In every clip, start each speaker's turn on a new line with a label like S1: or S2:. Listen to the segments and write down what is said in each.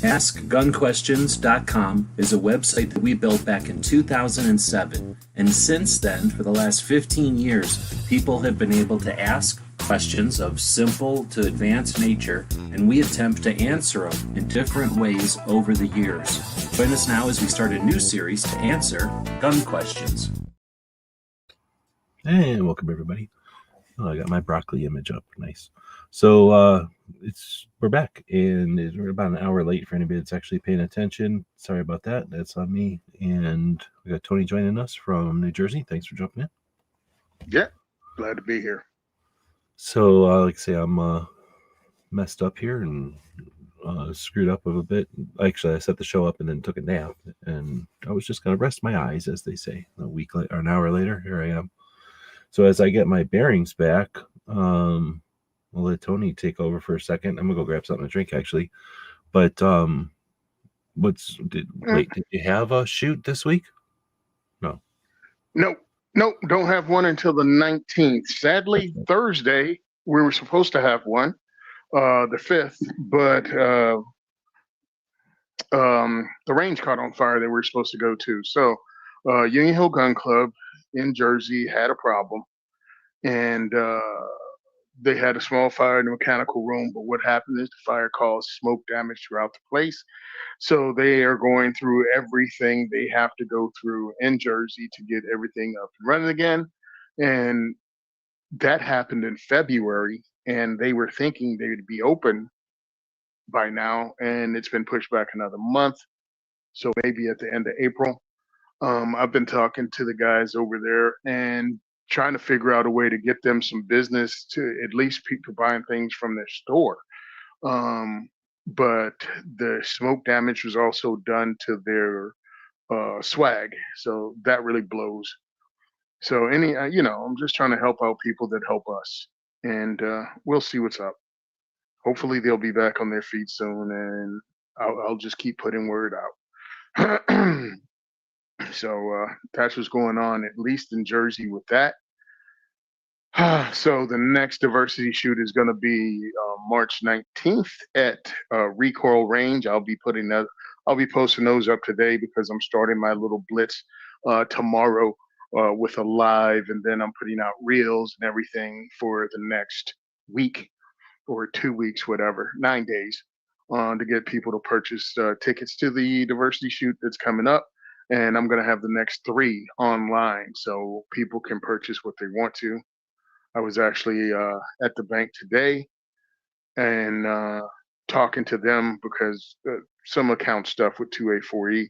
S1: AskGunQuestions.com is a website that we built back in 2007, and since then, for the last 15 years, people have been able to ask questions of simple to advanced nature, and we attempt to answer them in different ways over the years. Join us now as we start a new series to answer gun questions.
S2: And welcome everybody. Oh, I got my broccoli image up. Nice. So we're back, and we're about an hour late for anybody that's actually paying attention. Sorry about that. That's on me. And we got Tony joining us from New Jersey. Thanks for jumping in.
S3: Yeah, glad to be here.
S2: So like I say, I'm messed up here and screwed up a bit. Actually, I set the show up and then took a nap, and I was just going to rest my eyes, as they say. A week later, or an hour later, here I am. So as I get my bearings back, we'll let Tony take over for a second. I'm gonna go grab something to drink, actually. But did you have a shoot this week? No,
S3: don't have one until the 19th. Sadly, Thursday we were supposed to have one, the 5th, but the range caught on fire that we were supposed to go to. So Union Hill Gun Club in Jersey had a problem, and they had a small fire in the mechanical room, but what happened is the fire caused smoke damage throughout the place. So they are going through everything they have to go through in Jersey to get everything up and running again. And that happened in February, and they were thinking they would be open by now, and it's been pushed back another month. So maybe at the end of April. I've been talking to the guys over there and trying to figure out a way to get them some business, to at least people buying things from their store. But the smoke damage was also done to their swag, so that really blows. So I'm just trying to help out people that help us, and we'll see what's up. Hopefully they'll be back on their feet soon, and I'll just keep putting word out. So that's what's going on, at least in Jersey, with that. So the next diversity shoot is going to be March 19th at Recoil Range. I'll be posting those up today because I'm starting my little blitz tomorrow with a live, and then I'm putting out reels and everything for the next week or 2 weeks, whatever, 9 days, to get people to purchase tickets to the diversity shoot that's coming up. And I'm going to have the next 3 online so people can purchase what they want to. I was actually at the bank today and talking to them because some account stuff with 2A4E.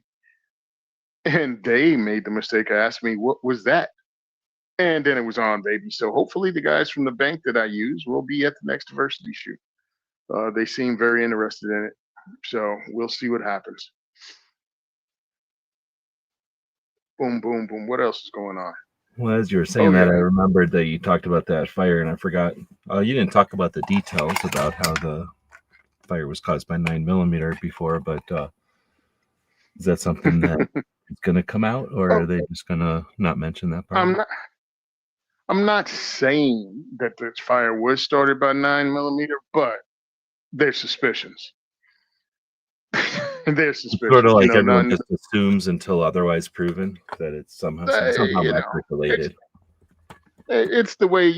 S3: And they made the mistake of asking me, what was that? And then it was on, baby. So hopefully the guys from the bank that I use will be at the next diversity shoot. They seem very interested in it. So we'll see what happens. Boom, boom, boom. What else is going on?
S2: Well, as you were saying I remembered that you talked about that fire, and I forgot. You didn't talk about the details about how the fire was caused by 9mm before, but is that something that is going to come out, or are they just going to not mention that part?
S3: I'm not saying that this fire was started by 9mm, but there's suspicions. There's suspicion.
S2: Sort of like everyone just assumes until otherwise proven that it's somehow related.
S3: It's the way,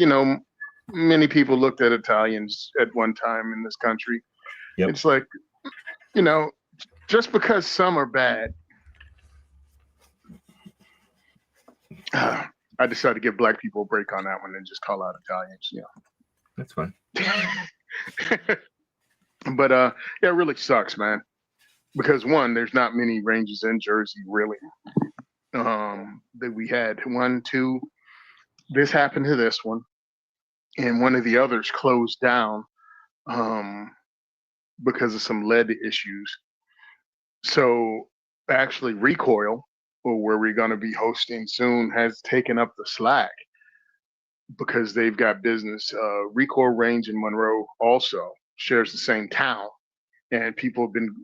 S3: many people looked at Italians at one time in this country. Yep. It's like, just because some are bad. I decided to give black people a break on that one and just call out Italians. Yeah.
S2: That's fine.
S3: But it really sucks, man. Because one, there's not many ranges in Jersey, really. That we had 1, 2. This happened to this one, and one of the others closed down because of some lead issues. So actually, Recoil, or where we're going to be hosting soon, has taken up the slack because they've got business. Recoil Range in Monroe also shares the same town, and people have been,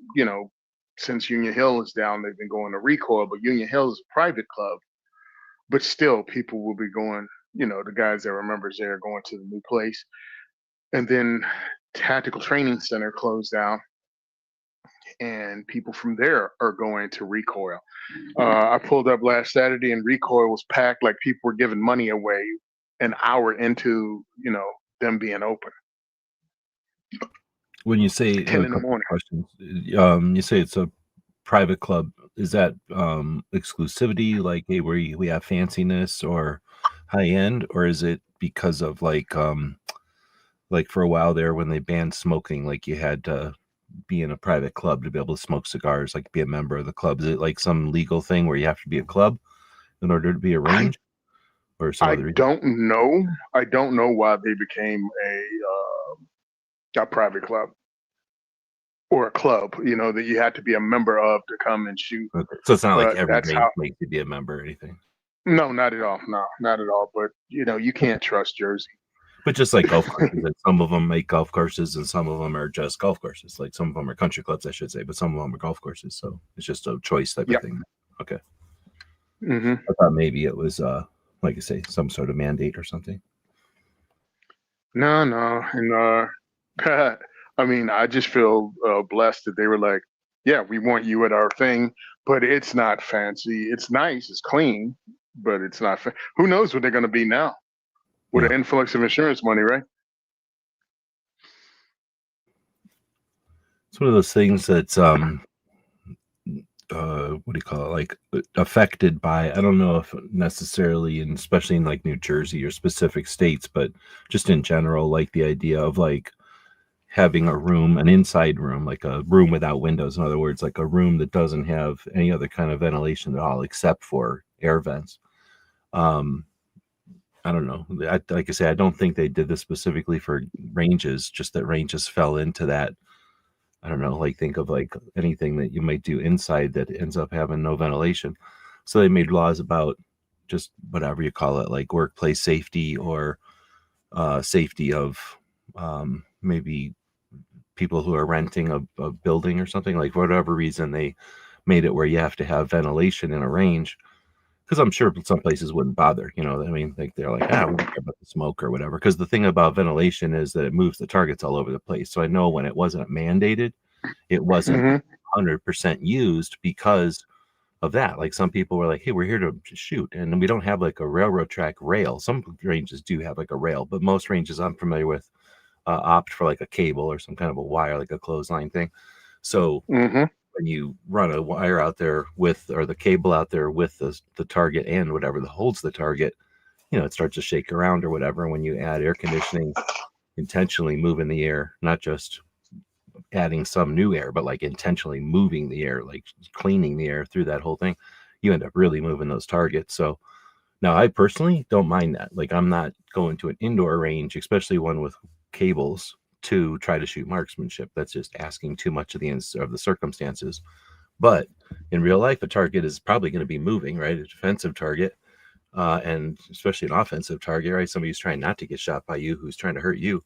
S3: since Union Hill is down, they've been going to Recoil, but Union Hill is a private club. But still, people will be going, the guys that are members there are going to the new place. And then Tactical Training Center closed down. and people from there are going to Recoil. I pulled up last Saturday, and Recoil was packed. Like people were giving money away an hour into them being open.
S2: When you say
S3: 10
S2: a
S3: in the
S2: couple of
S3: morning.
S2: questions, you say it's a private club. Is that exclusivity, like, hey, we have fanciness or high end, or is it because of like for a while there when they banned smoking, like you had to be in a private club to be able to smoke cigars, like be a member of the club? Is it like some legal thing where you have to be a club in order to be a
S3: I
S2: range, or some
S3: I
S2: other reason?
S3: don't know. I don't know why they became a private club or a club. That you had to be a member of to come and shoot.
S2: Okay. So it's not like
S3: But
S2: every
S3: that's
S2: range
S3: how.
S2: makes you be a member or anything.
S3: No, not at all. No, not at all. But you can't trust Jersey.
S2: But just like golf courses, like some of them make golf courses and some of them are just golf courses. Like some of them are country clubs, I should say, but some of them are golf courses. So it's just a choice type of
S3: Yep.
S2: thing. Okay.
S3: Hmm.
S2: I thought maybe it was, like I say, some sort of mandate or something.
S3: No, no, and I mean, I just feel blessed that they were like, yeah, we want you at our thing, but it's not fancy. It's nice, it's clean, but it's not. Who knows what they're going to be now with
S2: Yeah.
S3: an influx of insurance money, right?
S2: It's one of those things that's what do you call it, like affected by, I don't know if necessarily, and especially in like New Jersey or specific states, but just in general, like the idea of like having a room, an inside room, like a room without windows. In other words, like a room that doesn't have any other kind of ventilation at all except for air vents. um I don't know. Like I say, I don't think they did this specifically for ranges, just that ranges fell into that. I don't know, like think of like anything that you might do inside that ends up having no ventilation. So they made laws about just whatever you call it, like workplace safety or safety of maybe people who are renting a building or something. Like for whatever reason, they made it where you have to have ventilation in a range. Because I'm sure some places wouldn't bother, I mean, like they're like, we don't care about the smoke or whatever. Because the thing about ventilation is that it moves the targets all over the place. So I know when it wasn't mandated, it wasn't
S3: Hmm.
S2: 100% used because of that. Like some people were like, hey, we're here to shoot, and we don't have like a railroad track rail. Some ranges do have like a rail, but most ranges I'm familiar with opt for like a cable or some kind of a wire, like a clothesline thing. So
S3: Hmm.
S2: when you run a wire out there with, or the cable out there with the target and whatever that holds the target, it starts to shake around or whatever. When you add air conditioning, intentionally moving the air, not just adding some new air, but like intentionally moving the air, like cleaning the air through that whole thing, you end up really moving those targets. So now I personally don't mind that. Like I'm not going to an indoor range, especially one with cables, to try to shoot marksmanship. That's just asking too much of the circumstances. But in real life, a target is probably going to be moving, right? A defensive target, and especially an offensive target, right? Somebody who's trying not to get shot by you, who's trying to hurt you,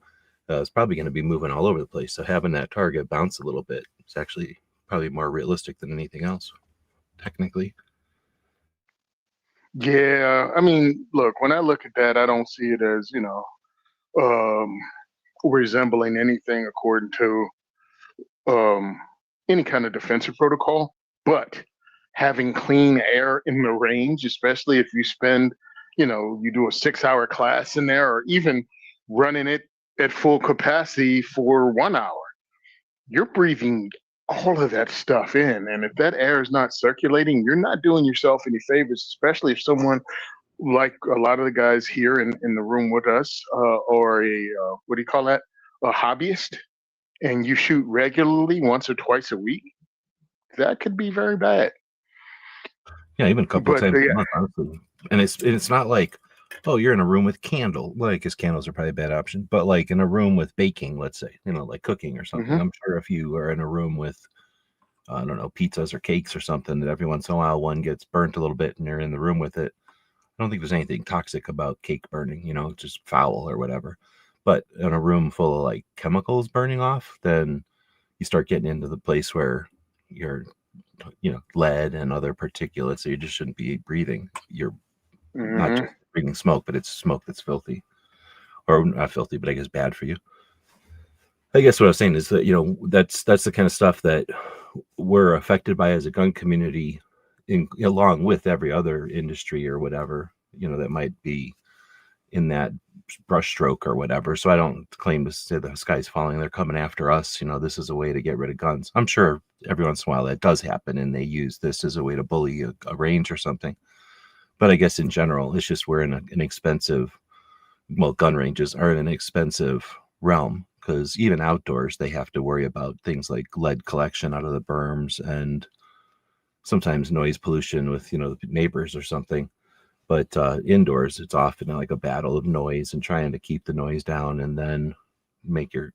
S2: is probably going to be moving all over the place. So having that target bounce a little bit is actually probably more realistic than anything else, technically.
S3: Yeah, I mean, look, when I look at that, I don't see it as um, resembling anything according to um, any kind of defensive protocol, but having clean air in the range, especially if you spend, you do a 6 hour class in there, or even running it at full capacity for 1 hour, you're breathing all of that stuff in. And if that air is not circulating, you're not doing yourself any favors, especially if someone like a lot of the guys here in the room with us, or what do you call that? A hobbyist, and you shoot regularly once or twice a week, that could be very bad.
S2: Yeah, even a couple of
S3: But
S2: times a month, honestly. And it's not like, oh, you're in a room with candle. Well, I guess candles are probably a bad option, but like in a room with baking, let's say, like cooking or something.
S3: hmm
S2: I'm sure if you are in a room with, I don't know, pizzas or cakes or something, that every once in a while one gets burnt a little bit and you're in the room with it. I don't think there's anything toxic about cake burning, just foul or whatever. But in a room full of like chemicals burning off, then you start getting into the place where you're, lead and other particulates, so you just shouldn't be breathing. You're not
S3: hmm
S2: just breathing smoke, but it's smoke that's filthy, or not filthy, but I guess bad for you. I guess what I was saying is that that's the kind of stuff that we're affected by as a gun community, along with every other industry or whatever, that might be in that brushstroke or whatever. So I don't claim to say the sky's falling, they're coming after us. This is a way to get rid of guns. I'm sure every once in a while that does happen, and they use this as a way to bully a range or something. But I guess in general, it's just we're in an expensive, gun ranges are in an expensive realm, because even outdoors, they have to worry about things like lead collection out of the berms and sometimes noise pollution with, the neighbors or something. But indoors, it's often like a battle of noise and trying to keep the noise down and then make your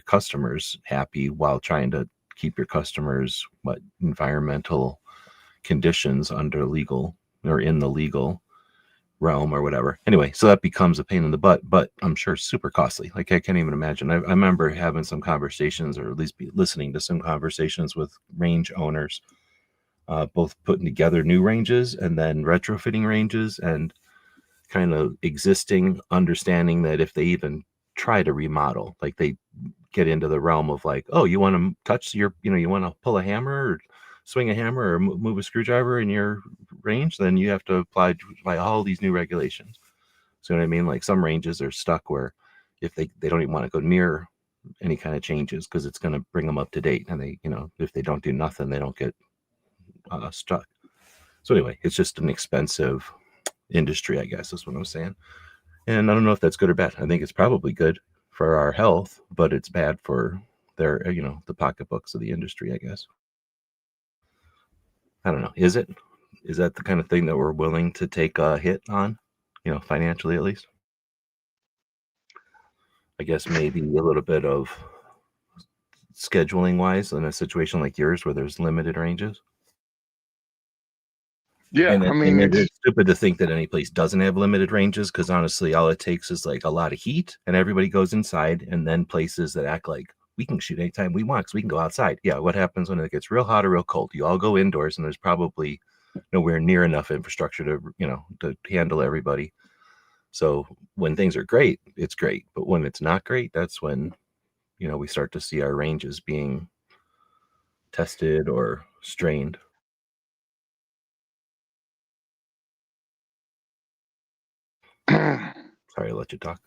S2: customers happy while trying to keep your customers environmental conditions under legal or in the legal realm or whatever. Anyway, so that becomes a pain in the butt, but I'm sure super costly. Like, I can't even imagine. I remember having some conversations, or at least listening to some conversations with range owners, both putting together new ranges and then retrofitting ranges, and kind of understanding that if they even try to remodel, like they get into the realm of like, oh, you want to touch your, you want to pull a hammer or swing a hammer or move a screwdriver in your range, then you have to apply all these new regulations. So what I mean? Like, some ranges are stuck where if they don't even want to go near any kind of changes because it's going to bring them up to date, and they, if they don't do nothing, they don't get stuck. So anyway, it's just an expensive industry, I guess is what I'm saying. And I don't know if that's good or bad. I think it's probably good for our health, but it's bad for their, the pocketbooks of the industry, I guess. I don't know. Is that the kind of thing that we're willing to take a hit on, financially at least? I guess maybe a little bit of scheduling wise in a situation like yours where there's limited ranges.
S3: Yeah,
S2: And
S3: I mean,
S2: it's stupid to think that any place doesn't have limited ranges, because honestly, all it takes is like a lot of heat and everybody goes inside, and then places that act like we can shoot anytime we want because we can go outside. Yeah, what happens when it gets real hot or real cold? You all go indoors, and there's probably nowhere near enough infrastructure to handle everybody. So when things are great, it's great. But when it's not great, that's when, we start to see our ranges being tested or strained. Sorry, I let you talk.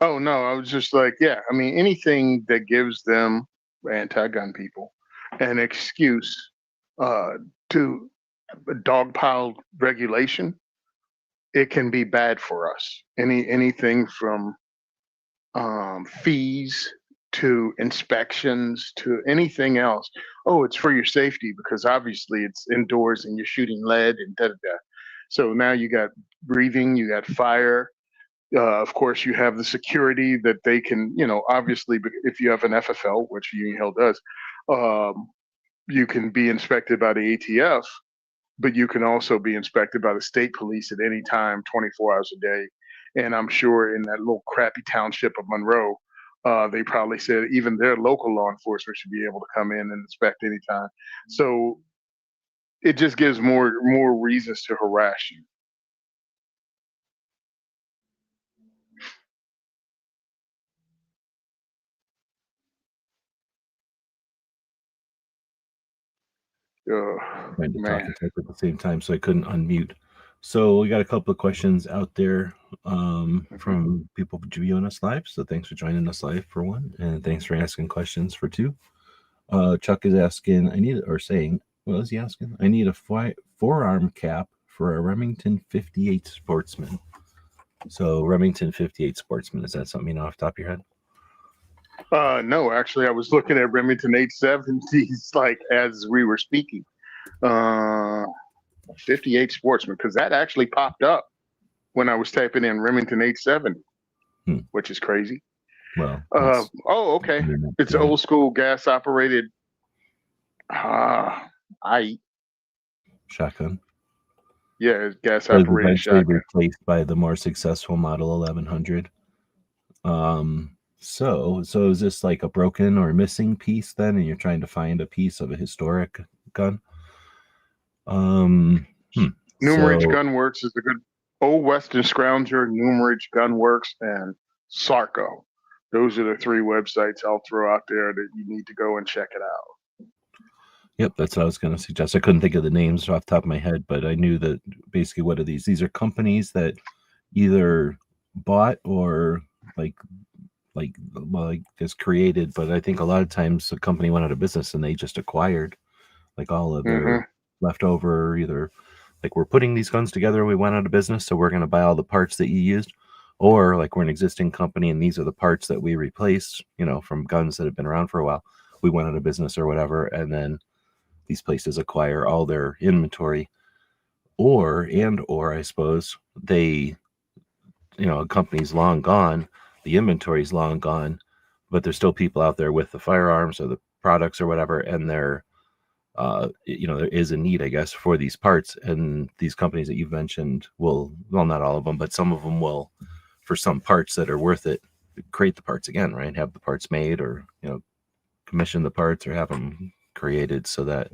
S3: oh no, I was just like, yeah, I mean, anything that gives them, anti-gun people, an excuse uh, to dogpile regulation, it can be bad for us. Anything from fees to inspections to anything else. Oh, it's for your safety because obviously it's indoors and you're shooting lead and da da da. So now you got breathing, you got fire. Of course, you have the security that they can, obviously, if you have an FFL, which Union Hill does, um, you can be inspected by the ATF, but you can also be inspected by the state police at any time, 24 hours a day. And I'm sure in that little crappy township of Monroe, they probably said even their local law enforcement should be able to come in and inspect anytime. So it just gives more reasons to harass you.
S2: Trying to talk
S3: Man.
S2: and type at the same time, so I couldn't unmute. So we got a couple of questions out there from people viewing us live. So thanks for joining us live for one, and thanks for asking questions for two. Chuck is asking, what is he asking? I need a forearm cap for a Remington 58 Sportsman. So Remington 58 Sportsman, is that something you know off the top of your head?
S3: No, actually, I was looking at Remington 870s like as we were speaking. 58 Sportsman, because that actually popped up when I was typing in Remington 870, which is crazy.
S2: Well,
S3: okay. It's old school gas operated
S2: shotgun.
S3: Yeah, it's gas operated shotgun.
S2: Replaced by the more successful model 1100. So is this like a broken or missing piece then, and you're trying to find a piece of a historic gun?
S3: Numerage Gunworks is a good Old Western Scrounger, Numerage Gunworks, and Sarco. Those are the three websites I'll throw out there that you need to go and check it out.
S2: Yep, that's what I was going to suggest. I couldn't think of the names off the top of my head, but I knew that basically what are these? These are companies that either bought or like well, like just created, but I think a lot of times the company went out of business and they just acquired like all of their
S3: Mm-hmm.
S2: leftover, either like we're putting these guns together, we went out of business, so we're going to buy all the parts that you used, or like we're an existing company and these are the parts that we replaced, from guns that have been around for a while. We went out of business or whatever, and then these places acquire all their inventory, or I suppose they, a company's long gone, the inventory's long gone, but there's still people out there with the firearms or the products or whatever, and they're there is a need, I guess, for these parts, and these companies that you've mentioned will, well, not all of them, but some of them will, for some parts that are worth it, create the parts again, right? Have the parts made, or commission the parts, or have them created, so that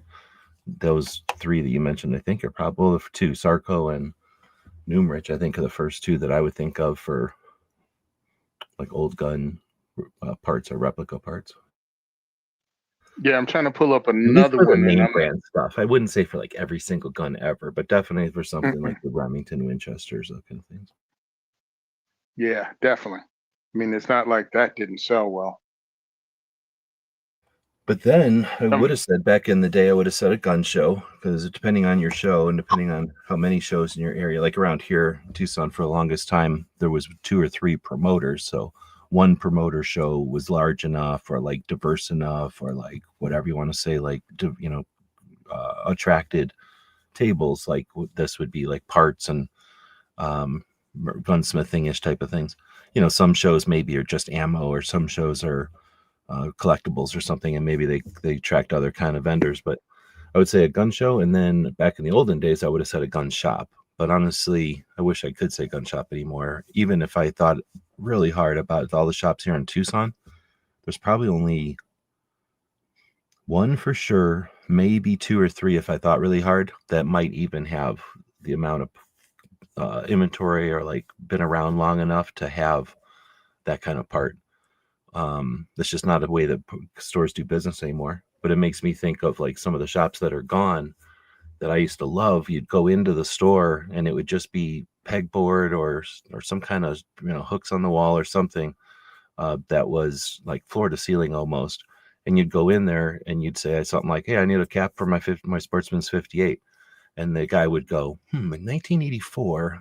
S2: those three that you mentioned, I think, are probably the two, Sarco and Numrich, I think, are the first two that I would think of for like old gun parts or replica parts.
S3: Yeah, I'm trying to pull up
S2: At least
S3: another
S2: for the
S3: one, and
S2: name
S3: I'm
S2: brand stuff. I wouldn't say for like every single gun ever, but definitely for something
S3: mm-mm.
S2: like the Remington Winchesters, those kind of things.
S3: Yeah, definitely. I mean, it's not like that didn't sell well.
S2: But then I would
S3: Um,
S2: have said back in the day, I would have said a gun show, because depending on your show and depending on how many shows in your area, like around here in Tucson for the longest time, there was 2 or 3 promoters. So one promoter show was large enough or like diverse enough or like whatever you want to say, like, attracted tables. Like this would be like parts and gunsmithing-ish type of things. Some shows maybe are just ammo, or some shows are collectibles or something, and maybe they tracked other kind of vendors. But I would say a gun show, and then back in the olden days, I would have said a gun shop. But honestly, I wish I could say gun shop anymore. Even if I thought really hard about all the shops here in Tucson, there's probably only one for sure, maybe 2 or 3 if I thought really hard, that might even have the amount of inventory or like been around long enough to have that kind of part. That's just not a way that stores do business anymore. But it makes me think of like some of the shops that are gone that I used to love. You'd go into the store and it would just be pegboard or some kind of hooks on the wall or something that was like floor to ceiling almost. And you'd go in there and you'd say something like, "Hey, I need a cap for my Sportsman's 58." And the guy would go, in 1984,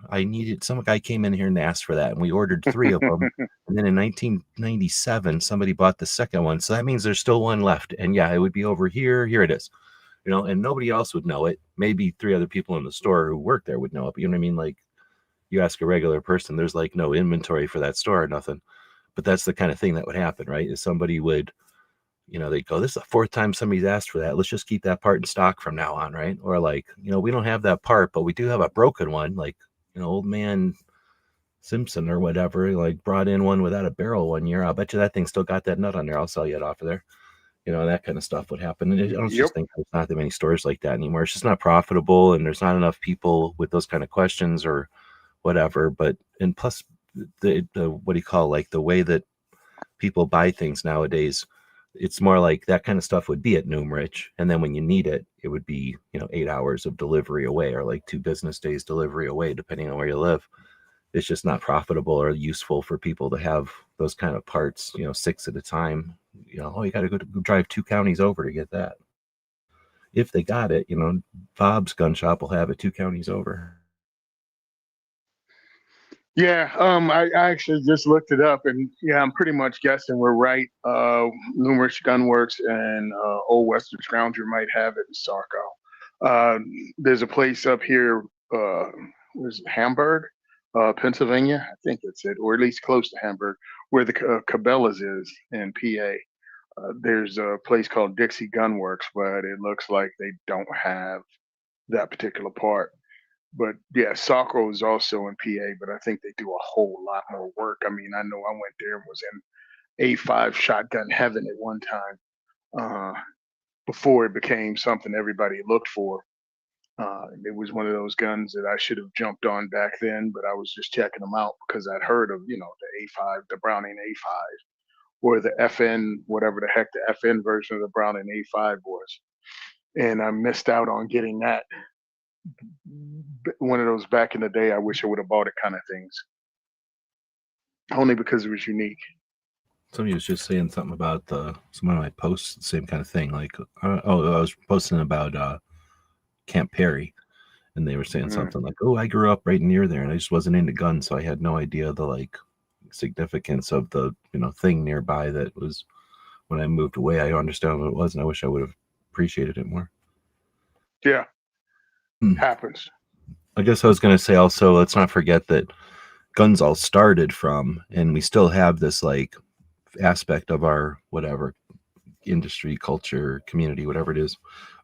S2: some guy came in here and asked for that. And we ordered 3 of them. And then in 1997, somebody bought the second one. So that means there's still one left. And yeah, it would be over here. Here it is. And nobody else would know it. Maybe 3 other people in the store who work there would know it. But you know what I mean? Like you ask a regular person, there's like no inventory for that store or nothing. But that's the kind of thing that would happen, right? Is somebody would, they'd go, "This is the 4th time somebody's asked for that. Let's just keep that part in stock from now on," right? Or like, "We don't have that part, but we do have a broken one." Like, old man Simpson or whatever, like brought in one without a barrel one year. I'll bet you that thing still got that nut on there. I'll sell you it off of there. That kind of stuff would happen. And I don't
S3: yep.
S2: just think there's not that many stores like that anymore. It's just not profitable, and there's not enough people with those kind of questions or whatever. And plus, the what do you call, like the way that people buy things nowadays, it's more like that kind of stuff would be at Numrich, and then when you need it, it would be 8 hours of delivery away, or like 2 business days delivery away, depending on where you live. It's just not profitable or useful for people to have those kind of parts, 6 at a time. Oh, you got to go drive 2 counties over to get that. If they got it, Bob's gun shop will have it 2 counties over.
S3: Yeah, I actually just looked it up, and yeah, I'm pretty much guessing we're right. Numerous Gunworks and Old Western Scrounger might have it in Sarco. There's a place up here, was it Hamburg, Pennsylvania? I think that's it, or at least close to Hamburg, where the Cabela's is in PA. There's a place called Dixie Gunworks, but it looks like they don't have that particular part. But yeah, Saco is also in PA, but I think they do a whole lot more work. I mean, I know I went there and was in A5 shotgun heaven at one time, uh, before it became something everybody looked for. It was one of those guns that I should have jumped on back then, but I was just checking them out because I'd heard of, the A5, the Browning A5. or the FN, whatever the heck the FN version of the Browning A5 was. And I missed out on getting that. One of those back in the day. I wish I would have bought it kind of things, only because it was unique.
S2: Somebody was just saying something about some of my posts, the same kind of thing. Like, I was posting about Camp Perry, and they were saying something like, "Oh, I grew up right near there, and I just wasn't into guns, so I had no idea the like significance of the thing nearby. That was when I moved away. I understand what it was, and I wish I would have appreciated it more."
S3: Yeah, happens.
S2: I guess I was going to say also, let's not forget that guns all started from, and we still have this like aspect of our whatever industry, culture, community, whatever it is.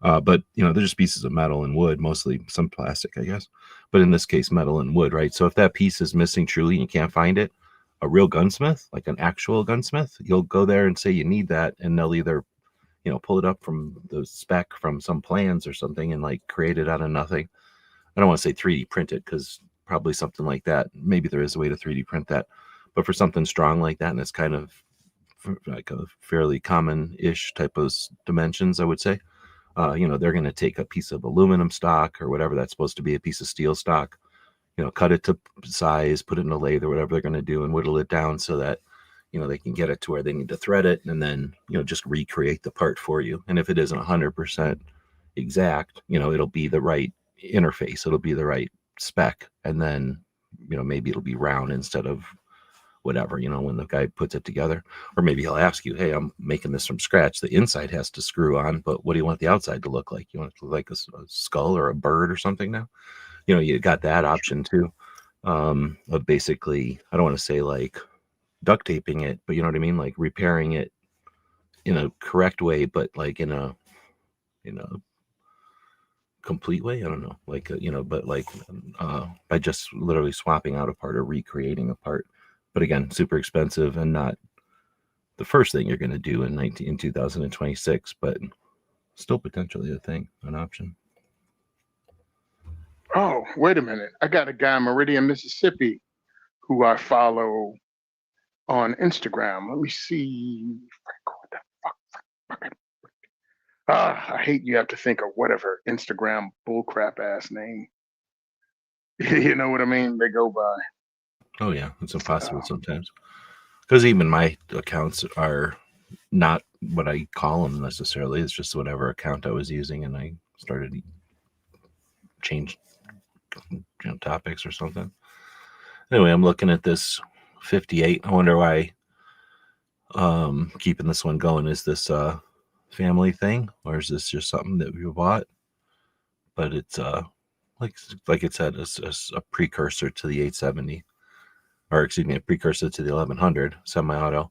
S2: But they're just pieces of metal and wood, mostly some plastic, I guess. But in this case, metal and wood, right? So if that piece is missing truly and you can't find it, a real gunsmith, like an actual gunsmith, you'll go there and say you need that, and they'll either pull it up from the spec from some plans or something and like create it out of nothing. I don't want to say 3D print it, because probably something like that, maybe there is a way to 3D print that, but for something strong like that, and it's kind of like a fairly common-ish type of dimensions, I would say, they're going to take a piece of aluminum stock or whatever that's supposed to be, a piece of steel stock, cut it to size, put it in a lathe or whatever they're going to do, and whittle it down so that they can get it to where they need to thread it, and then just recreate the part for you. And if it isn't 100% exact, it'll be the right interface, it'll be the right spec, and then maybe it'll be round instead of whatever, when the guy puts it together. Or maybe he'll ask you, hey, I'm making this from scratch, the inside has to screw on, but what do you want the outside to look like? You want it to look like a skull or a bird or something? Now you got that option too, of basically, I don't want to say like duct taping it, but you know what I mean, like repairing it in a correct way, but like in a complete way. I don't know, like but like by just literally swapping out a part or recreating a part. But again, super expensive and not the first thing you're going to do in 2026, but still potentially a thing, an option.
S3: Oh, wait a minute. I got a guy in Meridian, Mississippi, who I follow on Instagram. Let me see. What the fuck? I hate you have to think of whatever Instagram bullcrap ass name. You know what I mean? They go by.
S2: Oh yeah, it's impossible sometimes, because even my accounts are not what I call them necessarily. It's just whatever account I was using, and I started change topics or something. Anyway, I'm looking at this 58. I wonder why keeping this one going. Is this a family thing, or is this just something that we bought? But it's like it said, it's a precursor to the 870, or excuse me, a precursor to the 1100 semi-auto.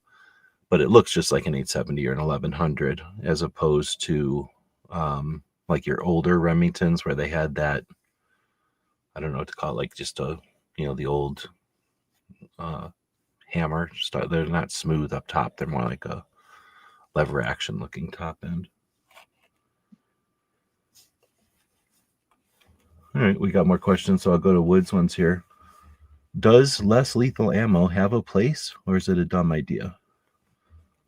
S2: But it looks just like an 870 or an 1100, as opposed to like your older Remingtons where they had that, I don't know what to call it, like just a the old hammer style. They're not smooth up top, they're more like a lever action looking top end. All right, we got more questions, so I'll go to Woods ones here. Does less lethal ammo have a place, or is it a dumb idea?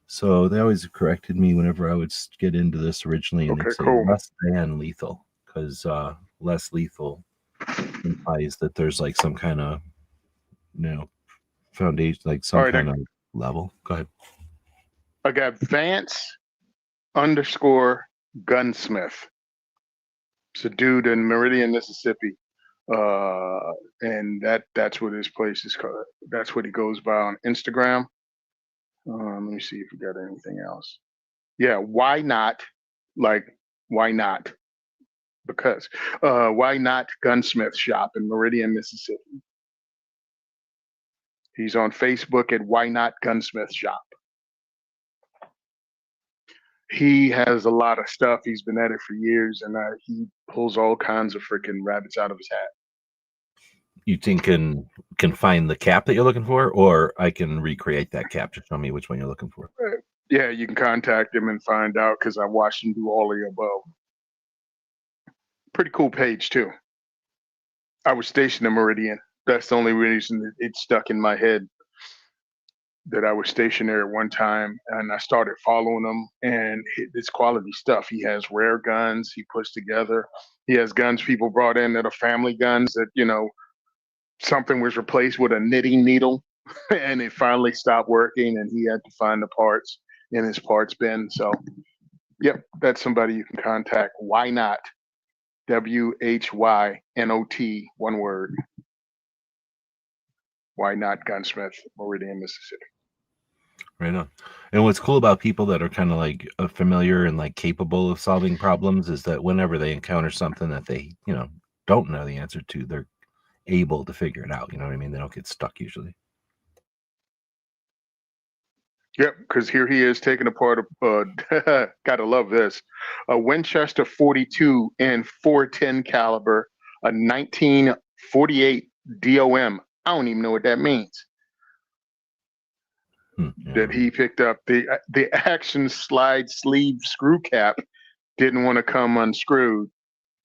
S2: So they always corrected me whenever I would get into this originally, and
S3: Okay,
S2: they'd say
S3: cool.
S2: less than lethal, because less lethal implies that there's like some kind of foundation, like some
S3: All right,
S2: kind of level. Go ahead.
S3: I got Vance_gunsmith. It's a dude in Meridian, Mississippi. And that's what his place is called. That's what he goes by on Instagram. Let me see if we got anything else. Yeah, why not? Like, why not? Because why not gunsmith shop in Meridian, Mississippi? He's on Facebook at Why Not Gunsmith Shop. He has a lot of stuff. He's been at it for years, and he pulls all kinds of freaking rabbits out of his hat.
S2: You think can find the cap that you're looking for, or I can recreate that cap to show me which one you're looking for?
S3: Yeah, you can contact him and find out, because I watched him do all of the above. Pretty cool page too. I was stationed in Meridian. That's the only reason it stuck in my head. that I was stationed there at one time, and I started following him. And it's quality stuff. He has rare guns he puts together. He has guns people brought in that are family guns that something was replaced with a knitting needle, and it finally stopped working, and he had to find the parts in his parts bin. So, yep, that's somebody you can contact. Why not? WHYNOT, one word. Why not Gunsmith, Meridian, Mississippi.
S2: Right on. And what's cool about people that are kind of like familiar and like capable of solving problems is that whenever they encounter something that they, don't know the answer to, they're able to figure it out. You know what I mean? They don't get stuck usually.
S3: Yep, because here he is taking apart gotta love this, a Winchester 42 and 410 caliber, a 1948 DOM. I don't even know what that means. That he picked up. The action slide sleeve screw cap didn't want to come unscrewed,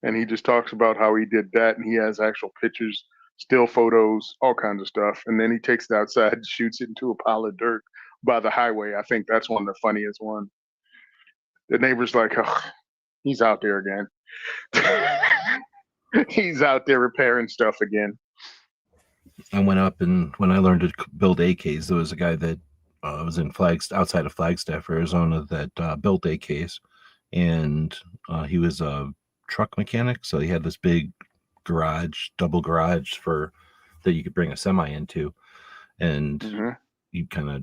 S3: and he just talks about how he did that, and he has actual pictures, still photos, all kinds of stuff, and then he takes it outside and shoots it into a pile of dirt by the highway. I think that's one of the funniest ones. The neighbor's like, oh, he's out there again. He's out there repairing stuff again.
S2: I went up, and when I learned to build AKs, there was a guy that was in outside of Flagstaff, Arizona, that built AKs, and he was a truck mechanic. So he had this big double garage that you could bring a semi into, and he kind of,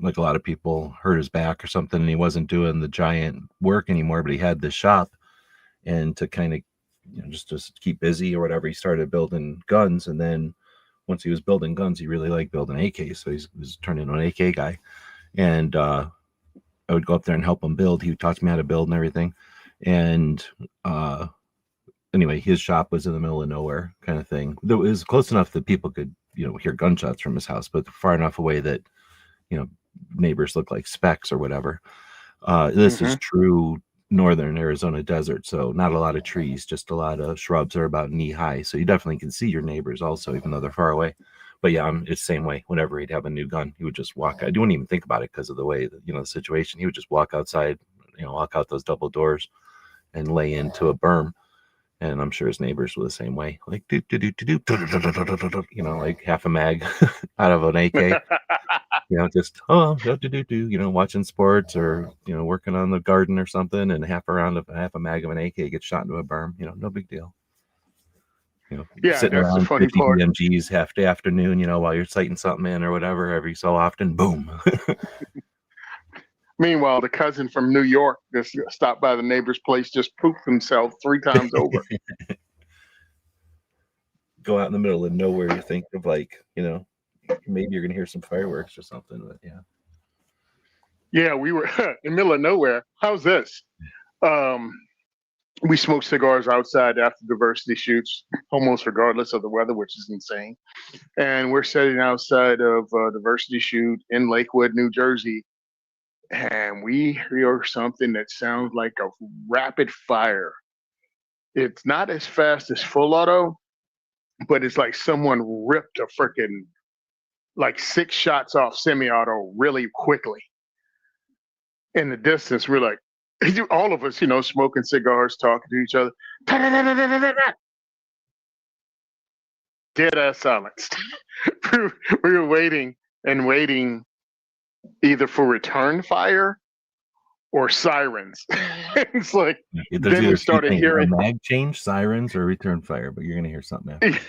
S2: like a lot of people, hurt his back or something, and he wasn't doing the giant work anymore, but he had this shop, and to kind of just keep busy or whatever, he started building guns. And then once he was building guns, he really liked building AKs, so he was turning into an AK guy. And I would go up there and help him build. He would teach me how to build and everything. And anyway, his shop was in the middle of nowhere, kind of thing. It was close enough that people could hear gunshots from his house, but far enough away that neighbors look like specks or whatever. This is true northern Arizona desert, so not a lot of trees, just a lot of shrubs that are about knee high, so you definitely can see your neighbors also, even though they're far away. But yeah, it's the same way. Whenever he'd have a new gun, he would just walk. I wouldn't even think about it because of the way that, the situation. He would just walk outside, walk out those double doors and lay into a berm. And I'm sure his neighbors were the same way, like like half a mag out of an AK. Just watching sports or working on the garden or something, and half a mag of an AK gets shot into a berm. No big deal. Sitting around 50 BMGs half the afternoon, while you're sighting something in or whatever, every so often, boom.
S3: Meanwhile, the cousin from New York just stopped by the neighbor's place, just pooped himself 3 times over.
S2: Go out in the middle of nowhere, you think of maybe you're going to hear some fireworks or something, but yeah.
S3: Yeah, we were in the middle of nowhere. How's this? We smoked cigars outside after diversity shoots, almost regardless of the weather, which is insane. And we're sitting outside of diversity shoot in Lakewood, New Jersey, and we hear something that sounds like a rapid fire. It's not as fast as full auto, but it's like someone ripped a freaking 6 shots off semi-auto really quickly. In the distance, we're like, all of us, smoking cigars, talking to each other. Dead ass silence. We were waiting either for return fire or sirens. It's like, then we started hearing
S2: a mag change, sirens, or return fire, but you're going to hear something after.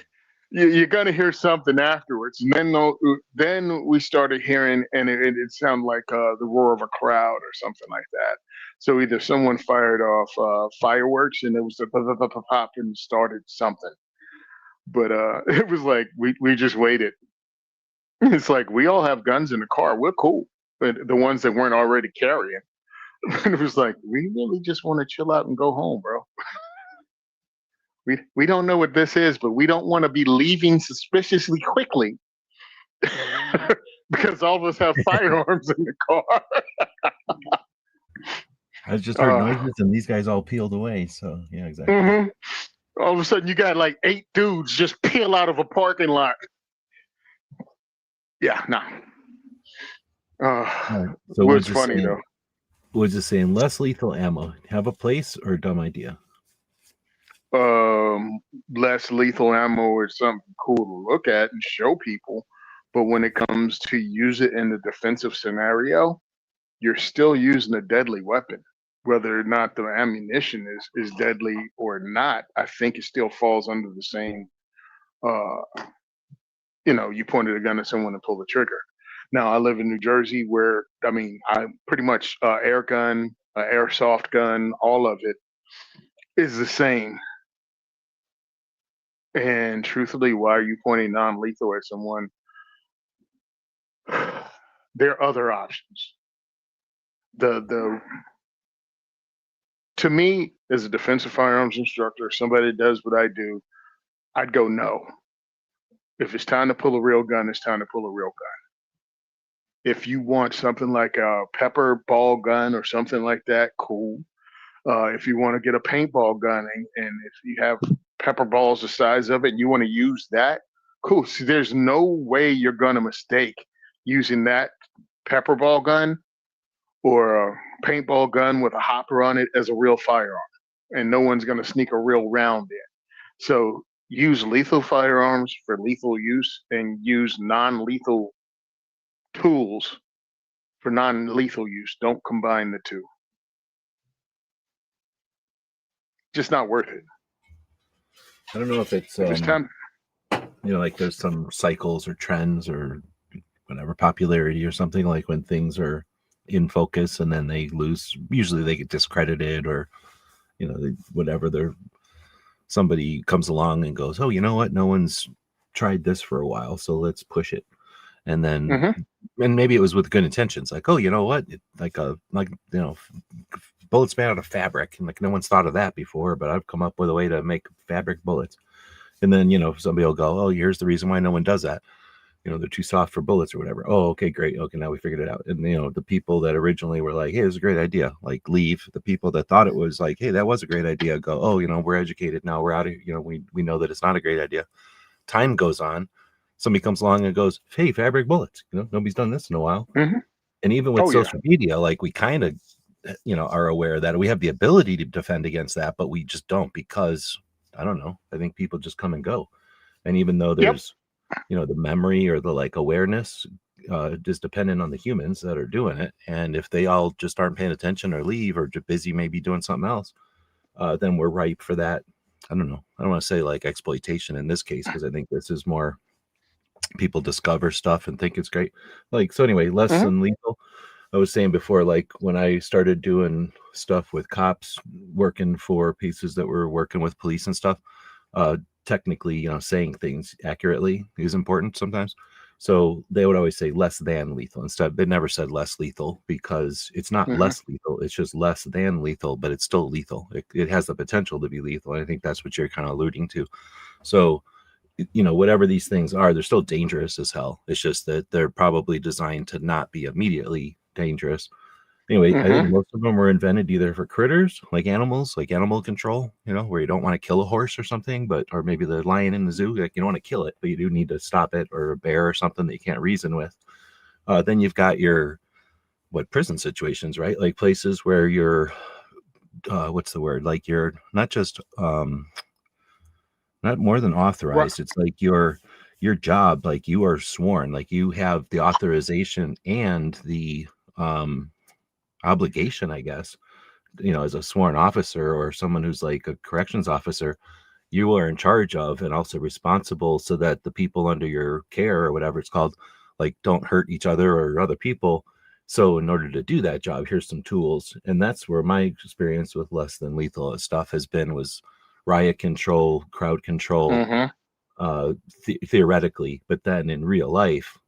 S3: You're going to hear something afterwards. And then we started hearing, and it sounded like the roar of a crowd or something like that. So either someone fired off fireworks, and it was a pop and started something. But it was like, we just waited. It's like, we all have guns in the car. We're cool. But the ones that weren't already carrying. And it was like, we really just want to chill out and go home, bro. We don't know what this is, but we don't want to be leaving suspiciously quickly because all of us have firearms in the car.
S2: I just heard noises, and these guys all peeled away. So yeah, exactly.
S3: All of a sudden, you got 8 dudes just peel out of a parking lot. Yeah, no.
S2: All right. So
S3: What's funny though,
S2: we're just saying less lethal ammo. Have a place or dumb idea?
S3: um, less lethal ammo is something cool to look at and show people, but when it comes to use it in the defensive scenario, you're still using a deadly weapon. Whether or not the ammunition is deadly or not, I think it still falls under the same. Uh, you pointed a gun at someone and pulled the trigger. Now I live in New Jersey, where I mean, I pretty much air gun, airsoft gun, all of it is the same. And truthfully, why are you pointing non-lethal at someone? There are other options. The To me, as a defensive firearms instructor, somebody that does what I do, I'd go no. If it's time to pull a real gun, it's time to pull a real gun. If you want something like a pepper ball gun or something like that, cool. If you want to get a paintball gun and if you have pepper balls the size of it and you want to use that, cool. See, there's no way you're going to mistake using that pepper ball gun or a paintball gun with a hopper on it as a real firearm. And no one's going to sneak a real round in. So use lethal firearms for lethal use and use non-lethal tools for non-lethal use. Don't combine the two. Just not worth it.
S2: I don't know if it's
S3: If it's time,
S2: like there's some cycles or trends or whatever popularity or something, like when things are in focus and then they lose, usually they get discredited or whatever. Somebody comes along and goes, oh, you know what, no one's tried this for a while, so let's push it. And then and maybe it was with good intentions, like, oh, you know what, bullets made out of fabric, and like no one's thought of that before, but I've come up with a way to make fabric bullets. And then somebody will go, oh, here's the reason why no one does that. They're too soft for bullets or whatever. Oh, okay, great. Okay, now we figured it out. And the people that originally were like, hey, it was a great idea, like leave. The people that thought it was like, hey, that was a great idea, go, oh, we're educated now, we're out of here. We know that it's not a great idea. Time goes on, somebody comes along and goes, hey, fabric bullets, nobody's done this in a while. And even with social media, like we kind of are aware that we have the ability to defend against that, but we just don't, because I don't know, I think people just come and go. And even though there's the memory or the like awareness is dependent on the humans that are doing it, and if they all just aren't paying attention or leave or just busy maybe doing something else, then we're ripe for that. I don't know, I don't want to say like exploitation in this case, because I think this is more people discover stuff and think it's great. Like, so anyway, less than lethal. I was saying before, like when I started doing stuff with cops, working for pieces that were working with police and stuff, technically, saying things accurately is important sometimes. So they would always say less than lethal. Instead, they never said less lethal, because it's not less lethal. It's just less than lethal, but it's still lethal. It has the potential to be lethal. I think that's what you're kind of alluding to. So, whatever these things are, they're still dangerous as hell. It's just that they're probably designed to not be immediately dangerous. Anyway, I think most of them were invented either for critters, like animals, like animal control, where you don't want to kill a horse or something, or maybe the lion in the zoo, like you don't want to kill it, but you do need to stop it, or a bear or something that you can't reason with. Then you've got your, prison situations, right? Like places where you're, what's the word? Like you're not just, not more than authorized. It's like your job, like you are sworn, like you have the authorization and the, obligation, I guess, as a sworn officer or someone who's like a corrections officer, you are in charge of and also responsible so that the people under your care or whatever it's called, like don't hurt each other or other people. So in order to do that job, here's some tools. And that's where my experience with less than lethal stuff was riot control, crowd control, theoretically, but then in real life,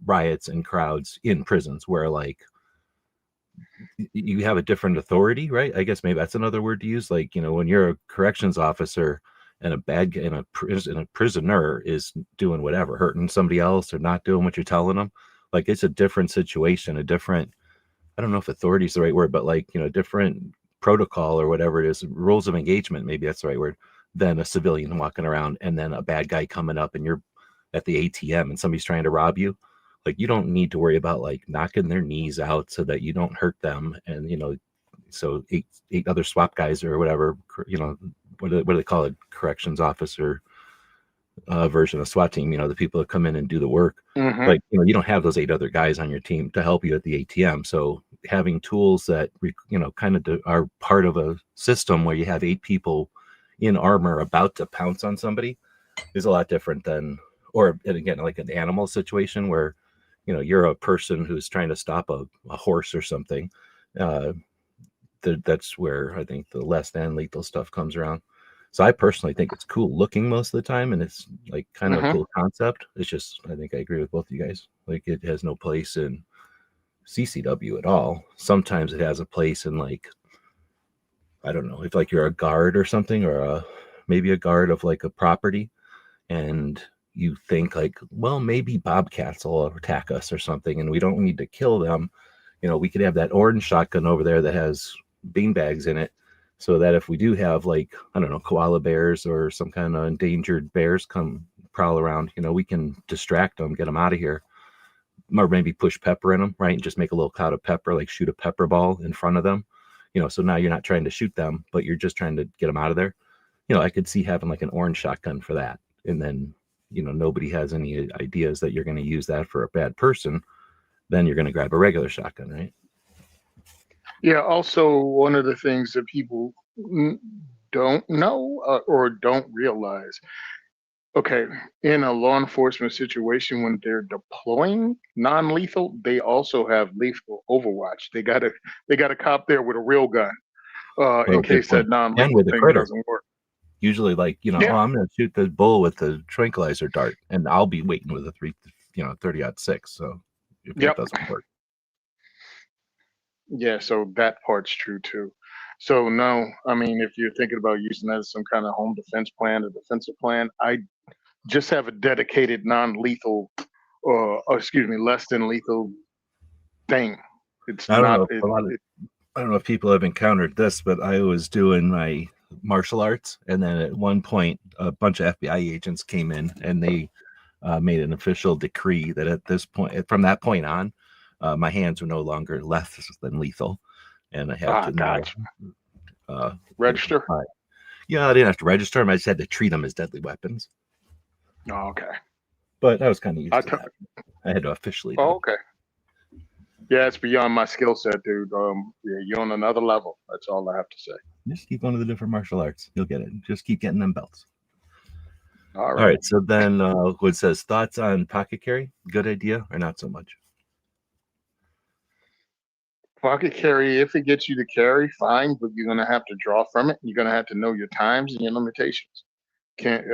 S2: riots and crowds in prisons where like you have a different authority, right? I guess maybe that's another word to use. Like, when you're a corrections officer and a bad guy and a prisoner is doing whatever, hurting somebody else or not doing what you're telling them, like it's a different situation, a different, I don't know if authority is the right word, but like, different protocol or whatever it is, rules of engagement, maybe that's the right word, than a civilian walking around and then a bad guy coming up and you're at the ATM and somebody's trying to rob you. like you don't need to worry about like knocking their knees out so that you don't hurt them. And so eight other SWAT guys or whatever, what do they call it, corrections officer version of SWAT team, the people that come in and do the work.
S3: Mm-hmm.
S2: Like, you don't have those 8 other guys on your team to help you at the ATM. So having tools that, kind of are part of a system where you have 8 people in armor about to pounce on somebody is a lot different than, or and again, like an animal situation where, you're a person who's trying to stop a horse or something. That's where I think the less than lethal stuff comes around. So I personally think it's cool looking most of the time, and it's like kind of a cool concept. It's just, I think I agree with both of you guys. Like it has no place in CCW at all. Sometimes it has a place in like, I don't know, if like you're a guard or something, or maybe a guard of like a property, and you think like, well, maybe bobcats will attack us or something, and we don't need to kill them. We could have that orange shotgun over there that has beanbags in it, so that if we do have like, I don't know, koala bears or some kind of endangered bears come prowl around, we can distract them, get them out of here, or maybe push pepper in them, right? And just make a little cloud of pepper, like shoot a pepper ball in front of them, so now you're not trying to shoot them, but you're just trying to get them out of there. I could see having like an orange shotgun for that. And then, nobody has any ideas that you're going to use that for a bad person. Then you're going to grab a regular shotgun, right?
S3: Yeah. Also, one of the things that people don't know or don't realize. Okay, in a law enforcement situation, when they're deploying non-lethal, they also have lethal overwatch. They got a cop there with a real gun,
S2: Well,
S3: in
S2: good
S3: case that
S2: point. And
S3: non-lethal
S2: with a
S3: thing
S2: critter.
S3: doesn't work.
S2: Usually, like,
S3: Yeah,
S2: I'm going to shoot the bull with the tranquilizer dart, and I'll be waiting with a 30-06. So if that
S3: yep,
S2: doesn't work.
S3: yeah. So that part's true too. So no, I mean, if you're thinking about using that as some kind of home defense plan or defensive plan, I just have a dedicated non-lethal, excuse me, less than lethal thing. It's
S2: I don't
S3: not.
S2: know if I don't know if people have encountered this, but I was doing my martial arts, and then at one point, a bunch of FBI agents came in, and they made an official decree that at this point, from that point on, my hands were no longer less than lethal, and I had to now.
S3: Gotcha. Register.
S2: Yeah, I didn't have to register them. I just had to treat them as deadly weapons.
S3: Oh, okay.
S2: But I was kind of used
S3: I
S2: to
S3: took.
S2: that. I had to officially do
S3: Oh,
S2: it.
S3: okay. Yeah, it's beyond my skill set, dude. Yeah, you're on another level. That's all I have to say.
S2: Just keep going to the different martial arts. You'll get it. Just keep getting them belts.
S3: All
S2: All
S3: right.
S2: right. So then what says, thoughts on pocket carry? Good idea or not so much?
S3: Pocket carry, if it gets you to carry, fine, but you're gonna have to draw from it. You're gonna have to know your times and your limitations. Can't.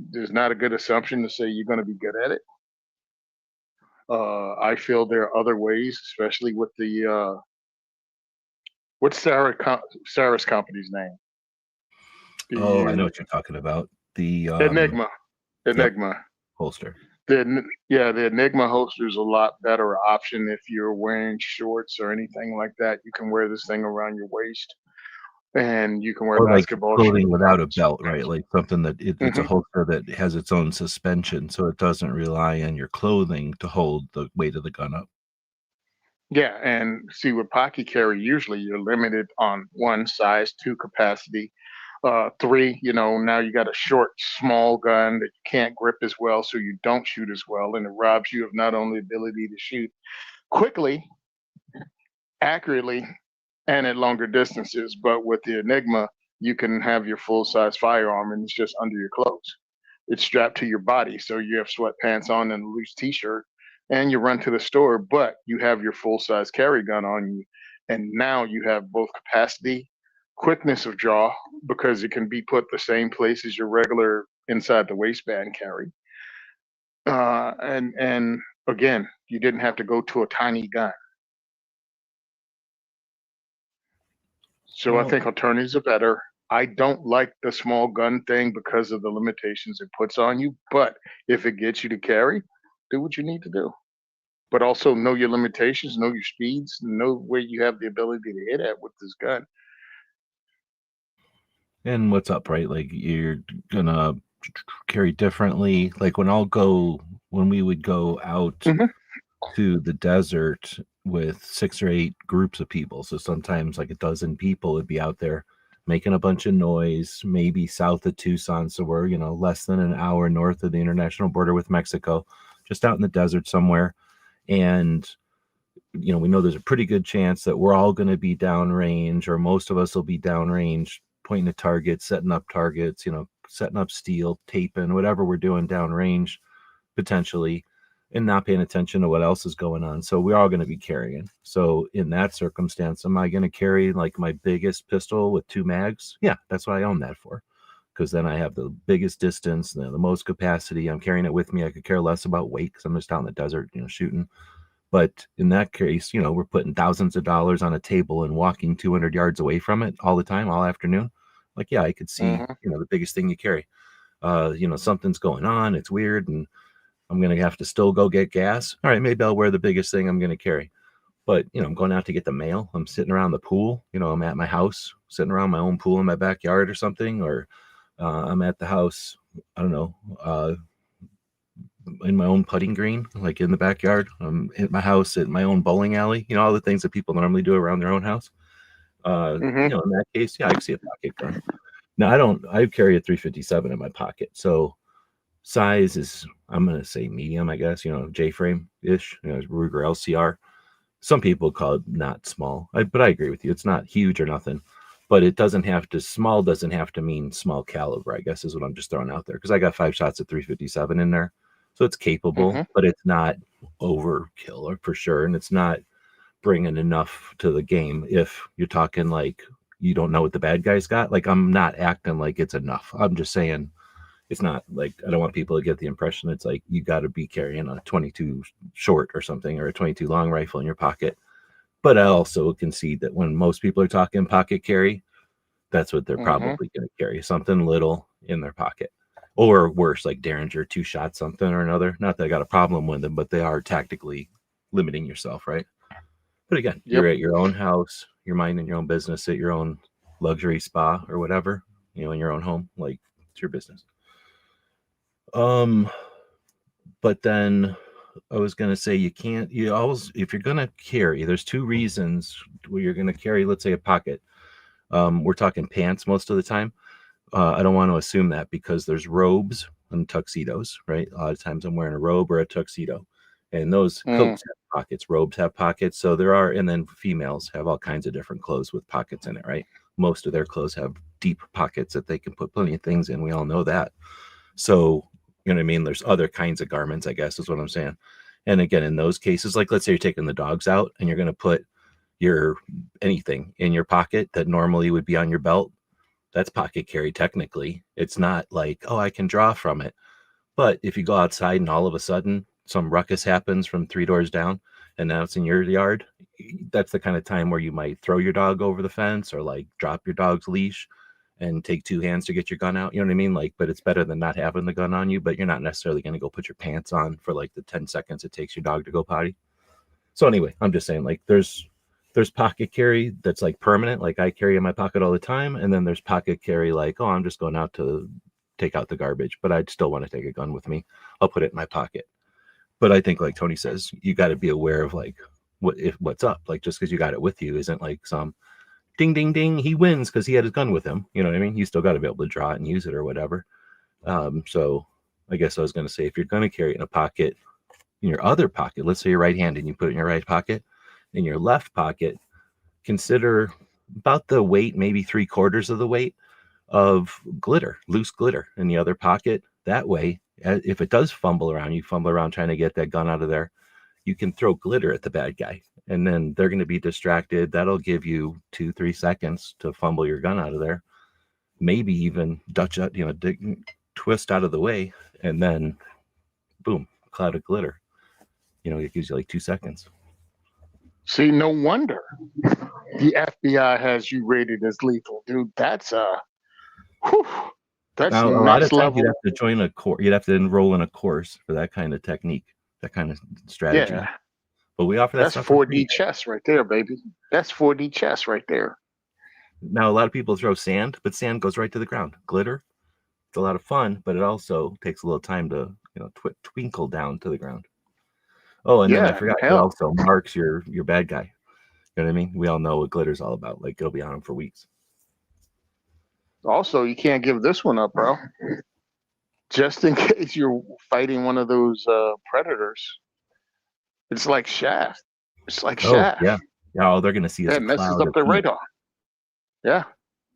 S3: There's not a good assumption to say you're gonna be good at it. I feel there are other ways, especially with the what's Sarah's company's name?
S2: Oh, I know
S3: The
S2: what you're talking about. The
S3: Enigma.
S2: yep,
S3: Enigma.
S2: holster.
S3: The Enigma holster is a lot better option if you're wearing shorts or anything like that. You can wear this thing around your waist, and you can wear
S2: Or like
S3: basketball shoes
S2: clothing without a belt, right? Like something that it's a
S3: hmm
S2: holster that has its own suspension, so it doesn't rely on your clothing to hold the weight of the gun up.
S3: Yeah, and see with pocket carry, usually you're limited on one size, two capacity, three. Now you got a short, small gun that you can't grip as well, so you don't shoot as well, and it robs you of not only ability to shoot quickly, accurately, and at longer distances. But with the Enigma, you can have your full size firearm and it's just under your clothes. It's strapped to your body. So you have sweatpants on and a loose t shirt and you run to the store, but you have your full size carry gun on you. And now you have both capacity, quickness of draw, because it can be put the same place as your regular inside the waistband carry. And again, you didn't have to go to a tiny gun. So I
S2: Well,
S3: think alternatives are better. I don't like the small gun thing because of the limitations it puts on you. But if it gets you to carry, do what you need to do. But also know your limitations, know your speeds, know where you have the ability to hit at with this gun.
S2: and what's up, right? Like you're gonna carry differently. Like when we would go out
S3: Mhm.
S2: to the desert with 6 or 8 groups of people. So sometimes like a dozen people would be out there making a bunch of noise, maybe south of Tucson. So we're, less than an hour north of the international border with Mexico, just out in the desert somewhere. And, we know there's a pretty good chance that we're all going to be downrange, or most of us will be downrange, pointing at targets, setting up targets, setting up steel, taping, whatever we're doing downrange potentially, and not paying attention to what else is going on. So we're all going to be carrying. So in that circumstance, am I going to carry like my biggest pistol with 2 mags? Yeah, that's what I own that for. Because then I have the biggest distance, the most capacity. I'm carrying it with me. I could care less about weight because I'm just out in the desert, shooting. But in that case, we're putting thousands of dollars on a table and walking 200 yards away from it all the time, all afternoon. Like, yeah, I could see,
S3: Mhm.
S2: the biggest thing you carry. Something's going on. It's weird. And I'm going to have to still go get gas. All right, maybe I'll wear the biggest thing I'm going to carry. But, I'm going out to get the mail. I'm sitting around the pool. I'm at my house, sitting around my own pool in my backyard or something. Or I'm at the house, I don't know, in my own putting green, like in the backyard. I'm at my house, at my own bowling alley. All the things that people normally do around their own house.
S3: Mhm.
S2: In that case, yeah, I can see a pocket gun. Now, I carry a 357 in my pocket. So size is, I'm going to say medium, I guess, J-frame ish, Ruger LCR. Some people call it not small, but I agree with you. It's not huge or nothing, but small doesn't have to mean small caliber, I guess is what I'm just throwing out there. Cause I got 5 shots at 357 in there. So it's capable,
S3: Mhm.
S2: but it's not overkill or for sure. And it's not bringing enough to the game. If you're talking like, you don't know what the bad guys got, like I'm not acting like it's enough. I'm just saying, it's not like, I don't want people to get the impression it's like you got to be carrying a 22 short or something, or a 22 long rifle in your pocket. But I also concede that when most people are talking pocket carry, that's what they're
S3: Mhm.
S2: probably going to carry, something little in their pocket. Or worse, like Derringer 2-shot something or another. Not that I got a problem with them, but they are tactically limiting yourself, right? But again, you're
S3: Yep.
S2: at your own house, you're minding your own business at your own luxury spa or whatever, in your own home. Like, it's your business. But then I was going to say, you always, if you're going to carry, there's 2 reasons where you're going to carry, let's say, a pocket. We're talking pants most of the time. I don't want to assume that, because there's robes and tuxedos, right? A lot of times I'm wearing a robe or a tuxedo, and those
S3: Mm.
S2: coats have pockets, robes have pockets. So there are, and then females have all kinds of different clothes with pockets in it, right? Most of their clothes have deep pockets that they can put plenty of things in. We all know that. So, you know what I mean? There's other kinds of garments, I guess is what I'm saying. And again, in those cases, like let's say you're taking the dogs out and you're going to put your anything in your pocket that normally would be on your belt, that's pocket carry technically. It's not like, oh, I can draw from it. But if you go outside and all of a sudden some ruckus happens from 3 doors down and now it's in your yard, that's the kind of time where you might throw your dog over the fence, or like drop your dog's leash and take 2 hands to get your gun out. You know what I mean? Like, but it's better than not having the gun on you, but you're not necessarily going to go put your pants on for like the 10 seconds it takes your dog to go potty. So anyway, I'm just saying, like, there's pocket carry that's like permanent, like I carry in my pocket all the time, and then there's pocket carry like, oh, I'm just going out to take out the garbage, but I'd still want to take a gun with me. I'll put it in my pocket. But I think, like Tony says, you got to be aware of like what's up. Like, just because you got it with you isn't like some ding ding ding, he wins because he had his gun with him. You know what I mean? You still got to be able to draw it and use it or whatever. So I guess I was going to say, if you're going to carry it in a pocket, in your other pocket, let's say you're right-handed and you put it in your right pocket, in your left pocket, consider about the weight, maybe 3/4 of the weight of glitter, loose glitter in the other pocket. That way, if it does fumble around, you fumble around trying to get that gun out of there, you can throw glitter at the bad guy, and then they're going to be distracted. That'll give you 2-3 seconds to fumble your gun out of there, maybe even Dutch out, twist out of the way, and then boom, cloud of glitter. It gives you like 2 seconds.
S3: See, no wonder the FBI has you rated as lethal, dude. Whew, that's
S2: Now, a lot
S3: next
S2: of times you'd
S3: level.
S2: have to join a course. You'd have to enroll in a course for that kind of technique, that kind of
S3: Yeah,
S2: strategy. But we offer that
S3: that's
S2: stuff for free.
S3: 4D chess right there, baby. That's 4D chess right there.
S2: Now, a lot of people throw sand, but sand goes right to the ground. Glitter, It's a lot of fun, but it also takes a little time to, twinkle down to the ground. Oh, and then I
S3: Yeah,
S2: forgot, it
S3: hell.
S2: also marks your bad guy. You know what I mean? We all know what glitter's all about. Like, it'll be on him for weeks.
S3: Also, you can't give this one up, bro. Just in case you're fighting one of those predators. It's like Shaft. It's like
S2: Oh,
S3: Shaft.
S2: yeah. Yeah, all they're going to see is
S3: Yeah,
S2: a
S3: it messes
S2: cloud
S3: up
S2: of
S3: their
S2: heat.
S3: radar. Yeah.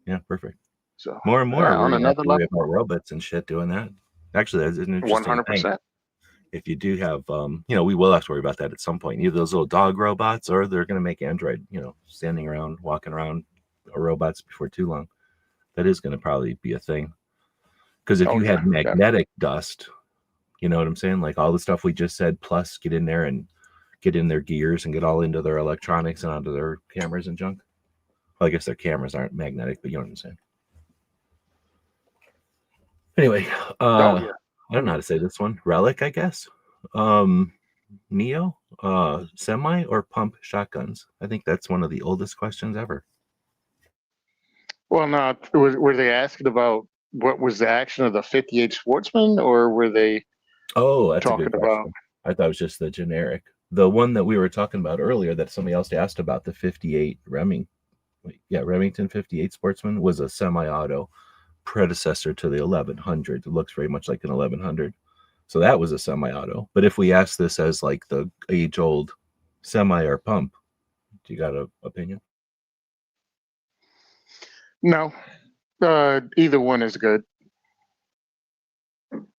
S2: Yeah, perfect.
S3: So
S2: More and more,
S3: yeah,
S2: we're
S3: on
S2: going to have
S3: another
S2: to worry
S3: level,
S2: about robots and shit doing that. Actually, that's an interesting thing.
S3: 100%.
S2: If you do have, we will have to worry about that at some point. Either those little dog robots, or they're going to make Android, standing around, walking around, robots before too long. That is going to probably be a thing. Because if
S3: Oh
S2: you
S3: yeah,
S2: had magnetic dust, you know what I'm saying? Like all the stuff we just said, plus get in there and get in their gears and get all into their electronics and onto their cameras and junk. Well, I guess their cameras aren't magnetic, but you know what I'm saying. Anyway,
S3: oh yeah.
S2: I don't know how to say this one. Relic, I guess. Neo, semi or pump shotguns? I think that's one of the oldest questions ever.
S3: Well, no, were they asking about what was the action of the 58 Sportsman, or were they
S2: Oh, that's a good
S3: talking about?
S2: question. I thought it was just the generic. The one that we were talking about earlier that somebody else asked about, the 58 Remington 58 Sportsman was a semi-auto predecessor to the 1100. It looks very much like an 1100. So that was a semi-auto. But if we ask this as like the age-old semi or pump, do you got an opinion?
S3: No, either one is good.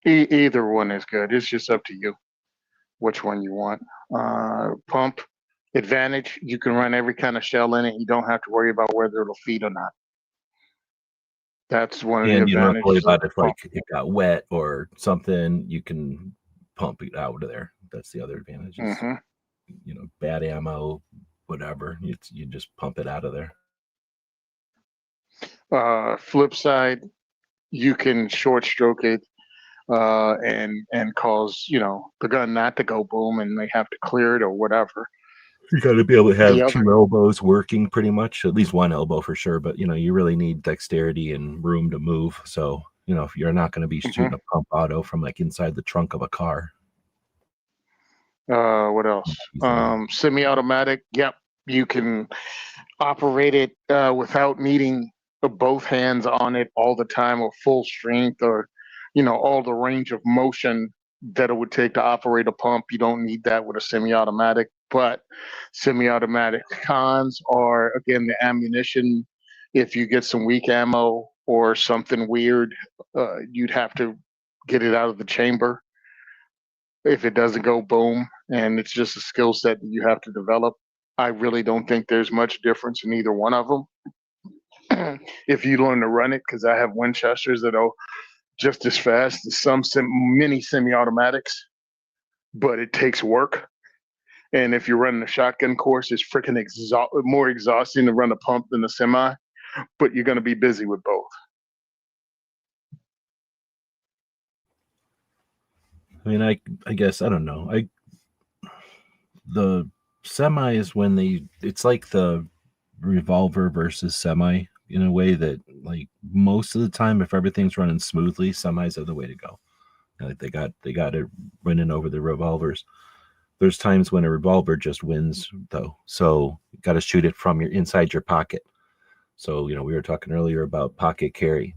S3: Either one is good. It's just up to you which one you want. Pump advantage, you can run every kind of shell in it. You don't have to worry about whether it'll feed or not. That's one of the
S2: And you don't have to worry
S3: advantages of
S2: about
S3: the
S2: if
S3: pump.
S2: like it got wet or something, you can pump it out of there. That's the other advantage is,
S3: Hmm.
S2: bad ammo, whatever. You just pump it out of there.
S3: Flip side, you can short stroke it and cause the gun not to go boom, and they have to clear it or whatever.
S2: You got to be able to
S3: The
S2: have
S3: other,
S2: two elbows working pretty much, at least one elbow for sure. But you really need dexterity and room to move. So if you're not going to be shooting a pump auto from like inside the trunk of a car.
S3: what else? Semi-automatic. Yep, you can operate it without needing both hands on it all the time or full strength or all the range of motion that it would take to operate a pump. You don't need that with a semi-automatic. But semi-automatic cons are, again, the ammunition. If you get some weak ammo or something weird, you'd have to get it out of the chamber if it doesn't go boom, and it's just a skill set that you have to develop. I really don't think there's much difference in either one of them if you learn to run it, because I have Winchesters that are just as fast as some mini semi-automatics, but it takes work. And if you're running a shotgun course, it's freaking more exhausting to run a pump than a semi, but you're going to be busy with both.
S2: I mean, I guess I don't know. The semi is when it's like the revolver versus semi in a way that like most of the time, if everything's running smoothly, semis are the way to go. Like they got it running over the revolvers. There's times when a revolver just wins though, so you got to shoot it from inside your pocket. So we were talking earlier about pocket carry.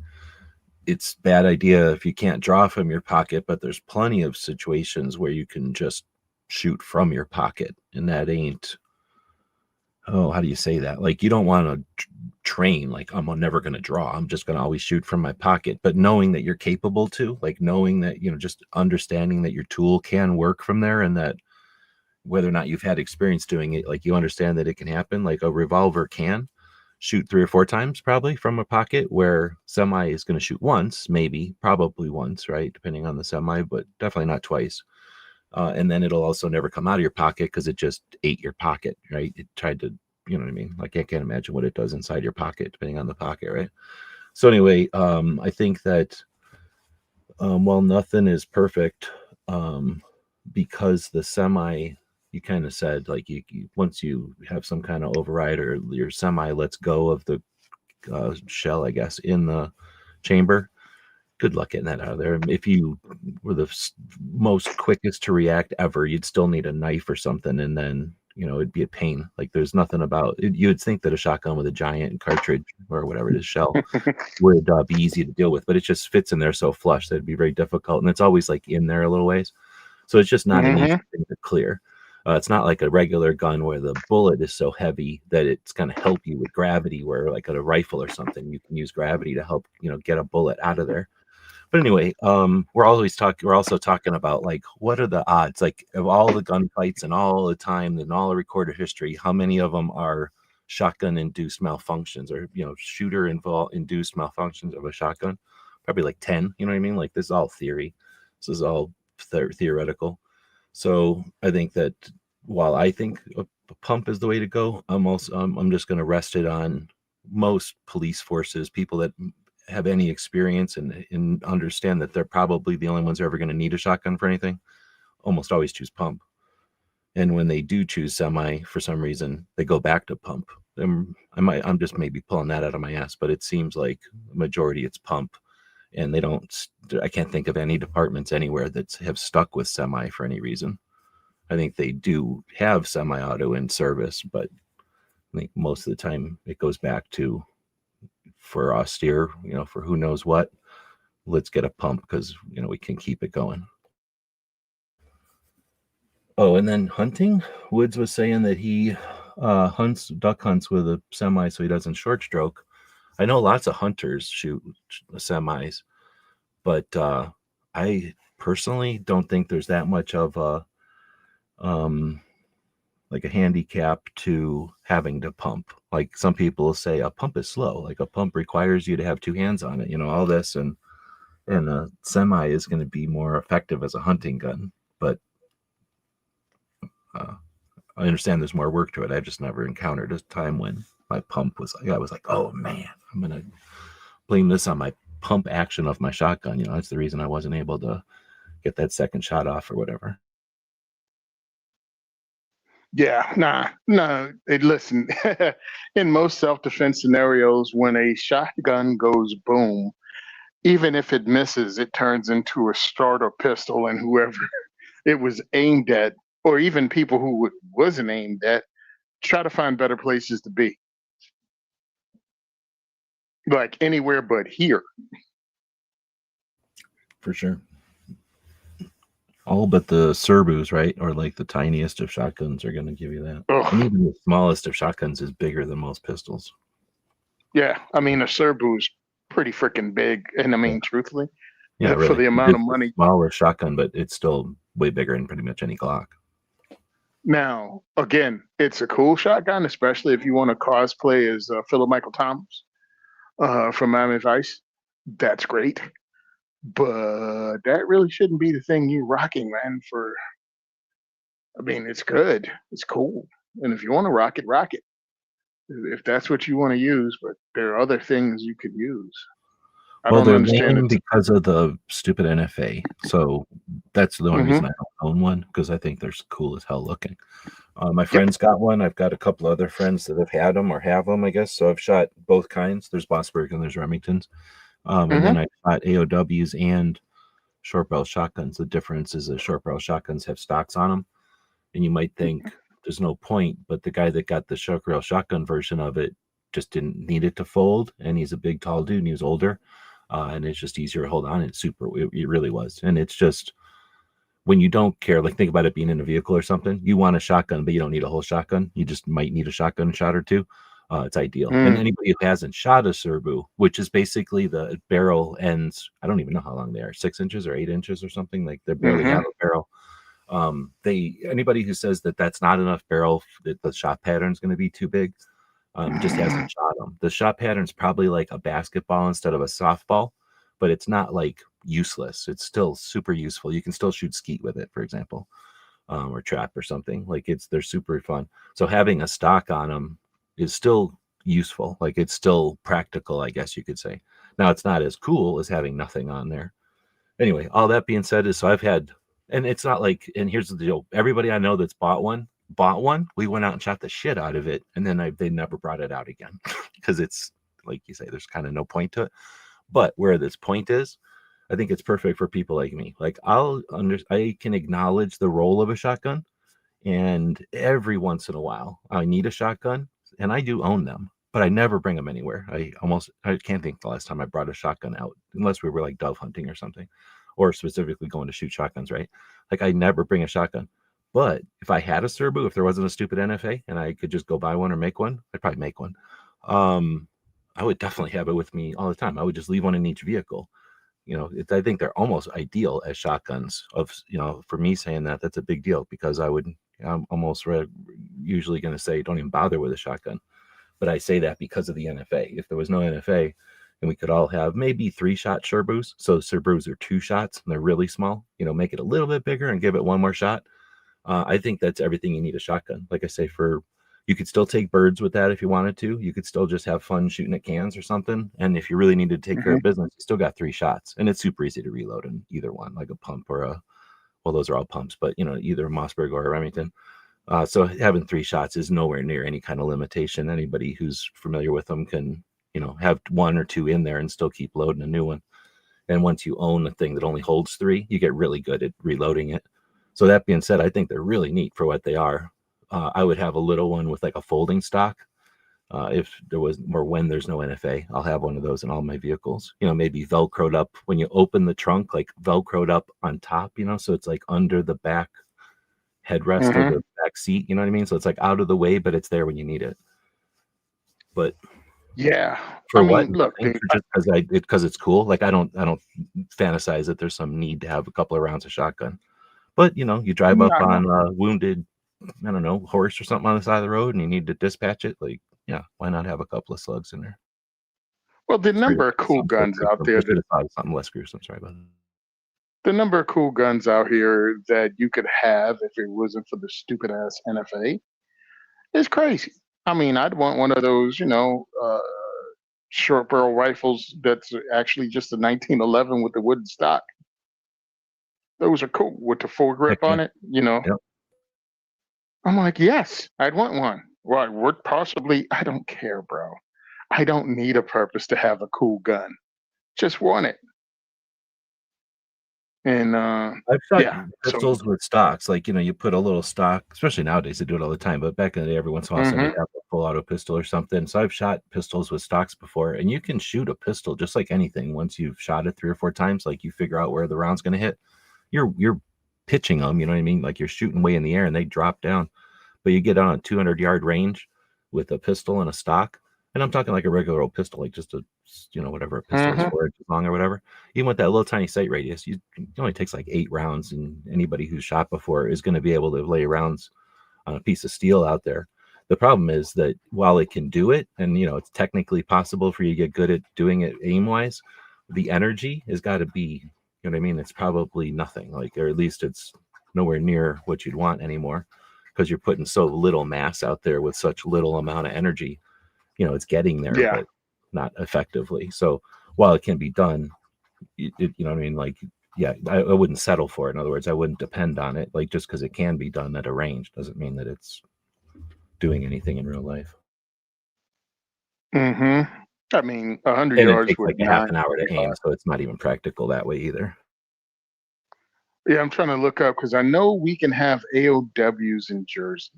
S2: It's bad idea if you can't draw from your pocket, but there's plenty of situations where you can just shoot from your pocket, and that ain't, how do you say that? Like you don't want to train like I'm never going to draw, I'm just going to always shoot from my pocket. But knowing that you're capable to, like knowing that just understanding that your tool can work from there, and that whether or not you've had experience doing it, like you understand that it can happen. Like a revolver can shoot 3 or 4 times probably from a pocket, where semi is going to shoot once, maybe, probably once, right? Depending on the semi, but definitely not twice. And then it'll also never come out of your pocket because it just ate your pocket, right? It tried to, you know what I mean? Like I can't imagine what it does inside your pocket, depending on the pocket, right? So anyway, I think that while nothing is perfect, because the semi, you kind of said like you once you have some kind of override or your semi lets go of the shell, I guess, in the chamber, good luck getting that out of there. If you were the most quickest to react ever, you'd still need a knife or something, and then it'd be a pain. Like there's nothing about it. You would think that a shotgun with a giant cartridge or whatever it is shell would be easy to deal with, but it just fits in there so flush that it'd be very difficult, and it's always like in there a little ways, so it's just not an easy thing to clear. It's not like a regular gun where the bullet is so heavy that it's going to help you with gravity, where like at a rifle or something, you can use gravity to help get a bullet out of there. But anyway, we're also talking about like what are the odds, like of all the gunfights and all the time and all the recorded history, how many of them are shotgun induced malfunctions or shooter induced malfunctions of a shotgun? Probably like 10. You know what I mean? Like this is all theory. This is all theoretical. So I think that while I think a pump is the way to go, I'm just going to rest it on most police forces, people that have any experience and understand that they're probably the only ones who are ever going to need a shotgun for anything, almost always choose pump. And when they do choose semi, for some reason, they go back to pump. I'm just maybe pulling that out of my ass, but it seems like majority it's pump. And I can't think of any departments anywhere that have stuck with semi for any reason. I think they do have semi-auto in service, but I think most of the time it goes back to, for austere, for who knows what, let's get a pump because, we can keep it going. Oh, and then hunting, Woods was saying that he duck hunts with a semi so he doesn't short stroke. I know lots of hunters shoot semis, but I personally don't think there's that much of a like a handicap to having to pump. Like some people say a pump is slow, like a pump requires you to have two hands on it, all this, and a semi is going to be more effective as a hunting gun. But I understand there's more work to it. I've just never encountered a time when my pump was like, I was like, oh man, I'm going to blame this on my pump action of my shotgun. That's the reason I wasn't able to get that second shot off or whatever.
S3: Yeah, no. Listen, in most self-defense scenarios, when a shotgun goes boom, even if it misses, it turns into a starter pistol, and whoever it was aimed at, or even people who it wasn't aimed at, try to find better places to be. Like anywhere but here.
S2: For sure. All but the Serbus, right? Or like the tiniest of shotguns are going to give you that.
S3: Ugh.
S2: And even the smallest of shotguns is bigger than most pistols.
S3: Yeah, I mean, a Serbu is pretty freaking big. And I mean, truthfully,
S2: really.
S3: For the amount of money.
S2: Smaller shotgun, but it's still way bigger than pretty much any Glock.
S3: Now, again, it's a cool shotgun, especially if you want to cosplay as Philip Michael Thomas from Miami Vice. That's great. But that really shouldn't be the thing you're rocking, man. I mean, it's good. It's cool. And if you want to rock it. If that's what you want to use, but there are other things you could use.
S2: Well, they're banned because of the stupid NFA. So that's the only reason I don't own one, because I think they're cool as hell looking. My friend's got one. I've got a couple other friends that have had them or have them, I guess. So I've shot both kinds. There's Bossberg and there's Remingtons. And then I shot AOWs and short barrel shotguns. The difference is that short barrel shotguns have stocks on them. And you might think there's no point, but the guy that got the short barrel shotgun version of it just didn't need it to fold. And he's a big, tall dude and he was older. And it's just easier to hold on. It really was. And it's just, when you don't care, like think about it being in a vehicle or something, you want a shotgun, but you don't need a whole shotgun. You just might need a shotgun shot or two. It's ideal. And anybody who hasn't shot a Serbu, which is basically the barrel ends, I don't even know how long they are, 6 inches or 8 inches or something, like they barely have a barrel. Anybody who says that that's not enough barrel, that the shot pattern is going to be too big, just hasn't shot them. The shot pattern's probably like a basketball instead of a softball, but it's not like useless. It's still super useful. You can still shoot skeet with it, for example, or trap or something. Like they're super fun. So having a stock on them is still useful. Like it's still practical, I guess you could say. Now it's not as cool as having nothing on there. Anyway, all that being said is, so I've had, and it's not like, and here's the deal. Everybody I know that's bought one. We went out and shot the shit out of it. And then they never brought it out again because it's like you say, there's kind of no point to it. But where this point is I think it's perfect for people like me. Like I can acknowledge the role of a shotgun, and every once in a while I need a shotgun, and I do own them, but I never bring them anywhere. I can't think the last time I brought a shotgun out, unless we were like dove hunting or something, or specifically going to shoot shotguns, right? Like I never bring a shotgun. But if I had a Serbu, if there wasn't a stupid NFA and I could just go buy one or make one, I'd probably make one. Um, I would definitely have it with me all the time. I would just leave one in each vehicle. I think they're almost ideal as shotguns. For me saying that, that's a big deal because I'm almost usually going to say don't even bother with a shotgun. But I say that because of the NFA. If there was no NFA, and we could all have maybe 3-shot Cerbus, so Cerbus are 2 shots and they're really small. Make it a little bit bigger and give it one more shot. I think that's everything you need a shotgun. Like I say, you could still take birds with that if you wanted to. You could still just have fun shooting at cans or something. And if you really needed to take care
S3: Mm-hmm.
S2: of business, you still got 3 shots, and it's super easy to reload in either one, like a pump or well, those are all pumps, but either a Mossberg or a Remington. So having 3 shots is nowhere near any kind of limitation. Anybody who's familiar with them can, have 1 or 2 in there and still keep loading a new one. And once you own a thing that only holds 3, you get really good at reloading it. So that being said, I think they're really neat for what they are. I would have a little one with like a folding stock. If there was, or when there's no NFA, I'll have one of those in all my vehicles. Maybe Velcroed up when you open the trunk, like Velcroed up on top. So it's like under the back headrest of
S3: Mm-hmm.
S2: the back seat. You know what I mean? So it's like out of the way, but it's there when you need it. But
S3: Yeah. I
S2: for what?
S3: mean, look,
S2: Nothing. For just because it's cool. Like I don't fantasize that there's some need to have a couple of rounds of shotgun. But you drive up
S3: I know.
S2: on a wounded, I don't know, horse or something on the side of the road, and you need to dispatch it. Like, yeah, why not have a couple of slugs in there?
S3: Well, the
S2: Sorry to
S3: number of
S2: say
S3: cool
S2: something so
S3: guns out
S2: gruesome. I
S3: there,
S2: should have thought of something less gruesome. Sorry about that.
S3: the number of cool guns out here that you could have if it wasn't for the stupid ass NFA is crazy. I mean, I'd want one of those, short barrel rifles that's actually just a 1911 with the wooden stock. Those are cool with the full
S2: Heck
S3: grip
S2: yeah.
S3: on it.
S2: Yep.
S3: I'm like, yes, I'd want one. Well, would possibly, I don't care, bro. I don't need a purpose to have a cool gun. Just want it. And
S2: I've shot
S3: yeah, so
S2: pistols with stocks. Like, you put a little stock, especially nowadays, they do it all the time. But back in the day, every once in a while, somebody
S3: hmm
S2: have a full auto pistol or something. So I've shot pistols with stocks before, and you can shoot a pistol just like anything. Once you've shot it 3 or 4 times, like you figure out where the round's going to hit. You're pitching them, you know what I mean? Like you're shooting way in the air and they drop down. But you get on a 200-yard range with a pistol and a stock, and I'm talking like a regular old pistol, like just a whatever a pistol is,
S3: hmm
S2: 4 inches long or whatever. Even with that little tiny sight radius, it only takes like 8 rounds, and anybody who's shot before is going to be able to lay rounds on a piece of steel out there. The problem is that while it can do it, and it's technically possible for you to get good at doing it aim wise, the energy has got to be, you know what I mean? It's probably nothing, like, or at least it's nowhere near what you'd want anymore, because you're putting so little mass out there with such little amount of energy. It's getting there,
S3: yeah,
S2: but not effectively. So while it can be done, you know what I mean? Like, yeah, I wouldn't settle for it. In other words, I wouldn't depend on it. Like, just because it can be done at a range doesn't mean that it's doing anything in real life.
S3: hmm I mean, 100
S2: And it
S3: yards
S2: takes
S3: with
S2: like a half
S3: nine
S2: an hour to aim,
S3: forty-five.
S2: so it's not even practical that way either.
S3: Yeah, I'm trying to look up because I know we can have AOWs in Jersey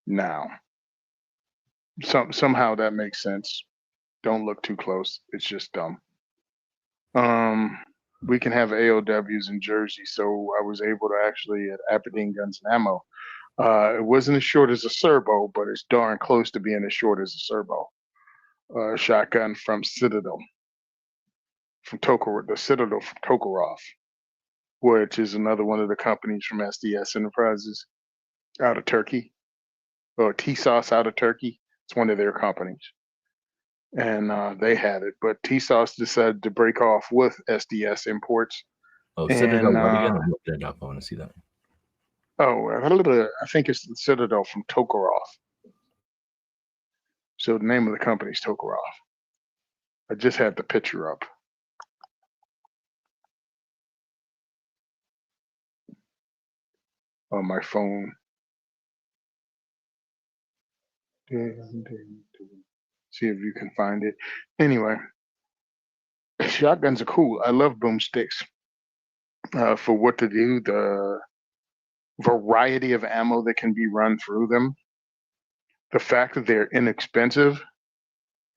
S3: now. Somehow that makes sense. Don't look too close. It's just dumb. Um, we can have AOWs in Jersey, so I was able to actually at Aberdeen Guns and Ammo. It wasn't as short as a Serbo, but it's darn close to being as short as a Serbo. Shotgun from Citadel, from Tokarov, the Citadel from Tokarov, which is another one of the companies from SDS Enterprises out of Turkey, or TSOS out of Turkey. It's one of their companies. And they had it, but TSOS decided to break off with SDS Imports.
S2: Oh, Citadel,
S3: And
S2: what again? I'm looking it up. I want to see that.
S3: I think it's the Citadel from Tokarov. So the name of the company is Tokarov. I just had the picture up on my phone. See if you can find it. Anyway, Shotguns are cool. I love boomsticks for what to do, the variety of ammo that can be run through them, the fact that they're inexpensive,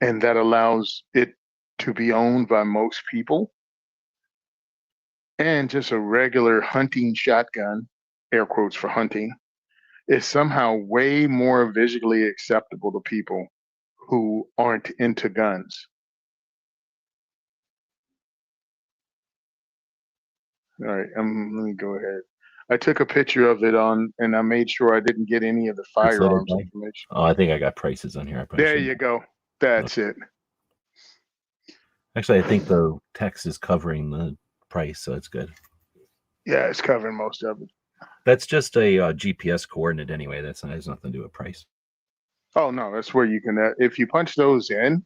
S3: and that allows it to be owned by most people, and just a regular hunting shotgun, air quotes for hunting, is somehow way more visually acceptable to people who aren't into guns. All right, let me go ahead. I took a picture of it and I made sure I didn't get any of the
S2: It's little
S3: firearms
S2: guy.
S3: information.
S2: Oh, I think I got prices on here. I probably
S3: There
S2: should.
S3: you go. That's it.
S2: Actually, I think the text is covering the price, so it's good.
S3: Yeah, it's covering most of it.
S2: That's just a GPS coordinate anyway. That has nothing to do with price.
S3: Oh no, that's where you can. If you punch those in,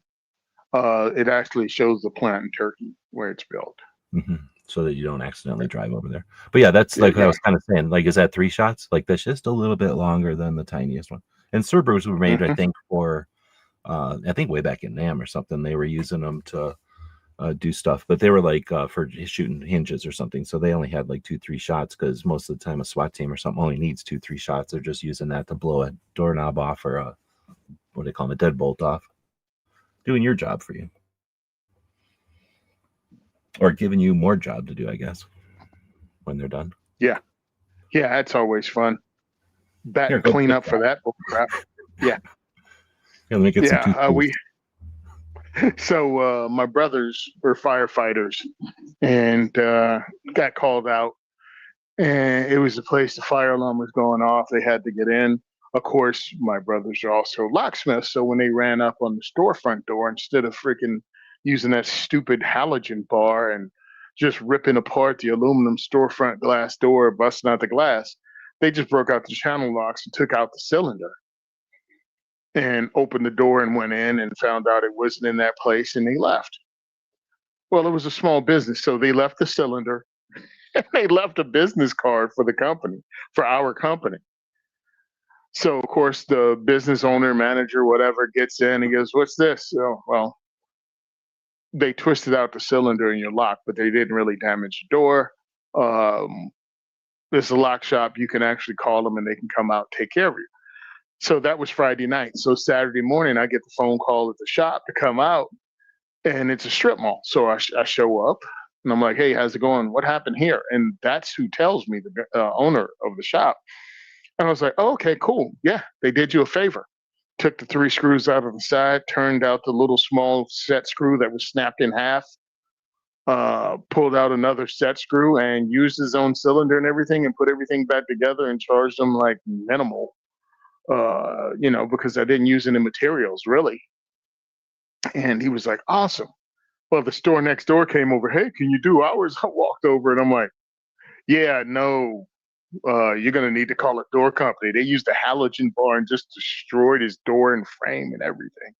S3: it actually shows the plant in Turkey where it's built.
S2: Mm-hmm. So that you don't accidentally drive over there. But yeah, that's like what I was kind of saying. Like, is that 3 shots? Like, that's just a little bit longer than the tiniest one. And Cerberus were made, I think, for I think way back in NAM or something. They were using them to do stuff, but they were like for shooting hinges or something. So they only had like 2-3 shots because most of the time a SWAT team or something only needs 2-3 shots. They're just using that to blow a doorknob off or a what do they call them, a deadbolt off. Doing your job for you. Or giving you more job to do, I guess, when they're done.
S3: Yeah. Yeah, that's always fun. Bat and clean up for that crap. Yeah.
S2: Let me get some
S3: So my brothers were firefighters and got called out. And it was the place the fire alarm was going off. They had to get in. Of course, my brothers are also locksmiths. So when they ran up on the storefront door, instead of freaking using that stupid halogen bar and just ripping apart the aluminum storefront glass door, busting out the glass, they just broke out the channel locks and took out the cylinder and opened the door and went in and found out it wasn't in that place and they left. Well, it was a small business, so they left the cylinder and they left a business card for the company, for our company. So, of course, the business owner, manager, whatever, gets in and goes, "What's this?" Oh, well, they twisted out the cylinder in your lock, but they didn't really damage the door. There's a lock shop. You can actually call them and they can come out and take care of you. So that was Friday night. So Saturday morning, I get the phone call at the shop to come out, and it's a strip mall. So I show up, and I'm like, "Hey, how's it going? What happened here?" And that's who tells me, the owner of the shop. And I was like, "Oh, okay, cool. Yeah, they did you a favor. Took the 3 screws out of the side, turned out the little small set screw that was snapped in half, pulled out another set screw and used his own cylinder and everything and put everything back together and charged them like minimal, because I didn't use any materials really." And he was like, "Awesome." Well, the store next door came over. "Hey, can you do ours?" I walked over and I'm like, "Yeah, no, you're going to need to call a door company. They used a halogen bar and just destroyed his door and frame and everything."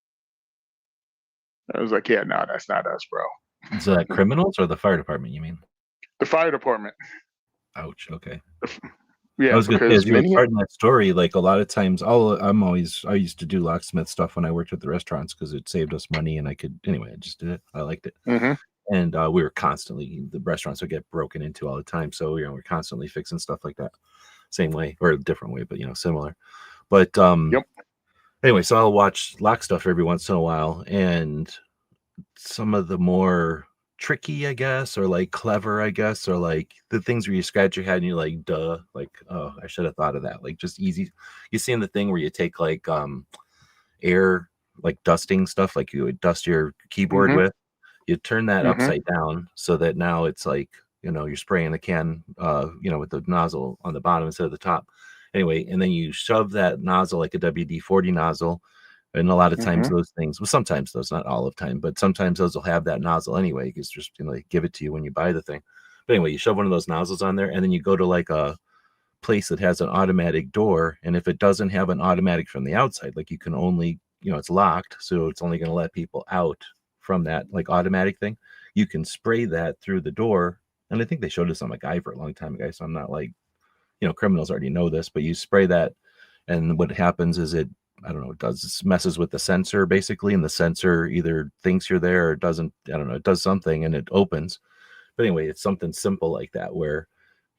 S3: I was like, "Yeah, no, that's not us, bro."
S2: Is that criminals or the fire department, you mean?
S3: The fire department.
S2: Ouch, okay.
S3: Yeah,
S2: I was going to say,
S3: because
S2: as you were starting that story, like a lot of times, I used to do locksmith stuff when I worked at the restaurants because it saved us money and I just did it. I liked it. And we were constantly, the restaurants would get broken into all the time. So, we're constantly fixing stuff like that. Same way or a different way, but, similar. But anyway, so I'll watch lock stuff every once in a while. And some of the more tricky, I guess, or like clever, I guess, or like the things where you scratch your head and you're like, duh, like, oh, I should have thought of that. Like just easy. You seen the thing where you take like air, like dusting stuff, like you would dust your keyboard with. You turn that upside down so that now it's like, you're spraying the can, with the nozzle on the bottom instead of the top. Anyway, and then you shove that nozzle like a WD-40 nozzle. And a lot of times those things, well, sometimes those, not all of time, but sometimes those will have that nozzle anyway. It's just, they give it to you when you buy the thing. But anyway, you shove one of those nozzles on there and then you go to like a place that has an automatic door. And if it doesn't have an automatic from the outside, like you can only, it's locked. So it's only going to let people out from that like automatic thing. You can spray that through the door. And I think they showed us on MacGyver a long time ago. So I'm not like, criminals already know this, but you spray that. And what happens is it I don't know, it does messes with the sensor basically, and the sensor either thinks you're there or doesn't. I don't know, it does something and it opens. But anyway, it's something simple like that where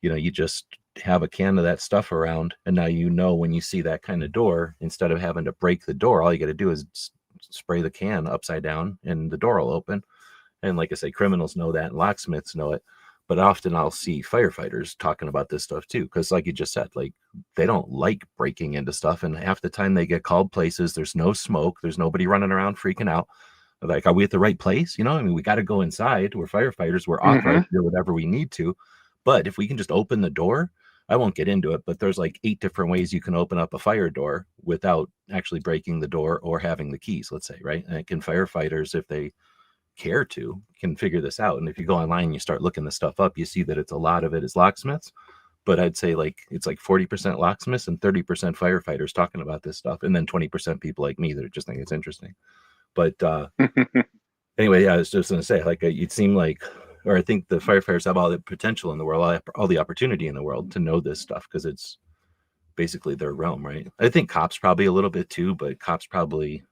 S2: you just have a can of that stuff around, and now when you see that kind of door, instead of having to break the door, all you got to do is spray the can upside down and the door will open. And like I say, criminals know that and locksmiths know it. But often I'll see firefighters talking about this stuff too, because like you just said, like they don't like breaking into stuff, and half the time they get called places, there's no smoke, there's nobody running around freaking out. Like, are we at the right place? I mean, we got to go inside. We're firefighters, we're authorized to do whatever we need to. But if we can just open the door, I won't get into it, but there's like 8 different ways you can open up a fire door without actually breaking the door or having the keys, let's say, right? And firefighters, if they care to, can figure this out. And if you go online and you start looking this stuff up, you see that it's a lot of it is locksmiths. But I'd say it's like 40% locksmiths and 30% firefighters talking about this stuff, and then 20% people like me that just think it's interesting. But anyway, yeah, I was just going to say, like, it seemed like, or I think the firefighters have all the potential in the world, all the opportunity in the world to know this stuff, because it's basically their realm, right? I think cops probably a little bit too, but cops probably,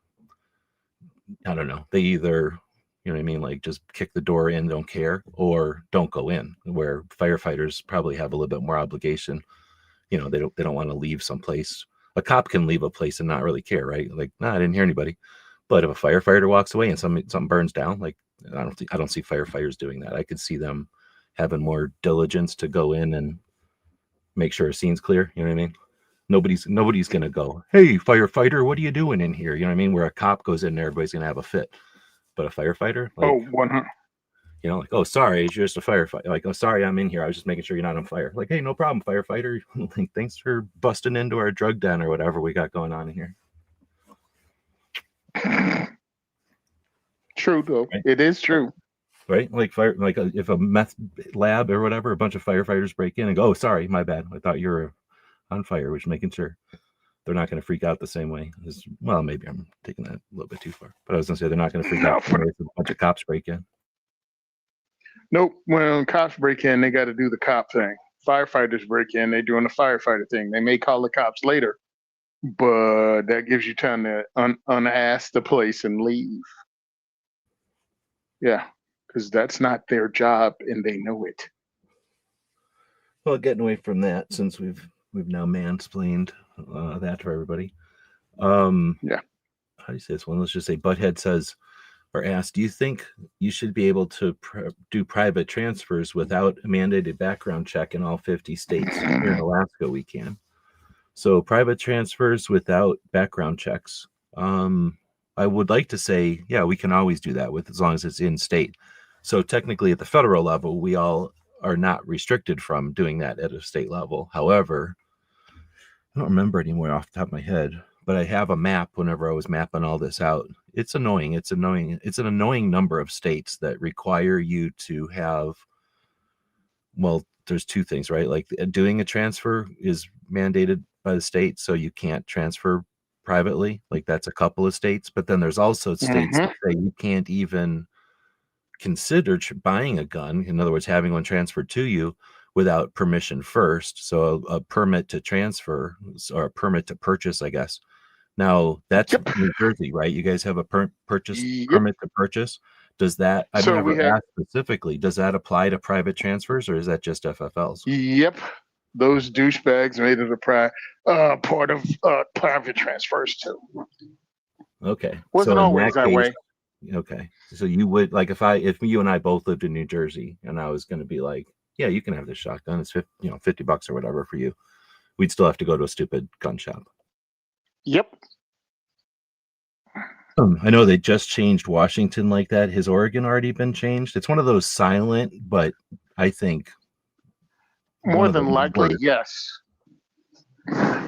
S2: I don't know, they either, you know what I mean, like just kick the door in, don't care, or don't go in, where firefighters probably have a little bit more obligation. They don't want to leave someplace. A cop can leave a place and not really care, right? Like, I didn't hear anybody. But if a firefighter walks away and something burns down, like, I don't see firefighters doing that. I could see them having more diligence to go in and make sure a scene's clear. You know what I mean? Nobody's gonna go, hey, firefighter, what are you doing in here? You know what I mean? Where a cop goes in there, everybody's gonna have a fit. But a firefighter, like,
S3: 100.
S2: like, oh, sorry, it's just a firefighter. Like, oh, sorry, I'm in here. I was just making sure you're not on fire. Like, hey, no problem, firefighter. Like, thanks for busting into our drug den or whatever we got going on in here.
S3: True, though.
S2: Right?
S3: It is true.
S2: Right? Like if a meth lab or whatever, a bunch of firefighters break in and go, oh, sorry, my bad. I thought you were on fire, which making sure they're not going to freak out the same way. Well, maybe I'm taking that a little bit too far. But I was going to say they're not going to freak out when a bunch of cops break in.
S3: Nope. When cops break in, they got to do the cop thing. Firefighters break in, they're doing the firefighter thing. They may call the cops later, but that gives you time to unask the place and leave. Yeah, because that's not their job, and they know it.
S2: Well, getting away from that, since we've now mansplained that for everybody.
S3: Yeah.
S2: How do you say this one? Let's just say Butthead says or asked, do you think you should be able to do private transfers without a mandated background check in all 50 states? Here in Alaska, we can. So private transfers without background checks. I would like to say, yeah, we can always do that as long as it's in state. So technically at the federal level, we all are not restricted from doing that at a state level. However, I don't remember anymore off the top of my head, but I have a map whenever I was mapping all this out. It's annoying. It's an annoying number of states that require you to have, well, there's 2 things, right? Like doing a transfer is mandated by the state, so you can't transfer privately. Like that's a couple of states, but then there's also states that say you can't even consider buying a gun. In other words, having one transferred to you without permission first. So a permit to transfer or a permit to purchase, I guess. Now that's New Jersey, right? You guys have a permit to purchase. Does that, I've never asked specifically, does that apply to private transfers or is that just FFLs?
S3: Yep. Those douchebags made it a part of private transfers too.
S2: Okay.
S3: Wasn't always that way.
S2: Okay. So you would, like, if you and I both lived in New Jersey and I was going to be like, yeah, you can have this shotgun. It's $50 or whatever for you. We'd still have to go to a stupid gun shop.
S3: Yep.
S2: I know they just changed Washington like that. Has Oregon already been changed? It's one of those silent, but I think
S3: more than likely, yes.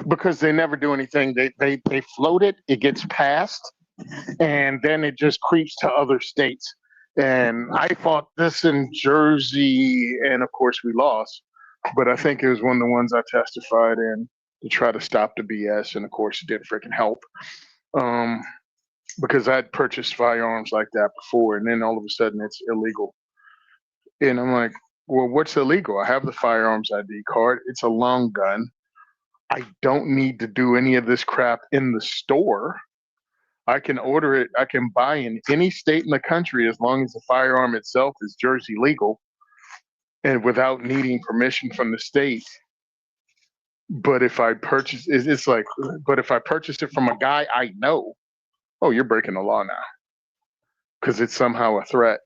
S3: Because they never do anything. They float it, it gets passed, and then it just creeps to other states. And I fought this in Jersey, and of course we lost. But I think it was one of the ones I testified in to try to stop the BS, and of course it didn't freaking help. Because I'd purchased firearms like that before, and then all of a sudden it's illegal. And I'm like, well, what's illegal? I have the firearms ID card. It's a long gun. I don't need to do any of this crap in the store. I can order it. I can buy in any state in the country as long as the firearm itself is Jersey legal and without needing permission from the state. But if I purchase, it's like, but if I purchase it from a guy I know, oh, you're breaking the law now because it's somehow a threat.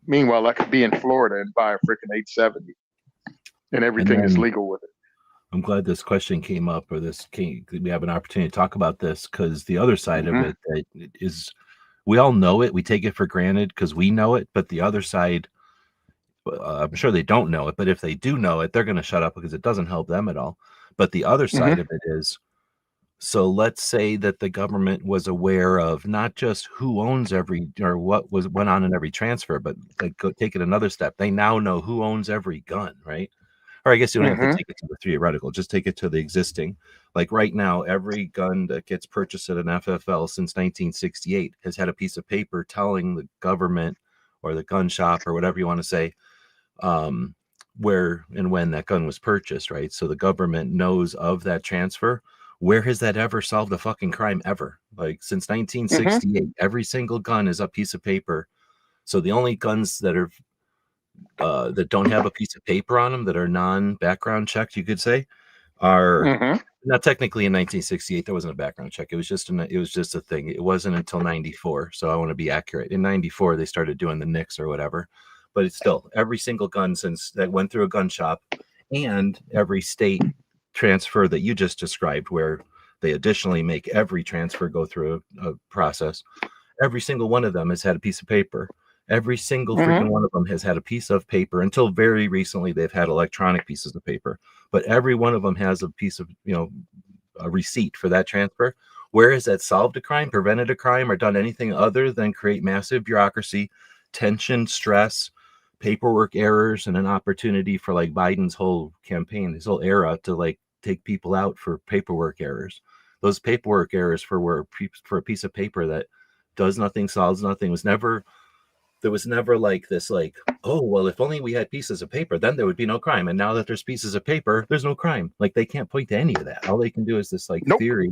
S3: Meanwhile, I could be in Florida and buy a freaking 870, and everything is legal with it.
S2: I'm glad this question came up, or we have an opportunity to talk about this, because the other side of it is, we all know it. We take it for granted because we know it, but the other side, I'm sure they don't know it, but if they do know it, they're going to shut up because it doesn't help them at all. But the other side of it is, so let's say that the government was aware of not just who owns every, or what went on in every transfer, but like take it another step. They now know who owns every gun, right? Or I guess you don't have to take it to the theoretical, just take it to the existing. Like right now, every gun that gets purchased at an FFL since 1968 has had a piece of paper telling the government or the gun shop or whatever you want to say, where and when that gun was purchased, right? So the government knows of that transfer. Where has that ever solved a fucking crime ever? Like since 1968, every single gun is a piece of paper. So the only guns that are that don't have a piece of paper on them, that are non-background checked, you could say, are not technically in 1968. There wasn't a background check. It was just a thing. It wasn't until 94. So I want to be accurate. In 94, they started doing the NICS or whatever. But it's still every single gun since that went through a gun shop, and every state transfer that you just described, where they additionally make every transfer go through a process. Every single one of them has had a piece of paper. Every single freaking one of them has had a piece of paper. Until very recently, they've had electronic pieces of paper. But every one of them has a piece of, a receipt for that transfer. Where has that solved a crime, prevented a crime, or done anything other than create massive bureaucracy, tension, stress, paperwork errors, and an opportunity for like Biden's whole campaign, his whole era, to like take people out for paperwork errors. Those paperwork errors for a piece of paper that does nothing, solves nothing, there was never like this, like, oh, well, if only we had pieces of paper, then there would be no crime. And now that there's pieces of paper, there's no crime. Like they can't point to any of that. All they can do is this like theory.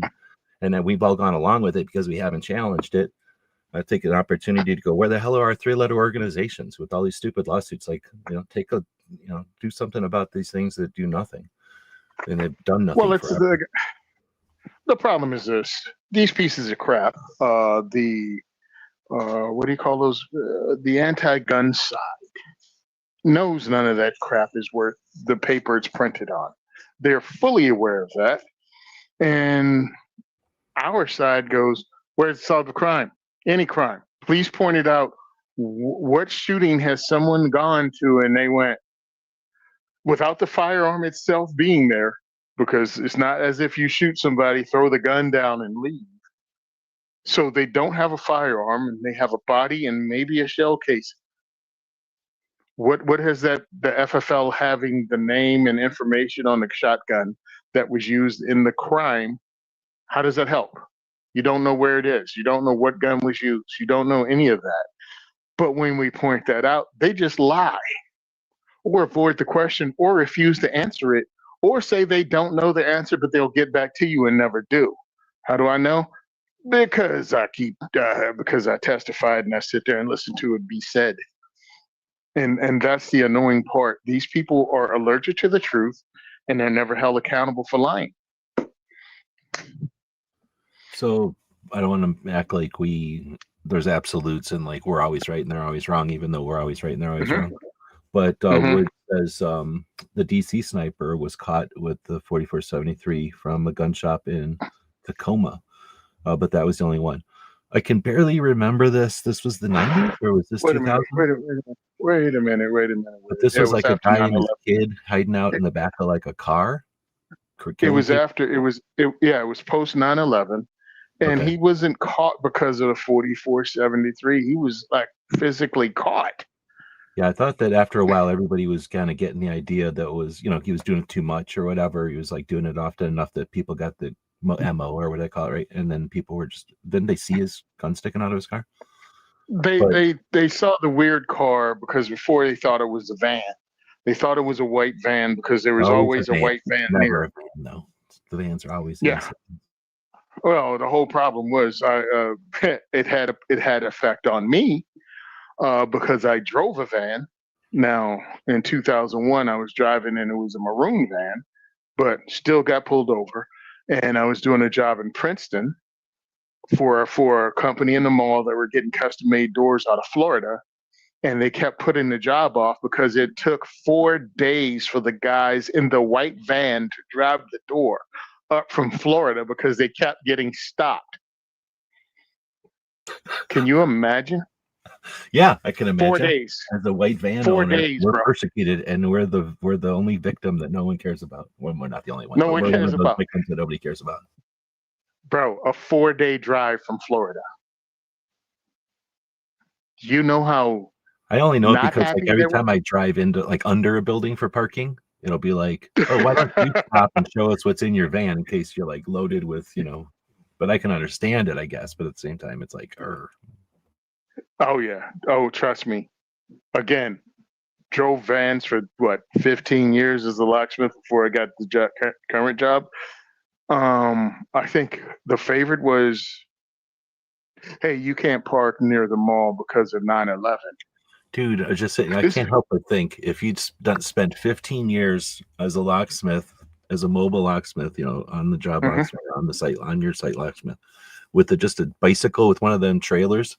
S2: And then we've all gone along with it because we haven't challenged it. I take an opportunity to go, where the hell are our 3-letter organizations with all these stupid lawsuits? Like, do something about these things that do nothing. And they've done nothing.
S3: Well, the problem is this: these pieces of crap, what do you call those? The anti-gun side knows none of that crap is worth the paper it's printed on. They're fully aware of that. And our side goes, where's the solve the crime? Any crime. Please point it out. What shooting has someone gone to and they went, without the firearm itself being there, because it's not as if you shoot somebody, throw the gun down and leave. So they don't have a firearm and they have a body and maybe a shell case. What has the FFL having the name and information on the shotgun that was used in the crime? How does that help? You don't know where it is. You don't know what gun was used. You don't know any of that. But when we point that out, they just lie or avoid the question or refuse to answer it or say they don't know the answer, but they'll get back to you and never do. How do I know? Because because I testified and I sit there and listen to it be said. And that's the annoying part. These people are allergic to the truth and they're never held accountable for lying.
S2: So I don't want to act like there's absolutes and like we're always right and they're always wrong, even though we're always right and they're always wrong. But Wood says the DC sniper was caught with the 4473 from a gun shop in Tacoma, but that was the only one. I can barely remember this. This was the 90s, or was this 2000?
S3: Wait a minute.
S2: But this was like a guy and his kid hiding out in the back of like a car.
S3: It was post 9/11. And he wasn't caught because of the 4473. He was like physically caught.
S2: Yeah, I thought that after a while, everybody was kind of getting the idea that was, he was doing it too much or whatever. He was like doing it often enough that people got the MO or what they call it, right? And then people were didn't they see his gun sticking out of his car?
S3: They saw the weird car because before they thought it was a van. They thought it was a white van because there was always a white van
S2: never
S3: there.
S2: a van, though. The vans are always
S3: Yeah.
S2: inside.
S3: Well, the whole problem was it had effect on me because I drove a van. Now, in 2001, I was driving and it was a maroon van, but still got pulled over. And I was doing a job in Princeton for a company in the mall that were getting custom made doors out of Florida. And they kept putting the job off because it took 4 days for the guys in the white van to drive the door up from Florida because they kept getting stopped. Can you imagine?
S2: Yeah, I can imagine.
S3: 4 days.
S2: As a white van
S3: 4
S2: owner,
S3: days,
S2: we're
S3: bro.
S2: persecuted, and we're the only victim that no one cares about. Well, we're not the only one,
S3: No
S2: but
S3: one
S2: we're one
S3: cares
S2: of those
S3: about.
S2: victims that nobody cares about.
S3: Bro, a 4-day drive from Florida. You know how
S2: I only know it
S3: not
S2: because like
S3: happy
S2: every
S3: they were?
S2: time I drive into like under a building for parking, it'll be like, oh, why don't you stop and show us what's in your van in case you're like loaded with, but I can understand it, I guess. But at the same time, it's like,
S3: Oh, yeah. Oh, trust me. Again, drove vans for what, 15 years as a locksmith before I got the current job. I think the favorite was, hey, you can't park near the mall because of 9/11.
S2: dude, I was just saying, I
S3: This,
S2: can't help but think if you'd spent 15 years as a locksmith, as a mobile locksmith, on the job
S3: Mhm.
S2: locksmith, on your site locksmith, with just a bicycle with one of them trailers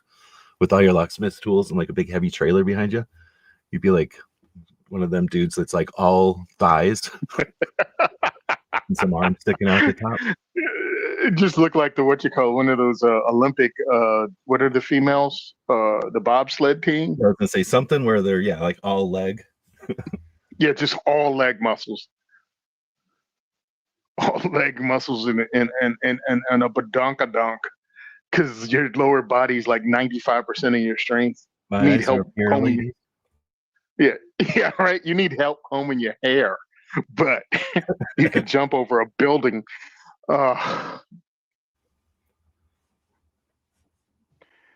S2: with all your locksmith tools and like a big heavy trailer behind you, you'd be like one of them dudes that's like all thighs and some arms sticking out the top.
S3: It just looked like one of those Olympic, what are the females? The bobsled team?
S2: I was gonna say something where they're like all leg.
S3: Yeah, just all leg muscles. All leg muscles and a badonkadonk because your lower body's like 95% of your strength.
S2: My
S3: You need
S2: eyes are
S3: help
S2: here,
S3: combing
S2: ladies.
S3: yeah, yeah, right. You need help combing your hair, but you can jump over a building.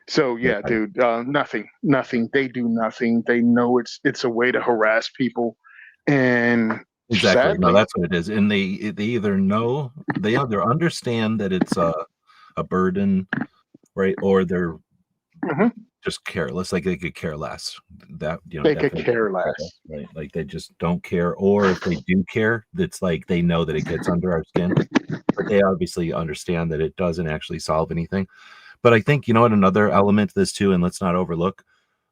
S3: So yeah, dude, nothing. They do nothing. They know it's a way to harass people, and
S2: Exactly. No,
S3: sadly,
S2: that's what it is. And they either know, they either understand that it's a burden, right? Or they're
S3: Mhm,
S2: just careless, like they could care less. That
S3: they could
S2: definitely
S3: care
S2: careless,
S3: less.
S2: right? Like they just don't care. Or if they do care, it's like they know that it gets under our skin, but they obviously understand that it doesn't actually solve anything. But I think what another element to this too, and let's not overlook,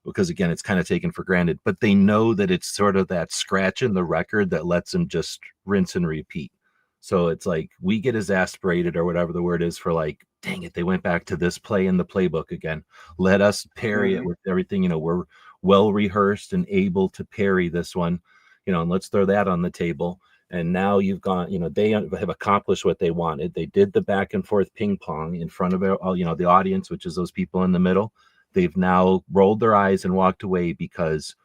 S2: because again, it's kind of taken for granted, but they know that it's sort of that scratch in the record that lets them just rinse and repeat. So it's like we get exasperated or whatever the word is for like, dang it, they went back to this play in the playbook again. Let us parry it
S3: Mhm,
S2: with everything. We're well rehearsed and able to parry this one, and let's throw that on the table. And now you've gone, they have accomplished what they wanted. They did the back and forth ping pong in front of all, the audience, which is those people in the middle. They've now rolled their eyes and walked away because,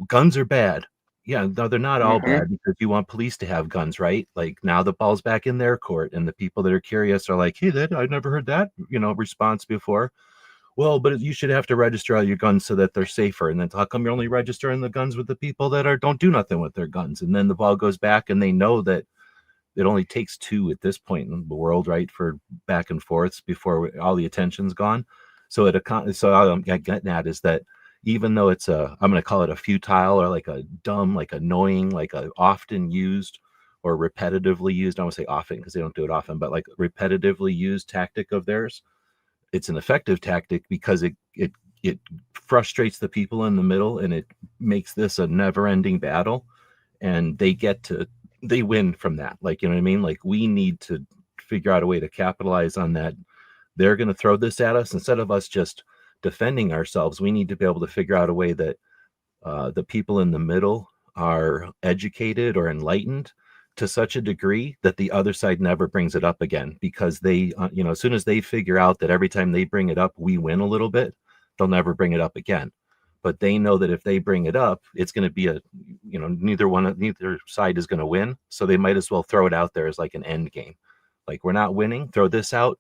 S2: guns are bad. Yeah, no, they're not all
S3: mhm,
S2: bad because you want police to have guns, right? Like now the ball's back in their court, and the people that are curious are like, hey, that I've never heard that, response before. Well, but you should have to register all your guns so that they're safer. And then how come you're only registering the guns with the people that don't do nothing with their guns? And then the ball goes back, and they know that it only takes two at this point in the world, right, for back and forths before all the attention's gone. So so all I'm getting at is that even though it's I'm going to call it a futile or like a dumb, like annoying, like a often used or repetitively used, I won't say often because they don't do it often, but like repetitively used tactic of theirs, it's an effective tactic because it frustrates the people in the middle, and it makes this a never-ending battle, and they win from that. Like, you know what I mean? Like we need to figure out a way to capitalize on that. They're going to throw this at us instead of us just defending ourselves. We need to be able to figure out a way that the people in the middle are educated or enlightened to such a degree that the other side never brings it up again, because they as soon as they figure out that every time they bring it up we win a little bit, they'll never bring it up again. But they know that if they bring it up, it's going to be neither side is going to win, so they might as well throw it out there as like an end game. Like, we're not winning, throw this out,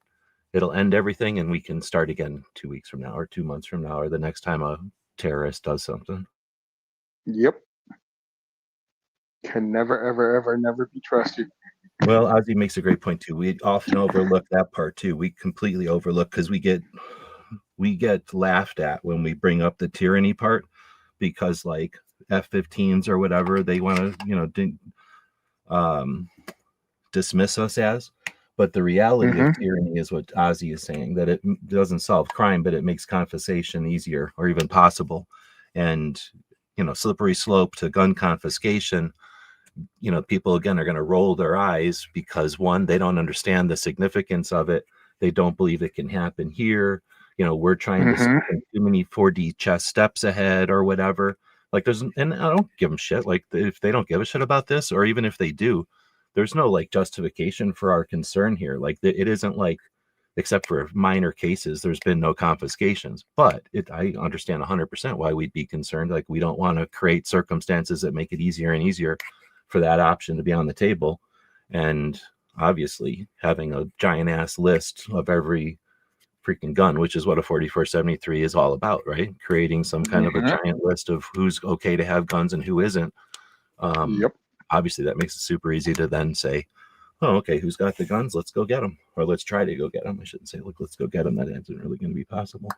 S2: it'll end everything, and we can start again 2 weeks from now or 2 months from now or the next time a terrorist does something.
S3: yep. Can never, ever, ever, never be trusted.
S2: Well, Ozzy makes a great point too. We often overlook that part too. We completely overlook because we get laughed at when we bring up the tyranny part, because like F-15s or whatever they want to, um, dismiss us as. But the reality of tyranny is what Ozzy is saying, that it doesn't solve crime, but it makes confiscation easier or even possible. And, slippery slope to gun confiscation, people again are going to roll their eyes because, one, they don't understand the significance of it. They don't believe it can happen here. We're trying to see too many 4D chess steps ahead or whatever. Like and I don't give them shit. Like if they don't give a shit about this, or even if they do, there's no like justification for our concern here. Like it isn't like, except for minor cases, there's been no confiscations. But I understand 100% why we'd be concerned. Like we don't want to create circumstances that make it easier and easier for that option to be on the table. And obviously having a giant ass list of every freaking gun, which is what a 4473 is all about, right? Creating some kind of a giant list of who's okay to have guns and who isn't. Obviously that makes it super easy to then say, oh, okay, who's got the guns? Let's go get them. Or let's try to go get them. I shouldn't say, look, let's go get them. That isn't really going to be possible.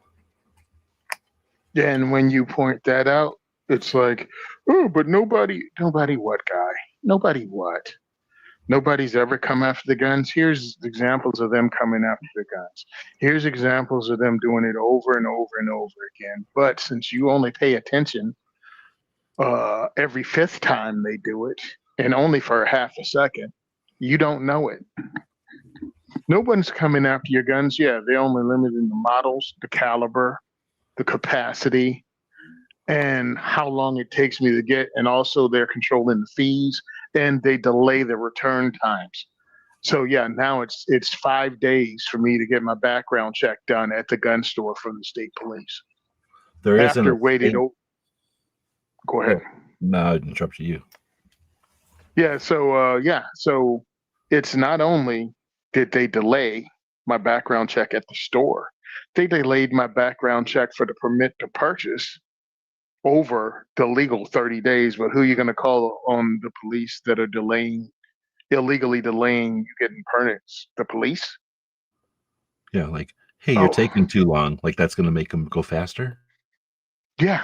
S3: Yeah, and when you point that out, it's like, oh, but nobody what, guy? Nobody what? Nobody's ever come after the guns. Here's examples of them coming after the guns. Here's examples of them doing it over and over and over again. But since you only pay attention every fifth time they do it, and only for a half a second, you don't know it. No one's coming after your guns. Yeah, they're only limiting the models, the caliber, the capacity, and how long it takes me to get, and also they're controlling the fees, and they delay the return times. So yeah, now it's 5 days for me to get my background check done at the gun store from the state police.
S2: There
S3: After waited. Go ahead.
S2: No, I interrupted you.
S3: Yeah. So it's not only did they delay my background check at the store, they delayed my background check for the permit to purchase over the legal 30 days. But who are you going to call on the police that are illegally delaying you getting permits? The police?
S2: Yeah, like, hey, you're taking too long. Like that's going to make them go faster?
S3: Yeah.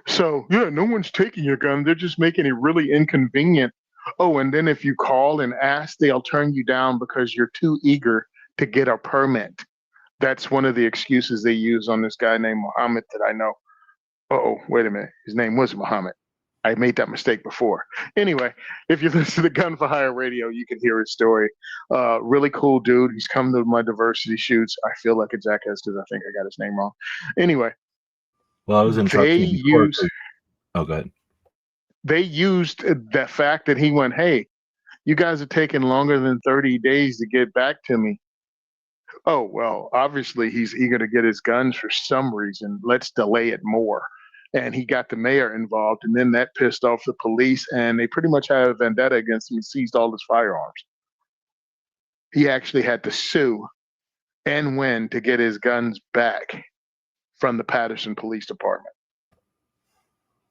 S3: So, yeah, no one's taking your gun. They're just making it really inconvenient. Oh, and then if you call and ask, they'll turn you down because you're too eager to get a permit. That's one of the excuses they use on this guy named Muhammad that I know. Oh, wait a minute. His name was Muhammad. I made that mistake before. Anyway, if you listen to the Gun for Hire radio, you can hear his story. Really cool dude. He's come to my diversity shoots. I feel like a jackass because I think I got his name wrong. Anyway.
S2: Well, I was interrupting you before. Oh, go ahead.
S3: They used the fact that he went, hey, you guys are taking longer than 30 days to get back to me. Oh, well, obviously he's eager to get his guns for some reason. Let's delay it more. And he got the mayor involved, and then that pissed off the police, and they pretty much had a vendetta against him and seized all his firearms. He actually had to sue and win to get his guns back from the Patterson Police Department.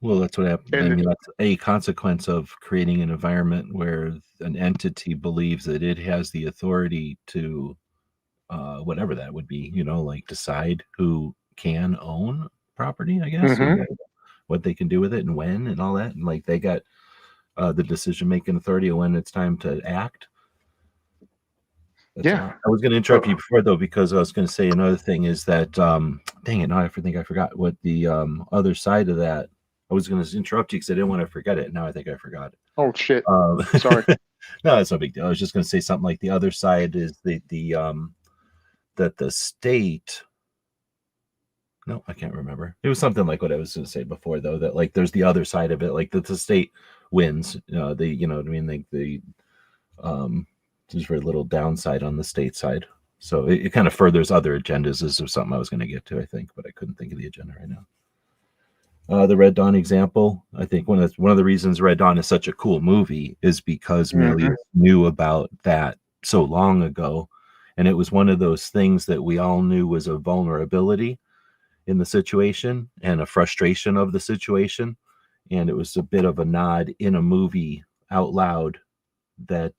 S2: Well, that's what happened. I mean, that's a consequence of creating an environment where an entity believes that it has the authority to, whatever that would be, like decide who can own property, I guess, what they can do with it and when and all that. And like they got the decision-making authority when it's time to act. I was going to interrupt you before, though, because I was going to say another thing is that, dang it, now I think I forgot what the other side of that. I was going to interrupt you because I didn't want to forget it. Now I think I forgot it.
S3: Oh, shit. Sorry.
S2: No, it's no big deal. I was just going to say something like the other side is that the state. No, I can't remember. It was something like what I was going to say before, though, that like there's the other side of it, like that the state wins. What I mean? Like there's very little downside on the state side. So it kind of furthers other agendas. This was something I was going to get to, I think, but I couldn't think of the agenda right now. The Red Dawn example, I think one of the reasons Red Dawn is such a cool movie is because Milius knew about that so long ago. And it was one of those things that we all knew was a vulnerability in the situation and a frustration of the situation. And it was a bit of a nod in a movie out loud that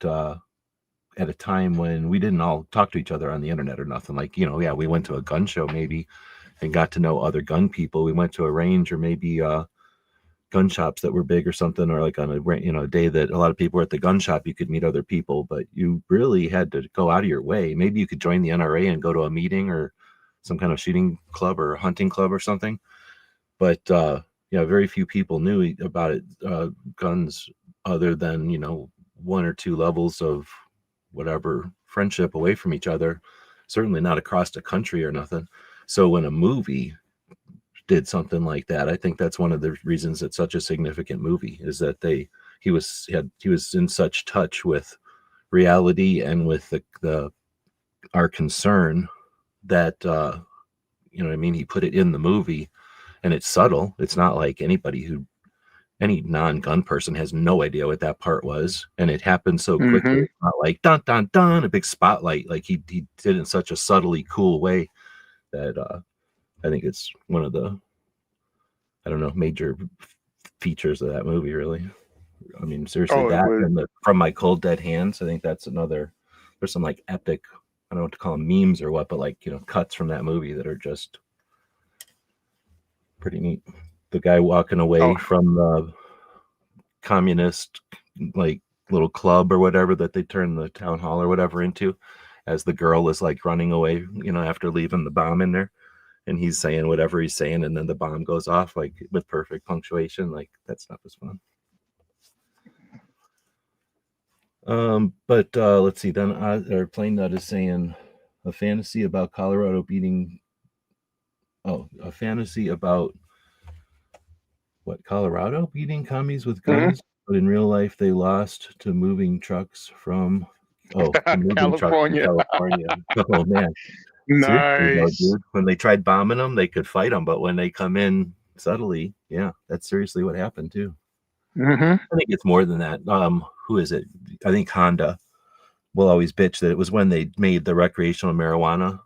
S2: at a time when we didn't all talk to each other on the internet or nothing. Like, yeah, we went to a gun show maybe and got to know other gun people. We went to a range or maybe gun shops that were big or something, or like on a day that a lot of people were at the gun shop, you could meet other people, but you really had to go out of your way. Maybe you could join the NRA and go to a meeting or some kind of shooting club or hunting club or something. But very few people knew about it, guns, other than, one or two levels of whatever friendship away from each other, certainly not across the country or nothing. So when a movie did something like that, I think that's one of the reasons it's such a significant movie, is that he was in such touch with reality and with our concern that he put it in the movie, and it's subtle. It's not like any non-gun person has no idea what that part was, and it happened so quickly.
S3: Mm-hmm.
S2: It's not like dun dun dun, a big spotlight. Like he did it in such a subtly cool way that I think it's one of the, I don't know, major features of that movie, really. I mean, seriously,
S3: Oh, it
S2: that
S3: was.
S2: and From My Cold Dead Hands, I think that's another. There's some like epic, I don't know what to call them, memes or what, but like, cuts from that movie that are just pretty neat. The guy walking away
S3: Oh,
S2: from the communist like little club or whatever that they turned the town hall or whatever into, as the girl is like running away, after leaving the bomb in there, and he's saying whatever he's saying, and then the bomb goes off like with perfect punctuation. Like, that stuff is fun. But let's see. Then our Plain Nut is saying a fantasy about Colorado beating. Oh, a fantasy about what, Colorado beating commies with
S3: mhm.
S2: guns, but in real life they lost to moving trucks from. Oh, to moving trucks from
S3: California.
S2: California. Oh man, seriously though,
S3: Nice.
S2: dude. When they tried bombing them, they could fight them, but when they come in subtly, yeah, that's seriously what happened too.
S3: Mm-hmm.
S2: I think it's more than that. Who is it? I think Honda will always bitch that it was when they made the recreational marijuana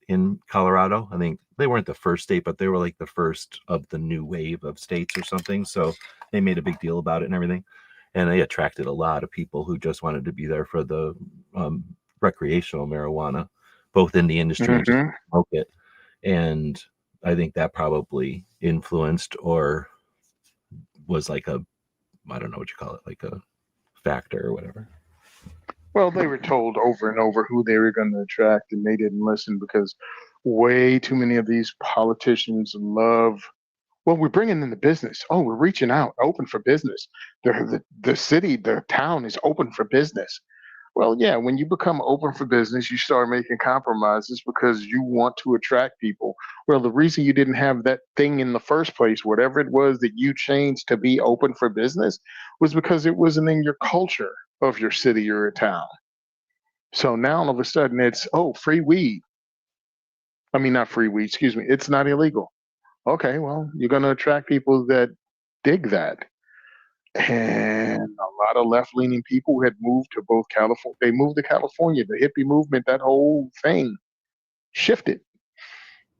S2: in Colorado. I think they weren't the first state, but they were like the first of the new wave of states or something. So they made a big deal about it and everything. And they attracted a lot of people who just wanted to be there for the recreational marijuana, both in the industry and just
S3: Mm-hmm.
S2: smoke it. And I think that probably influenced or was like I don't know what you call it, like a factor or whatever.
S3: Well, they were told over and over who they were going to attract, and they didn't listen because way too many of these politicians love. Well, we're bringing in the business. Oh, we're reaching out, open for business. The city, the town is open for business. Well, yeah, when you become open for business, you start making compromises because you want to attract people. Well, the reason you didn't have that thing in the first place, whatever it was that you changed to be open for business, was because it wasn't in your culture of your city or a town. So now all of a sudden it's, oh, free weed. I mean, not free weed, excuse me. It's not illegal. Okay, well, you're going to attract people that dig that. And a lot of left leaning people had moved to both California. They moved to California. The hippie movement, that whole thing shifted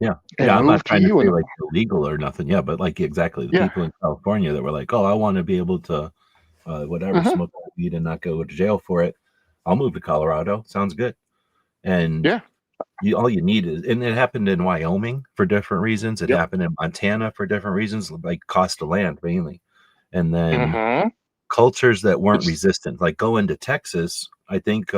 S2: Yeah.
S3: and
S2: Yeah. I'm not
S3: moved to
S2: trying to
S3: you.
S2: say
S3: And
S2: like illegal or nothing. Yeah. But like exactly the
S3: yeah,
S2: people in California that were like, oh, I want to be able to, whatever,
S3: hmm,
S2: smoke weed and not go to jail for it. I'll move to Colorado. Sounds good. And
S3: yeah,
S2: all you need is, and it happened in Wyoming for different reasons. It
S3: yep,
S2: happened in Montana for different reasons, like cost of land mainly. And then
S3: hmm.
S2: cultures that weren't
S3: It's
S2: resistant, like go into Texas. I think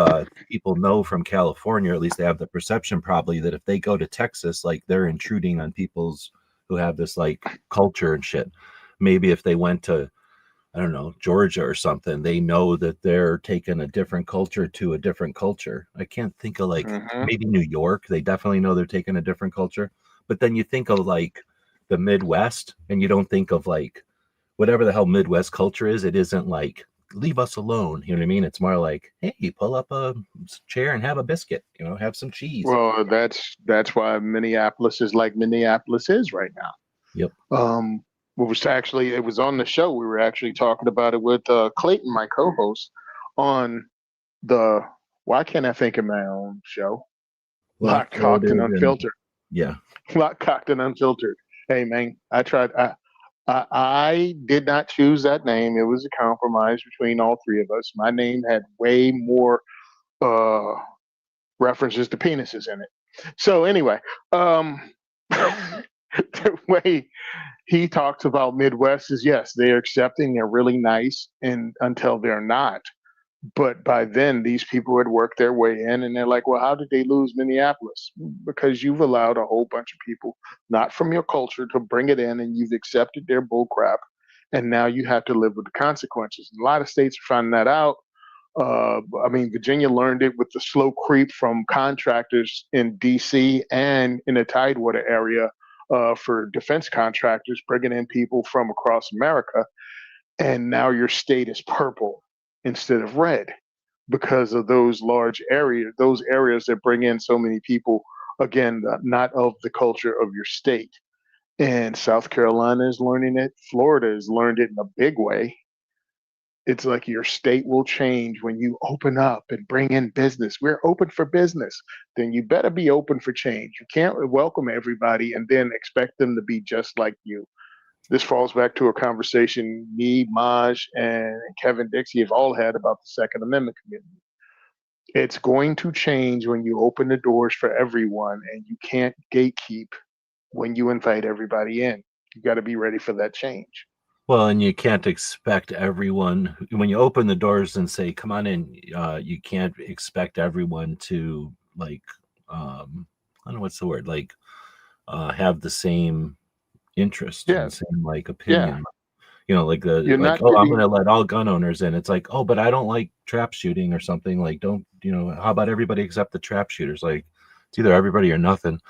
S2: people know from California, or at least they have the perception probably, that if they go to Texas, like they're intruding on people's who have this like culture and shit. Maybe if they went to, I don't know, Georgia or something, they know that they're taking a different culture to a different culture. I can't think of like
S3: hmm.
S2: maybe New York, they definitely know they're taking a different culture. But then you think of like the Midwest, and you don't think of like whatever the hell Midwest culture is. It isn't like leave us alone. You know what I mean? It's more like, hey, pull up a chair and have a biscuit. Have some cheese.
S3: Well, that's why Minneapolis is like Minneapolis is right now.
S2: Yep.
S3: What was actually it was on the show. We were actually talking about it with Clayton, my co-host, on the why can't I think of my own show?
S2: Locked,
S3: Locked, Cocked, and
S2: loaded, and
S3: Unfiltered.
S2: yeah.
S3: Locked, Cocked, and Unfiltered. Hey man, I tried. I did not choose that name. It was a compromise between all three of us. My name had way more uh, references to penises in it. So anyway, the way he talks about Midwest is yes, they're accepting, they're really nice, and until they're not. But by then, these people had worked their way in, and they're like, well, how did they lose Minneapolis? Because you've allowed a whole bunch of people, not from your culture, to bring it in, and you've accepted their bull crap. And now you have to live with the consequences. And a lot of states are finding that out. I mean, Virginia learned it with the slow creep from contractors in DC and in the Tidewater area for defense contractors, bringing in people from across America. And now your state is purple instead of red because of those areas that bring in so many people, again, not of the culture of your state. And South Carolina is learning it. Florida has learned it in a big way. It's like your state will change when you open up and bring in business. We're open for business. Then you better be open for change. You can't welcome everybody and then expect them to be just like you. This falls back to a conversation me, Maj, and Kevin Dixie have all had about the Second Amendment community. It's going to change when you open the doors for everyone, and you can't gatekeep when you invite everybody in. You got to be ready for that change.
S2: Well, and you can't expect everyone when you open the doors and say, "Come on in." You can't expect everyone to like, I don't know what's the word, like, have the same interest
S3: Yeah,
S2: and same like
S3: yeah.
S2: opinion. You know, like the
S3: You're
S2: like,
S3: not
S2: oh, I'm
S3: getting.
S2: gonna let all gun owners in. It's like, oh, but I don't like trap shooting or something. Like, don't how about everybody except the trap shooters? Like, it's either everybody or nothing.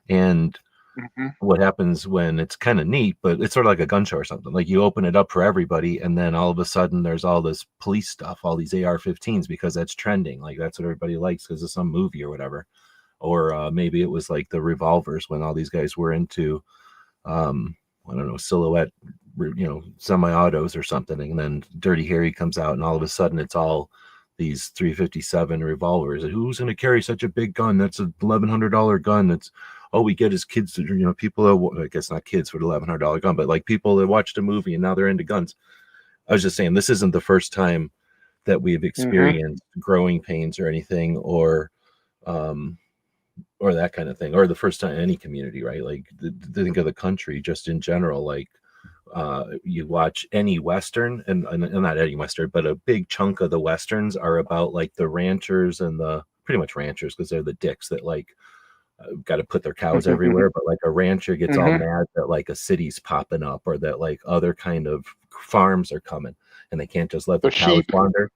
S2: And
S3: Mhm,
S2: what happens when it's kind of neat, but it's sort of like a gun show or something. Like you open it up for everybody, and then all of a sudden there's all this police stuff, all these AR-15s because that's trending. Like that's what everybody likes because of some movie or whatever. Or maybe it was like the revolvers when all these guys were into, I don't know, silhouette, semi-autos or something, and then Dirty Harry comes out, and all of a sudden it's all these 357 revolvers. And who's going to carry such a big gun? That's a $1,100 gun. That's all we get is kids to, people that, I guess not kids for the $1,100 gun, but like people that watched a movie and now they're into guns. I was just saying, this isn't the first time that we've
S3: mhm,
S2: experienced growing pains or anything, um, or that kind of thing, or the first time any community, right? Like think of the country just in general. Like you watch any Western, and not any Western, but a big chunk of the Westerns are about like the ranchers and the pretty much ranchers because they're the dicks that like got to put their cows everywhere. But like a rancher gets all
S3: mhm.
S2: mad that like a city's popping up or that like other kind of farms are coming and they can't just let
S3: The
S2: their cows
S3: sheep.
S2: wander.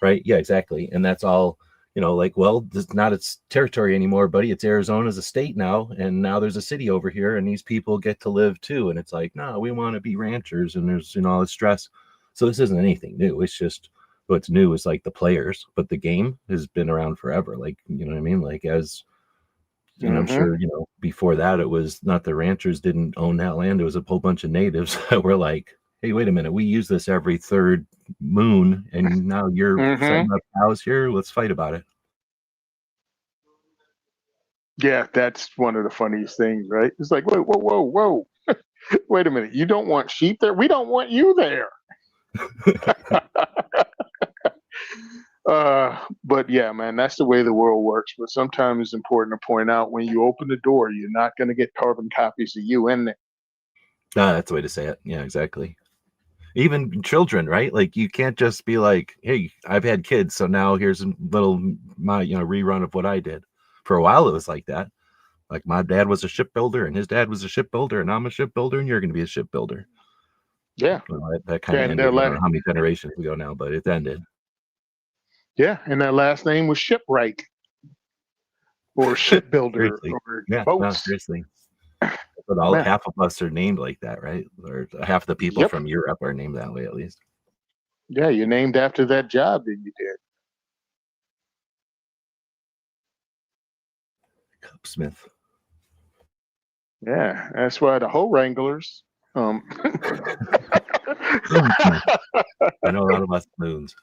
S2: Right. Yeah, exactly. And that's all, like, well, it's not its territory anymore, buddy. It's Arizona's a state now. And now there's a city over here and these people get to live too. And it's like, no, we want to be ranchers and there's, all this stress. So this isn't anything new. It's just what's new is like the players, but the game has been around forever. Like, you know what I mean? Like as and I'm
S3: Mhm.
S2: sure, before that, it was not the ranchers didn't own that land. It was a whole bunch of natives that were like, hey, wait a minute. We use this every third moon. And now you're setting
S3: Mhm.
S2: up cows here. Let's fight about it.
S3: Yeah, that's one of the funniest things, right? It's like, wait, whoa, whoa, whoa. Wait a minute. You don't want sheep there? We don't want you there. But yeah, man, that's the way the world works. But sometimes it's important to point out when you open the door, you're not going to get carbon copies of you in there.
S2: That's the way to say it. Yeah, exactly. Even children, right? Like you can't just be like, hey, I've had kids. So now here's a little, my, rerun of what I did. For a while, it was like that. Like my dad was a shipbuilder and his dad was a shipbuilder and I'm a shipbuilder and you're going to be a shipbuilder.
S3: Yeah.
S2: Well, that kind of
S3: And
S2: ended. I don't know how many generations ago now, but it ended.
S3: yeah, and their last name was Shipwright or Shipbuilder
S2: Seriously.
S3: or
S2: Yeah, no,
S3: boats.
S2: seriously. But
S3: Man,
S2: half of us are named like that, right? Or half the people
S3: yep.
S2: from Europe are named that way, at least.
S3: Yeah, you're named after that job that you did.
S2: Smith.
S3: Yeah, that's why the hoe wranglers. Um,
S2: Spoonsmith. I know a lot about spoons.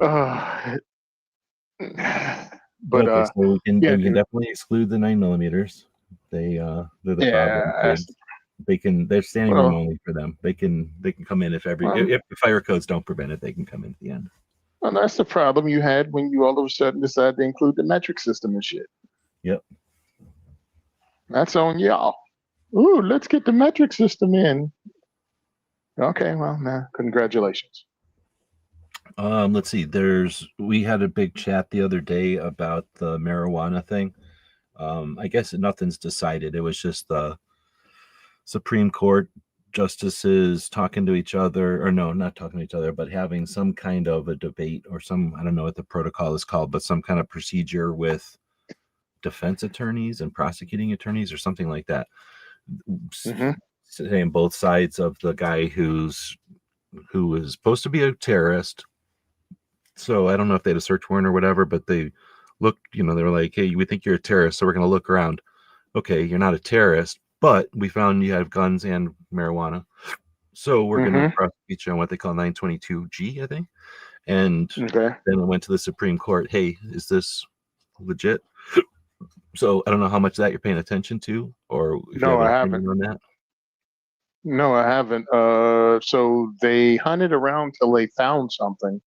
S3: uh,
S2: But
S3: but
S2: okay, so
S3: yeah,
S2: we can
S3: dude.
S2: definitely exclude the 9 millimeters. They're the problem.
S3: Yeah, that's
S2: They're standing room
S3: well,
S2: only for them. They can come in if
S3: well,
S2: the fire codes don't prevent it, they can come in at the end.
S3: And that's the problem you had when you all of a sudden decided to include the metric system and shit.
S2: Yep.
S3: That's on y'all. Ooh, let's get the metric system in. Okay, well, nah, congratulations.
S2: Let's see. We had a big chat the other day about the marijuana thing. I guess nothing's decided. It was just the Supreme Court justices talking to each other, or no, not talking to each other, but having some kind of a debate or I don't know what the protocol is called, but some kind of procedure with defense attorneys and prosecuting attorneys or something like that.
S3: Mm-hmm.
S2: Saying both sides of the guy who was supposed to be a terrorist. So I don't know if they had a search warrant or whatever, but they looked, they were like, hey, we think you're a terrorist, so we're going to look around. Okay, you're not a terrorist, but we found you have guns and marijuana. So we're going to prosecute you on what they call 922G, I think. And then it went to the Supreme Court. Hey, is this legit? So I don't know how much of that you're paying attention to, or if you have an opinion on that.
S3: No, I haven't. So they hunted around till they found something,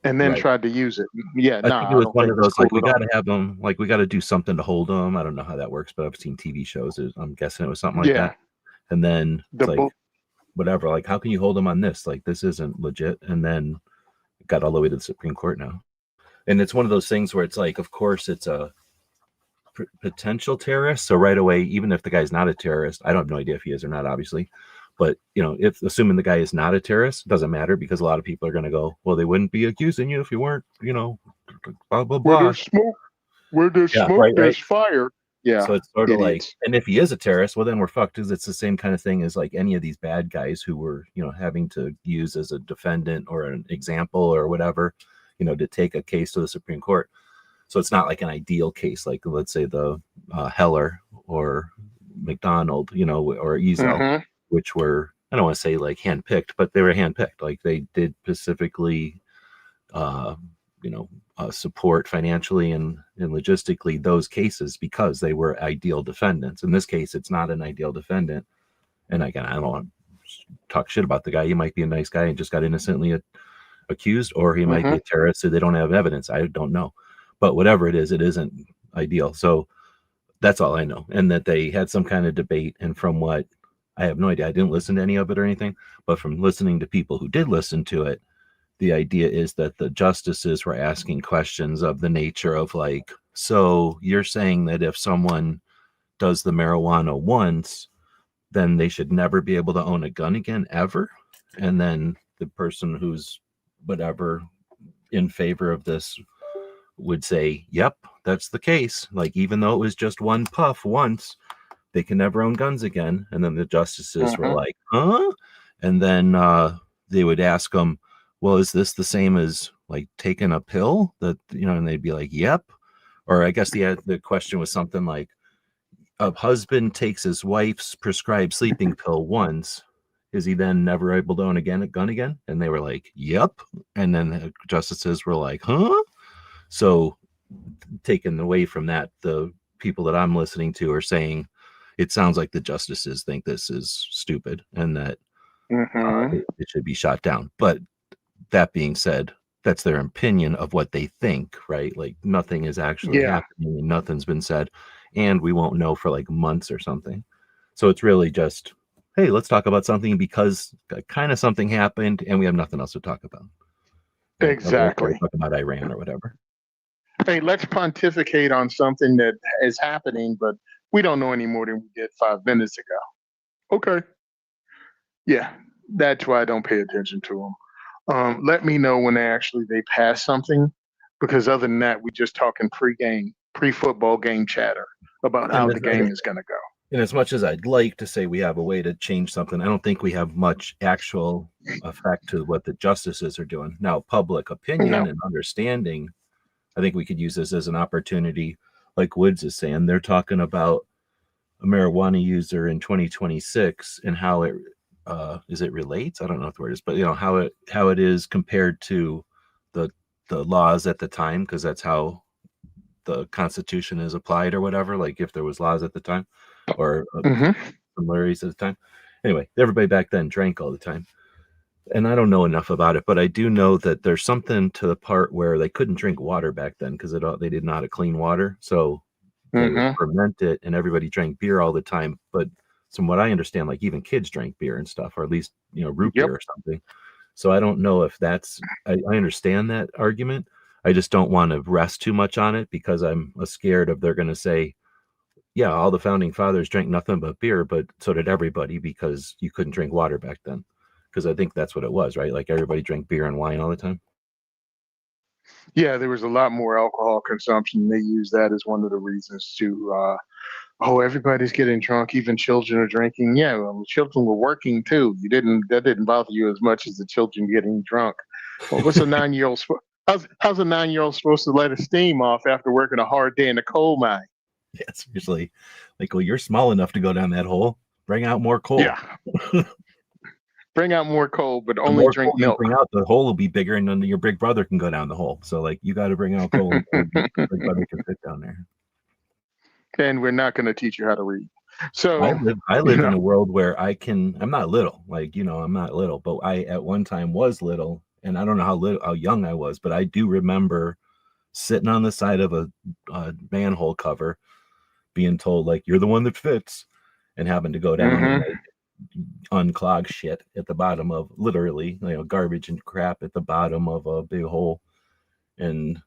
S3: and then tried to use it. Yeah,
S2: I think it was one of those like we got to have them, like we got to do something to hold them. I don't know how that works, but I've seen TV shows. I'm guessing it was something like that. And then it's like whatever, like how can you hold them on this? Like this isn't legit. And then it got all the way to the Supreme Court now. And it's one of those things where it's like, of course, it's a potential terrorist. So right away, even if the guy's not a terrorist, I don't have no idea if he is or not, obviously. But if assuming the guy is not a terrorist, it doesn't matter because a lot of people are going to go, well, they wouldn't be accusing you if you weren't, blah blah blah.
S3: Where there's smoke, there's fire. Yeah.
S2: So it's sort of like, and if he is a terrorist, well, then we're fucked because it's the same kind of thing as like any of these bad guys who were, having to use as a defendant or an example or whatever, to take a case to the Supreme Court. So it's not like an ideal case, like let's say the Heller or McDonald, or Ezel, which were, I don't want to say like handpicked, but they were handpicked. Like they did specifically, support financially and logistically those cases because they were ideal defendants. In this case, it's not an ideal defendant. And again, I don't want to talk shit about the guy. He might be a nice guy and just got innocently accused, or he might be a terrorist so they don't have evidence. I don't know. But whatever it isn't ideal. So that's all I know. And that they had some kind of debate. And from what I have no idea, I didn't listen to any of it or anything, but from listening to people who did listen to it, the idea is that the justices were asking questions of the nature of like, so you're saying that if someone does the marijuana once, then they should never be able to own a gun again, ever? And then the person who's whatever in favor of this would say, yep, that's the case. Like, even though it was just one puff once, they can never own guns again. And then the justices were like, huh? And then they would ask them, well, is this the same as like taking a pill that, and they'd be like, yep. Or I guess the question was something like, a husband takes his wife's prescribed sleeping pill once, is he then never able to own a gun again? And they were like, yep. And then the justices were like, huh? So taken away from that, the people that I'm listening to are saying it sounds like the justices think this is stupid and that it should be shot down. But that being said, that's their opinion of what they think, right? Like nothing is actually happening and nothing's been said, and we won't know for like months or something. So it's really just, hey, let's talk about something because kind of something happened and we have nothing else to talk about.
S3: Exactly.
S2: Talk about Iran or whatever.
S3: Hey, let's pontificate on something that is happening, but we don't know any more than we did 5 minutes ago. Okay. Yeah, that's why I don't pay attention to them. Let me know when they pass something, because other than that, we're just talking pre-football game chatter about how the game is going to go.
S2: And as much as I'd like to say we have a way to change something, I don't think we have much actual effect to what the justices are doing. Now, public opinion and understanding, I think we could use this as an opportunity, like Woods is saying. They're talking about a marijuana user in 2026 and how it relates. I don't know what the word is, but how it is compared to the laws at the time, because that's how the Constitution is applied or whatever. Like if there was laws at the time or similarities at the time. Anyway, everybody back then drank all the time. and I don't know enough about it, but I do know that there's something to the part where they couldn't drink water back then because they did not have clean water. So they would
S3: Mm-hmm.
S2: ferment it, and everybody drank beer all the time. But from what I understand, like even kids drank beer and stuff, or at least root
S3: Yep.
S2: beer or something. So I don't know if that's. I understand that argument. I just don't want to rest too much on it because I'm scared of they're going to say, yeah, all the founding fathers drank nothing but beer, but so did everybody because you couldn't drink water back then. Because I think that's what it was, right? Like everybody drank beer and wine all the time.
S3: Yeah, there was a lot more alcohol consumption. They used that as one of the reasons to, oh, everybody's getting drunk, even children are drinking. Yeah, well, children were working too. That didn't bother you as much as the children getting drunk. Well, what's a 9-year-old? How's a 9-year-old supposed to let a steam off after working a hard day in a coal mine?
S2: Yeah, it's usually like, well, you're small enough to go down that hole. Bring out more coal.
S3: Yeah, bring out more coal, but
S2: The
S3: only
S2: more
S3: drink
S2: coal you
S3: milk.
S2: bring out, the hole will be bigger, and then your big brother can go down the hole. So, like, you got to bring out coal, and your big brother can fit down there.
S3: And we're not going to teach you how to read. So
S2: I live in a world where I'm not little, like, I'm not little, but I at one time was little, and I don't know how young I was, but I do remember sitting on the side of a manhole cover being told, like, you're the one that fits, and having to go down and like unclog shit at the bottom of literally, garbage and crap at the bottom of a big hole. And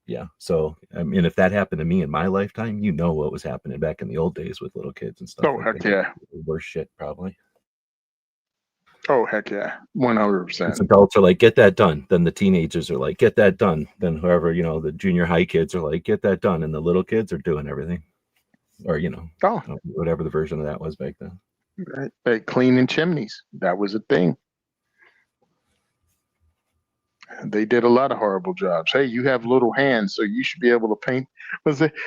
S2: yeah, so I mean, if that happened to me in my lifetime, what was happening back in the old days with little kids and stuff.
S3: Oh, heck yeah.
S2: Worse shit, probably.
S3: Oh, heck yeah. 100%.
S2: Adults are like, get that done. Then the teenagers are like, get that done. Then whoever, the junior high kids are like, get that done. And the little kids are doing everything. Or, whatever the version of that was back then.
S3: Right. Cleaning chimneys. That was a thing. They did a lot of horrible jobs. Hey, you have little hands, so you should be able to paint.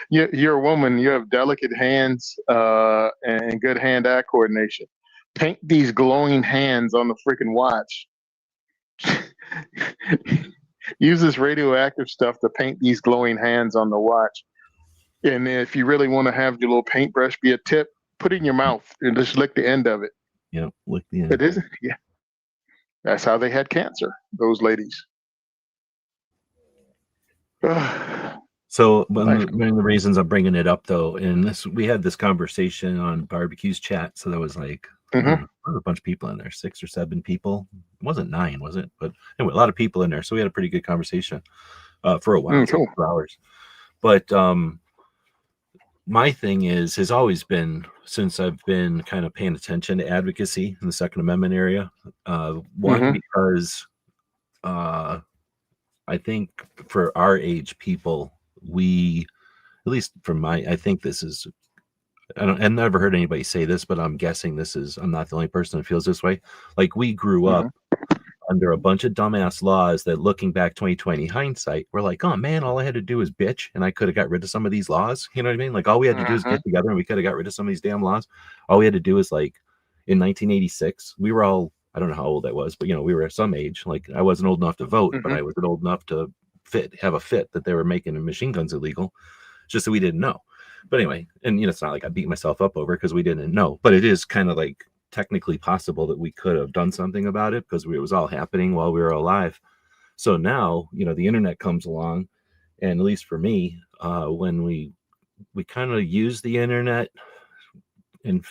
S3: You're a woman. You have delicate hands and good hand-eye coordination. Paint these glowing hands on the freaking watch. Use this radioactive stuff to paint these glowing hands on the watch. And if you really want to have your little paintbrush be a tip, put it in your mouth and just lick the end of it.
S2: Yeah, lick the end.
S3: It isn't. Yeah. That's how they had cancer, those ladies.
S2: So one of the reasons I'm bringing it up, though, and we had this conversation on Barbecues chat, so there was like there was a bunch of people in there, 6 or 7 people. It wasn't 9, was it? But anyway, a lot of people in there, so we had a pretty good conversation for a while,
S3: cool.
S2: 2 hours. But my thing has always been, since I've been kind of paying attention to advocacy in the Second Amendment area, one, because I think for our age people, at least from I think this is, I've never heard anybody say this, but I'm guessing I'm not the only person that feels this way. Like, we grew up under a bunch of dumbass laws that, looking back 2020 hindsight, we're like, oh man, all I had to do was bitch and I could have got rid of some of these laws. You know what I mean? Like, all we had to do is get together and we could have got rid of some of these damn laws. All we had to do is, like, in 1986, we were all, I don't know how old I was, but we were some age. Like, I wasn't old enough to vote, but I was old enough to have a fit that they were making machine guns illegal. It's just that we didn't know. But anyway, and it's not like I beat myself up over it because we didn't know, but it is kind of like technically possible that we could have done something about it because it was all happening while we were alive. So now, the internet comes along, and at least for me, when we kind of use the internet, and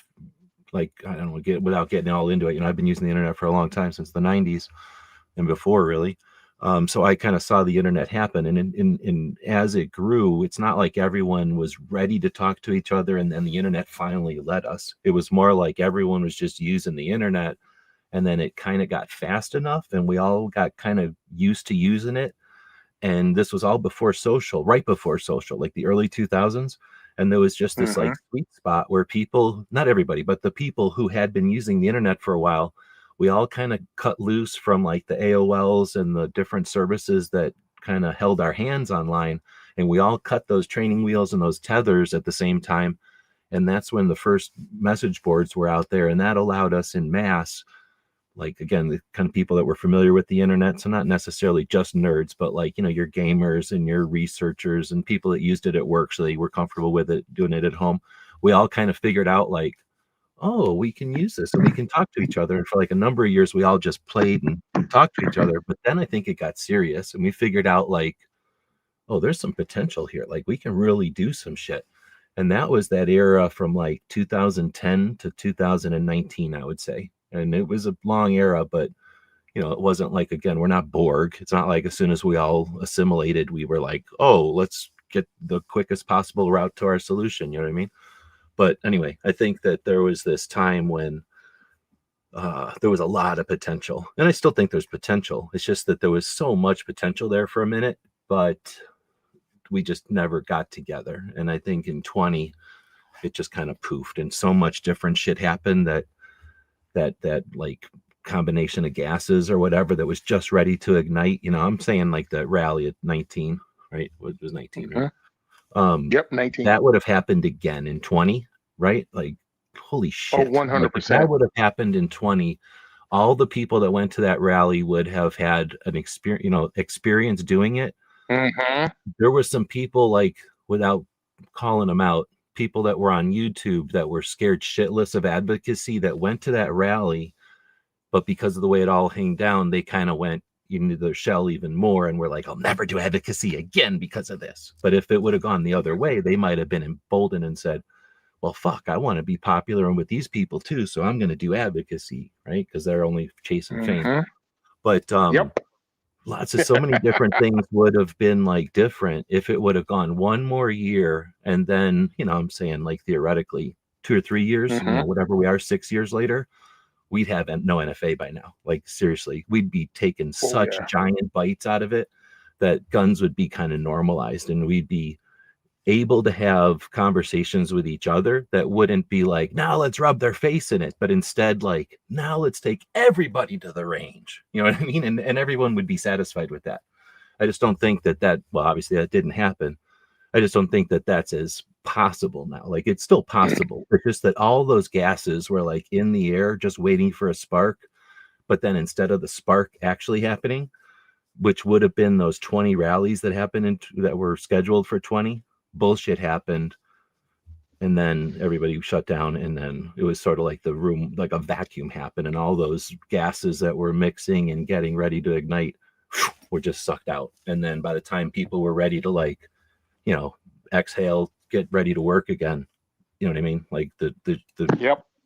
S2: like, I don't know, without getting all into it, I've been using the internet for a long time, since the 90s and before, really. So I kind of saw the internet happen, and as it grew, it's not like everyone was ready to talk to each other, and then the internet finally let us. It was more like everyone was just using the internet, and then it kind of got fast enough, and we all got kind of used to using it. And this was all right before social, like the early 2000s. And there was just this like sweet spot where people, not everybody, but the people who had been using the internet for a while, we all kind of cut loose from like the AOLs and the different services that kind of held our hands online. And we all cut those training wheels and those tethers at the same time. And that's when the first message boards were out there. And that allowed us in mass, like, again, the kind of people that were familiar with the internet. So not necessarily just nerds, but like, your gamers and your researchers and people that used it at work, so they were comfortable with it, doing it at home. We all kind of figured out, like, oh, we can use this and we can talk to each other. And for like a number of years, we all just played and talk to each other. But then I think it got serious, and we figured out like, oh, there's some potential here. Like we can really do some shit. And that was that era from like 2010 to 2019, I would say. And it was a long era, but it wasn't like, again, we're not Borg. It's not like as soon as we all assimilated, we were like, oh, let's get the quickest possible route to our solution. You know what I mean? But anyway, I think that there was this time when there was a lot of potential. And I still think there's potential. It's just that there was so much potential there for a minute, but we just never got together. And I think in 20, it just kind of poofed, and so much different shit happened that like combination of gases or whatever that was just ready to ignite. I'm saying like the rally at 19, right? It was 19, right?
S3: Yep, 19.
S2: That would have happened again in 20, right? Like, holy shit.
S3: 100%.
S2: If that would have happened in 20, all the people that went to that rally would have had an experience doing it. There were some people, like, without calling them out, people that were on YouTube that were scared shitless of advocacy that went to that rally, but because of the way it all hung down, they kind of went into their shell even more and were like, I'll never do advocacy again because of this. But if it would have gone the other way, they might have been emboldened and said, well, fuck, I want to be popular and with these people too, so I'm going to do advocacy, right? Because they're only chasing fame. But lots of so many different things would have been like different if it would have gone one more year, and then I'm saying like theoretically 2 or 3 years, whatever we are, 6 years later, we'd have no NFA by now. Like seriously, we'd be taking such giant bites out of it that guns would be kind of normalized, and we'd be able to have conversations with each other that wouldn't be like, now let's rub their face in it, but instead like, now let's take everybody to the range. You know what I mean? And everyone would be satisfied with that. I just don't think that well, obviously that didn't happen. I just don't think that that's as possible now. Like it's still possible. It's just that all those gases were like in the air just waiting for a spark. But then instead of the spark actually happening, which would have been those 20 rallies that happened that were scheduled for 20, bullshit happened, and then everybody shut down, and then it was sort of like the room, like a vacuum happened, and all those gases that were mixing and getting ready to ignite were just sucked out. And then by the time people were ready to like exhale, get ready to work again, you know what I mean, like the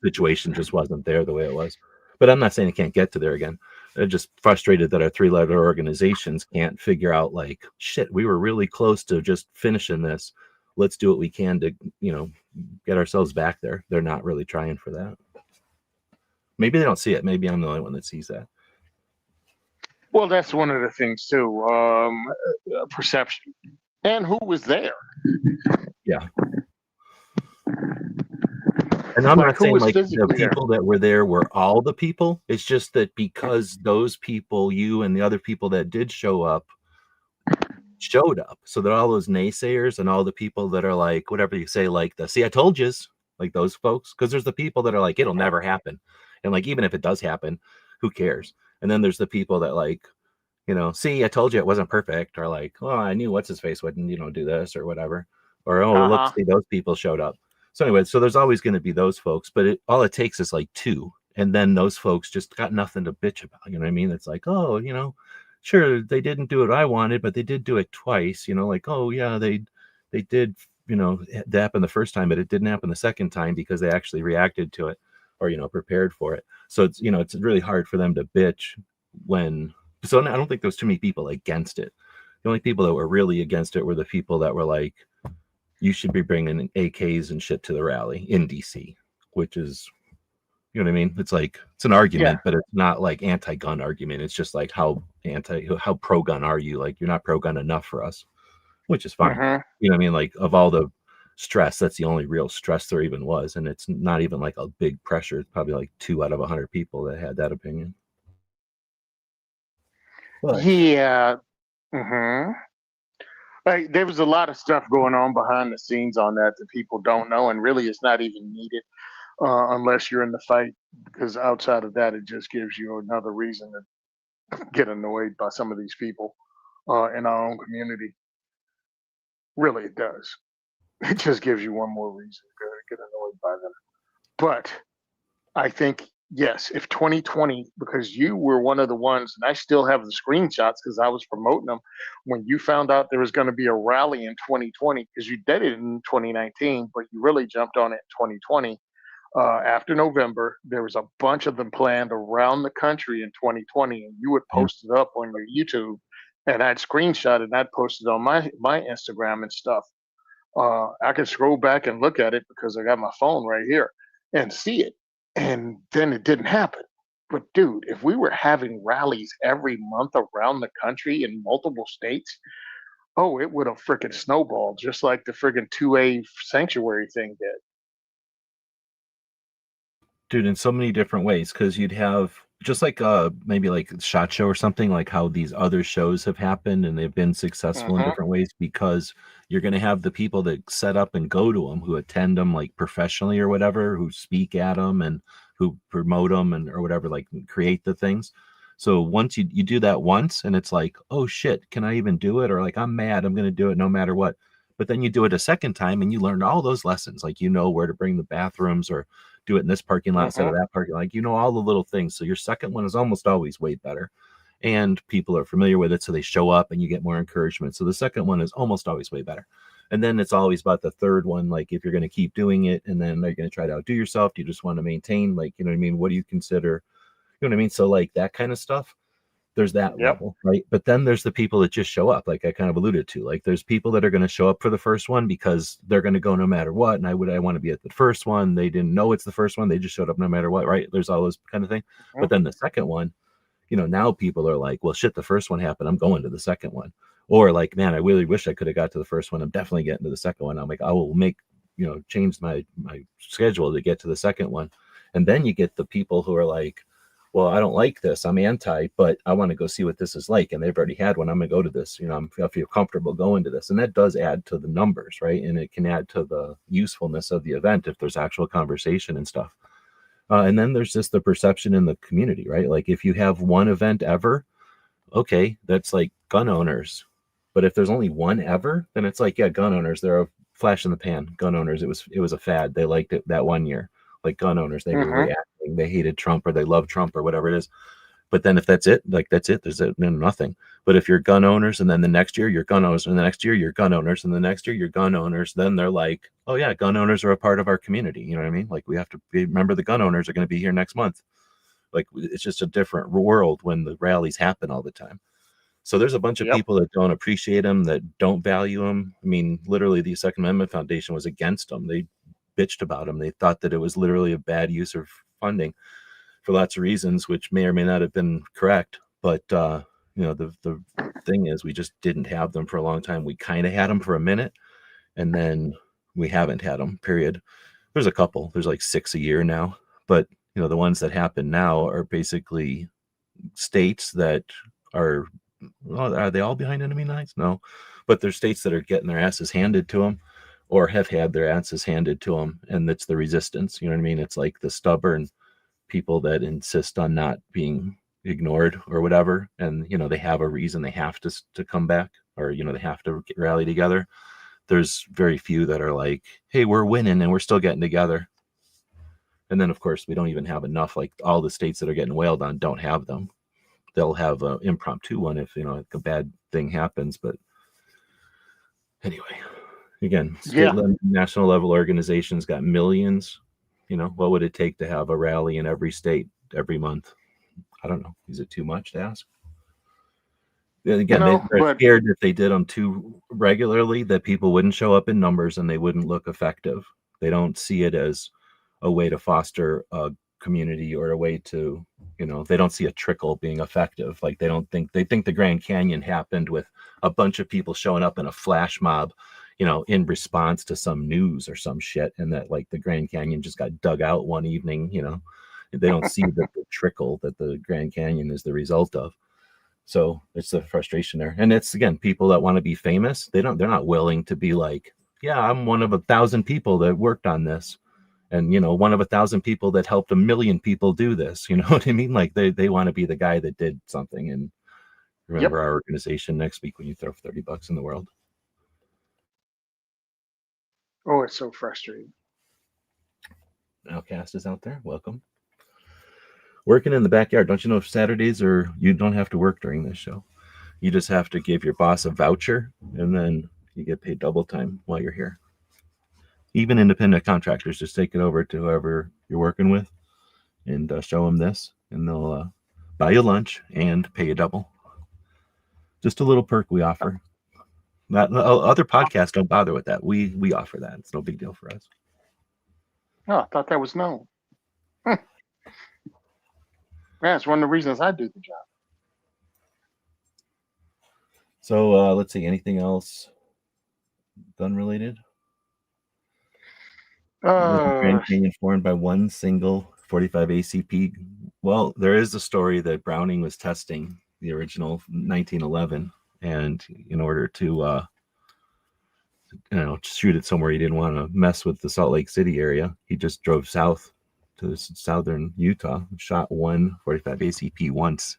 S2: situation just wasn't there the way it was. But I'm not saying it can't get to there again. They're just frustrated that our 3-letter organizations can't figure out like, shit, we were really close to just finishing this. Let's do what we can to, get ourselves back there. They're not really trying for that. Maybe they don't see it. Maybe I'm the only one that sees that.
S3: Well, that's one of the things too. Perception and who was there.
S2: Yeah. And I'm not saying like the people that were there were all the people. It's just that because those people, you and the other people that did show up, showed up. So that all those naysayers and all the people that are like, whatever you say, like see, I told yous, like those folks, because there's the people that are like, it'll never happen. And like, even if it does happen, who cares? And then there's the people that like, see, I told you it wasn't perfect, or like, oh, I knew what's his face wouldn't, do this or whatever. Or, oh, look, see, those people showed up. So anyway, so there's always going to be those folks, but all it takes is like 2. And then those folks just got nothing to bitch about. You know what I mean? It's like, oh, sure, they didn't do what I wanted, but they did do it twice, like, oh yeah, they did, it happened the first time, but it didn't happen the second time because they actually reacted to it or, prepared for it. So it's, it's really hard for them to bitch so I don't think there was too many people against it. The only people that were really against it were the people that were like, you should be bringing AKs and shit to the rally in DC, which is, you know what I mean? It's like, it's an argument, but it's not like anti-gun argument. It's just like, how pro-gun are you? Like, you're not pro-gun enough for us, which is fine. You know what I mean? Like, of all the stress, that's the only real stress there even was. And it's not even like a big pressure. It's probably like 2 out of 100 people that had that opinion. But,
S3: yeah. Like, there was a lot of stuff going on behind the scenes on that people don't know, and really it's not even needed unless you're in the fight, because outside of that, it just gives you another reason to get annoyed by some of these people in our own community. Really, it does. It just gives you one more reason to get annoyed by them. But I think Yes, if 2020, because you were one of the ones, and I still have the screenshots because I was promoting them when you found out there was going to be a rally in 2020, because you did it in 2019, but you really jumped on it in 2020. After November, there was a bunch of them planned around the country in 2020, and you would
S2: Mm.
S3: post it up on your YouTube, and I'd screenshot it and I'd post it on my Instagram and stuff. I can scroll back and look at it because I got my phone right here and see it. And then it didn't happen. But dude, if we were having rallies every month around the country in multiple states, oh, it would have freaking snowballed just like the friggin' 2A sanctuary thing did.
S2: Dude, in so many different ways, because you'd have just like maybe like Shot Show or something, like how these other shows have happened and they've been successful in
S3: Hmm.
S2: different ways, because you're going to have the people that set up and go to them, who attend them like professionally or whatever, who speak at them and who promote them and or whatever, like create the things. So once you do that once and it's like, oh shit, can I even do it? Or like, I'm mad, I'm going to do it no matter what. But then you do it a second time and you learn all those lessons, like you know where to bring the bathrooms or do it in this parking lot instead
S3: Hmm.
S2: of that parking lot. Like, you know, all the little things. So your second one is almost always way better. And people are familiar with it. So they show up and you get more encouragement. So the second one is almost always way better. And then it's always about the third one. Like if you're going to keep doing it and then are you going to try to outdo yourself? Do you just want to maintain? Like, you know what I mean? What do you consider? You know what I mean? So like that kind of stuff, there's that
S3: Yep.
S2: level, right? But then there's the people that just show up, like I kind of alluded to. Like there's people that are going to show up for the first one because they're going to go no matter what. And I want to be at the first one. They didn't know it's the first one. They just showed up no matter what, right? There's all those kind of thing.
S3: Hmm.
S2: But then the second one, you know, now people are like, well, shit, the first one happened. I'm going to the second one. Or like, man, I really wish I could have got to the first one. I'm definitely getting to the second one. I'm like, I will make, you know, change my schedule to get to the second one. And then you get the people who are like, well, I don't like this. I'm anti, but I want to go see what this is like. And they've already had one. I'm going to go to this. You know, I feel comfortable going to this. And that does add to the numbers, right? And it can add to the usefulness of the event if there's actual conversation and stuff. And then there's just the perception in the community, right? Like if you have one event ever, okay, that's like gun owners. But if there's only one ever, then it's like, yeah, gun owners, they're a flash in the pan. Gun owners, it was a fad. They liked it that one year. Like gun owners, they were
S3: Hmm.
S2: reacting. They hated Trump or they love Trump or whatever it is. But then if that's it, like that's it. There's nothing. But if you're gun owners and then the next year you're gun owners and the next year you're gun owners and the next year you're gun owners, then they're like, oh yeah, gun owners are a part of our community. You know what I mean? Like we have to remember the gun owners are going to be here next month. Like it's just a different world when the rallies happen all the time. So there's a bunch of
S3: Yep.
S2: people that don't appreciate them, that don't value them. I mean, literally, the Second Amendment Foundation was against them. They bitched about them. They thought that it was literally a bad use of funding for lots of reasons, which may or may not have been correct. But you know, the thing is, we just didn't have them for a long time. We kind of had them for a minute, and then we haven't had them. Period. There's a couple. There's like 6 a year now, but you know, the ones that happen now are basically states that are, well, are they all behind enemy lines? No, but there's states that are getting their asses handed to them or have had their asses handed to them, and it's the resistance. You know what I mean? It's like the stubborn people that insist on not being ignored or whatever, and you know they have a reason they have to come back, or you know they have to rally together. There's very few that are like, hey, we're winning and we're still getting together. And then of course we don't even have enough. Like all the states that are getting wailed on don't have them. They'll have an impromptu one if you know like a bad thing happens. But anyway, again, state
S3: Yeah.
S2: level, national level organizations got millions. You know, what would it take to have a rally in every state every month? I don't know. Is it too much to ask? And again, they're
S3: But
S2: scared if they did them too regularly that people wouldn't show up in numbers and they wouldn't look effective. They don't see it as a way to foster a community or a way to, you know, they don't see a trickle being effective. Like they think the Grand Canyon happened with a bunch of people showing up in a flash mob, you know, in response to some news or some shit, and that like the Grand Canyon just got dug out one evening, you know. They don't see the trickle that the Grand Canyon is the result of. So it's the frustration there. And it's again, people that want to be famous, they're not willing to be like, yeah, I'm one of 1,000 people that worked on this. And you know, one of 1,000 people that helped 1 million people do this. You know what I mean? Like they want to be the guy that did something. And
S3: yep.
S2: remember our organization next week when you throw $30 in the world.
S3: Oh, it's so frustrating.
S2: Outcast is out there. Welcome. Working in the backyard. Don't you know Saturdays or you don't have to work during this show? You just have to give your boss a voucher, and then you get paid double time while you're here. Even independent contractors, just take it over to whoever you're working with and show them this, and they'll buy you lunch and pay you double. Just a little perk we offer. Other podcasts don't bother with that. We offer that. It's no big deal for us.
S3: Oh, I thought that was known. Yeah, it's one of the reasons I do the job.
S2: So let's see. Anything else gun related? Grand Canyon formed by one single 45 ACP. Well, there is a story that Browning was testing the original 1911, and in order to shoot it somewhere he didn't want to mess with the Salt Lake City area, he just drove south to southern Utah, shot one 45 ACP once,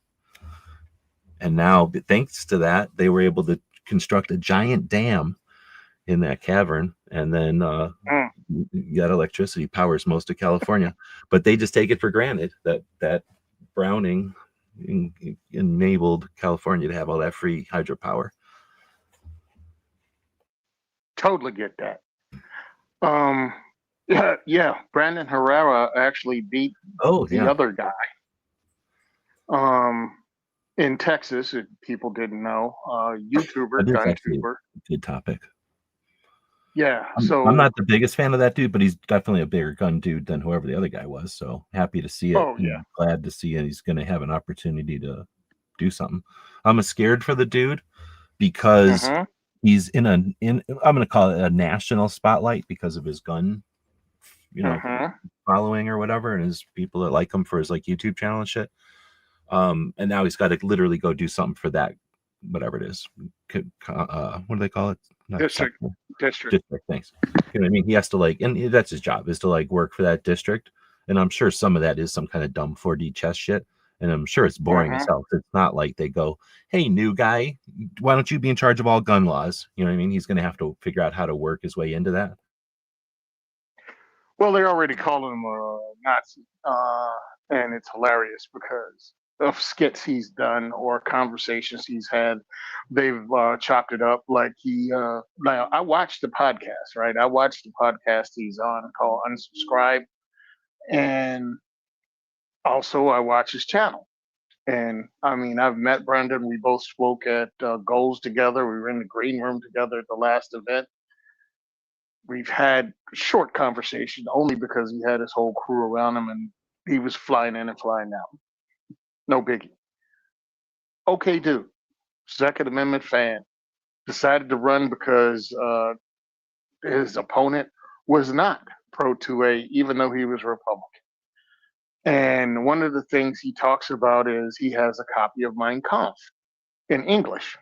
S2: and now thanks to that they were able to construct a giant dam in that cavern, and then that electricity powers most of California. But they just take it for granted that Browning enabled California to have all that free hydropower.
S3: Totally get that. Yeah. Brandon Herrera actually beat the other guy. In Texas, if people didn't know, YouTuber, GunTuber.
S2: Good topic.
S3: Yeah,
S2: I'm not the biggest fan of that dude, but he's definitely a bigger gun dude than whoever the other guy was. So happy to see it.
S3: Oh, yeah.
S2: Glad to see it. He's going to have an opportunity to do something. I'm scared for the dude because he's in I'm going to call it a national spotlight because of his gun, following or whatever, and his people that like him for his like YouTube channel and shit. And now he's got to literally go do something for that, whatever it is. What do they call it?
S3: District.
S2: Thanks. You know what I mean? He has to and that's his job, is to work for that district. And I'm sure some of that is some kind of dumb 4D chess shit. And I'm sure it's boring as hell. It's not like they go, "Hey, new guy, why don't you be in charge of all gun laws?" You know what I mean? He's going to have to figure out how to work his way into that.
S3: Well, they're already calling him a Nazi, and it's hilarious because of skits he's done or conversations he's had. They've chopped it up like he. Now, I watched the podcast, right? I watched the podcast he's on called Unsubscribe, and also I watch his channel. And I mean, I've met Brendan. We both spoke at Goals together. We were in the green room together at the last event. We've had short conversation only because he had his whole crew around him and he was flying in and flying out. No biggie. Okay, dude. Second Amendment fan. Decided to run because his opponent was not pro-2A, even though he was Republican. And one of the things he talks about is he has a copy of Mein Kampf in English.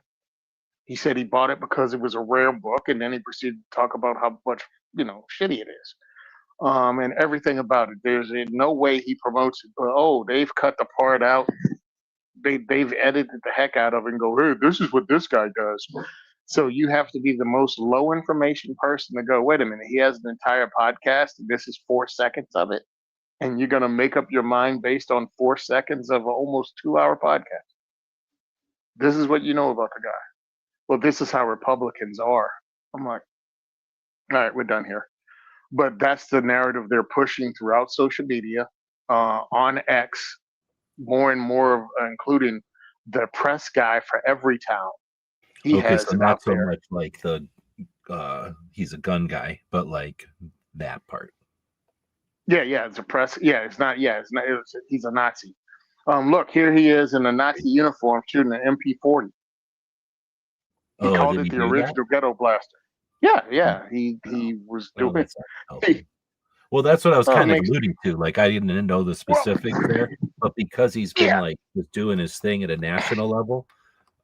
S3: He said he bought it because it was a rare book, and then he proceeded to talk about how much, shitty it is. And everything about it. There's no way he promotes it. But, they've cut the part out. They've edited the heck out of it and go, "Hey, this is what this guy does." So you have to be the most low information person to go, "Wait a minute, he has an entire podcast, and this is 4 seconds of it, and you're gonna make up your mind based on 4 seconds of an almost 2-hour podcast. This is what you know about the guy." Well, this is how Republicans are. I'm like, all right, we're done here. But that's the narrative they're pushing throughout social media, on X, more and more, including the press guy for every town. He has
S2: so not so much like the he's a gun guy, but like that part.
S3: Yeah, it's a press. Yeah, it's not. Yeah, it's not. He's a Nazi. Look, here he is in a Nazi uniform shooting an MP40. He called it the original ghetto blaster. Yeah, he was doing it.
S2: Well, that's what I was kind of alluding to. Like, I didn't know the specifics there, but because he's been just doing his thing at a national level,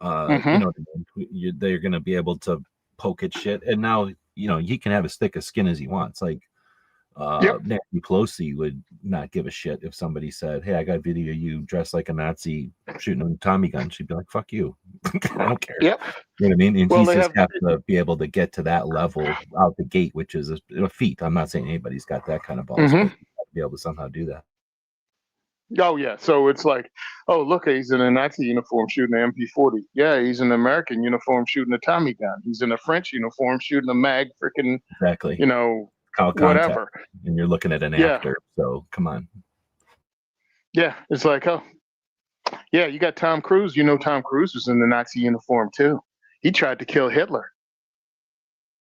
S2: they're going to be able to poke at shit. And now, he can have as thick a skin as he wants. Like, Nancy Pelosi would not give a shit if somebody said, "Hey, I got video of you dressed like a Nazi shooting a Tommy gun." She'd be like, "Fuck you." I don't care.
S3: Yep.
S2: You know what I mean? And he just have to be able to get to that level out the gate, which is a feat. I'm not saying anybody's got that kind of balls, but be able to somehow do that.
S3: Oh yeah, so it's like, oh look, he's in a Nazi uniform shooting an MP40. Yeah, he's in an American uniform shooting a Tommy gun. He's in a French uniform shooting a mag freaking,
S2: Exactly.
S3: you know,
S2: Cow contact,
S3: whatever.
S2: and you're looking at an
S3: Yeah,
S2: actor. So come on.
S3: yeah. It's like, oh yeah, you got Tom Cruise. You know, Tom Cruise was in the Nazi uniform too. He tried to kill Hitler.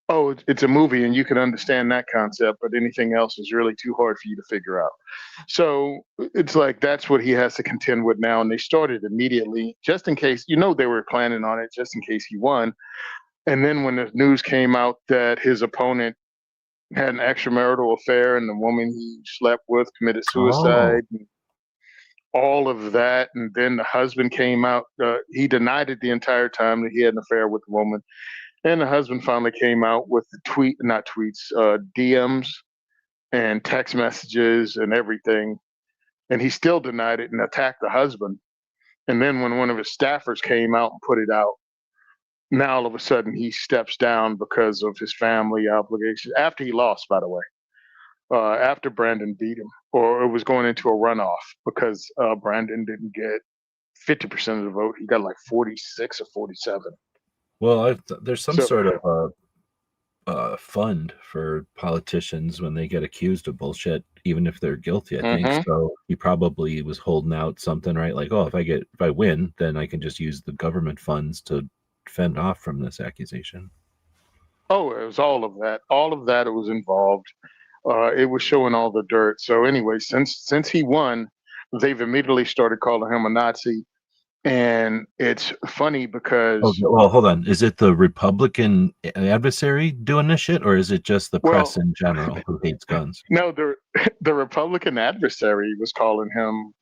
S3: Oh, it's a movie, and you can understand that concept, but anything else is really too hard for you to figure out. So it's like that's what he has to contend with now. And they started immediately, just in case, they were planning on it, just in case he won. And then when the news came out that his opponent had an extramarital affair and the woman he slept with committed
S2: Oh,
S3: suicide, and all of that, and then the husband came out, he denied it the entire time that he had an affair with the woman. And the husband finally came out with the not tweets, DMs and text messages and everything. And he still denied it and attacked the husband. And then when one of his staffers came out and put it out, now all of a sudden he steps down because of his family obligations. After he lost, by the way, after Brandon beat him, or it was going into a runoff because Brandon didn't get 50% of the vote. He got like 46 or 47.
S2: well, there's some
S3: So,
S2: sort of fund for politicians when they get accused of bullshit, even if they're guilty. I think
S3: mhm.
S2: so. He probably was holding out something, right? Like, oh, if I win, then I can just use the government funds to fend off from this accusation.
S3: Oh, it was all of that. All of that it was involved. It was showing all the dirt. So anyway, since he won, they've immediately started calling him a Nazi, and it's funny
S2: Oh,
S3: because,
S2: well, hold on. Is it the Republican adversary doing this shit, or is it just the press
S3: well,
S2: in general who hates guns?
S3: no, the Republican adversary was calling him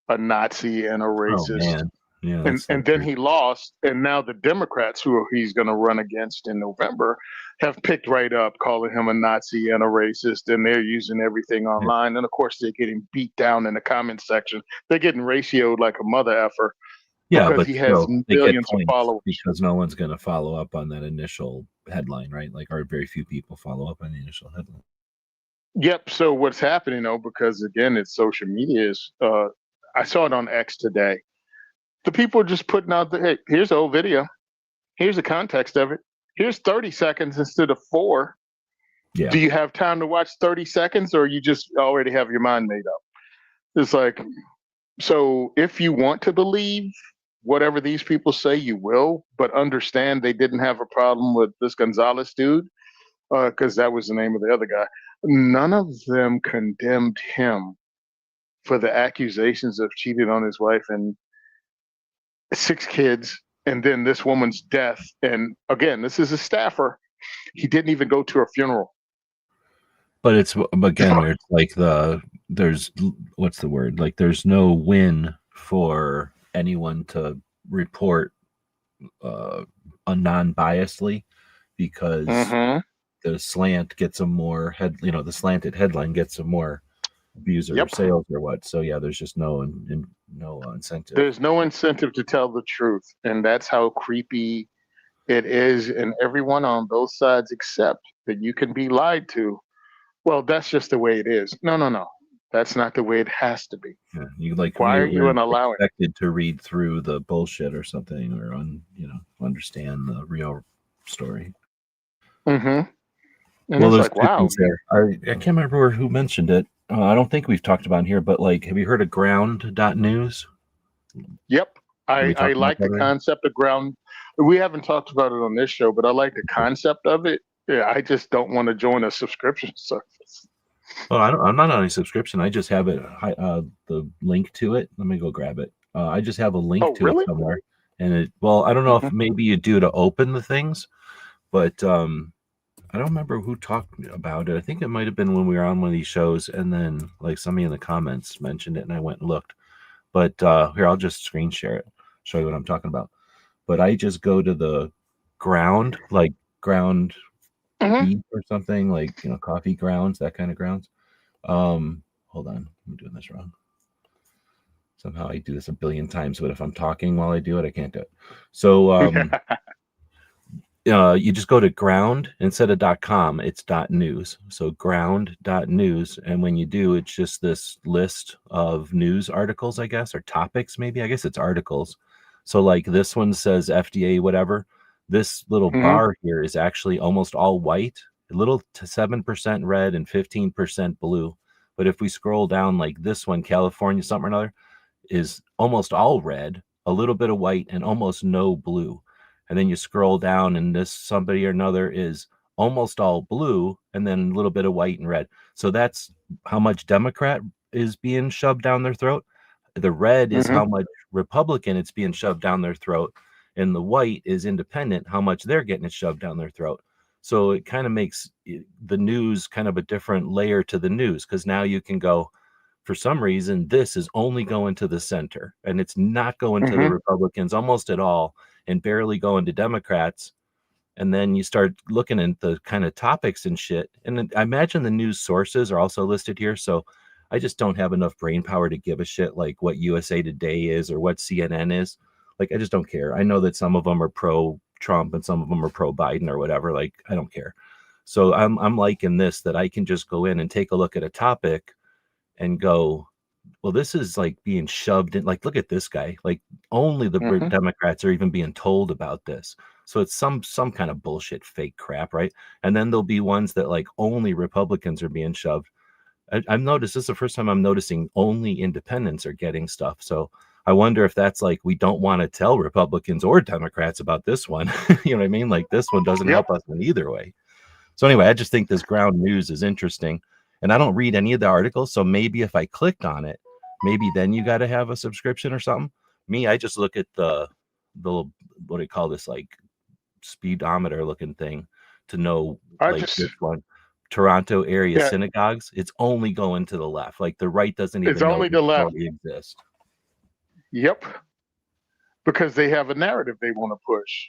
S3: a Nazi and a
S2: Oh
S3: racist.
S2: man, yeah,
S3: And
S2: that's so
S3: and then
S2: weird.
S3: he lost, and now the Democrats who he's going to run against in November have picked right up, calling him a Nazi and a racist, and they're using everything
S2: Yeah,
S3: online. And of course, they're getting beat down in the comment section. They're getting ratioed like a mother effer
S2: yeah,
S3: because
S2: but
S3: he has
S2: still, they get
S3: millions of
S2: points
S3: followers.
S2: because no one's going to follow up on that initial headline, right? Like, or very few people follow up on the initial headline.
S3: Yep. So what's happening though, because again, it's social media. Is I saw it on X today. The people are just putting out the hey, here's the old video. Here's the context of it. Here's 30 seconds instead of 4.
S2: Yeah,
S3: Do you have time to watch 30 seconds, or you just already have your mind made up? It's like, so if you want to believe whatever these people say, you will, but understand they didn't have a problem with this Gonzalez dude, because that was the name of the other guy. None of them condemned him for the accusations of cheating on his wife and 6 kids, and then this woman's death. And again, this is a staffer. He didn't even go to her funeral.
S2: but it's again where it's like there's what's the word? Like, there's no win for anyone to report uh, a non-biasly because
S3: Mm-hmm.
S2: the slant gets them more the slanted headline gets them more views or
S3: Yep.
S2: sales or what. So yeah, there's just no incentive.
S3: There's no incentive to tell the truth, and that's how creepy it is. And everyone on both sides accept that you can be lied to. Well, that's just the way it is. No, no, no. That's not the way it has to be.
S2: Yeah, you like
S3: Why are you
S2: you're
S3: allowing it?
S2: expected to read through the bullshit or something or understand the real story.
S3: Mm-hmm. And
S2: Well,
S3: it's
S2: there's
S3: like,
S2: two
S3: wow.
S2: things there. I can't remember who mentioned it. I don't think we've talked about it here, but like, have you heard of ground.news?
S3: Yep.
S2: Have we
S3: I
S2: talked about
S3: like
S2: that
S3: the
S2: already?
S3: concept of ground. We haven't talked about it on this show, but I like the concept of it. Yeah, I just don't want to join a subscription service.
S2: Oh, I'm not on any subscription. I just have it. The link to it. Let me go grab it. I just have a link
S3: Oh,
S2: to it
S3: really?
S2: somewhere, and it. Well, I don't know
S3: Mm-hmm.
S2: if maybe you do to open the things, but I don't remember who talked about it. I think it might have been when we were on one of these shows, and then like somebody in the comments mentioned it, and I went and looked. But here, I'll just screen share it, show you what I'm talking about. But I just go to the ground, like ground
S3: Mm-hmm.
S2: beef or something, like coffee grounds, that kind of grounds. Hold on, I'm doing this wrong. Somehow I do this a billion times, but if I'm talking while I do it, I can't do it. So you just go to ground instead of .com. It's .news. So ground.news, and when you do, it's just this list of news articles, I guess, or topics. Maybe I guess it's articles. So like this one says FDA whatever. This little
S3: Mm-hmm.
S2: bar here is actually almost all white, a little to 7% red and 15% blue. But if we scroll down, like this one, California something or another, is almost all red, a little bit of white, and almost no blue. And then you scroll down, and this somebody or another is almost all blue, and then a little bit of white and red. So that's how much Democrat is being shoved down their throat. The red is
S3: Mm-hmm.
S2: how much Republican it's being shoved down their throat, and the white is independent, how much they're getting it shoved down their throat. So it kind of makes the news kind of a different layer to the news, because now you can go, for some reason, this is only going to the center and it's not going to the
S3: Mm-hmm.
S2: Republicans almost at all, and barely going to Democrats. And then you start looking at the kind of topics and shit. And then I imagine the news sources are also listed here. So I just don't have enough brain power to give a shit like what USA Today is or what CNN is. Like, I just don't care. I know that some of them are pro Trump and some of them are pro Biden or whatever. Like, I don't care. So I'm liking this, that I can just go in and take a look at a topic and go, well, this is like being shoved in. Like, look at this guy. Like, only the
S3: Mm-hmm.
S2: Democrats are even being told about this. So it's some kind of bullshit, fake crap, right? And then there'll be ones that like only Republicans are being shoved. I've noticed this is the first time I'm noticing only independents are getting stuff. So I wonder if that's like we don't want to tell Republicans or Democrats about this one. You know what I mean? Like, this one doesn't
S3: Yep.
S2: help us in either way. So anyway, I just think this ground news is interesting, and I don't read any of the articles. So maybe if I clicked on it, maybe then you got to have a subscription or something. Me, I just look at the what do you call this, like speedometer looking thing, to know
S3: I
S2: like
S3: just
S2: this one, Toronto area
S3: yeah,
S2: synagogues. It's only going to the left. Like the right doesn't
S3: it's
S2: even know
S3: only
S2: these
S3: the left.
S2: already exist.
S3: Yep. Because they have a narrative they want to push.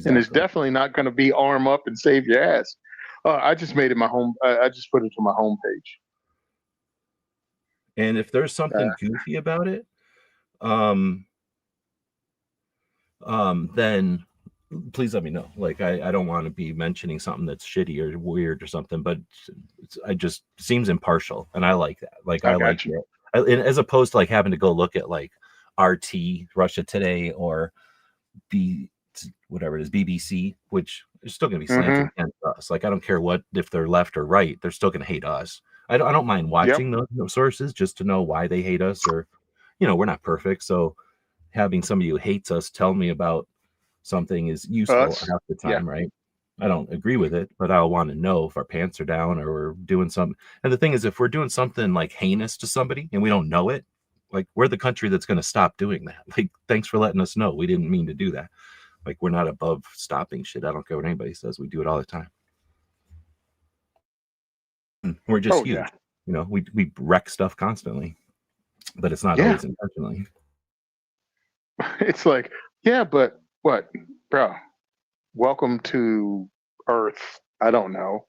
S3: And it's
S2: Exactly.
S3: definitely not going to be arm up and save your ass. I just made it my home. I just put it to my homepage.
S2: And if there's
S3: Uh,
S2: something goofy about it, um, then please let me know. Like, I don't want to be mentioning something that's shitty or weird or something, but I just seems impartial, and I like that. Like, I
S3: I
S2: like
S3: got you.
S2: it, as opposed to like having to go look at like RT, Russia Today, or B whatever it is, BBC, which is still going to be
S3: Mm-hmm.
S2: slanted against us. Like, I don't care what, if they're left or right, they're still going to hate us. I don't mind
S3: Yep.
S2: watching those sources just to know why they hate us, or we're not perfect, so having somebody who hates us tell me about something is useful
S3: Us.
S2: half the
S3: Yeah.
S2: time, right? I don't agree with it, but I'll want to know if our pants are down or we're doing something. And the thing is, if we're doing something like heinous to somebody and we don't know it, like, we're the country that's going to stop doing that. Like, thanks for letting us know. We didn't mean to do that. Like, we're not above stopping shit. I don't care what anybody says. We do it all the time. We're just
S3: Oh yeah.
S2: huge. We wreck stuff constantly, but it's not
S3: Yeah.
S2: always intentionally.
S3: It's like, yeah, but what, bro? Welcome to Earth. I don't know.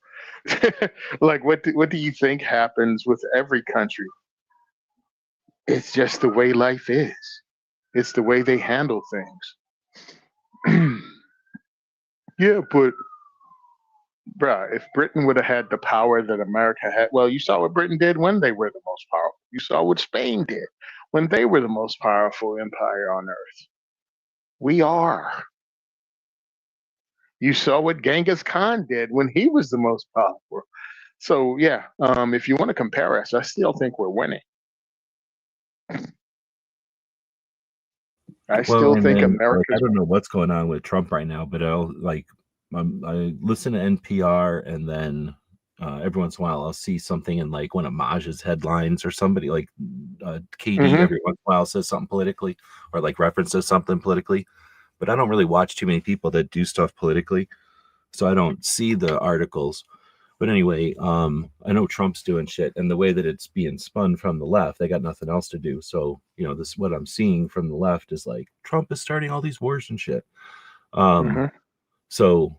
S3: Like, what do you think happens with every country? It's just the way life is. It's the way they handle things. Yeah, but bruh, if Britain would have had the power that America had, well, you saw what Britain did when they were the most powerful. You saw what Spain did when they were the most powerful empire on earth. We are. You saw what Genghis Khan did when he was the most powerful. So yeah, if you want to compare us, I still think we're winning. I
S2: Well,
S3: still
S2: and
S3: think
S2: then, like, I
S3: America's
S2: don't know what's going on with Trump right now, but I listen to NPR, and then every once in a while I'll see something in like one of Maj's headlines, or somebody like KD
S3: winning.
S2: every once in a while says something politically, or like references something politically. But I don't really watch too many people that do stuff politically, so I don't see the articles. But anyway, I know Trump's doing shit, and the way that it's being spun from the left, they got nothing else to do. So, this, what I'm seeing from the left is like Trump is starting all these wars and shit.
S3: Hmm.
S2: So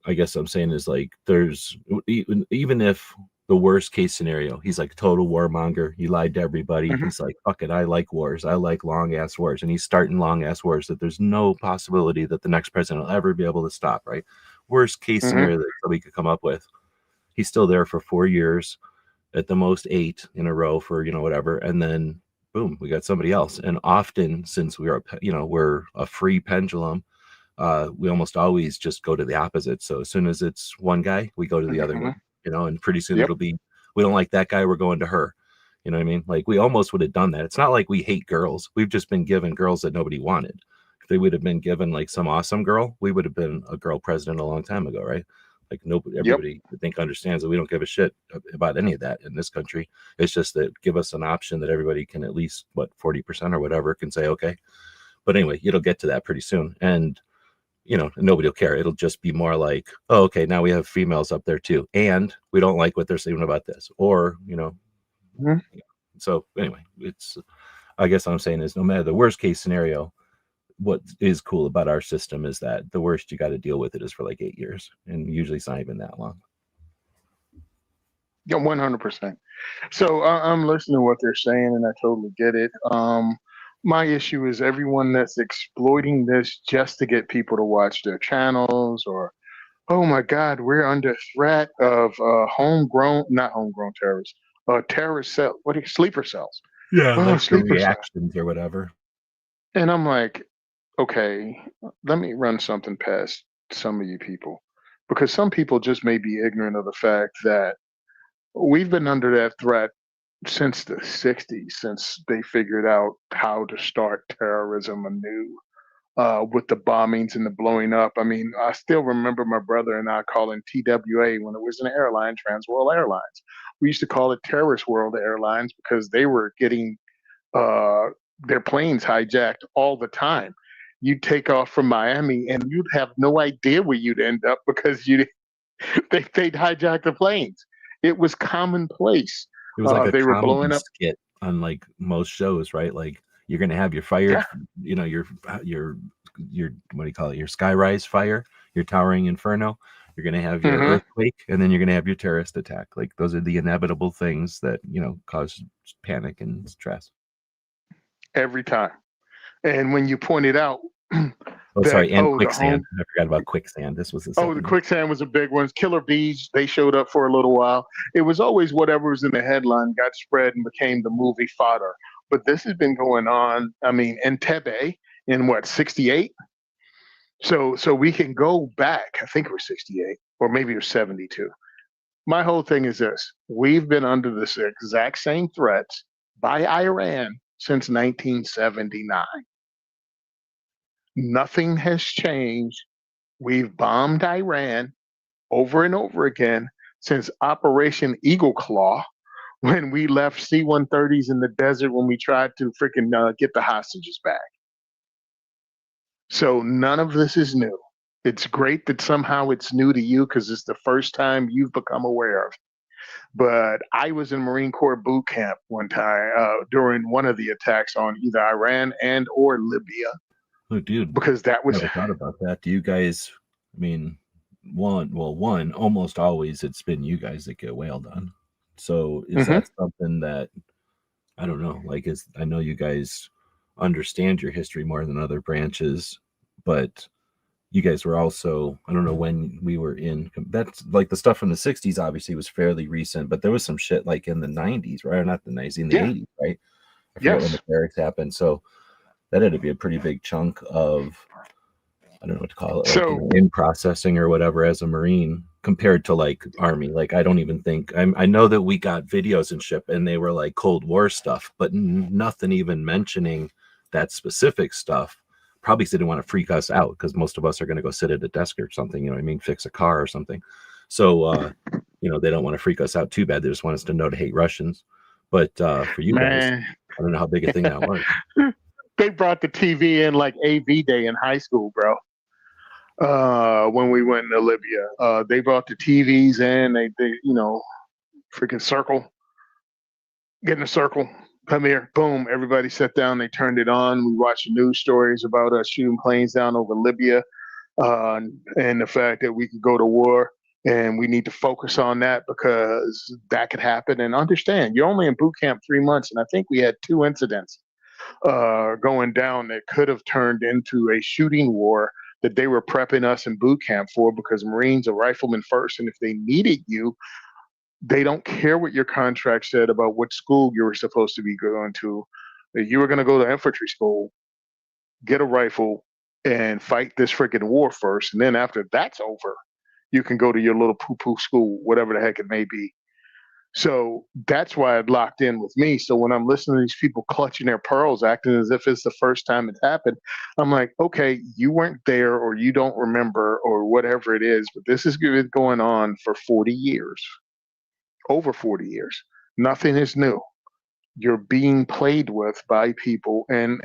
S2: I guess I'm saying is like, there's even if the worst case scenario. He's like total warmonger. He lied to everybody.
S3: Mhm.
S2: He's like, fuck it, I like wars. I like long ass wars. And he's starting long ass wars that there's no possibility that the next president will ever be able to stop, right? Worst case
S3: Mhm.
S2: scenario that we could come up with. He's still there for 4 years, at the most 8 in a row for, whatever. And then boom, we got somebody else. And often, since we're a free pendulum, we almost always just go to the opposite. So as soon as it's one guy, we go to the other
S3: Mhm.
S2: one, and pretty soon
S3: Yep.
S2: it'll be, we don't like that guy, we're going to her. You know what I mean? Like we almost would have done that. It's not like we hate girls. We've just been given girls that nobody wanted. If they would have been given like some awesome girl, we would have been a girl president a long time ago, right? Like nobody,
S3: Yep.
S2: everybody I think understands that we don't give a shit about any of that in this country. It's just that give us an option that everybody can at least 40% or whatever can say okay. But anyway, it'll get to that pretty soon, and nobody will care. It'll just be more like, oh, okay, now we have females up there too, and we don't like what they're saying about this, or
S3: Mhm.
S2: So anyway, I guess what I'm saying is, no matter the worst case scenario, what is cool about our system is that the worst you got to deal with it is for like 8 years, and usually it's not even that long.
S3: Yeah, 100%. So I'm listening to what they're saying, and I totally get it. My issue is everyone that's exploiting this just to get people to watch their channels, or oh my God, we're under threat of not homegrown terrorists, terrorist cell, sleeper cells.
S2: Yeah,
S3: Oh,
S2: like the
S3: sleeper cells.
S2: reactions or whatever.
S3: And I'm like, okay, let me run something past some of you people, because some people just may be ignorant of the fact that we've been under that threat since the 60s, since they figured out how to start terrorism anew, with the bombings and the blowing up. I mean, I still remember my brother and I calling TWA, when it was an airline, Trans World Airlines. We used to call it Terrorist World Airlines because they were getting uh, their planes hijacked all the time. You'd take off from Miami and you'd have no idea where you'd end up because they'd hijack the planes. It was commonplace.
S2: It was like a
S3: They were
S2: comedy
S3: blowing up.
S2: skit on like most shows, right? Like you're gonna have your fire,
S3: Yeah.
S2: your what do you call it? Your skyrise fire, your towering inferno. You're gonna have your
S3: Hmm.
S2: earthquake, and then you're gonna have your terrorist attack. Like those are the inevitable things that cause panic and stress.
S3: Every time. And when you pointed out
S2: Oh,
S3: that,
S2: sorry, and
S3: oh, the
S2: quicksand.
S3: home,
S2: I forgot about quicksand. This was the
S3: oh, the
S2: second one.
S3: quicksand was a big one. Killer bees, they showed up for a little while. It was always whatever was in the headline got spread and became the movie fodder. But this has been going on, I mean, Entebbe in what, 68? So we can go back, I think it was 68, or maybe it was 72. My whole thing is this: we've been under this exact same threats by Iran since 1979. Nothing has changed. We've bombed Iran over and over again since Operation Eagle Claw, when we left C-130s in the desert when we tried to freaking get the hostages back. So none of this is new. It's great that somehow it's new to you because it's the first time you've become aware of it. But I was in Marine Corps boot camp one time during one of the attacks on either Iran and or Libya,
S2: Oh, dude,
S3: because that was
S2: never thought about that. Do you guys? I mean, one, almost always it's been you guys that get wailed on. So is
S3: Mhm.
S2: that something that I don't know? Like, I know you guys understand your history more than other branches, but you guys were also, I don't know when we were in, that's like the stuff from the 60s obviously was fairly recent, but there was some shit like in the 90s, right? Or not the 90s, in the
S3: Yeah.
S2: 80s, right? I forget when
S3: Yes.
S2: the barracks happened. So that had to be a pretty big chunk of, I don't know what to call it, like,
S3: So
S2: in processing or whatever as a Marine compared to like Army. Like, I don't even think, I know that we got videos and shit and they were like Cold War stuff, but nothing even mentioning that specific stuff. Probably 'cause they didn't want to freak us out because most of us are going to go sit at a desk or something, you know what I mean? Fix a car or something. So, they don't want to freak us out too bad. They just want us to know to hate Russians. But for you guys,
S3: man,
S2: I don't know how big a thing that was.
S3: they brought the TV in like AV day in high school, bro. When we went to Libya, they brought the TVs in. They freaking circle, get in a circle. Come here, boom! Everybody sat down. They turned it on. We watched the news stories about us shooting planes down over Libya, and the fact that we could go to war. And we need to focus on that because that could happen. And understand, you're only in boot camp 3 months, and I think we had 2 incidents going down that could have turned into a shooting war that they were prepping us in boot camp for, because Marines are riflemen first, and if they needed you, they don't care what your contract said about what school you were supposed to be going to. If you were going to go to infantry school, get a rifle and fight this freaking war first, and then after that's over, you can go to your little poo-poo school, whatever the heck it may be. So that's why it locked in with me. So when I'm listening to these people clutching their pearls, acting as if it's the first time it happened, I'm like, okay, you weren't there, or you don't remember, or whatever it is, but this has been going on for 40 years, over 40 years. Nothing is new. You're being played with by people, and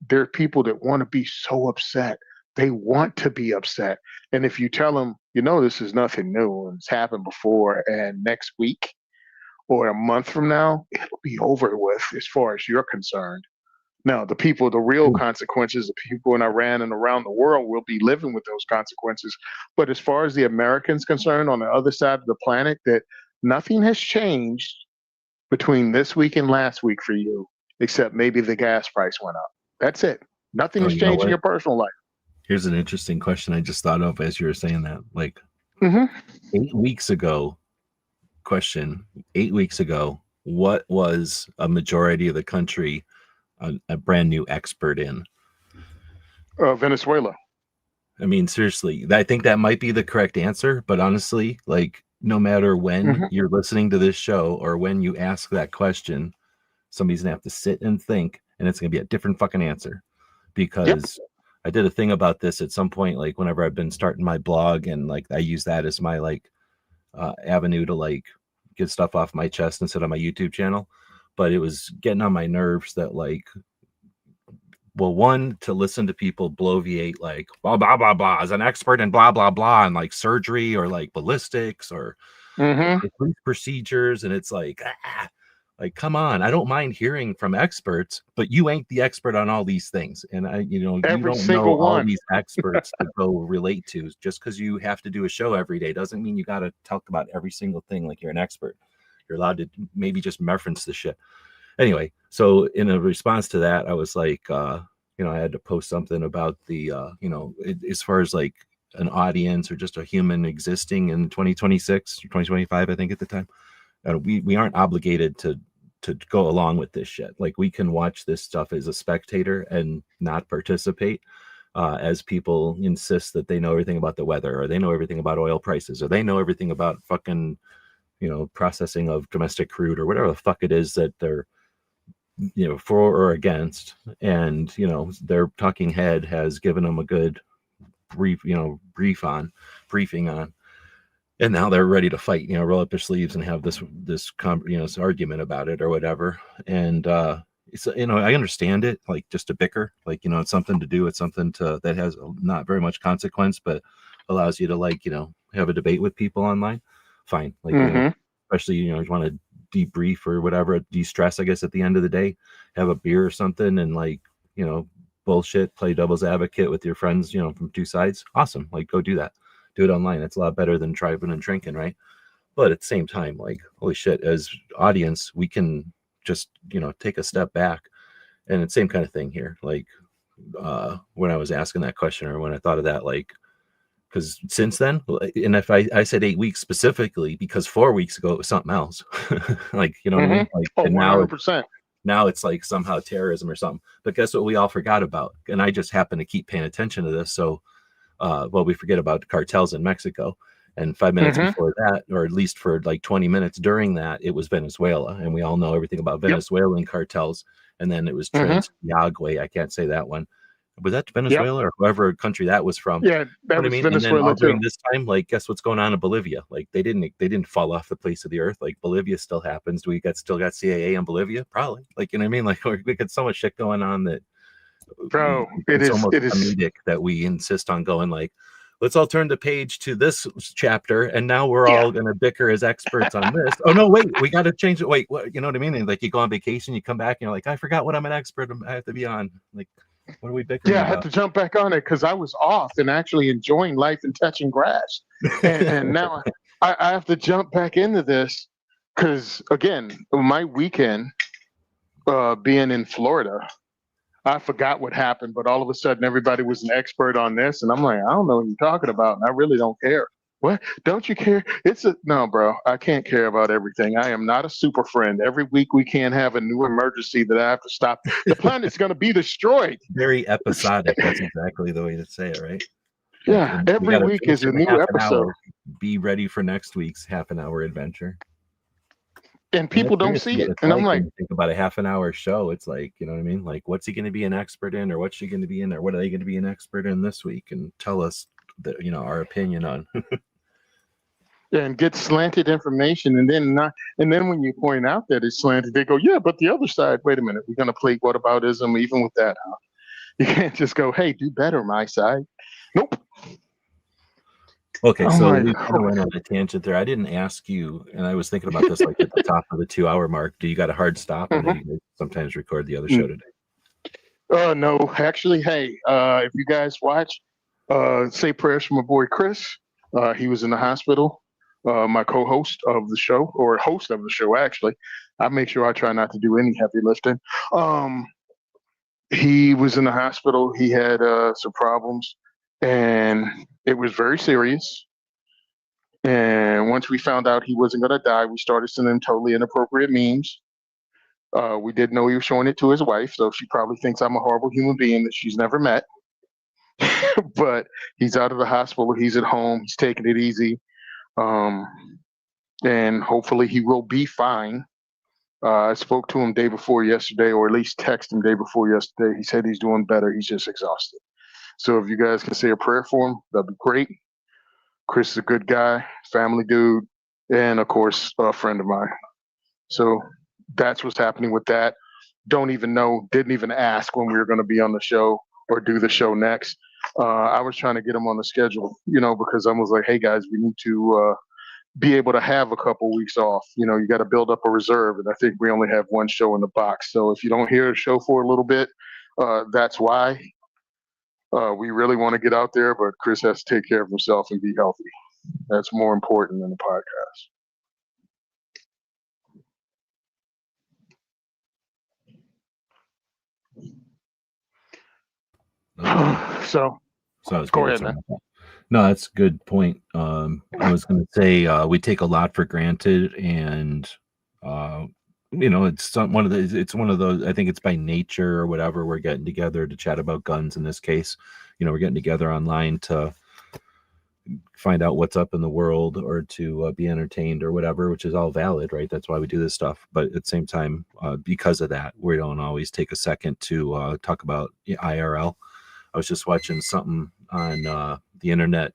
S3: there are people that want to be so upset. They want to be upset. And if you tell them, this is nothing new and it's happened before, and next week or a month from now, it'll be over with as far as you're concerned. Now, the real consequences, the people in Iran and around the world will be living with those consequences. But as far as the Americans concerned on the other side of the planet, that nothing has changed between this week and last week for you, except maybe the gas price went up. That's it. Nothing has changed in your personal life.
S2: Here's an interesting question I just thought of as you were saying that. Like 8 weeks ago, 8 weeks ago, what was a majority of the country a brand new expert in?
S3: Venezuela.
S2: I mean, seriously, I think that might be the correct answer. But honestly, like, no matter when you're listening to this show or when you ask that question, somebody's gonna have to sit and think, and it's gonna be a different fucking answer. Because I did a thing about this at some point, like whenever I've been starting my blog, and like I use that as my like avenue to like get stuff off my chest instead of my YouTube channel. But it was getting on my nerves that like, well, one, to listen to people bloviate like blah blah blah blah as an expert in blah blah blah and like surgery or like ballistics or police procedures, and it's like come on, I don't mind hearing from experts, but you ain't the expert on all these things, and you don't know all these experts to go relate to. Just because you have to do a show every day doesn't mean you got to talk about every single thing like you're an expert. You're allowed to maybe just reference the shit. Anyway, so in a response to that, I was like, I had to post something about the, as far as like an audience or just a human existing in 2026 or 2025, I think at the time, we aren't obligated to go along with this shit. Like, we can watch this stuff as a spectator and not participate, as people insist that they know everything about the weather, or they know everything about oil prices, or they know everything about fucking, processing of domestic crude, or whatever the fuck it is that they're, for or against. And their talking head has given them a good briefing on, and now they're ready to fight, roll up their sleeves and have this argument about it or whatever. And it's, I understand it, like, just to bicker, like, it's something to do, it's something that has not very much consequence, but allows you to, like, have a debate with people online. Fine. Like, especially, you want to debrief or whatever, de-stress, I guess, at the end of the day, have a beer or something and, like, bullshit, play devil's advocate with your friends, from two sides. Awesome. Like, go do that. Do it online. It's a lot better than driving and drinking, right? But at the same time, like, holy shit, as audience, we can just, take a step back. And it's same kind of thing here. Like, when I was asking that question, or when I thought of that, like, because since then, and if I said 8 weeks specifically, because 4 weeks ago it was something else. Like, what I mean? Like, and
S3: 100%.
S2: Now it's like somehow terrorism or something. But guess what we all forgot about? And I just happen to keep paying attention to this. So, we forget about cartels in Mexico. And 5 minutes before that, or at least for like 20 minutes during that, it was Venezuela. And we all know everything about Venezuelan cartels. And then it was Uruguay. I can't say that one. Was that Venezuela or whoever country that was from?
S3: Yeah, that was Venezuela.
S2: And then all during this time, like, guess what's going on in Bolivia? Like, they didn't fall off the face of the earth. Like, Bolivia still happens. Do we still got CAA in Bolivia? Probably. Like, I mean? Like, we got so much shit going on that,
S3: bro,
S2: it's almost comedic that we insist on going like, let's all turn the page to this chapter, and now we're all gonna bicker as experts on this. Oh no, wait, we got to change it. Wait, what? You know what I mean? And like, you go on vacation, you come back, and you're like, I forgot what I'm an expert. I have to be on. Like, what are we bickering about?
S3: I had to jump back on it because I was off and actually enjoying life and touching grass. And now I have to jump back into this because again, my weekend being in Florida, I forgot what happened, but all of a sudden everybody was an expert on this, and I'm like, I don't know what you're talking about, and I really don't care. What? Don't you care? No, bro. I can't care about everything. I am not a super friend. Every week we can't have a new emergency that I have to stop. The planet's going to be destroyed.
S2: Very episodic. That's exactly the way to say it, right?
S3: Yeah,
S2: And we
S3: every
S2: gotta
S3: week
S2: finish
S3: is a
S2: in
S3: new
S2: half an
S3: episode,
S2: hour. Be ready for next week's half an hour adventure.
S3: and
S2: And
S3: people
S2: that's
S3: don't
S2: seriously
S3: see
S2: what
S3: it.
S2: it's
S3: And I'm
S2: like
S3: like,
S2: when you think about a half an hour show. It's like, you know what I mean? Like, what's he going to be an expert in, or what's she going to be in, or what are they going to be an expert in this week, and tell us that, you know, our opinion on.
S3: and get slanted information, and then not, and then when you point out that it's slanted, they go, yeah, but the other side. Wait a minute, we're going to play whataboutism even with that, huh? You can't just go, hey, do better, my side. Nope.
S2: Okay,
S3: I'm
S2: so
S3: like,
S2: we kind of went on a tangent there. I didn't ask you, and I was thinking about this like at the top of the 2 hour mark. Do you got a hard stop? I know you guys sometimes record the other show today.
S3: no, actually, hey, if you guys watch, say prayers for my boy Chris. He was in the hospital. My co-host of the show, or host of the show, actually. I make sure I try not to do any heavy lifting. He was in the hospital. He had some problems, and it was very serious. And once we found out he wasn't going to die, we started sending him totally inappropriate memes. We didn't know he was showing it to his wife, so she probably thinks I'm a horrible human being that she's never met. But he's out of the hospital. He's at home. He's taking it easy. And hopefully he will be fine. I spoke to him day before yesterday, or at least texted him day before yesterday. He said he's doing better. He's just exhausted. So if you guys can say a prayer for him, that'd be great. Chris is a good guy, family dude, and of course, a friend of mine. So that's what's happening with that. Don't even know, didn't even ask when we were going to be on the show or do the show next. I was trying to get him on the schedule, because I was like, hey guys, we need to be able to have a couple weeks off. You got to build up a reserve, and I think we only have one show in the box. So if you don't hear a show for a little bit, that's why. We really want to get out there, but Chris has to take care of himself and be healthy. That's more important than the podcast. So
S2: I was
S3: go ahead, man.
S2: No, that's a good point. I was going to say we take a lot for granted, and it's one of those. I think it's by nature or whatever. We're getting together to chat about guns. In this case, we're getting together online to find out what's up in the world, or to be entertained or whatever, which is all valid, right? That's why we do this stuff. But at the same time, because of that, we don't always take a second to talk about IRL. I was just watching something on the internet.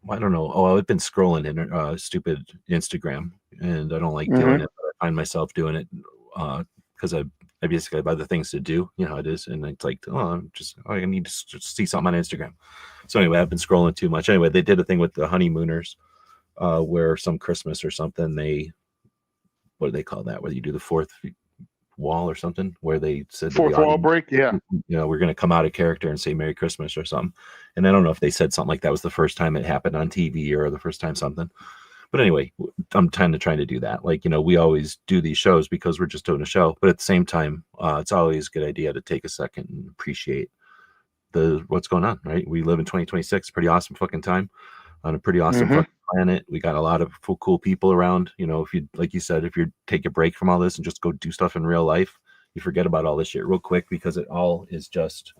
S2: I don't know. Oh, I've been scrolling in stupid Instagram, and I don't like doing it. But I find myself doing it because I basically have other things to do. You know how it is, and it's like, I need to just see something on Instagram. So anyway, I've been scrolling too much. Anyway, they did a thing with the honeymooners, where some Christmas or something, what do they call that? Where you do the fourth wall or something, where they said
S3: fourth wall break, yeah,
S2: we're going to come out of character and say Merry Christmas or something. And I don't know if they said something like that was the first time it happened on TV or the first time something. But anyway, I'm trying to do that. Like, we always do these shows because we're just doing a show, but at the same time, it's always a good idea to take a second and appreciate what's going on, right? We live in 2026, pretty awesome fucking time on a pretty awesome fucking planet. We got a lot of cool people around. If you, like you said, if you take a break from all this and just go do stuff in real life, you forget about all this shit real quick, because it all is just,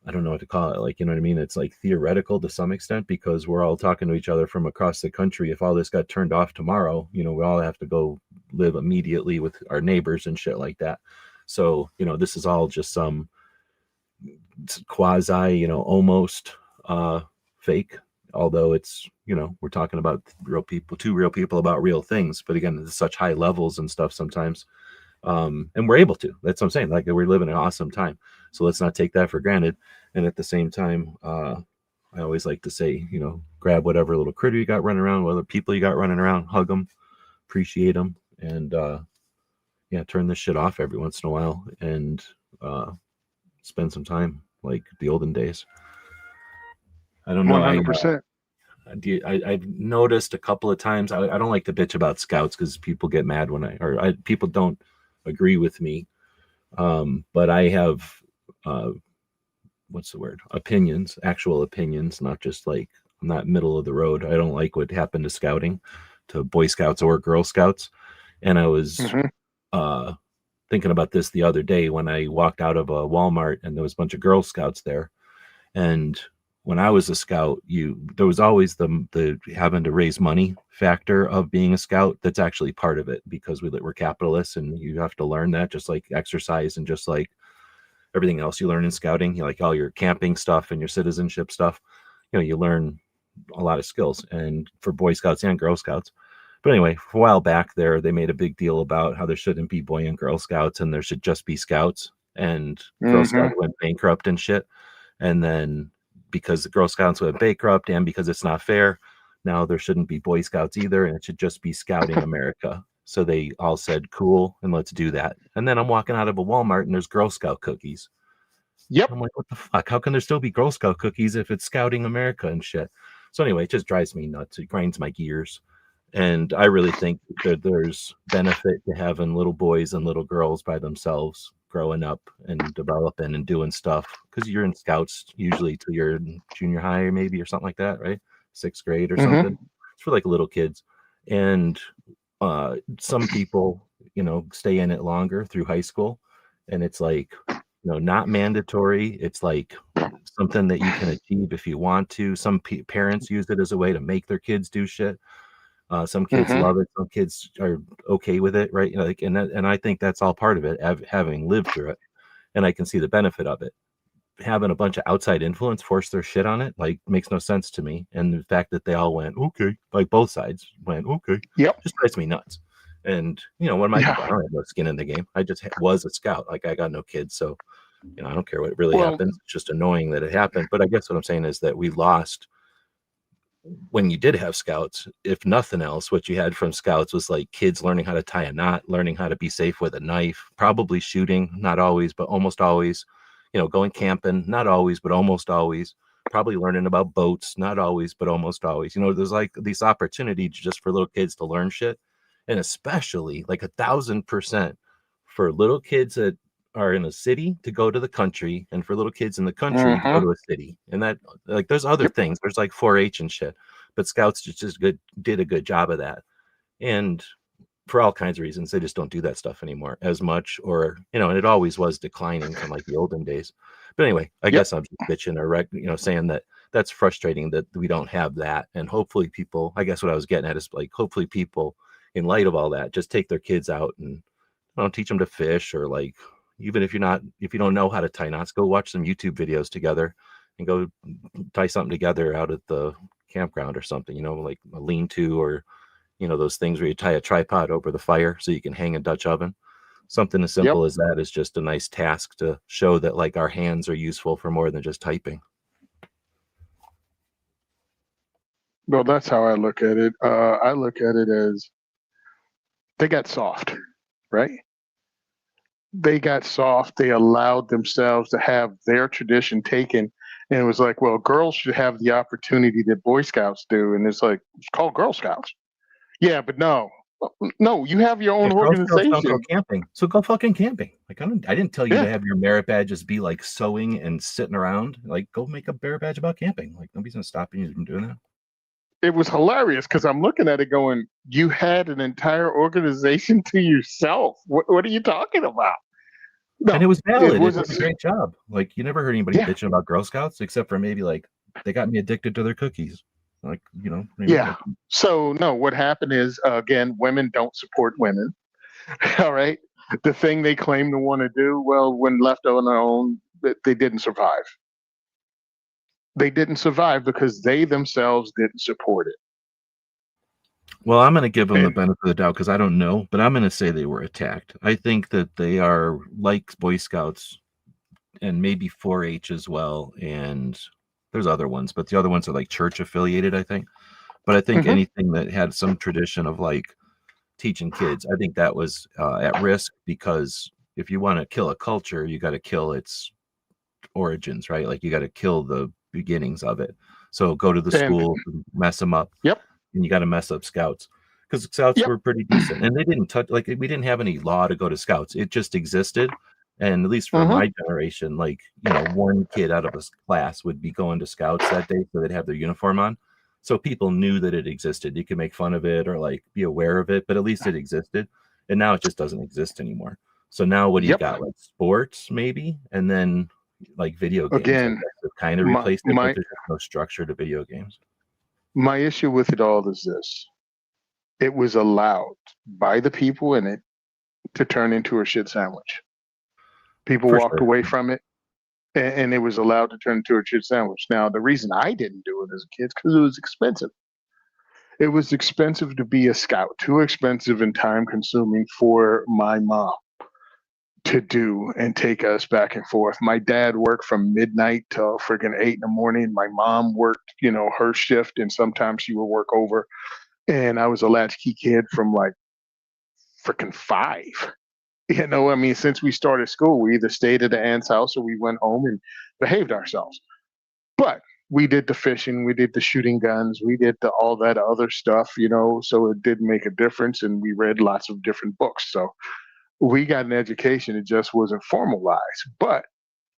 S2: I don't know what to call it. Like, you know what I mean? It's like theoretical to some extent, because we're all talking to each other from across the country. If all this got turned off tomorrow, we all have to go live immediately with our neighbors and shit like that. So, this is all just some quasi, almost fake. Although it's, we're talking about two real people about real things. But again, there's such high levels and stuff sometimes. And we're able to. That's what I'm saying. Like, we're living an awesome time. So let's not take that for granted. And at the same time, I always like to say, grab whatever little critter you got running around, whatever people you got running around, hug them, appreciate them, and turn this shit off every once in a while, and spend some time like the olden days. I don't know.
S3: 100%.
S2: I've noticed a couple of times. I don't like to bitch about scouts because people get mad when people don't agree with me. But I have what's the word? Opinions, actual opinions, not just like I'm not middle of the road. I don't like what happened to scouting, to Boy Scouts or Girl Scouts. And I was
S3: Hmm.
S2: uh, thinking about this the other day when I walked out of a Walmart and there was a bunch of Girl Scouts there. And when I was a scout, there was always the having to raise money factor of being a scout. That's actually part of it because we're capitalists and you have to learn that, just like exercise and just like everything else you learn in scouting, like all your camping stuff and your citizenship stuff. You learn a lot of skills, and for Boy Scouts and Girl Scouts. But anyway, for a while back there, they made a big deal about how there shouldn't be Boy and Girl Scouts and there should just be Scouts, and Girl
S3: Hmm.
S2: Scouts went bankrupt and shit. And then because the Girl Scouts went bankrupt and because it's not fair, now there shouldn't be Boy Scouts either, and it should just be Scouting America. So they all said, cool, and let's do that. And then I'm walking out of a Walmart and there's Girl Scout cookies.
S3: Yep.
S2: I'm like, what the fuck? How can there still be Girl Scout cookies if it's Scouting America and shit? So anyway, it just drives me nuts. It grinds my gears. And I really think that there's benefit to having little boys and little girls by themselves growing up and developing and doing stuff, because you're in scouts usually till you're in junior high maybe or something like that, right? Sixth grade or something.
S3: Hmm.
S2: It's for like little kids. And some people, stay in it longer through high school, and it's like, not mandatory. It's like something that you can achieve if you want to. Some parents use it as a way to make their kids do shit. Some kids
S3: Hmm.
S2: love it. Some kids are okay with it, right? Like, and I think that's all part of it, having lived through it, and I can see the benefit of it. Having a bunch of outside influence force their shit on it, like, makes no sense to me. And the fact that they all went okay, like both sides went okay,
S3: Yep.
S2: just drives me nuts. And what am I to do? I
S3: Yeah.
S2: don't have no skin in the game. I just was a scout. Like, I got no kids, so I don't care what really
S3: Well,
S2: happens. It's just annoying that it happened. But I guess what I'm saying is that we lost when you did have scouts. If nothing else, what you had from scouts was like kids learning how to tie a knot, learning how to be safe with a knife, probably shooting, not always, but almost always, going camping, not always, but almost always, probably learning about boats, not always, but almost always. There's like these opportunities just for little kids to learn shit. And especially like 1,000% for little kids that are in a city to go to the country, and for little kids in the country to go
S3: hmm.
S2: to a city. And that, like, there's other
S3: Yep.
S2: things, there's like 4-H and shit, but scouts just did a good job of that. And for all kinds of reasons, they just don't do that stuff anymore as much, or and it always was declining from like the olden days. But anyway, I
S3: Yep.
S2: guess I'm just bitching or saying that that's frustrating that we don't have that. And hopefully people, I guess what I was getting at is like, hopefully people, in light of all that, just take their kids out and teach them to fish, or like, even if you don't know how to tie knots, go watch some YouTube videos together and go tie something together out at the campground or something, like a lean-to, or those things where you tie a tripod over the fire so you can hang a Dutch oven. Something as
S3: Yep.
S2: simple as that is just a nice task to show that like our hands are useful for more than just typing.
S3: Well, that's how I look at it. I look at it as they got soft, right? They got soft. They allowed themselves to have their tradition taken. And it was like, well, girls should have the opportunity that Boy Scouts do. And it's like, it's called Girl Scouts. Yeah, but no. No, you have your own
S2: If Girl Scouts don't go
S3: organization.
S2: camping, so go fucking camping. Like, I didn't tell you to
S3: Yeah.
S2: have your merit badges be like sewing and sitting around. Like, go make a merit badge about camping. Like, nobody's gonna stop you from doing that.
S3: It was hilarious because I'm looking at it going, you had an entire organization to yourself. What are you talking about?
S2: And
S3: No,
S2: it was
S3: it
S2: valid. It
S3: wasn't.
S2: did a great job. Like, you never heard anybody
S3: Yeah.
S2: bitching about Girl Scouts except for maybe like they got me addicted to their cookies. Like, maybe
S3: Yeah.
S2: like,
S3: So, no, what happened is, again, women don't support women. All right. The thing they claim to want to do, well, when left on their own, they didn't survive. They didn't survive because they themselves didn't support it.
S2: well, I'm gonna give them the
S3: And
S2: benefit of the doubt because I don't know, but I'm gonna say they were attacked. I think that they are like Boy Scouts and maybe 4-H as well, and there's other ones, but the other ones are like church affiliated, I think. But I think
S3: mhm,
S2: anything that had some tradition of like teaching kids, I think that was at risk, because if you want to kill a culture, you got to kill its origins, right? Like, you got to kill beginnings of it. So go to the
S3: And
S2: school, mess them up,
S3: yep,
S2: and you got to mess up scouts, because scouts
S3: yep.
S2: were pretty decent, and they didn't touch, like, we didn't have any law to go to scouts. It just existed. And at least for
S3: Mm-hmm.
S2: my generation, like, one kid out of a class would be going to scouts that day, so they'd have their uniform on. So people knew that it existed. You could make fun of it or like be aware of it, but at least it existed. And now it just doesn't exist anymore. So now what do you
S3: Yep.
S2: got? Like sports, maybe, and then like video games. I
S3: Again,
S2: guess have kind of
S3: my
S2: replaced it, but
S3: my
S2: there's just no structure to video games.
S3: my issue with it all is this: it was allowed by the people in it to turn into a shit sandwich. People
S2: For
S3: walked
S2: sure.
S3: away from it, and it was allowed to turn into a shit sandwich. Now, the reason I didn't do it as a kid is because it was expensive. It was expensive to be a scout, too expensive and time consuming for my mom to do and take us back and forth. My dad worked from midnight till freaking 8 in the morning. My mom worked, her shift, and sometimes she would work over. And I was a latchkey kid from like freaking 5. I mean, since we started school, we either stayed at the aunt's house or we went home and behaved ourselves. But we did the fishing, we did the shooting guns, we did all that other stuff, so it did make a difference. And we read lots of different books. So we got an education. It just wasn't formalized. But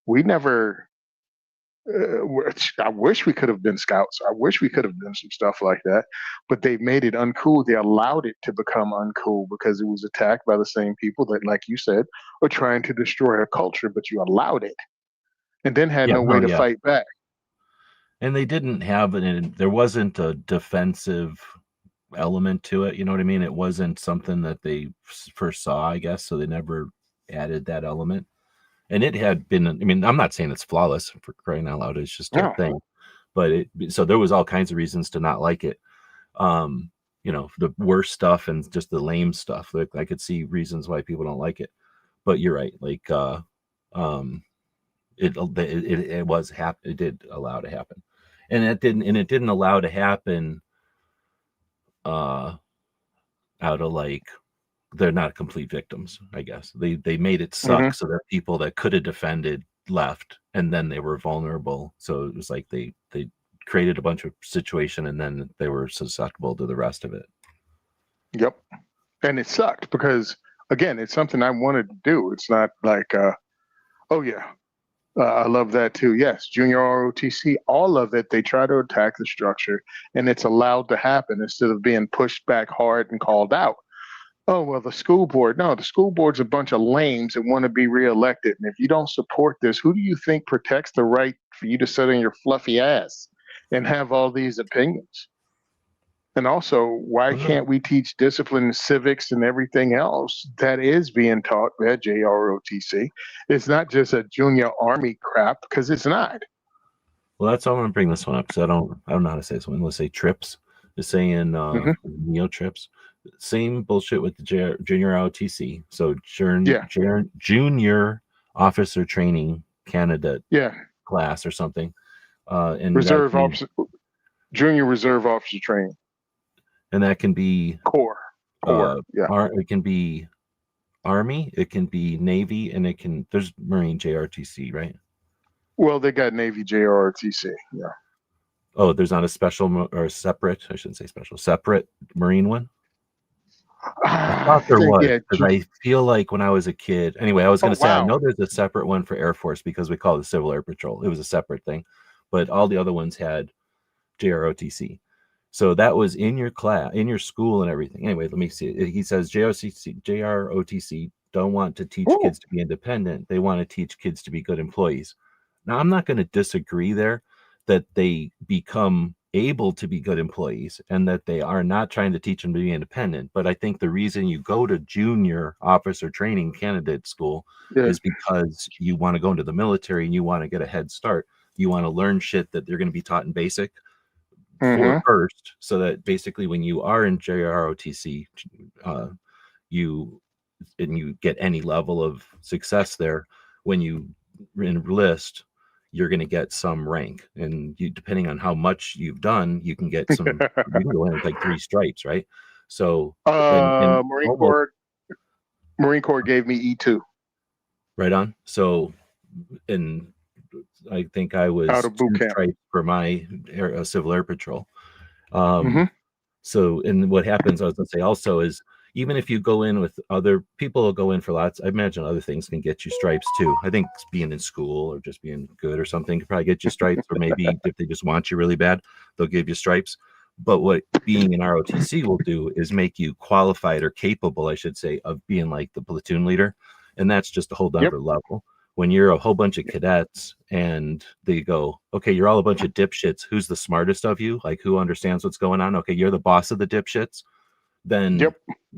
S3: we never, I wish we could have been scouts. I wish we could have done some stuff like that, but they made it uncool. They allowed it to become uncool because it was attacked by the same people that, like you said, were trying to destroy our culture, but you allowed it and then had
S2: Yeah,
S3: no way to fight back.
S2: And they didn't have it. There wasn't a defensive element to it. You know what I mean? It wasn't something that they first saw, I guess. So they never added that element. And it had been, I mean, I'm not saying it's flawless, for crying out loud. It's just a
S3: No.
S2: thing. But so there was all kinds of reasons to not like it. The worst stuff and just the lame stuff. Like, I could see reasons why people don't like it. But you're right. Like, it was happen. It did allow to happen, and it didn't allow to happen out of like, they're not complete victims. I guess they made it suck so that people that could have defended left, and then they were vulnerable. So it was like they created a bunch of situation, and then they were susceptible to the rest of it.
S3: Yep. And it sucked because, again, it's something I wanted to do. It's not like, oh yeah, I love that too. Yes, junior ROTC, all of it, they try to attack the structure, and it's allowed to happen instead of being pushed back hard and called out. Oh, well, the school board. No, the school board's a bunch of lames that want to be reelected. And if you don't support this, who do you think protects the right for you to sit on your fluffy ass and have all these opinions? And also, why can't we teach discipline, civics, and everything else that is being taught at JROTC? It's not just a junior army crap, because it's not.
S2: Well, that's why I'm going to bring this one up, because I don't know how to say this one. Let's say trips. Just saying neo trips. Same bullshit with the junior ROTC. So junior officer training candidate class or something. And
S3: reserve officer, junior reserve officer training.
S2: And that can be
S3: core.
S2: It can be Army, it can be Navy, and there's Marine JRTC, right?
S3: Well, they got Navy JRTC, yeah.
S2: Oh, there's not a special or separate, I shouldn't say special, separate Marine one? I thought there was, because I feel like when I was a kid, anyway, I was going to say, I know there's a separate one for Air Force because we call it the Civil Air Patrol. It was a separate thing, but all the other ones had JROTC. So that was in your class, in your school and everything. Anyway, let me see. He says JROTC don't want to teach kids to be independent. They want to teach kids to be good employees. Now, I'm not going to disagree there that they become able to be good employees and that they are not trying to teach them to be independent. But I think the reason you go to junior officer training candidate school is because you want to go into the military and you want to get a head start. You want to learn shit that they're going to be taught in basic for first, so that basically when you are in JROTC, you get any level of success there. When you enlist, you're going to get some rank, and you, depending on how much you've done, you can get some. You can go in with like 3 stripes, right? So
S3: Marine Corps gave me E2.
S2: Right on. So, and I think I
S3: Out
S2: was
S3: of boot
S2: 2
S3: camp.
S2: stripes for my Civil Air Patrol. Um,
S3: Hmm.
S2: so, and what happens, I was gonna say also is even if you go in with other people will go in for lots, I imagine other things can get you stripes too. I think being in school or just being good or something could probably get you stripes, or maybe if they just want you really bad, they'll give you stripes. But what being an ROTC will do is make you qualified or capable, I should say, of being like the platoon leader. And that's just a whole
S3: Yep.
S2: other level. When you're a whole bunch of cadets and they go, okay, you're all a bunch of dipshits. Who's the smartest of you? Like, who understands what's going on? Okay, you're the boss of the dipshits. Then
S3: Yep.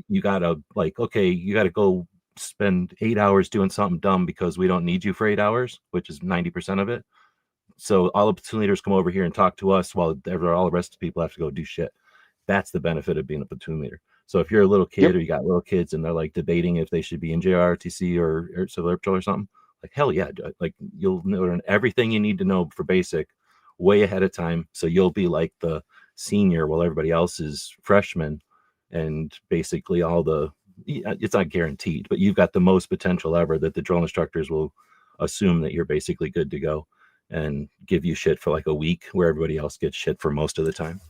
S2: you gotta like, okay, you gotta go spend 8 hours doing something dumb because we don't need you for 8 hours, which is 90% of it. So all the platoon leaders come over here and talk to us while all the rest of the people have to go do shit. That's the benefit of being a platoon leader. So if you're a little kid
S3: Yep.
S2: or you got little kids and they're like debating if they should be in JRTC or Civil Air Patrol or something, like hell yeah, like you'll learn everything you need to know for basic way ahead of time. So you'll be like the senior while everybody else is freshman, and basically all the it's not guaranteed, but you've got the most potential ever that the drill instructors will assume that you're basically good to go and give you shit for like a week where everybody else gets shit for most of the time.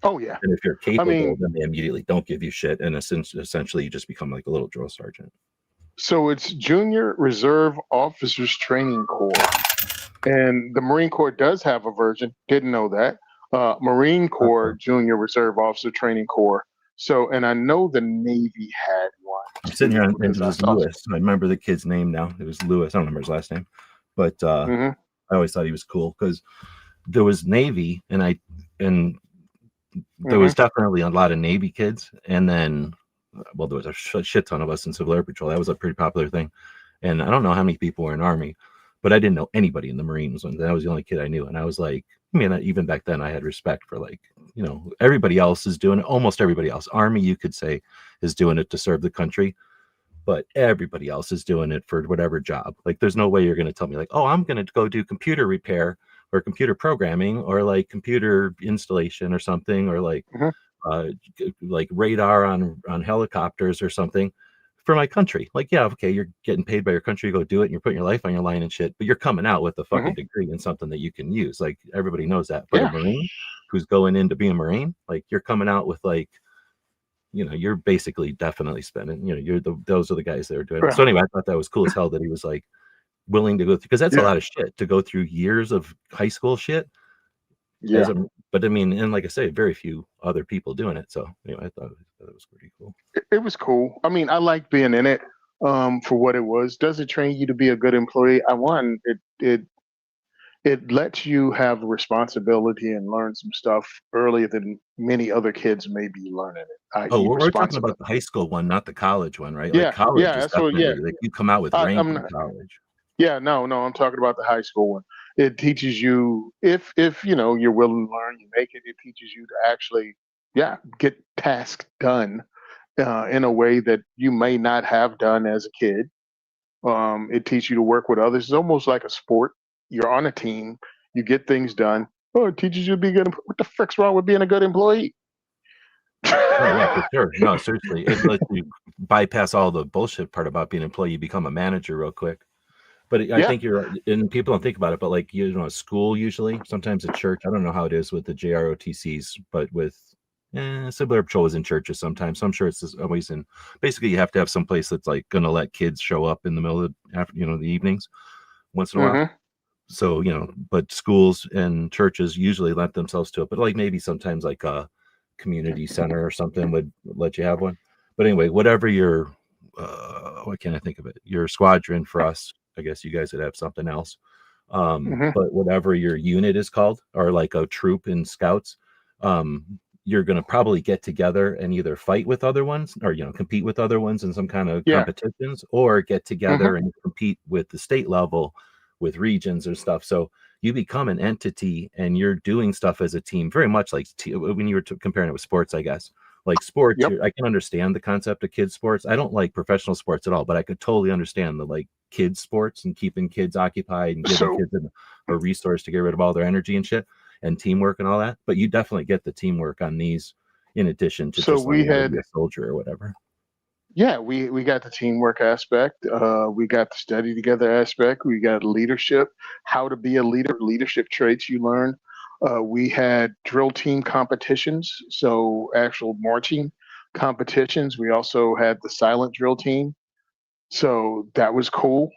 S3: Oh yeah.
S2: And if you're
S3: I
S2: capable,
S3: mean,
S2: then they immediately don't give you shit. And essentially you just become like a little drill sergeant.
S3: so it's Junior Reserve Officers Training Corps, and the Marine Corps does have a version. Didn't know that. Marine Corps Junior Reserve Officer Training Corps. So, and I know the Navy had one
S2: I'm sitting here
S3: too
S2: and it
S3: because I
S2: was
S3: saw.
S2: Lewis. I remember the kid's name now. It was Lewis. I don't remember his last name, but
S3: Hmm.
S2: I always thought he was cool because there was Navy and there
S3: Hmm.
S2: was definitely a lot of Navy kids. And then, well, there was a shit ton of us in Civil Air Patrol. That was a pretty popular thing. And I don't know how many people were in Army, but I didn't know anybody in the Marines. And that was the only kid I knew. And I was like, I mean, even back then I had respect for like, everybody else is doing it. Almost everybody else. Army, you could say, is doing it to serve the country, but everybody else is doing it for whatever job. Like, there's no way you're going to tell me like, oh, I'm going to go do computer repair or computer programming or like computer installation or something, or
S3: Hmm.
S2: like radar on helicopters or something for my country. Like, yeah, okay, you're getting paid by your country to go do it and you're putting your life on your line and shit, but you're coming out with a
S3: Hmm.
S2: fucking degree in something that you can use. Like, everybody knows that. But a
S3: Yeah.
S2: Marine who's going in to be a Marine, like, you're coming out with like, you're basically definitely spending, those are the guys that are doing it.
S3: Yeah.
S2: So anyway, I thought that was cool as hell that he was like willing to go through, because that's a
S3: Yeah.
S2: lot of shit to go through, years of high school shit as
S3: Yeah.
S2: a, but I mean, and like I say, very few other people doing it. So anyway, I thought it was pretty cool.
S3: It was cool. I mean, I liked being in it for what it was. Does it train you to be a good employee? It lets you have responsibility and learn some stuff earlier than many other kids may be learning it,
S2: Oh,
S3: i.e.,
S2: we're talking about
S3: responsibility.
S2: the high school one, not the college one, right? Like,
S3: Yeah,
S2: college
S3: yeah,
S2: is
S3: that's what. Yeah,
S2: definitely like you come out with rank
S3: I'm
S2: in
S3: not.
S2: college.
S3: Yeah, no, no, I'm talking about the high school one. It teaches you, if you're willing to learn, you make it. It teaches you to actually, yeah, get tasks done in a way that you may not have done as a kid. It teaches you to work with others. It's almost like a sport. You're on a team. You get things done. Oh, it teaches you to be good. What the frick's wrong with being a good employee?
S2: Oh yeah, for sure. No, seriously, it lets you bypass all the bullshit part about being an employee. You become a manager real quick. But I
S3: Yeah.
S2: think you're, and people don't think about it, but like, school usually, sometimes at church, I don't know how it is with the JROTCs, but with Civil Air Patrol is in churches sometimes. So I'm sure it's just always in, basically you have to have some place that's like going to let kids show up in the middle of after, the evenings once in a while.
S3: Hmm.
S2: So, but schools and churches usually let themselves to it, but like maybe sometimes like a community center or something would let you have one. But anyway, whatever your, what can I think of it? Your squadron for us, I guess you guys would have something else.
S3: Hmm.
S2: But whatever your unit is called, or like a troop in scouts, you're going to probably get together and either fight with other ones or, compete with other ones in some kind of
S3: Yeah.
S2: competitions, or get
S3: Hmm.
S2: together and compete with the state level with regions or stuff. So you become an entity and you're doing stuff as a team, very much like when you were comparing it with sports, I guess. Like sports,
S3: Yep.
S2: I can understand the concept of kids sports. I don't like professional sports at all, but I could totally understand the like kids sports and keeping kids occupied and giving
S3: So,
S2: kids a resource to get rid of all their energy and shit, and teamwork and all that. But you definitely get the teamwork on these in addition to
S3: so
S2: just
S3: we
S2: learning how to
S3: had
S2: be a soldier or whatever.
S3: Yeah, we got the teamwork aspect. We got the study together aspect. We got leadership, how to be a leader, leadership traits you learn. We had drill team competitions, so actual marching competitions. We also had the silent drill team, so that was cool.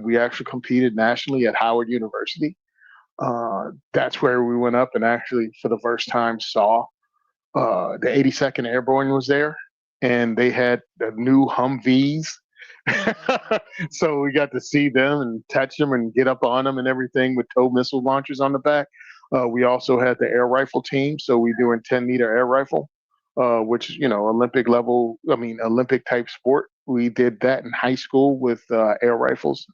S3: We actually competed nationally at Howard University. That's where we went up and actually, for the first time, saw the 82nd Airborne was there, and they had the new Humvees. So we got to see them and touch them and get up on them and everything with tow missile launchers on the back. We also had the air rifle team, so we doing 10-meter air rifle, which Olympic level. I mean, Olympic type sport. We did that in high school with air rifles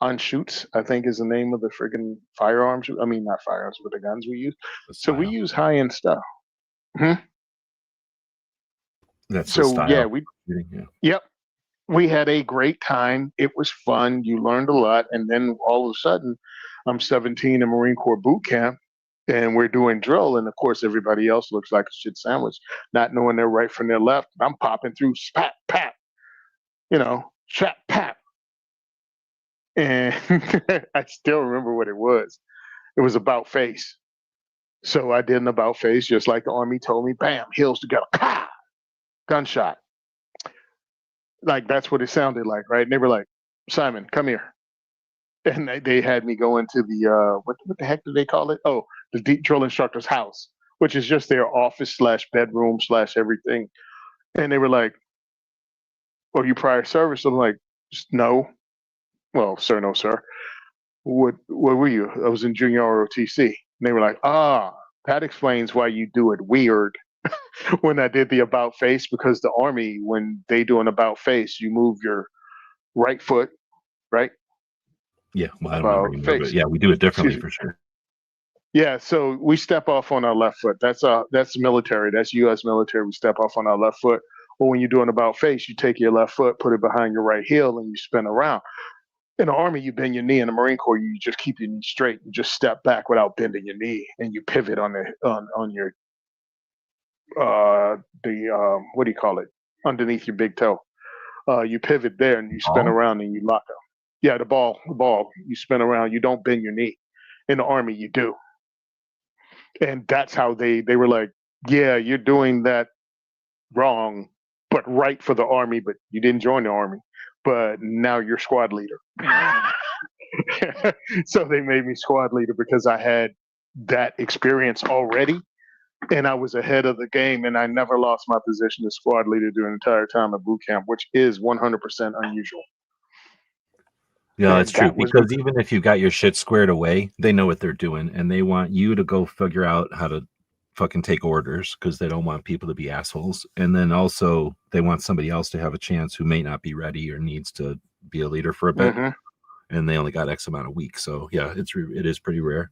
S3: on shoots. I think is the name of the friggin' firearms. I mean, not firearms, but the guns we use.
S2: The
S3: So we
S2: style.
S3: use high end stuff. Mhm.
S2: That's the
S3: So yeah,
S2: style.
S3: we
S2: Yeah.
S3: yep, we had a great time. It was fun. You learned a lot, and then all of a sudden, I'm 17 in Marine Corps boot camp, and we're doing drill, and of course, everybody else looks like a shit sandwich, not knowing their right from their left. I'm popping through spat pat, chat pat, and I still remember what it was. It was about face. So I did an about face, just like the Army told me. Bam, heels together, ka, gunshot. Like that's what it sounded like, right? And they were like, "Simon, come here." And they had me go into the what the heck do they call it? Oh, the deep drill instructor's house, which is just their office slash bedroom slash everything. And they were like, "Oh, you prior service?" I'm like, "No." Well, sir, no, sir. What were you? I was in junior ROTC. And they were like, "Ah, that explains why you do it weird." When I did the about face, because the Army, when they do an about face, you move your right foot, right?
S2: Yeah. Well, I don't remember
S3: About
S2: anymore, but
S3: face.
S2: yeah, we do it differently
S3: Excuse me.
S2: for sure.
S3: Yeah, so we step off on our left foot. That's military. That's U.S. military. We step off on our left foot. But when you're doing about face, you take your left foot, put it behind your right heel, and you spin around. In the Army, you bend your knee. In the Marine Corps, you just keep your knee straight. You just step back without bending your knee, and you pivot on your the what do you call it, underneath your big toe. You pivot there, and you spin
S2: All
S3: around, and you lock up. Yeah, the ball. You spin around. You don't bend your knee. In the Army, you do, and that's how they were like, yeah, you're doing that wrong, but right for the Army, but you didn't join the Army, but now you're squad leader. So they made me squad leader because I had that experience already, and I was ahead of the game, and I never lost my position as squad leader during the entire time of boot camp, which is 100% unusual.
S2: Yeah, that's
S3: And
S2: true.
S3: that was
S2: Because even if you got your shit squared away, they know what they're doing, and they want you to go figure out how to fucking take orders because they don't want people to be assholes. And then also they want somebody else to have a chance who may not be ready or needs to be a leader for a bit,
S3: hmm
S2: and they only got X amount of weeks. So yeah, it is pretty rare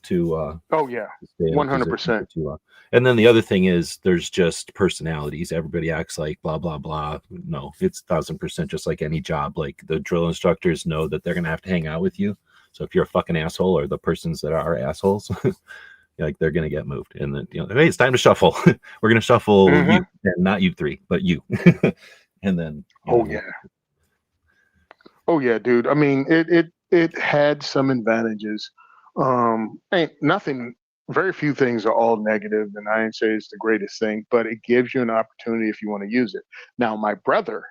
S2: to
S3: oh yeah,
S2: stay in a position for
S3: 100%.
S2: too long. And then the other thing is there's just personalities. Everybody acts like blah blah blah. No, it's 1,000% just like any job. Like the drill instructors know that they're gonna have to hang out with you. So if you're a fucking asshole or the persons that are assholes, like they're gonna get moved. And then hey, it's time to shuffle. We're gonna shuffle
S3: hmm
S2: you, and not you three, but you. And then
S3: Oh yeah. Oh yeah, dude. I mean, it had some advantages. Ain't nothing. Very few things are all negative, and I ain't say it's the greatest thing, but it gives you an opportunity if you want to use it. Now, my brother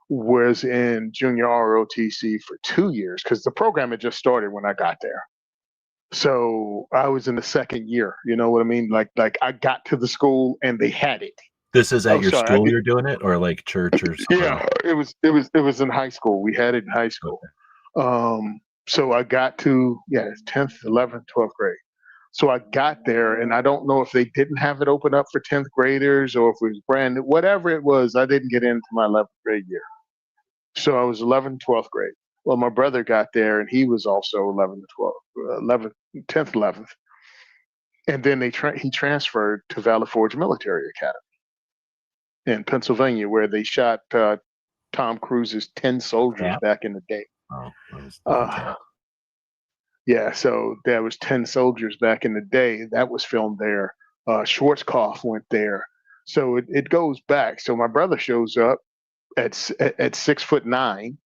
S3: was in junior ROTC for 2 years because the program had just started when I got there. So I was in the second year. You know what I mean? Like I got to the school and they had it.
S2: this is
S3: Oh,
S2: at your
S3: sorry. I
S2: school
S3: did.
S2: you're doing it, or like church or somewhere else.
S3: Yeah, it was in high school. We had it in high school.
S2: Okay.
S3: So I got to, yeah, 10th, 11th, 12th grade. So I got there, and I don't know if they didn't have it open up for 10th graders or if it was brand new, whatever it was. I didn't get into my 11th grade year. So I was 11th, 12th grade. Well, my brother got there, and he was also 11th, 12th, 11th, 10th, 11th. And then he transferred to Valley Forge Military Academy in Pennsylvania, where they shot Tom Cruise's 10 Soldiers
S2: Yeah.
S3: back in the day.
S2: Oh, that was different
S3: Uh,
S2: tab.
S3: yeah, so there was 10 Soldiers back in the day. That was filmed there. Schwarzkopf went there. So it goes back. So my brother shows up. at 6'9",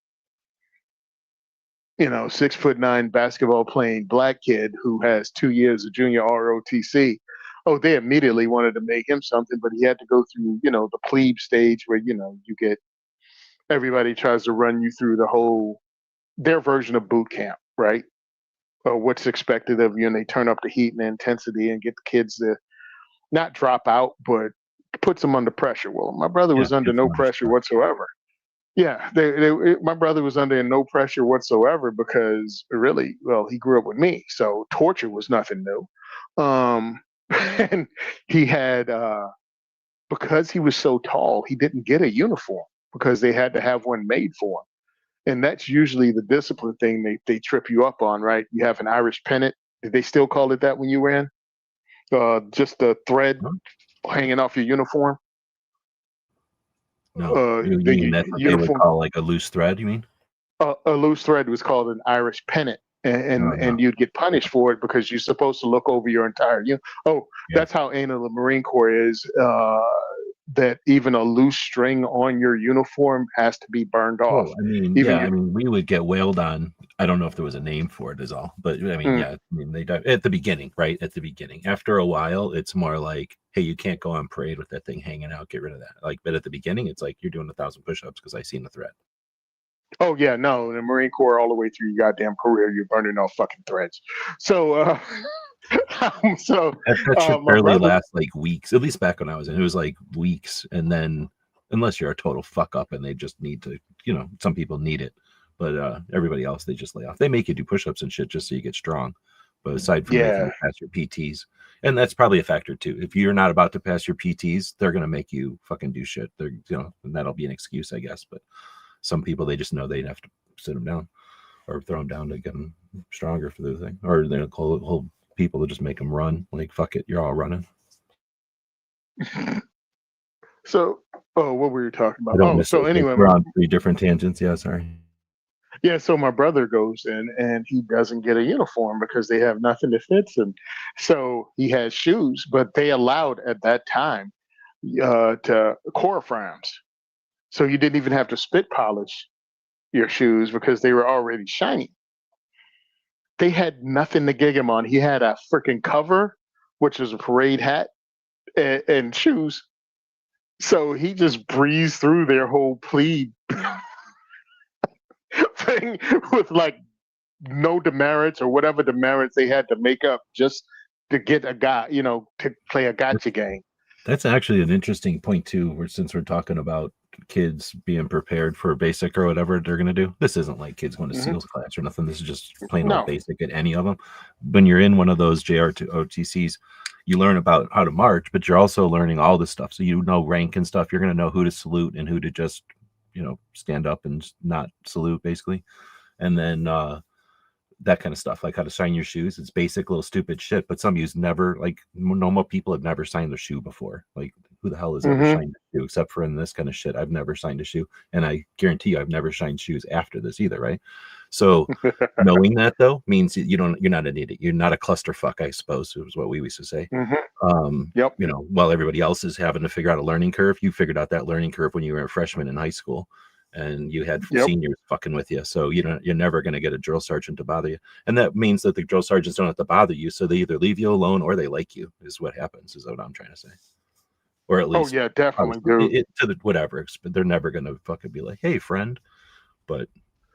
S3: 6'9" basketball playing black kid who has 2 years of junior ROTC. Oh, they immediately wanted to make him something, but he had to go through, the plebe stage where, you get everybody tries to run you through their version of boot camp, right? Or what's expected of you, and they turn up the heat and the intensity and get the kids to not drop out, but puts them under pressure. Well, my brother
S2: Yeah,
S3: was under
S2: kids
S3: no
S2: want to
S3: pressure
S2: start.
S3: whatsoever. Yeah, my brother was under no pressure whatsoever because really, well, he grew up with me, so torture was nothing new. And he had because he was so tall, he didn't get a uniform because they had to have one made for him. And that's usually the discipline thing they trip you up on, right? You have an Irish pennant. Did they still call it that when you ran? Just the thread
S2: Huh?
S3: hanging off your uniform.
S2: No, you
S3: The
S2: mean that's what they would
S3: uniform,
S2: call like a loose thread? You mean?
S3: a loose thread was called an Irish pennant, and,
S2: No,
S3: and
S2: no.
S3: and you'd get punished for it because you're supposed to look over your entire. Oh,
S2: Yeah.
S3: that's how anal the Marine Corps is. That even a loose string on your uniform has to be burned off.
S2: Well, I mean,
S3: Even
S2: yeah, I
S3: your.
S2: mean, we would get wailed on. I don't know if there was a name for it, is all. But I mean,
S3: Mm,
S2: yeah, I mean, they at the beginning, right? At the beginning. After a while, it's more like, hey, you can't go on parade with that thing hanging out. Get rid of that. Like, but at the beginning, it's like you're doing 1,000 push-ups because I seen the thread.
S3: oh yeah, no, the Marine Corps all the way through your goddamn career, you're burning off fucking threads. So, so
S2: That should
S3: my
S2: barely
S3: brother.
S2: last like weeks. At least back when I was in, it was like weeks, and then unless you're a total fuck up and they just need to, some people need it, but everybody else they just lay off. They make you do push-ups and shit just so you get strong. But aside from making
S3: Yeah.
S2: you pass your PTs, and that's probably a factor too. If you're not about to pass your PTs, they're gonna make you fucking do shit. They're and that'll be an excuse, I guess. But some people they just know they'd have to sit them down or throw them down to get them stronger for the thing, or they'll hold people to just make them run. Like fuck it, you're all running.
S3: So, oh, what were you talking
S2: I
S3: about?
S2: don't
S3: Oh,
S2: miss
S3: so
S2: those things.
S3: anyway,
S2: We're on 3 different tangents. Yeah, sorry.
S3: yeah, so my brother goes in and he doesn't get a uniform because they have nothing that fits him. So he has shoes, but they allowed at that time to chloroforms. So you didn't even have to spit polish your shoes because they were already shiny. They had nothing to gig him on. He had a freaking cover, which is a parade hat and shoes. So he just breezed through their whole plebe thing with like no demerits or whatever demerits they had to make up just to get a guy, to play a gotcha game.
S2: That's actually an interesting point too. Where since we're talking about kids being prepared for basic or whatever they're going to do, this isn't like kids going to
S3: Hmm.
S2: SEALs class or nothing. This is just plain old
S3: No.
S2: basic at any of them. When you're in one of those JROTCs, you learn about how to march, but you're also learning all this stuff. So you know rank and stuff. You're going to know who to salute and who to just stand up and not salute, basically. And then that kind of stuff, like how to sign your shoes. It's basic little stupid shit, but some use never, like normal people have never signed their shoe before. Like who the hell has ever
S3: Hmm.
S2: signed a shoe except for in this kind of shit? I've never signed a shoe, and I guarantee you I've never signed shoes after this either, right? So knowing that though means you're not an idiot. You're not a clusterfuck, I suppose, is what we used to say.
S3: Hmm.
S2: um
S3: Yep.
S2: While everybody else is having to figure out a learning curve, you figured out that learning curve when you were a freshman in high school, and you had
S3: Yep.
S2: seniors fucking with you, so you're never going to get a drill sergeant to bother you. And that means that the drill sergeants don't have to bother you, so they either leave you alone or they like you, is what happens, is what I'm trying to say. Or at
S3: Oh
S2: least
S3: yeah, definitely,
S2: obviously
S3: dude.
S2: to the whatever, but they're never going to fucking be like, hey friend. But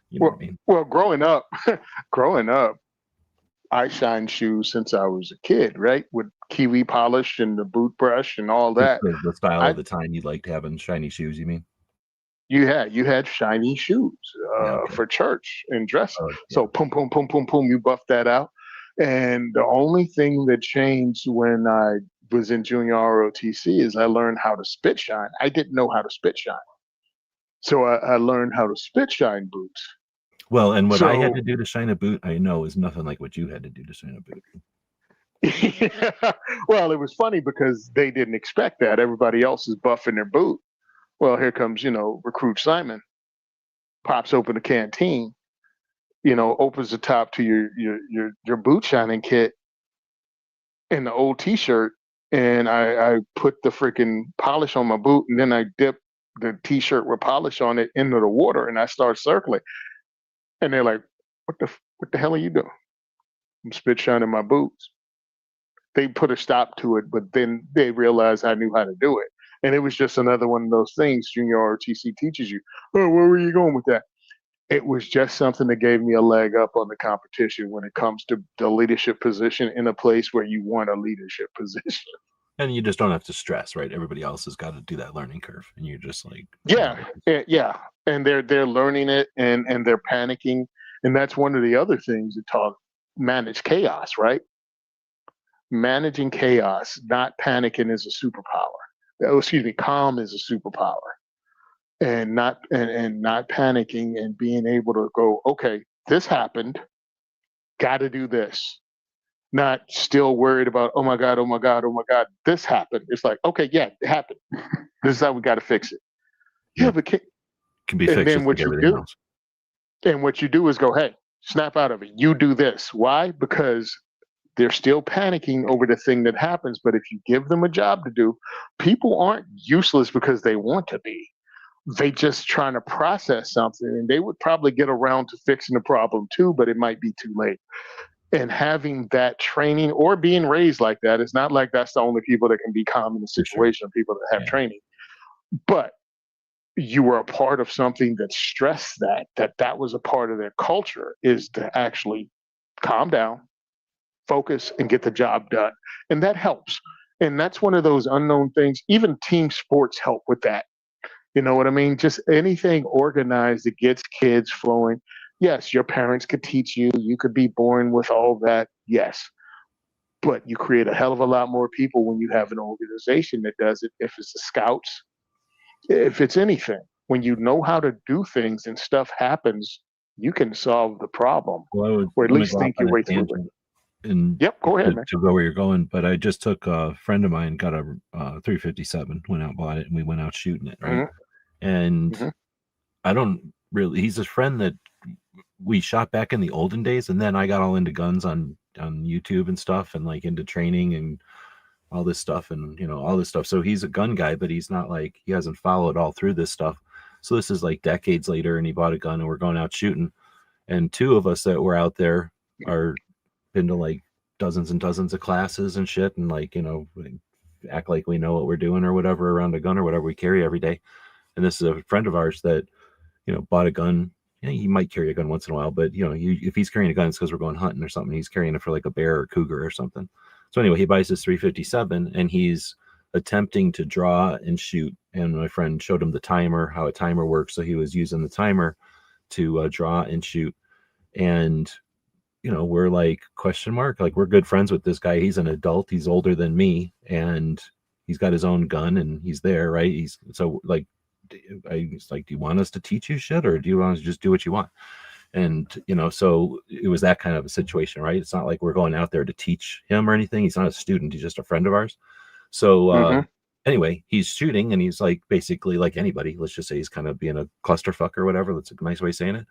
S2: you know what I
S3: Well,
S2: mean.
S3: well, growing up, I shined shoes since I was a kid, right? With kiwi polish and the boot brush and all
S2: Just
S3: that.
S2: the style
S3: I
S2: of the time you liked having shiny shoes, you mean?
S3: you had shiny shoes
S2: Yeah, okay.
S3: for church and dress.
S2: Oh yeah.
S3: So pum pum pum pum pum, you buff that out. And the only thing that changed when I was in junior ROTC is I learned how to spit shine. I didn't know how to spit shine, so I learned how to spit shine boots.
S2: Well, and what I had to
S3: So
S2: do to shine a boot, I know is nothing like what you had to do to shine a boot.
S3: well, it was funny because they didn't expect that. Everybody else is buffing their boot. Well, here comes recruit Simon, pops open the canteen, opens the top to your boot shining kit in the old T-shirt, and I put the freaking polish on my boot, and then I dip the t-shirt with polish on it into the water, and I start circling. And they're like, what the hell are you doing? I'm spit shining my boots. They put a stop to it, but then they realized I knew how to do it. And it was just another one of those things junior ROTC teaches you. Oh, where were you going with that? It was just something that gave me a leg up on the competition when it comes to the leadership position in a place where you want a leadership position.
S2: And you just don't have to stress, right? Everybody else has got to do that learning curve, and you're just like,
S3: Yeah. And they're learning it, and they're panicking. And that's one of the other things that taught manage chaos, right? Managing chaos, not panicking is a superpower. Oh, excuse me, calm is a superpower. And not panicking and being able to go, okay, this happened, gotta do this. Not still worried about, oh my God, oh my God, oh my God, this happened. It's like, okay, yeah, it happened. This is how we gotta fix it. Yeah, but
S2: can be
S3: and
S2: fixed
S3: then
S2: just like
S3: what you
S2: everything
S3: do,
S2: else.
S3: and what you do is go, hey, snap out of it. You do this. Why? Because they're still panicking over the thing that happens. But if you give them a job to do, people aren't useless because they want to be. They just trying to process something, and they would probably get around to fixing the problem too, but it might be too late. And having that training or being raised like that, it's not like that's the only people that can be calm in the
S2: For sure.
S3: situation, people that have training. But you were a part of something that stressed that was a part of their culture, is to actually calm down, focus, and get the job done. And that helps. And that's one of those unknown things. Even team sports help with that. You know what I mean? Just anything organized that gets kids flowing. Yes, your parents could teach you. You could be born with all that. Yes. But you create a hell of a lot more people when you have an organization that does it. If it's the scouts, if it's anything, when you know how to do things and stuff happens, you can solve the problem,
S2: Well,
S3: or at
S2: let me
S3: least
S2: go off
S3: think
S2: on
S3: your
S2: a
S3: way through it.
S2: tangent and
S3: Yep, go ahead, man.
S2: to go where you're going. But I just took a friend of mine, got a 357, went out, bought it, and we went out shooting it, right? And I don't really, he's a friend that we shot back in the olden days, and then I got all into guns on YouTube and stuff, and like into training and all this stuff, and all this stuff. So he's a gun guy, but he's not like, he hasn't followed all through this stuff. So this is like decades later, and he bought a gun, and we're going out shooting. And two of us that were out there are been to like dozens and dozens of classes and shit, and like act like we know what we're doing or whatever around a gun or whatever we carry every day. And this is a friend of ours that bought a gun. He might carry a gun once in a while, but if he's carrying a gun, it's because we're going hunting or something. He's carrying it for like a bear or cougar or something. So anyway, he buys his 357, and he's attempting to draw and shoot. And my friend showed him the timer, how a timer works. So he was using the timer to draw and shoot. And we're like, question mark, like, we're good friends with this guy. He's an adult, he's older than me, and he's got his own gun, and he's there, right? He's so like, I was like, do you want us to teach you shit, or do you want us to just do what you want? And so it was that kind of a situation, right? It's not like we're going out there to teach him or anything. He's not a student, he's just a friend of ours. So anyway, he's shooting, and he's like, basically like anybody, let's just say he's kind of being a clusterfuck or whatever. That's a nice way of saying it.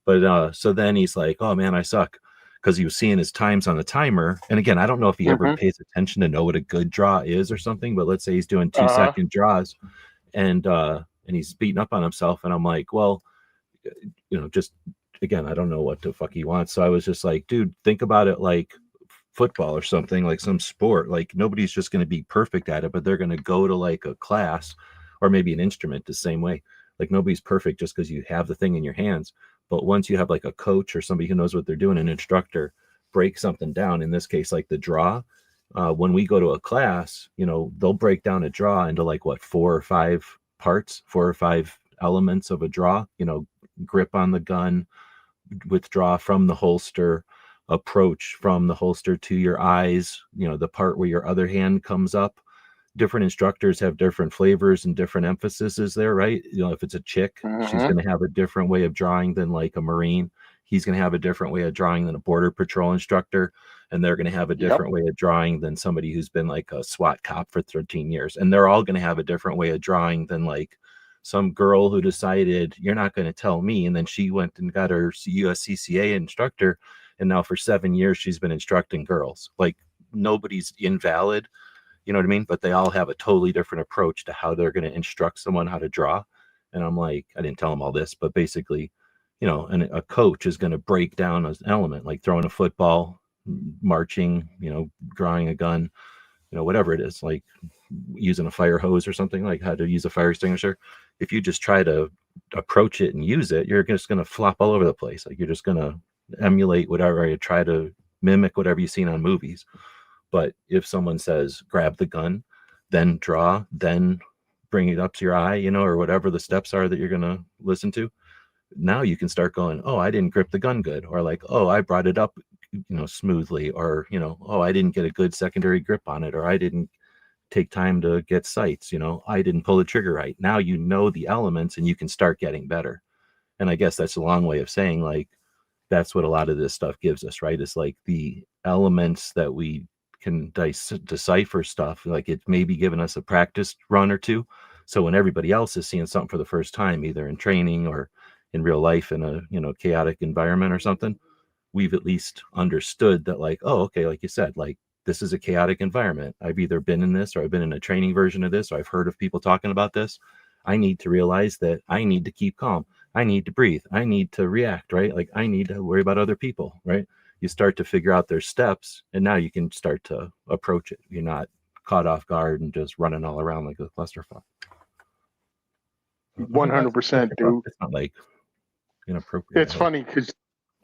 S2: But so then he's like, oh man, I suck, because he was seeing his times on the timer. And again, I don't know if he ever pays attention to know what a good draw is or something, but let's say he's doing 2-second draws, and he's beating up on himself. And I'm like, well, just again, I don't know what the fuck he wants. So I was just like, dude, think about it like football or something, like some sport. Like, nobody's just going to be perfect at it, but they're going to go to like a class, or maybe an instrument the same way. Like, nobody's perfect just because you have the thing in your hands. But once you have like a coach or somebody who knows what they're doing, an instructor, break something down, in this case, like the draw, when we go to a class, they'll break down a draw into like 4 or 5 parts, 4 or 5 elements of a draw, grip on the gun, withdraw from the holster, approach from the holster to your eyes, the part where your other hand comes up. Different instructors have different flavors and different emphases there, right? If it's a chick, she's going to have a different way of drawing than like a Marine. He's going to have a different way of drawing than a Border Patrol instructor. And they're going to have a different way of drawing than somebody who's been like a SWAT cop for 13 years. And they're all going to have a different way of drawing than like some girl who decided, you're not going to tell me. And then she went and got her USCCA instructor. And now for 7 years, she's been instructing girls. Like, nobody's invalid. You know what I mean? But they all have a totally different approach to how they're going to instruct someone how to draw. And I'm like, I didn't tell them all this, but basically, and a coach is going to break down an element like throwing a football, marching, drawing a gun, whatever it is, like using a fire hose or something, like how to use a fire extinguisher. If you just try to approach it and use it, you're just going to flop all over the place. Like you're just going to emulate whatever, you try to mimic whatever you've seen on movies. But if someone says, grab the gun, then draw, then bring it up to your eye, or whatever the steps are that you're going to listen to, now you can start going, oh, I didn't grip the gun good. Or like, oh, I brought it up, smoothly. Or, oh, I didn't get a good secondary grip on it. Or I didn't take time to get sights. I didn't pull the trigger right. Now you know the elements and you can start getting better. And I guess that's a long way of saying, like, that's what a lot of this stuff gives us, right? It's like the elements that we can decipher stuff, like it's maybe given us a practice run or two. So when everybody else is seeing something for the first time, either in training or in real life in a chaotic environment or something, we've at least understood that, like, oh, okay, like you said, like this is a chaotic environment. I've either been in this or I've been in a training version of this, or I've heard of people talking about this. I need to realize that I need to keep calm. I need to breathe. I need to react, right? Like I need to worry about other people, right? You start to figure out their steps, and now you can start to approach it. You're not caught off guard and just running all around like a clusterfuck.
S3: 100%, dude.
S2: It's not like inappropriate.
S3: It's funny because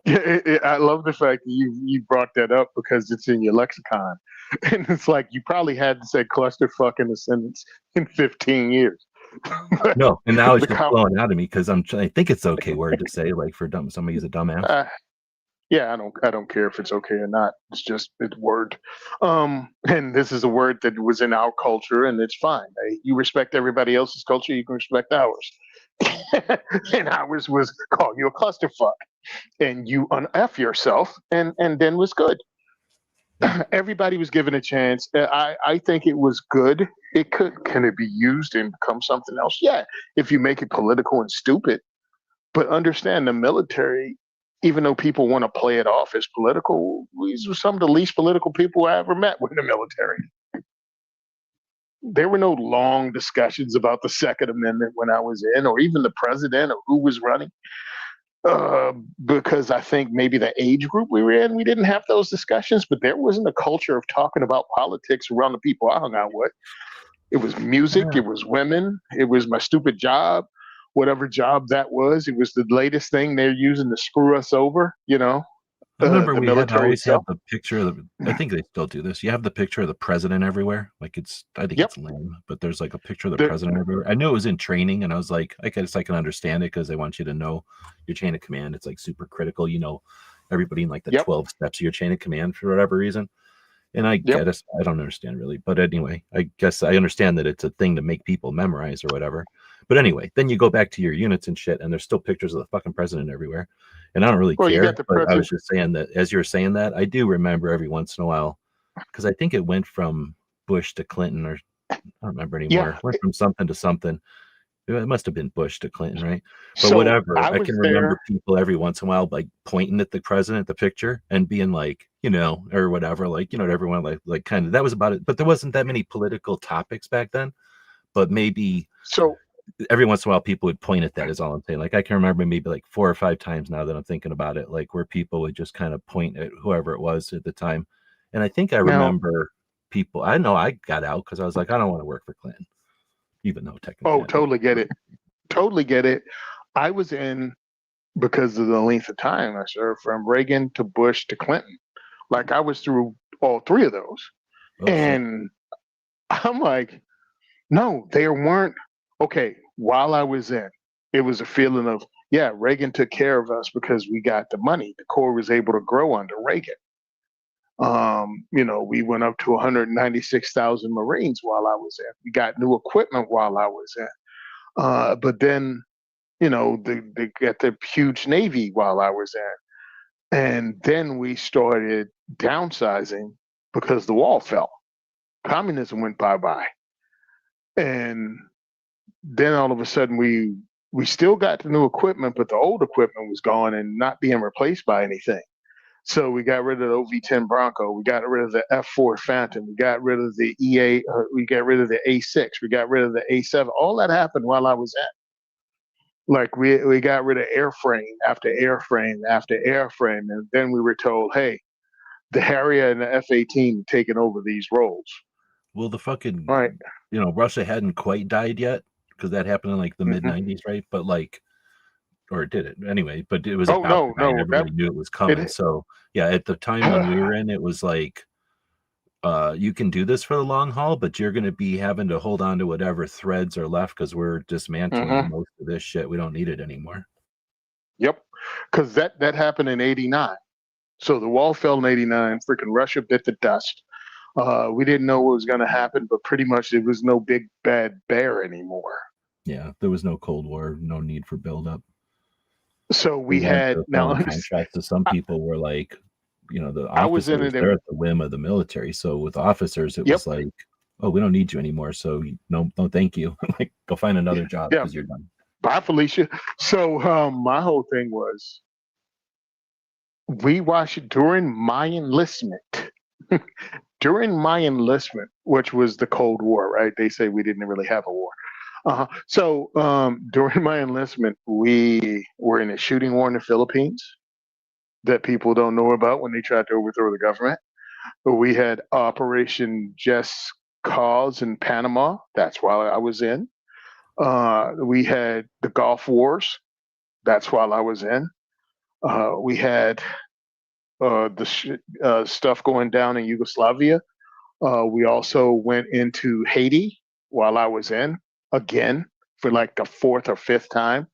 S3: I love the fact that you brought that up because it's in your lexicon, and it's like you probably hadn't said clusterfuck in a sentence in 15 years.
S2: No, and now it's just flowing out of me because I think it's okay word to say, like for somebody's a dumbass.
S3: Yeah, I don't care if it's okay or not. It's word. And this is a word that was in our culture, and it's fine. You respect everybody else's culture, you can respect ours. And ours was call you a clusterfuck, and you un-F yourself, and then was good. Everybody was given a chance. I think it was good. Can it be used and become something else? Yeah, if you make it political and stupid. But understand the military, even though people want to play it off as political, these were some of the least political people I ever met in the military. There were no long discussions about the Second Amendment when I was in, or even the president or who was running. Because I think maybe the age group we were in, we didn't have those discussions, but there wasn't a culture of talking about politics around the people I hung out with. It was music, it was women, it was my stupid job, whatever job that was. It was the latest thing they're using to screw us over,
S2: I remember
S3: the
S2: we had to
S3: military
S2: always have
S3: itself.
S2: the picture of I think they still do this. You have the picture of the president everywhere. Like I think
S3: Yep.
S2: it's lame, but there's like a picture of the president everywhere. I knew it was in training, and I was like, I guess I can understand it because they want you to know your chain of command. It's like super critical. Everybody in like the 12 steps of your chain of command for whatever reason. And I get it. I don't understand really. But anyway, I guess I understand that it's a thing to make people memorize or whatever. But anyway, then you go back to your units and shit, and there's still pictures of the fucking president everywhere. And I don't really care. But I was just saying that as you were saying that, I do remember every once in a while, because I think it went from Bush to Clinton, or I don't remember anymore. It went from something to something. It must have been Bush to Clinton, right? But whatever. I can remember people every once in a while like pointing at the president, the picture, and being like, or whatever, like, everyone like kind of, that was about it. But there wasn't that many political topics back then. But maybe every once in a while people would point at that, is all I'm saying. Like I can remember maybe like 4 or 5 times now that I'm thinking about it, like where people would just kind of point at whoever it was at the time. And I think I remember people, I know I got out because I was like, I don't want to work for Clinton. Even though technically.
S3: Oh, totally get it. Totally get it. I was in because of the length of time I served, from Reagan to Bush to Clinton. Like I was through all 3 of those. And I'm like, no, they weren't. Okay, while I was in, it was a feeling of, yeah, Reagan took care of us because we got the money. The Corps was able to grow under Reagan. We went up to 196,000 Marines while I was in. We got new equipment while I was in. But then, they got the huge Navy while I was in. And then we started downsizing because the wall fell. Communism went bye-bye. And then all of a sudden we still got the new equipment, but the old equipment was gone and not being replaced by anything. So we got rid of the OV-10 Bronco. We got rid of the F4 Phantom. We got rid of the EA. We got rid of the A6. We got rid of the A7. All that happened while I was at. Like we got rid of airframe after airframe after airframe, and then we were told, hey, the Harrier and the F-18 taking over these roles.
S2: Well, the fucking,
S3: All right.
S2: Russia hadn't quite died yet because that happened in like the mid
S3: Mm-hmm.
S2: '90s, right? But like, or it did it anyway. But it was
S3: Oh
S2: about to
S3: no,
S2: die, and
S3: no, that
S2: everybody knew it was coming.
S3: it.
S2: So yeah, at the time when we were in, it was like, you can do this for the long haul, but you're going to be having to hold on to whatever threads are left because we're dismantling
S3: Mm-hmm.
S2: most of this shit. We don't need it anymore.
S3: Yep, because that happened in '89. So the wall fell in '89. Freaking Russia bit the dust. We didn't know what was going to happen, but pretty much there was no big bad bear anymore.
S2: Yeah, there was no Cold War, no need for buildup.
S3: So
S2: The
S3: we
S2: ones
S3: had
S2: that are
S3: now.
S2: selling contracts to some people were like, the
S3: I was in
S2: officers,
S3: it.
S2: they're at the whim of the military. So with officers, it
S3: Yep.
S2: was like, oh, we don't need you anymore. So no, thank you. Like, go find another job
S3: Yeah.
S2: because you're done.
S3: Bye, Felicia. So my whole thing was we watched during my enlistment. During my enlistment, which was the Cold War, right? They say we didn't really have a war. So during my enlistment, we were in a shooting war in the Philippines that people don't know about when they tried to overthrow the government. But we had Operation Just Cause in Panama. That's while I was in. We had the Gulf Wars. That's while I was in. We had stuff going down in Yugoslavia. We also went into Haiti while I was in, again, for like the fourth or fifth time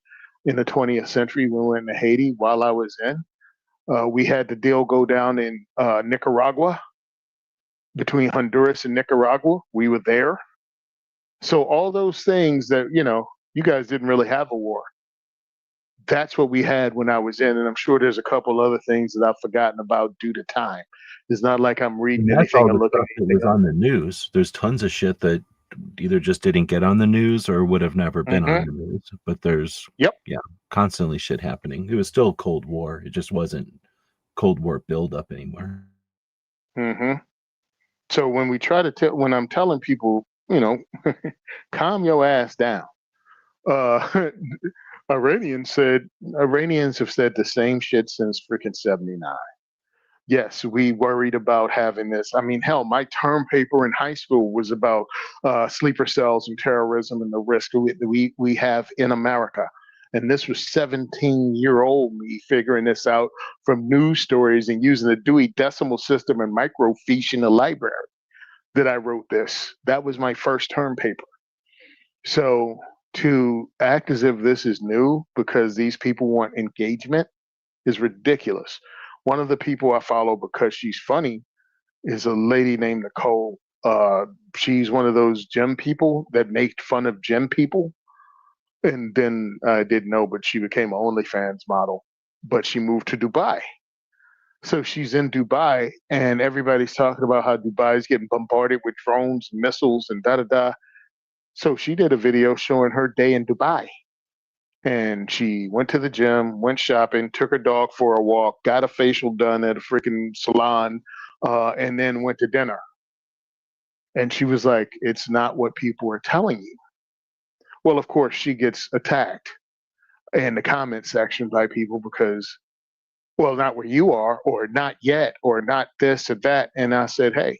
S3: in the 20th century. We went into Haiti while I was in. We had the deal go down in Nicaragua, between Honduras and Nicaragua. We were there. So all those things that, you guys didn't really have a war. That's what we had when I was in. And I'm sure there's a couple other things that I've forgotten about due to time. It's not like I'm reading
S2: And that's
S3: anything
S2: all
S3: or
S2: the
S3: looking
S2: stuff that
S3: anything
S2: was
S3: up.
S2: on the news. There's tons of shit that either just didn't get on the news or would have never been on
S3: Mm-hmm.
S2: the news. But there's,
S3: Yep.
S2: yeah, constantly shit happening. It was still Cold War. It just wasn't Cold War buildup anymore.
S3: Mm-hmm. So when we try to when I'm telling people, calm your ass down. Uh, Iranians have said the same shit since freaking '79. Yes, we worried about having this. I mean, hell, my term paper in high school was about sleeper cells and terrorism and the risk we have in America. And this was 17-year-old me figuring this out from news stories and using the Dewey Decimal System and microfiche in the library that I wrote this. That was my first term paper. So to act as if this is new because these people want engagement is ridiculous. One of the people I follow because she's funny is a lady named Nicole. She's one of those gym people that make fun of gym people. And then I didn't know, but she became an OnlyFans model. But she moved to Dubai. So she's in Dubai, and everybody's talking about how Dubai is getting bombarded with drones, missiles, and da da da. So she did a video showing her day in Dubai. And she went to the gym, went shopping, took her dog for a walk, got a facial done at a freaking salon, and then went to dinner. And she was like, it's not what people are telling you. Well, of course, she gets attacked in the comment section by people because, well, not where you are, or not yet, or not this or that. And I said, hey,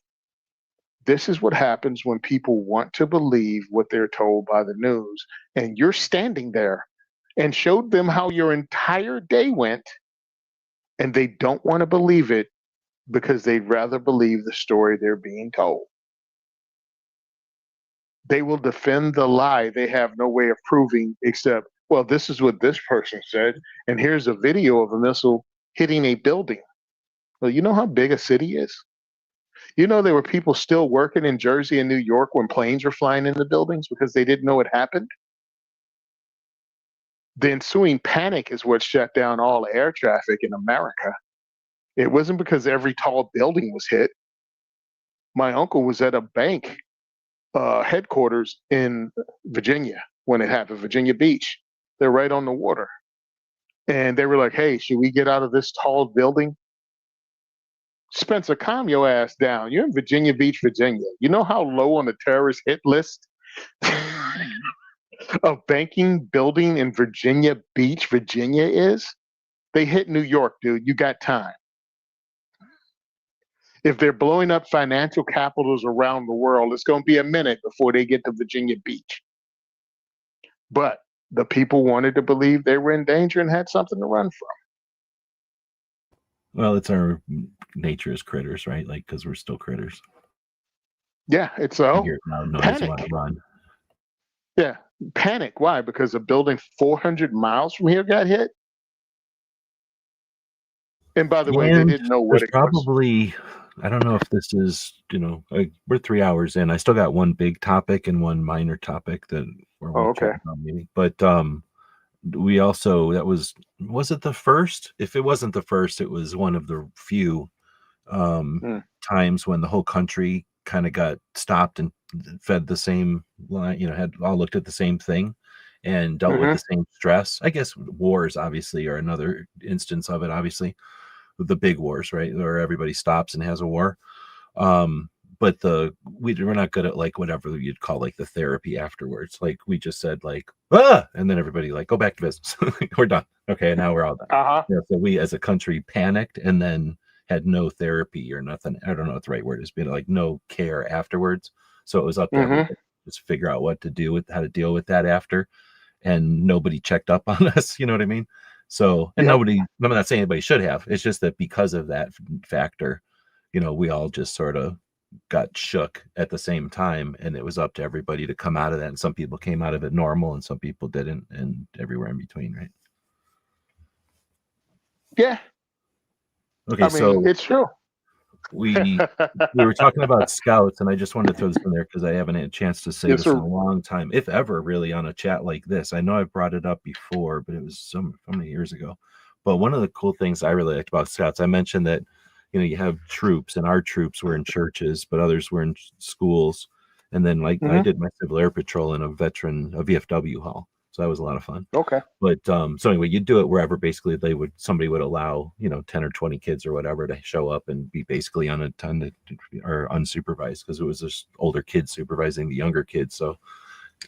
S3: this is what happens when people want to believe what they're told by the news. And you're standing there and showed them how your entire day went, and they don't want to believe it because they'd rather believe the story they're being told. They will defend the lie they have no way of proving except, well, this is what this person said, and here's a video of a missile hitting a building. Well, you know how big a city is? You know, there were people still working in Jersey and New York when planes were flying into buildings because they didn't know it happened. The ensuing panic is what shut down all air traffic in America. It wasn't because every tall building was hit. My uncle was at a bank headquarters in Virginia when it happened, Virginia Beach. They're right on the water. And they were like, hey, should we get out of this tall building? Spencer, calm your ass down. You're in Virginia Beach, Virginia. You know how low on the terrorist hit list a banking building in Virginia Beach, Virginia is? They hit New York, dude. You got time. If they're blowing up financial capitals around the world, it's going to be a minute before they get to Virginia Beach. But the people wanted to believe they were in danger and had something to run from.
S2: Well, it's our nature as critters, right? Like, because we're still critters.
S3: Yeah, it's
S2: You hear loud noise, you
S3: panic.
S2: want to run.
S3: Yeah, panic. Why? Because a building 400 miles from here got hit. And by the way, they
S2: And
S3: didn't know what
S2: there's
S3: it was.
S2: probably, I don't know if this is, we're 3 hours in. I still got one big topic and one minor topic that we're
S3: okay.
S2: chatting about maybe. But we also, was it the first? If it wasn't the first, it was one of the few times when the whole country kind of got stopped and fed the same line, had all looked at the same thing and dealt with the same stress. I guess wars obviously are another instance of it, obviously, with the big wars, right, where everybody stops and has a war. But we're not good at like whatever you'd call like the therapy afterwards. Like we just said like, and then everybody like, go back to business. We're done. Okay, now we're all done. So we as a country panicked and then had no therapy or nothing. I don't know what the right word is, but like no care afterwards. So it was up to everybody to just figure out what to do with how to deal with that after. And nobody checked up on us. You know what I mean? So, and I'm not saying anybody should have. It's just that because of that factor, we all just sort of got shook at the same time, and it was up to everybody to come out of that. And some people came out of it normal, and some people didn't, and everywhere in between, right?
S3: Yeah.
S2: Okay, so
S3: it's true.
S2: we were talking about scouts, and I just wanted to throw this in there because I haven't had a chance to say this in a long time, if ever, really, on a chat like this. I know I've brought it up before, but it was so many years ago. But one of the cool things I really liked about scouts, I mentioned that you have troops, and our troops were in churches, but others were in schools. And then like I did my Civil Air Patrol in a VFW hall. So that was a lot of fun.
S3: Okay.
S2: But so anyway, you do it wherever basically somebody would allow, 10 or 20 kids or whatever to show up and be basically unattended or unsupervised, because it was just older kids supervising the younger kids. So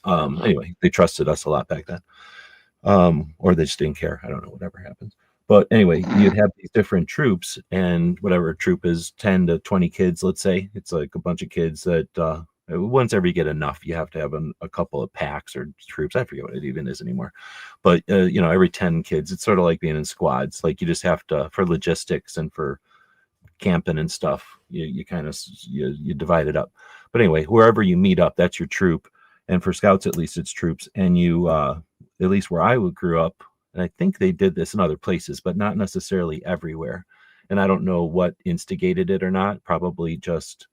S2: anyway, they trusted us a lot back then. Or they just didn't care. I don't know, whatever happens. But anyway, you'd have these different troops, and whatever troop is 10 to 20 kids, let's say. It's like a bunch of kids that once ever you get enough, you have to have a couple of packs or troops. I forget what it even is anymore. But, every 10 kids, it's sort of like being in squads. Like you just have to, for logistics and for camping and stuff, you kind of, you divide it up. But anyway, wherever you meet up, that's your troop. And for scouts, at least it's troops. And you, at least where I grew up, and I think they did this in other places, but not necessarily everywhere. And I don't know what instigated it or not. Probably just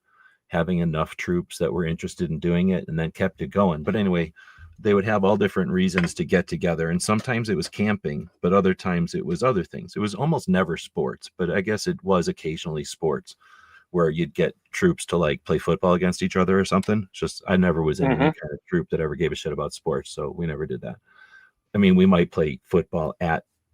S2: having enough troops that were interested in doing it and then kept it going. But anyway, they would have all different reasons to get together. And sometimes it was camping, but other times it was other things. It was almost never sports, but I guess it was occasionally sports where you'd get troops to like play football against each other or something. It's just, I never was in any kind of troop that ever gave a shit about sports. So we never did that. I mean, we might play football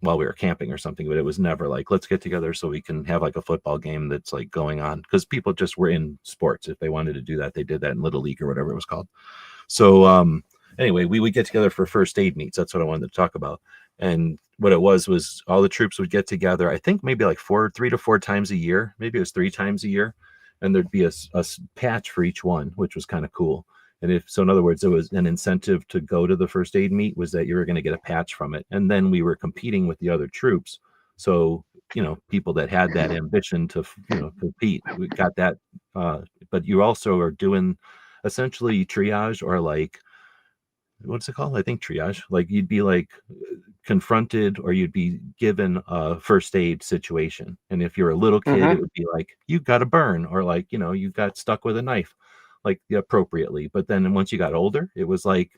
S2: while we were camping or something, but it was never like, let's get together so we can have like a football game that's like going on, because people just were in sports. If they wanted to do that, they did that in Little League or whatever it was called. So anyway, we would get together for first aid meets. That's what I wanted to talk about. And what it was all the troops would get together, I think maybe like 3 to 4 times a year. Maybe it was 3 times a year. And there'd be a patch for each one, which was kind of cool. And in other words, it was an incentive to go to the first aid meet was that you were going to get a patch from it. And then we were competing with the other troops. So, people that had that ambition to, compete, we got that. But you also are doing essentially triage, or like, what's it called? I think triage. Like you'd be like confronted, or you'd be given a first aid situation. And if you're a little kid, it would be like, you got a burn, or like, you got stuck with a knife, like appropriately. But then once you got older, it was like,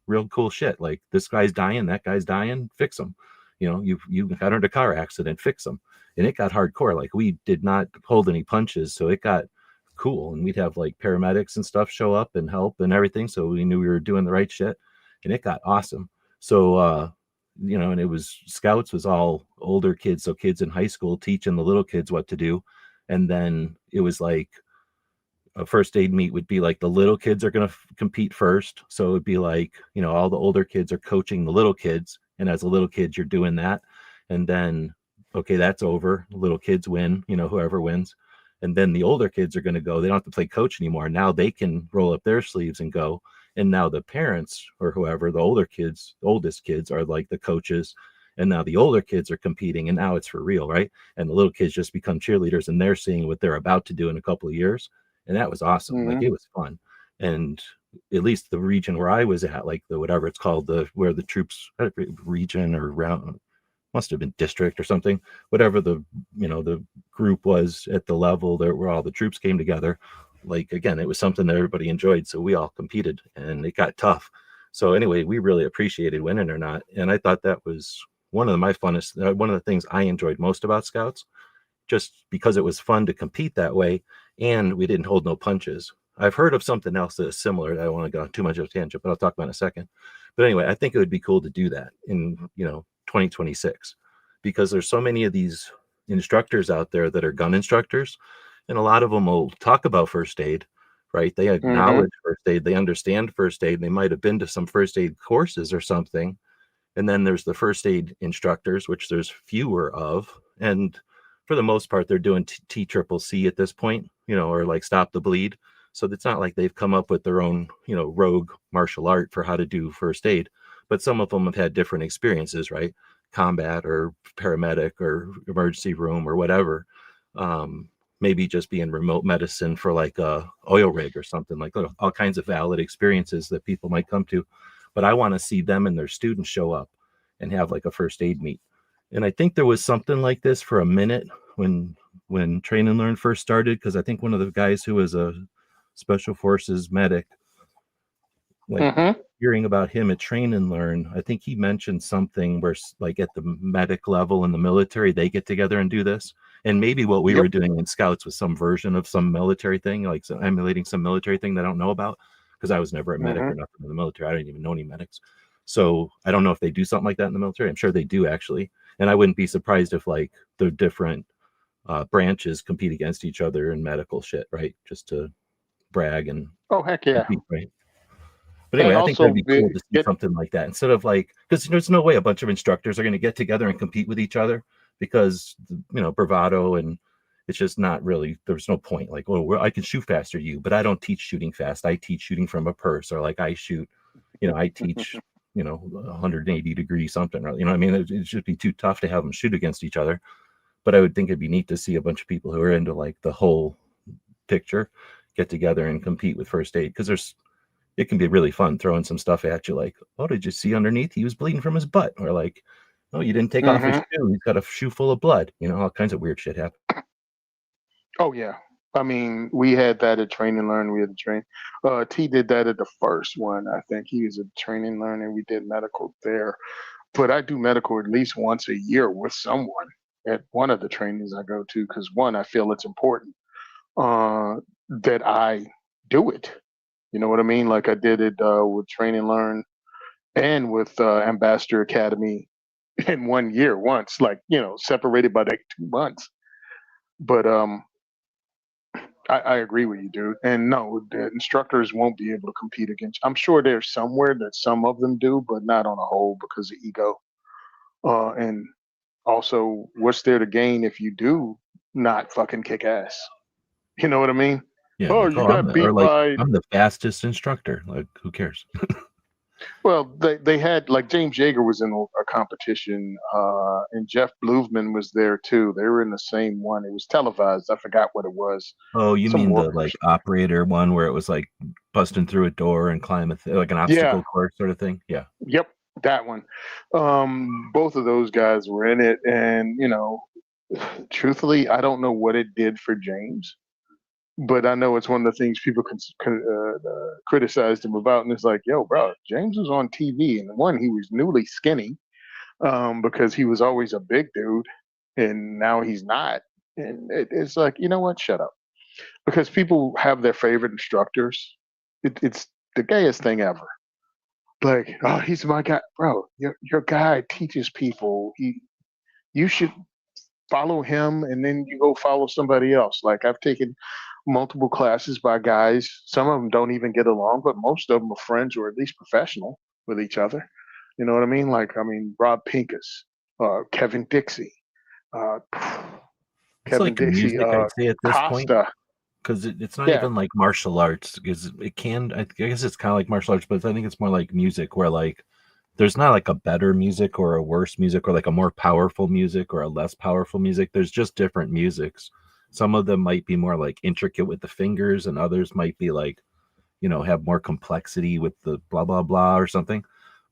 S2: real cool shit. Like this guy's dying, that guy's dying, fix him. You got into a car accident, fix him. And it got hardcore. Like we did not hold any punches. So it got cool. And we'd have like paramedics and stuff show up and help and everything. So we knew we were doing the right shit, and it got awesome. So, and it was scouts was all older kids. So kids in high school teaching the little kids what to do. And then it was like a first aid meet would be like the little kids are going to compete first. So it would be like, all the older kids are coaching the little kids. And as a little kid, you're doing that. And then, okay, that's over. Little kids win, whoever wins. And then the older kids are going to go. They don't have to play coach anymore. Now they can roll up their sleeves and go. And now the parents or whoever, the oldest kids are like the coaches. And now the older kids are competing, and now it's for real, right? And the little kids just become cheerleaders, and they're seeing what they're about to do in a couple of years. And that was awesome.
S3: Mm-hmm.
S2: Like, it was fun. And at least the region where I was at, like the whatever it's called, where the troops region or round, must have been district or something, whatever the group was at the level there where all the troops came together. Like, again, it was something that everybody enjoyed, so we all competed, and it got tough. So anyway, we really appreciated winning or not, and I thought that was one of the things I enjoyed most about Scouts, just because it was fun to compete that way, and we didn't hold no punches. I've heard of something else that is similar. I don't want to go on too much of a tangent, but I'll talk about it in a second. But anyway, I think it would be cool to do that in 2026, because there's so many of these instructors out there that are gun instructors, and a lot of them will talk about first aid, right? They acknowledge first aid, they understand first aid, they might have been to some first aid courses or something. And then there's the first aid instructors, which there's fewer of, and for the most part they're doing TCCC at this point, or like stop the bleed. So it's not like they've come up with their own rogue martial art for how to do first aid, but some of them have had different experiences, right? Combat or paramedic or emergency room or whatever. Maybe just being remote medicine for like a oil rig or something, like all kinds of valid experiences that people might come to. But I want to see them and their students show up and have like a first aid meet. And I think there was something like this for a minute when Train and Learn first started, because I think one of the guys who was a special forces medic, like hearing about him at Train and Learn, I think he mentioned something where like at the medic level in the military, they get together and do this. And maybe what we were doing in Scouts was some version of some military thing, like emulating some military thing that I don't know about, because I was never a medic or nothing in the military. I didn't even know any medics. So I don't know if they do something like that in the military. I'm sure they do, actually. And I wouldn't be surprised if like the different branches compete against each other in medical shit, right? Just to brag and
S3: heck yeah.
S2: compete, right? But anyway,
S3: And
S2: I think that'd
S3: also
S2: be cool to see something like that, instead of like, because there's no way a bunch of instructors are going to get together and compete with each other, because bravado, and it's just not really, there's no point. Like, oh, I can shoot faster you, but I don't teach shooting fast. I teach shooting from a purse, or like I shoot, I teach 180 degree something, right? I mean, it'd just be too tough to have them shoot against each other. But I would think it'd be neat to see a bunch of people who are into like the whole picture get together and compete with first aid, because it can be really fun throwing some stuff at you, like, oh, did you see underneath he was bleeding from his butt, or like, oh, you didn't take off his shoe, he's got a shoe full of blood. All kinds of weird shit happen.
S3: Oh yeah, I mean, we had that at Train and Learn. We had to train. T did that at the first one. I think he was a Train and Learn, and we did medical there. But I do medical at least once a year with someone at one of the trainings I go to, because one, I feel it's important that I do it. You know what I mean? Like I did it with Train and Learn and with Ambassador Academy in 1 year once, like, separated by like 2 months. But I agree with you, dude. And no, the instructors won't be able to compete against. I'm sure there's somewhere that some of them do, but not on a whole, because of ego. And also, what's there to gain if you do not fucking kick ass? You know what I mean?
S2: Yeah,
S3: Oh,
S2: like,
S3: you
S2: oh,
S3: got beat by.
S2: I'm the fastest instructor. Like, who cares?
S3: Well, they had, like, James Yeager was in a competition, and Jeff Bluevman was there too. They were in the same one. It was televised. I forgot what it was.
S2: Oh, you
S3: Some
S2: mean the
S3: warfare.
S2: like operator one where it was like busting through a door and climbing like an
S3: Yeah.
S2: obstacle course sort of thing? Yeah.
S3: Yep, that one. Both of those guys were in it, and truthfully, I don't know what it did for James, but I know it's one of the things people criticized him about, and it's like, yo, bro, James was on TV, and one, he was newly skinny, because he was always a big dude, and now he's not, and it's like, you know what? Shut up, because people have their favorite instructors. It's the gayest thing ever. Like, oh, he's my guy, bro. Your guy teaches people. You should follow him, and then you go follow somebody else. Like I've taken multiple classes by guys. Some of them don't even get along, but most of them are friends or at least professional with each other. You know what I mean? Like, I mean, Rob Pincus, Kevin Dixie, uh,
S2: It's
S3: Kevin
S2: like
S3: Dixie,
S2: music, I'd say at this point,
S3: Costa.
S2: because it's not
S3: Yeah.
S2: even like martial arts. Because it can, I guess it's kind of like martial arts, but I think it's more like music, where like there's not like a better music or a worse music or like a more powerful music or a less powerful music. There's just different musics. Some of them might be more like intricate with the fingers, and others might be like, have more complexity with the blah blah blah or something.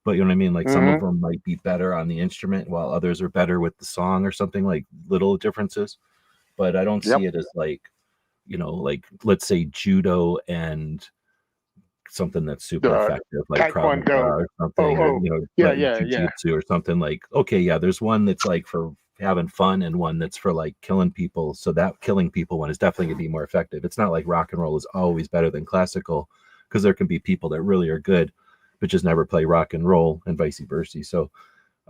S2: But you know what I mean? Like some of
S3: Hmm.
S2: them might be better on the instrument while others are better with the song or something, like little differences. But I don't
S3: Yep.
S2: see it as like, like let's say judo and something that's super
S3: The
S2: effective, like Krav Maga
S3: Taekwondo.
S2: or
S3: Oh,
S2: something, or
S3: oh, yeah,
S2: like
S3: yeah, yeah.
S2: jujitsu or something. Like, okay, yeah, there's one that's like for having fun and one that's for like killing people. So that killing people one is definitely gonna be more effective. It's not like rock and roll is always better than classical, because there can be people that really are good, but just never play rock and roll, and vice versa. So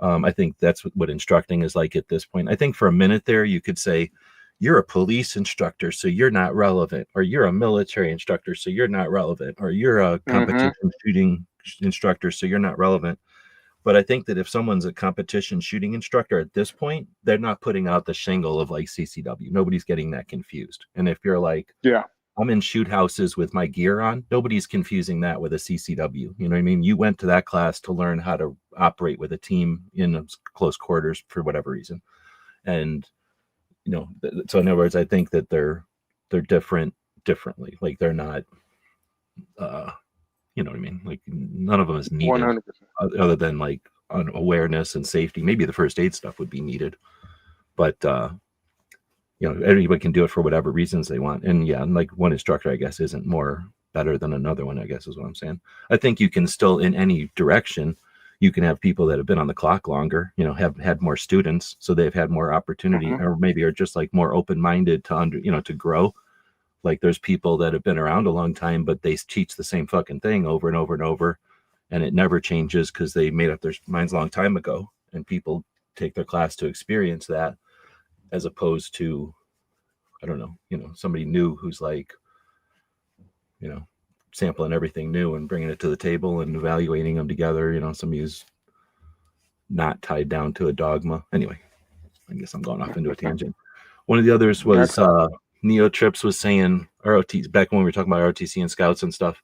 S2: I think that's what instructing is like at this point. I think for a minute there, you could say, you're a police instructor, so you're not relevant, or you're a military instructor, so you're not relevant, or you're a
S3: Hmm.
S2: competition shooting instructor, so you're not relevant. But I think that if someone's a competition shooting instructor at this point, they're not putting out the shingle of like CCW. Nobody's getting that confused. And if you're like,
S3: Yeah.
S2: I'm in shoot houses with my gear on, nobody's confusing that with a CCW. You know what I mean? You went to that class to learn how to operate with a team in close quarters for whatever reason. And so in other words, I think that they're differently. Like they're not, uh, you know what I mean? Like none of them is needed
S3: 100%.
S2: other than like awareness and safety. Maybe the first aid stuff would be needed, but anybody can do it for whatever reasons they want. And yeah, like one instructor, I guess, isn't more better than another one, I guess is what I'm saying. I think you can still, in any direction, you can have people that have been on the clock longer, have had more students, so they've had more opportunity,
S3: Hmm.
S2: or maybe are just like more open-minded to grow. Like there's people that have been around a long time, but they teach the same fucking thing over and over and over, and it never changes because they made up their minds a long time ago. And people take their class to experience that, as opposed to, I don't know, somebody new who's like, you know, sampling everything new and bringing it to the table and evaluating them together. Somebody who's not tied down to a dogma. Anyway, I guess I'm going off into a tangent. One of the others
S3: That's
S2: was
S3: all.
S2: Neo Trips was saying, ROT, back when we were talking about ROTC and scouts and stuff,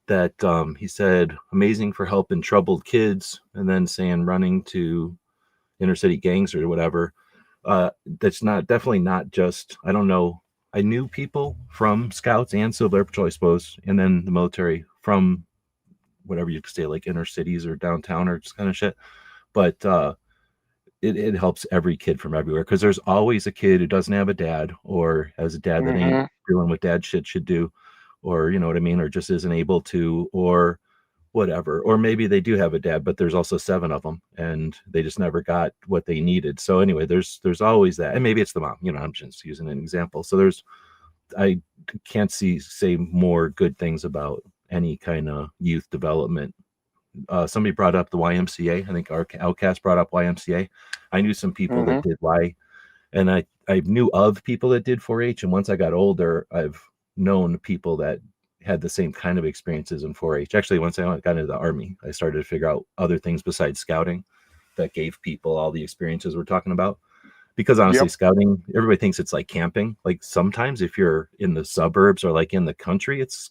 S2: that he said amazing for helping troubled kids, and then saying running to inner city gangs or whatever. That's definitely not just, I don't know. I knew people from scouts and Civil Air Patrol, I suppose, and then the military from whatever you say, like inner cities or downtown or just kind of shit. But it helps every kid from everywhere, because there's always a kid who doesn't have a dad, or has a dad that ain't
S3: Hmm.
S2: doing what dad should do, or you know what I mean, or just isn't able to, or whatever. Or maybe they do have a dad, but there's also 7 of them and they just never got what they needed. So anyway, there's always that. And maybe it's the mom, I'm just using an example. So I can't say more good things about any kind of youth development. Somebody brought up the YMCA. I think our Outcast brought up YMCA. I knew some people
S3: Hmm.
S2: that did and I knew of people that did 4-H. And once I got older, I've known people that had the same kind of experiences in 4-H. Actually, once I got into the Army, I started to figure out other things besides scouting that gave people all the experiences we're talking about. Because honestly,
S3: Yep.
S2: scouting, everybody thinks it's like camping. Like sometimes if you're in the suburbs or like in the country, it's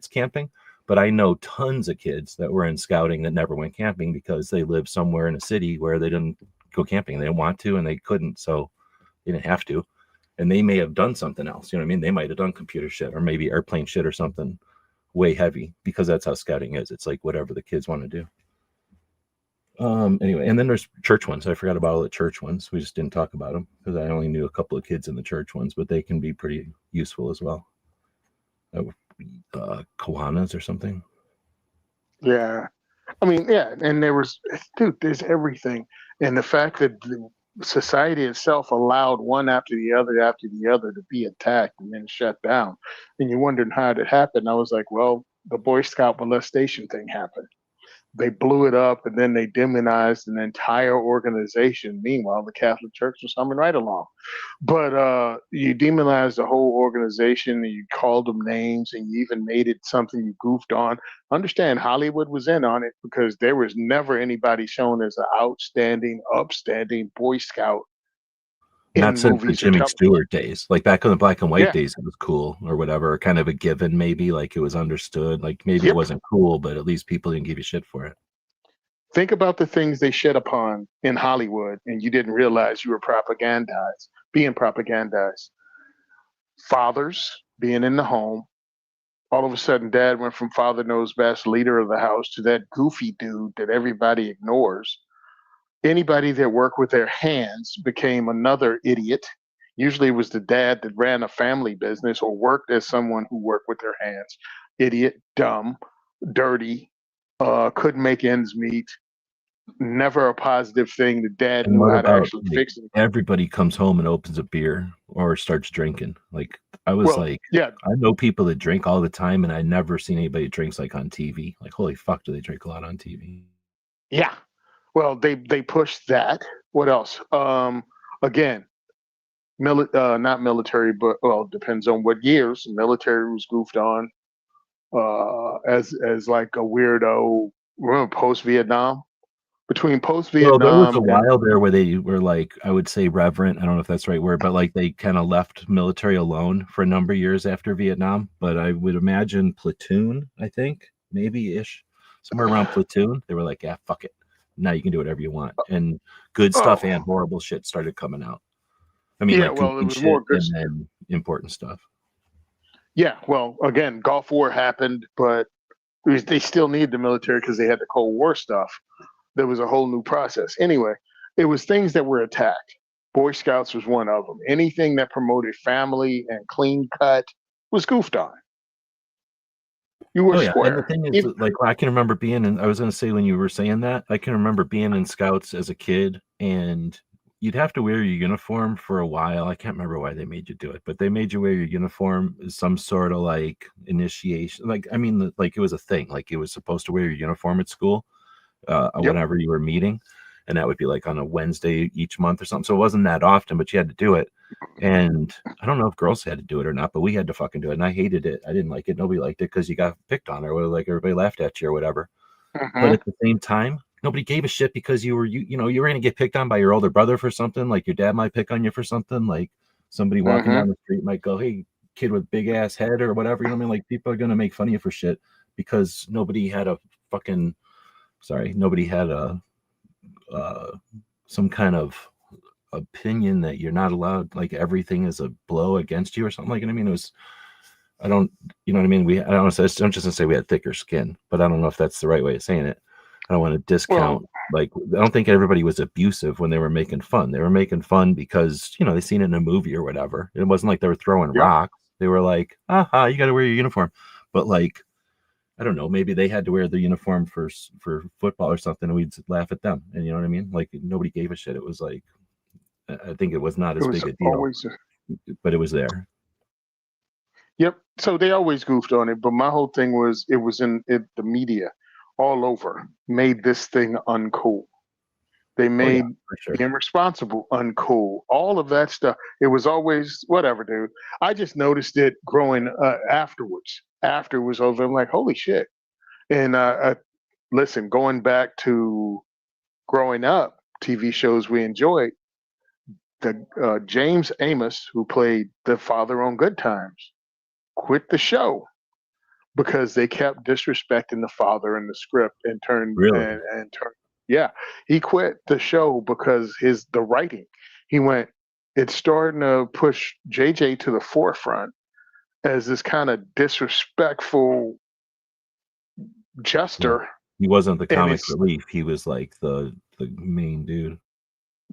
S2: camping. But I know tons of kids that were in scouting that never went camping because they lived somewhere in a city where they didn't go camping. They didn't want to and they couldn't. So they didn't have to. And they may have done something else. You know what I mean? They might have done computer shit or maybe airplane shit or something way heavy, because that's how scouting is. It's like whatever the kids want to do. Anyway, and then there's church ones. I forgot about all the church ones. We just didn't talk about them because I only knew a couple of kids in the church ones, but they can be pretty useful as well. Kiwanis or something.
S3: Yeah. I mean, yeah. And dude, there's everything. And the fact that the society itself allowed one after the other to be attacked and then shut down. And you're wondering how it happened. I was like, well, the Boy Scout molestation thing happened. they blew it up, and then they demonized an entire organization. Meanwhile, the Catholic Church was humming right along. But you demonized the whole organization, and you called them names, and you even made it something you goofed on. Understand, Hollywood was in on it because there was never anybody shown as an outstanding, upstanding Boy Scout
S2: Not
S3: in
S2: since the
S3: movies or
S2: Jimmy
S3: television.
S2: Stewart days. Like back in the black and white
S3: Yeah.
S2: days, it was cool or whatever, kind of a given maybe. Like it was understood. Like maybe it
S3: Yep.
S2: wasn't cool, but at least people didn't give you shit for it.
S3: Think about the things they shed upon in Hollywood, and you didn't realize you were being propagandized. Fathers being in the home. All of a sudden, dad went from father knows best, leader of the house, to that goofy dude that everybody ignores. Anybody that worked with their hands became another idiot. Usually it was the dad that ran a family business or worked as someone who worked with their hands. Idiot, dumb, dirty, couldn't make ends meet. Never a positive thing. The dad
S2: And
S3: knew
S2: what
S3: how to
S2: about
S3: actually
S2: like
S3: fix it.
S2: everybody comes home and opens a beer or starts drinking? Like I was
S3: Well,
S2: like,
S3: yeah,
S2: I know people that drink all the time, and I never seen anybody that drinks like on TV. Like, holy fuck, do they drink a lot on TV?
S3: yeah. Well, they pushed that. What else? Again, not military, but well, it depends on what years. Military was goofed on as like a weirdo. Remember post Vietnam? Between post
S2: Well, there was a
S3: Vietnam and
S2: while there where they were like, I would say reverent. I don't know if that's the right word, but like they kind of left military alone for a number of years after Vietnam. But I would imagine Platoon, I think, maybe ish, somewhere around Platoon, they were like, yeah, fuck it. Now you can do whatever you want. And good stuff
S3: oh
S2: and horrible shit started coming out. I mean,
S3: yeah,
S2: like
S3: well, it
S2: goofy
S3: was more
S2: shit
S3: good.
S2: and then important stuff.
S3: Yeah, well, again, Gulf War happened, but they still need the military because they had the Cold War stuff. There was a whole new process. Anyway, it was things that were attacked. Boy Scouts was one of them. Anything that promoted family and clean cut was goofed on. You were
S2: Oh yeah, and the
S3: square.
S2: thing is,
S3: If,
S2: that, like, I can remember being in. I was going to say when you were saying that, I can remember being in Scouts as a kid, and you'd have to wear your uniform for a while. I can't remember why they made you do it, but they made you wear your uniform as some sort of like initiation. Like, I mean, like it was a thing. Like it was supposed to wear your uniform at school
S3: yep.
S2: whenever you were meeting, and that would be like on a Wednesday each month or something. So it wasn't that often, but you had to do it. And I don't know if girls had to do it or not, but we had to fucking do it. And I hated it. I didn't like it. Nobody liked it because you got picked on or like everybody laughed at you or whatever. But
S3: Hmm.
S2: at the same time, nobody gave a shit because you know, you were gonna get picked on by your older brother for something. Like your dad might pick on you for something. Like somebody walking
S3: Hmm.
S2: down the street might go, "Hey, kid with big ass head" or whatever. You know what I mean? Like people are gonna make fun of you for shit because nobody had a fucking nobody had a uh, some kind of opinion that you're not allowed, like everything is a blow against you or something. Like, I mean, it was, I don't, you know what I mean? I don't say, I'm just gonna say we had thicker skin, but I don't know if that's the right way of saying it. I don't want to
S3: Well,
S2: discount, like, I don't think everybody was abusive when they were making fun. They were making fun because, you know, they seen it in a movie or whatever. It wasn't like they were throwing
S3: yep.
S2: rocks. They were like, aha, you got to wear your uniform. But like, I don't know, maybe they had to wear the uniform for football or something, and we'd laugh at them. And you know what I mean? Like nobody gave a shit. It was like, I think it was not
S3: It
S2: as
S3: was
S2: big a deal,
S3: always,
S2: but it was there.
S3: yep. So they always goofed on it. But my whole thing was it was in it, the media all over made this thing uncool. They
S2: Oh yeah,
S3: made
S2: for sure.
S3: being responsible uncool. All of that stuff. It was always whatever, dude. I just noticed it growing afterwards. After it was over, I'm like, holy shit. And listen, going back to growing up, TV shows we enjoyed, the James Amos, who played the father on Good Times, quit the show because they kept disrespecting the father in the script and
S2: Really?
S3: turned. Yeah, he quit the show because the writing. He went. It's starting to push JJ to the forefront as this kind of disrespectful
S2: Yeah.
S3: jester,
S2: He wasn't the
S3: and
S2: comic
S3: it's
S2: relief. He was like the main dude.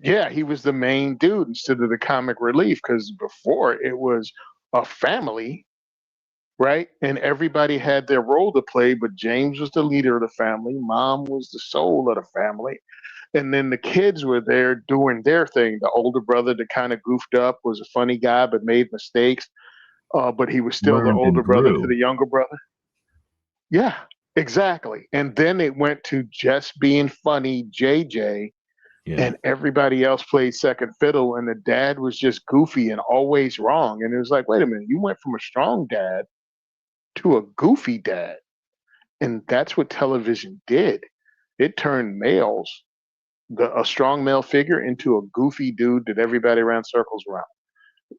S3: yeah, he was the main dude instead of the comic relief because before it was a family, right? And everybody had their role to play, but James was the leader of the family, mom was the soul of the family, and then the kids were there doing their thing. The older brother that kind of goofed up was a funny guy but made mistakes, but he was still the
S2: Learned and
S3: older brother to
S2: grew.
S3: the younger brother. Yeah. Exactly. And then it went to just being funny, JJ,
S2: Yeah.
S3: and everybody else played second fiddle, and the dad was just goofy and always wrong. And it was like, wait a minute, you went from a strong dad to a goofy dad. And that's what television did. It turned males, a strong male figure, into a goofy dude that everybody ran circles around.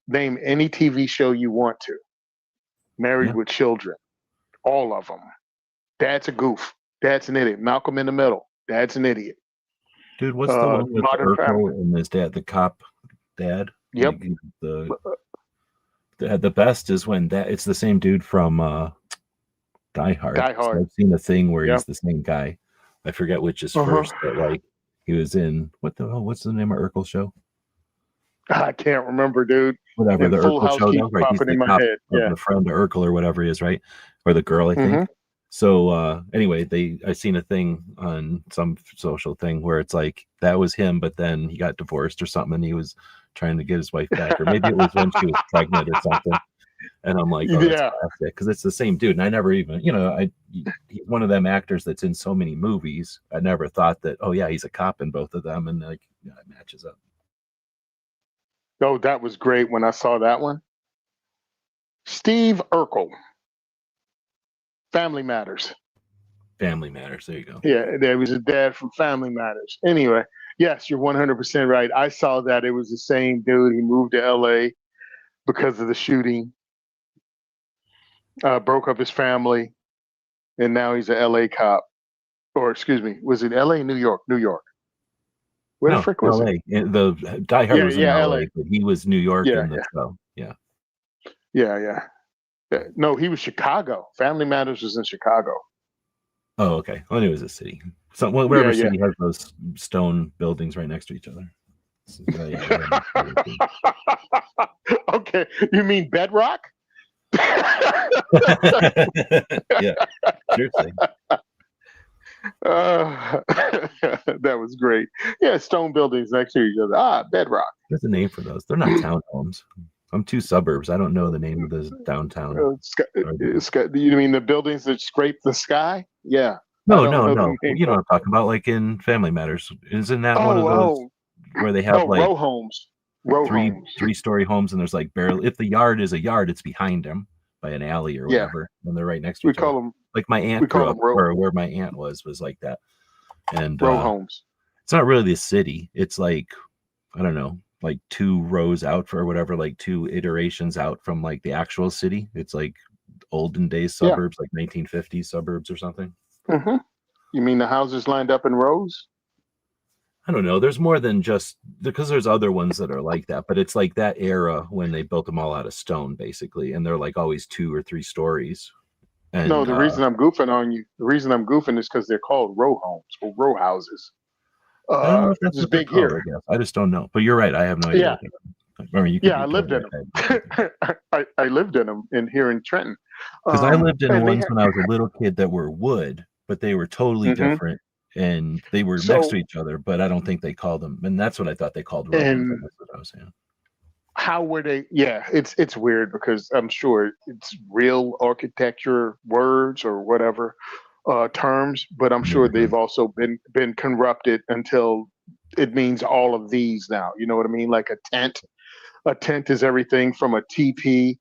S3: Name any TV show you want to. Married
S2: Yeah.
S3: with Children, all of them. Dad's a goof. Dad's an idiot. Malcolm in the Middle. Dad's an idiot.
S2: Dude, what's the one with
S3: Modern Family.
S2: Urkel and his dad, the cop dad?
S3: Yep.
S2: Like, the best is when it's the same dude from Die Hard.
S3: Die Hard.
S2: So I've seen a thing where
S3: Yep.
S2: he's the same guy. I forget which is
S3: Uh-huh.
S2: first, but like he was in what's the name of Urkel show?
S3: I can't remember, dude.
S2: Whatever,
S3: And
S2: the
S3: Full
S2: Urkel
S3: House
S2: show,
S3: keeps
S2: though, right? He's
S3: popping in
S2: the
S3: my
S2: cop
S3: head.
S2: of
S3: Yeah.
S2: the friend of Urkel or whatever he is, right? Or the girl, I think.
S3: Mhm.
S2: So anyway, I seen a thing on some social thing where it's like that was him, but then he got divorced or something, and he was trying to get his wife back, or maybe it was when she was pregnant or something. And I'm like, oh, that's
S3: Yeah.
S2: classic, because it's the same dude. And I never even, he's one of them actors that's in so many movies. I never thought that, oh yeah, he's a cop in both of them, and like, yeah, it matches up.
S3: Oh, that was great when I saw that one. Steve Urkel. Family Matters.
S2: Family Matters. There you go.
S3: Yeah, there was a dad from Family Matters. Anyway, yes, you're 100% right. I saw that. It was the same dude. He moved to LA because of the shooting, broke up his family, and now he's a LA cop. Or, excuse me, was it LA, New York? New York. Where the frick was
S2: LA.
S3: it?
S2: The Die Hard was in
S3: yeah,
S2: LA,
S3: LA.
S2: but he was New York
S3: Yeah,
S2: in the show. Yeah.
S3: Yeah. No, he was Chicago. Family Matters was in Chicago.
S2: Oh, okay. Well, it was a city. So wherever
S3: Yeah.
S2: city has those stone buildings right next to each other.
S3: Okay, you mean Bedrock?
S2: Yeah, seriously.
S3: That was great. Yeah, stone buildings next to each other. Bedrock.
S2: There's a name for those. They're not townhomes. I'm two suburbs. I don't know the name of the downtown.
S3: You mean the buildings that scrape the sky? Yeah.
S2: No. You know what I'm talking about, like in Family Matters. Isn't that one of those where they have like
S3: row homes?
S2: Three-story homes, and there's like barely, if the yard is a yard, it's behind them by an alley or whatever, and they're right next to each other.
S3: Them,
S2: like my aunt grew up, or where my aunt was like that. And
S3: row homes.
S2: It's not really the city. It's like, I don't know, like 2 rows out for whatever, like 2 iterations out from like the actual city. It's like olden days suburbs, like 1950s suburbs or something.
S3: Mm-hmm. You mean the houses lined up in rows?
S2: I don't know. There's more than just, because there's other ones that are like that, but it's like that era when they built them all out of stone, basically, and they're like always 2 or 3 stories. And,
S3: no, the reason I'm goofing on you, is because they're called row homes or row houses.
S2: I don't know if that's
S3: big called, here.
S2: I guess. I just don't know. But you're right. I have no idea.
S3: I lived in them. I lived in them here in Trenton.
S2: Because I lived in ones when I was a little kid that were wood, but they were totally different. And they were next to each other, but I don't think they called them. And that's what I thought they called row homes. That's what I was saying.
S3: How were they? Yeah, it's weird because I'm sure it's real architecture words or whatever terms, but I'm sure they've also been corrupted until it means all of these now. You know what I mean? Like a tent. A tent is everything from a teepee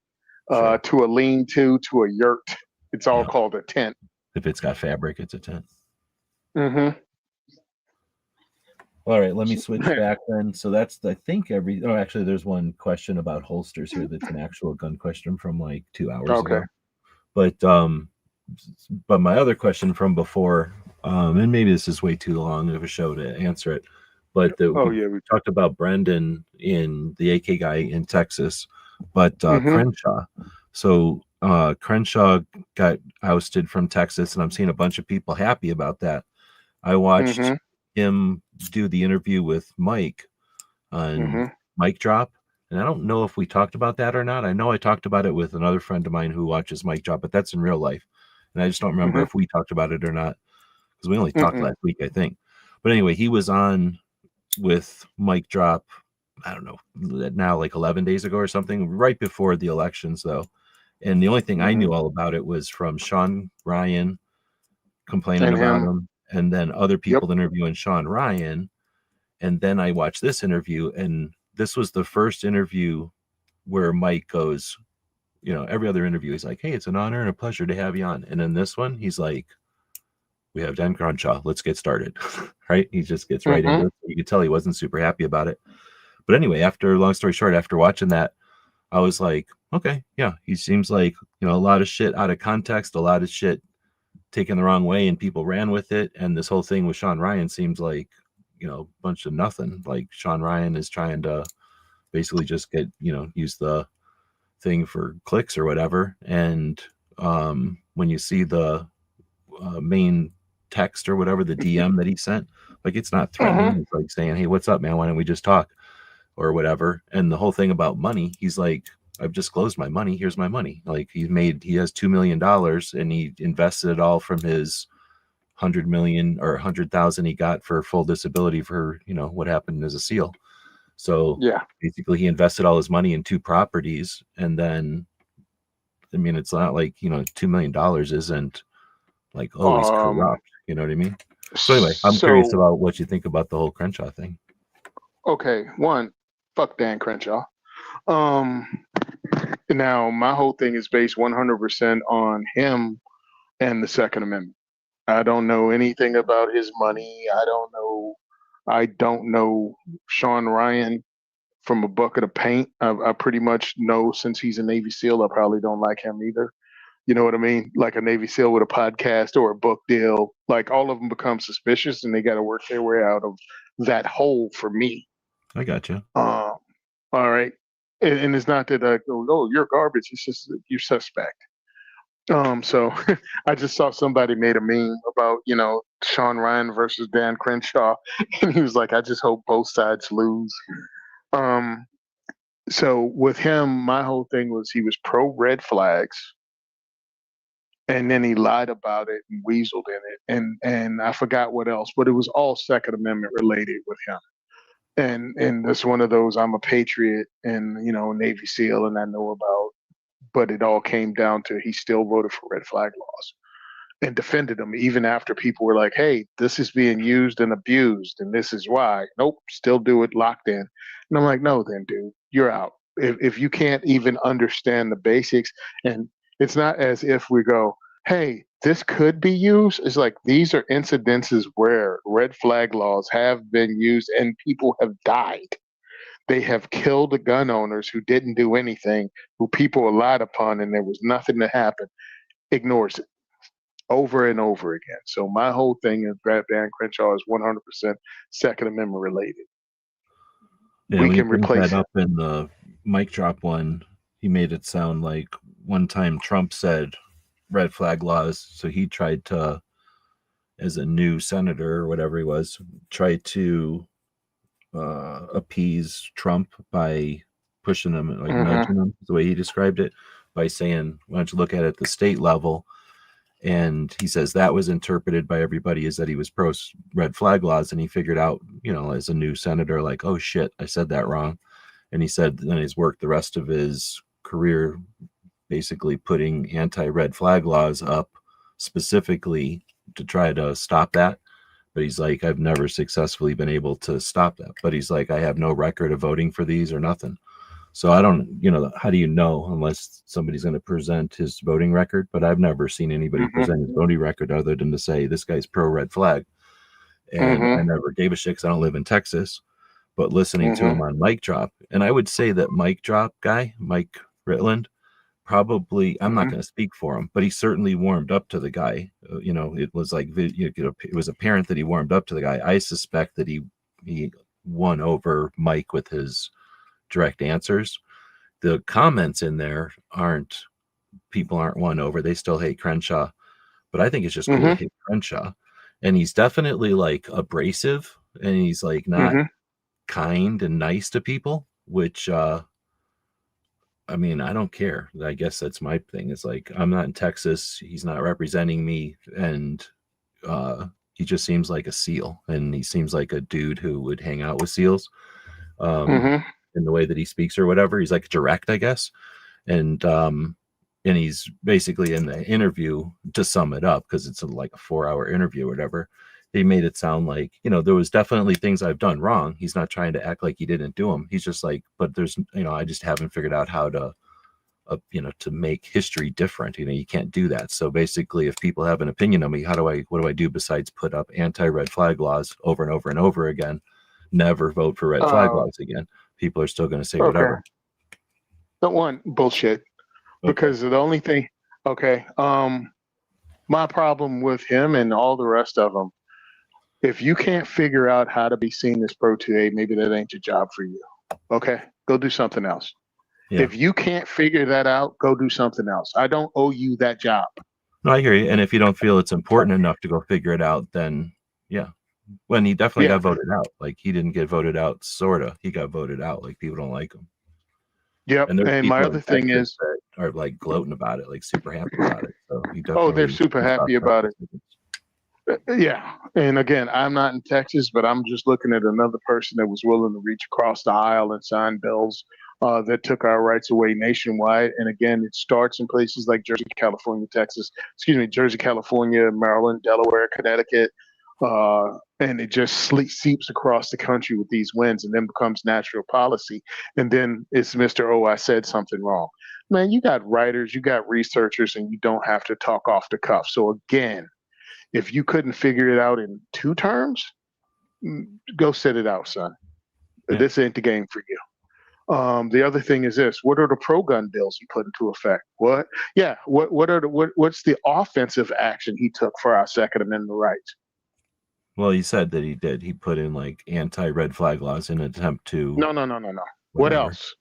S3: to a lean-to a yurt. It's all called a tent.
S2: If it's got fabric, it's a tent.
S3: Mm-hmm.
S2: All right, let me switch back then. So that's, I think, actually, there's one question about holsters here that's an actual gun question from like 2 hours ago. But my other question from before, and maybe this is way too long of a show to answer it, but we talked about Brendan in the AK guy in Texas, but Crenshaw. So Crenshaw got ousted from Texas, and I'm seeing a bunch of people happy about that. I watched him do the interview with Mike on Mic Drop, and I don't know if we talked about that or not. I know I talked about it with another friend of mine who watches Mic Drop, but that's in real life, and I just don't remember if we talked about it or not, because we only talked last week, I think. But anyway, he was on with Mic Drop, I don't know, now like 11 days ago or something, right before the elections though, and the only thing I knew all about it was from Sean Ryan, complaining
S3: And
S2: about
S3: him.
S2: him, and then other
S3: Yep.
S2: people interviewing Sean Ryan, and then I watched this interview, and this was the first interview where Mike goes, every other interview he's like, "Hey, it's an honor and a pleasure to have you on," and in this one he's like, "We have Dan Crenshaw, let's get started." Right? He just gets right into it. You could tell he wasn't super happy about it. But anyway, long story short, after watching that, I was like, okay, yeah, he seems like, a lot of shit out of context, a lot of shit taken the wrong way, and people ran with it. And this whole thing with Sean Ryan seems like, a bunch of nothing. Like Sean Ryan is trying to basically just get, use the thing for clicks or whatever. And when you see the main text or whatever, the DM that he sent, like it's not threatening. It's like saying, "Hey, what's up, man? Why don't we just talk?" or whatever. And the whole thing about money, he's like, "I've disclosed my money. Here's my money." Like he has $2 million and he invested it all from his 100 million or 100,000 he got for full disability for, what happened as a SEAL. So
S3: Yeah.
S2: basically he invested all his money in 2 properties. And then, I mean, it's not like, $2 million isn't like, oh, he's corrupt. You know what I mean? So anyway, I'm curious about what you think about the whole Crenshaw thing.
S3: Okay, one, fuck Dan Crenshaw. Now my whole thing is based 100% on him and the Second Amendment. I don't know anything about his money. I don't know Sean Ryan from a bucket of paint. I pretty much know since he's a Navy SEAL, I probably don't like him either. You know what I mean? Like a Navy SEAL with a podcast or a book deal, like all of them become suspicious and they got to work their way out of that hole for me.
S2: I got you.
S3: All right. And it's not that I go, "Oh, you're garbage." It's just that you're suspect. So I just saw somebody made a meme about, Sean Ryan versus Dan Crenshaw. And he was like, "I just hope both sides lose." Um, so with him, my whole thing was he was pro red flags, and then he lied about it and weaseled in it. And I forgot what else, but it was all Second Amendment related with him. And that's one of those, I'm a patriot and, Navy SEAL and I know about, but it all came down to he still voted for red flag laws and defended them even after people were like, "Hey, this is being used and abused and this is why." Nope, still do it, locked in. And I'm like, "No, then dude, you're out. If you can't even understand the basics." And it's not as if we go, "Hey, this could be used." It's like these are incidences where red flag laws have been used and people have died. They have killed the gun owners who didn't do anything, who people relied upon, and there was nothing to happen. Ignores it over and over again. So my whole thing is that Dan Crenshaw is 100% Second Amendment related.
S2: Yeah,
S3: We
S2: when he
S3: can
S2: brings
S3: replace
S2: that
S3: him.
S2: up in the mic drop one, he made it sound like one time Trump said red flag laws. So he tried to, as a new senator or whatever he was, try to appease Trump by pushing him, like nudging him, the way he described it, by saying, "Why don't you look at it at the state level?" And he says that was interpreted by everybody as that he was pro red flag laws, and he figured out, as a new senator, like, "Oh shit, I said that wrong." And he said then he's worked the rest of his career basically putting anti-red flag laws up specifically to try to stop that. But he's like, "I've never successfully been able to stop that." But he's like, "I have no record of voting for these or nothing." So I don't, how do you know unless somebody's going to present his voting record? But I've never seen anybody present his voting record other than to say, "This guy's pro red flag." And I never gave a shit because I don't live in Texas. But listening to him on Mic Drop, and I would say that Mic Drop guy, Mike Ritland, probably, I'm not going to speak for him, but he certainly warmed up to the guy. It was like, it was apparent that he warmed up to the guy. I suspect that he won over Mike with his direct answers. The comments in there people aren't won over. They still hate Crenshaw, but I think it's just cool to hate Crenshaw. And he's definitely like abrasive and he's like not kind and nice to people, which, I mean, I don't care. I guess that's my thing. It's like, I'm not in Texas. He's not representing me. And he just seems like a SEAL. And he seems like a dude who would hang out with SEALs in the way that he speaks or whatever. He's like direct, I guess. And and he's basically in the interview, to sum it up, because it's like a 4-hour interview or whatever. He made it sound like, there was definitely things I've done wrong. He's not trying to act like he didn't do them. He's just like, but there's, I just haven't figured out how to, to make history different. You can't do that. So basically, if people have an opinion on me, what do I do besides put up anti-red flag laws over and over and over again? Never vote for red flag laws again. People are still going to say whatever.
S3: Don't want bullshit. Because the only thing, my problem with him and all the rest of them, if you can't figure out how to be seen as pro 2A, maybe that ain't your job for you. Okay, go do something else. Yeah. If you can't figure that out, go do something else. I don't owe you that job.
S2: No, I hear you. And if you don't feel it's important enough to go figure it out, then yeah. When he definitely got voted out. Like, he didn't get voted out, sorta. He got voted out. Like, people don't like him.
S3: Yep. And my other thing is,
S2: are like gloating about it, like super happy about it.
S3: So they're super happy about it. Yeah. And again, I'm not in Texas, but I'm just looking at another person that was willing to reach across the aisle and sign bills that took our rights away nationwide. And again, it starts in places like Jersey, California, Maryland, Delaware, Connecticut. And it just seeps across the country with these wins, and then becomes national policy. And then it's Mr. Oh, I said something wrong. Man, you got writers, you got researchers, and you don't have to talk off the cuff. So again, if you couldn't figure it out in 2 terms, go sit it out, son. Yeah. This ain't the game for you. The other thing is this: what are the pro-gun bills he put into effect? What? Yeah. What's the offensive action he took for our Second Amendment rights?
S2: Well, he said that he did. He put in like anti-red flag laws in an attempt to.
S3: No. What else?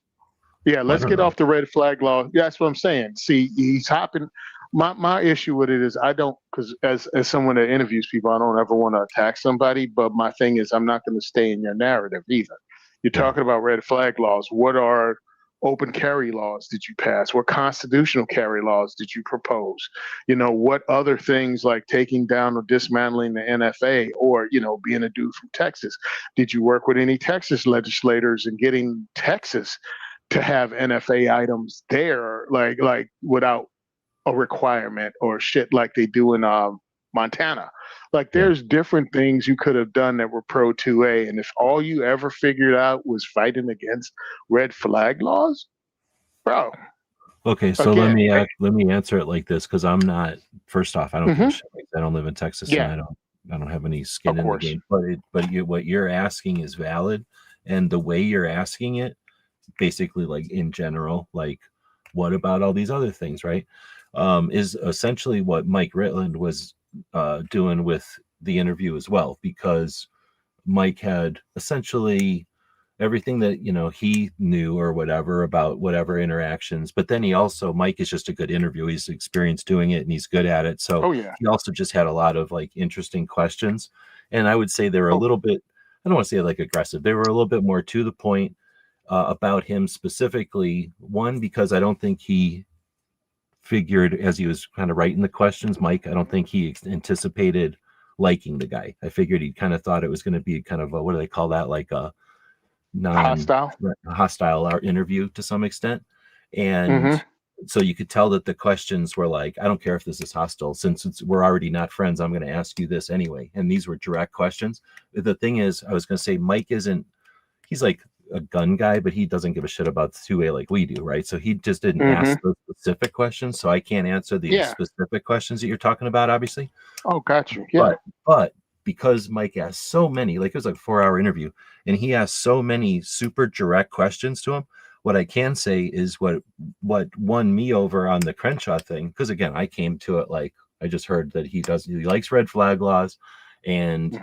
S3: Yeah, let's get off the red flag law. Yeah, that's what I'm saying. See, he's hopping. My issue with it is I don't, because as someone that interviews people, I don't ever want to attack somebody. But my thing is, I'm not going to stay in your narrative either. You're talking about red flag laws. What are open carry laws did you pass? What constitutional carry laws did you propose? What other things, like taking down or dismantling the NFA, or, being a dude from Texas, did you work with any Texas legislators and getting Texas to have NFA items there, like without a requirement or shit like they do in Montana? Like, there's different things you could have done that were pro 2A. And if all you ever figured out was fighting against red flag laws, bro.
S2: Okay, so again, let me answer it like this, because I'm not. First off, I don't give a shit. I don't live in Texas, and I don't have any skin in the game. But what you're asking is valid, and the way you're asking it, basically, like in general, like, what about all these other things, right? Is essentially what Mike Ritland was doing with the interview as well, because Mike had essentially everything that he knew or whatever about whatever interactions, but then Mike is just a good interviewer. He's experienced doing it and he's good at it. So he also just had a lot of like interesting questions, and I would say they were a little bit, I don't want to say like aggressive, they were a little bit more to the point about him specifically. One, because I don't think he figured, as he was kind of writing the questions, Mike, I don't think he anticipated liking the guy. I figured he kind of thought it was going to be kind of what do they call that, like a hostile interview to some extent. And so you could tell that the questions were like, I don't care if this is hostile, since we're already not friends, I'm going to ask you this anyway. And these were direct questions. The thing is, I was going to say, Mike he's like a gun guy, but he doesn't give a shit about 2A like we do, right? So he just didn't ask those specific questions. So I can't answer the specific questions that you're talking about, obviously.
S3: Oh, gotcha. Yeah.
S2: But because Mike asked so many, like it was like a 4-hour interview, and he asked so many super direct questions to him, what I can say is what won me over on the Crenshaw thing, because again, I came to it like, I just heard that he likes red flag laws, and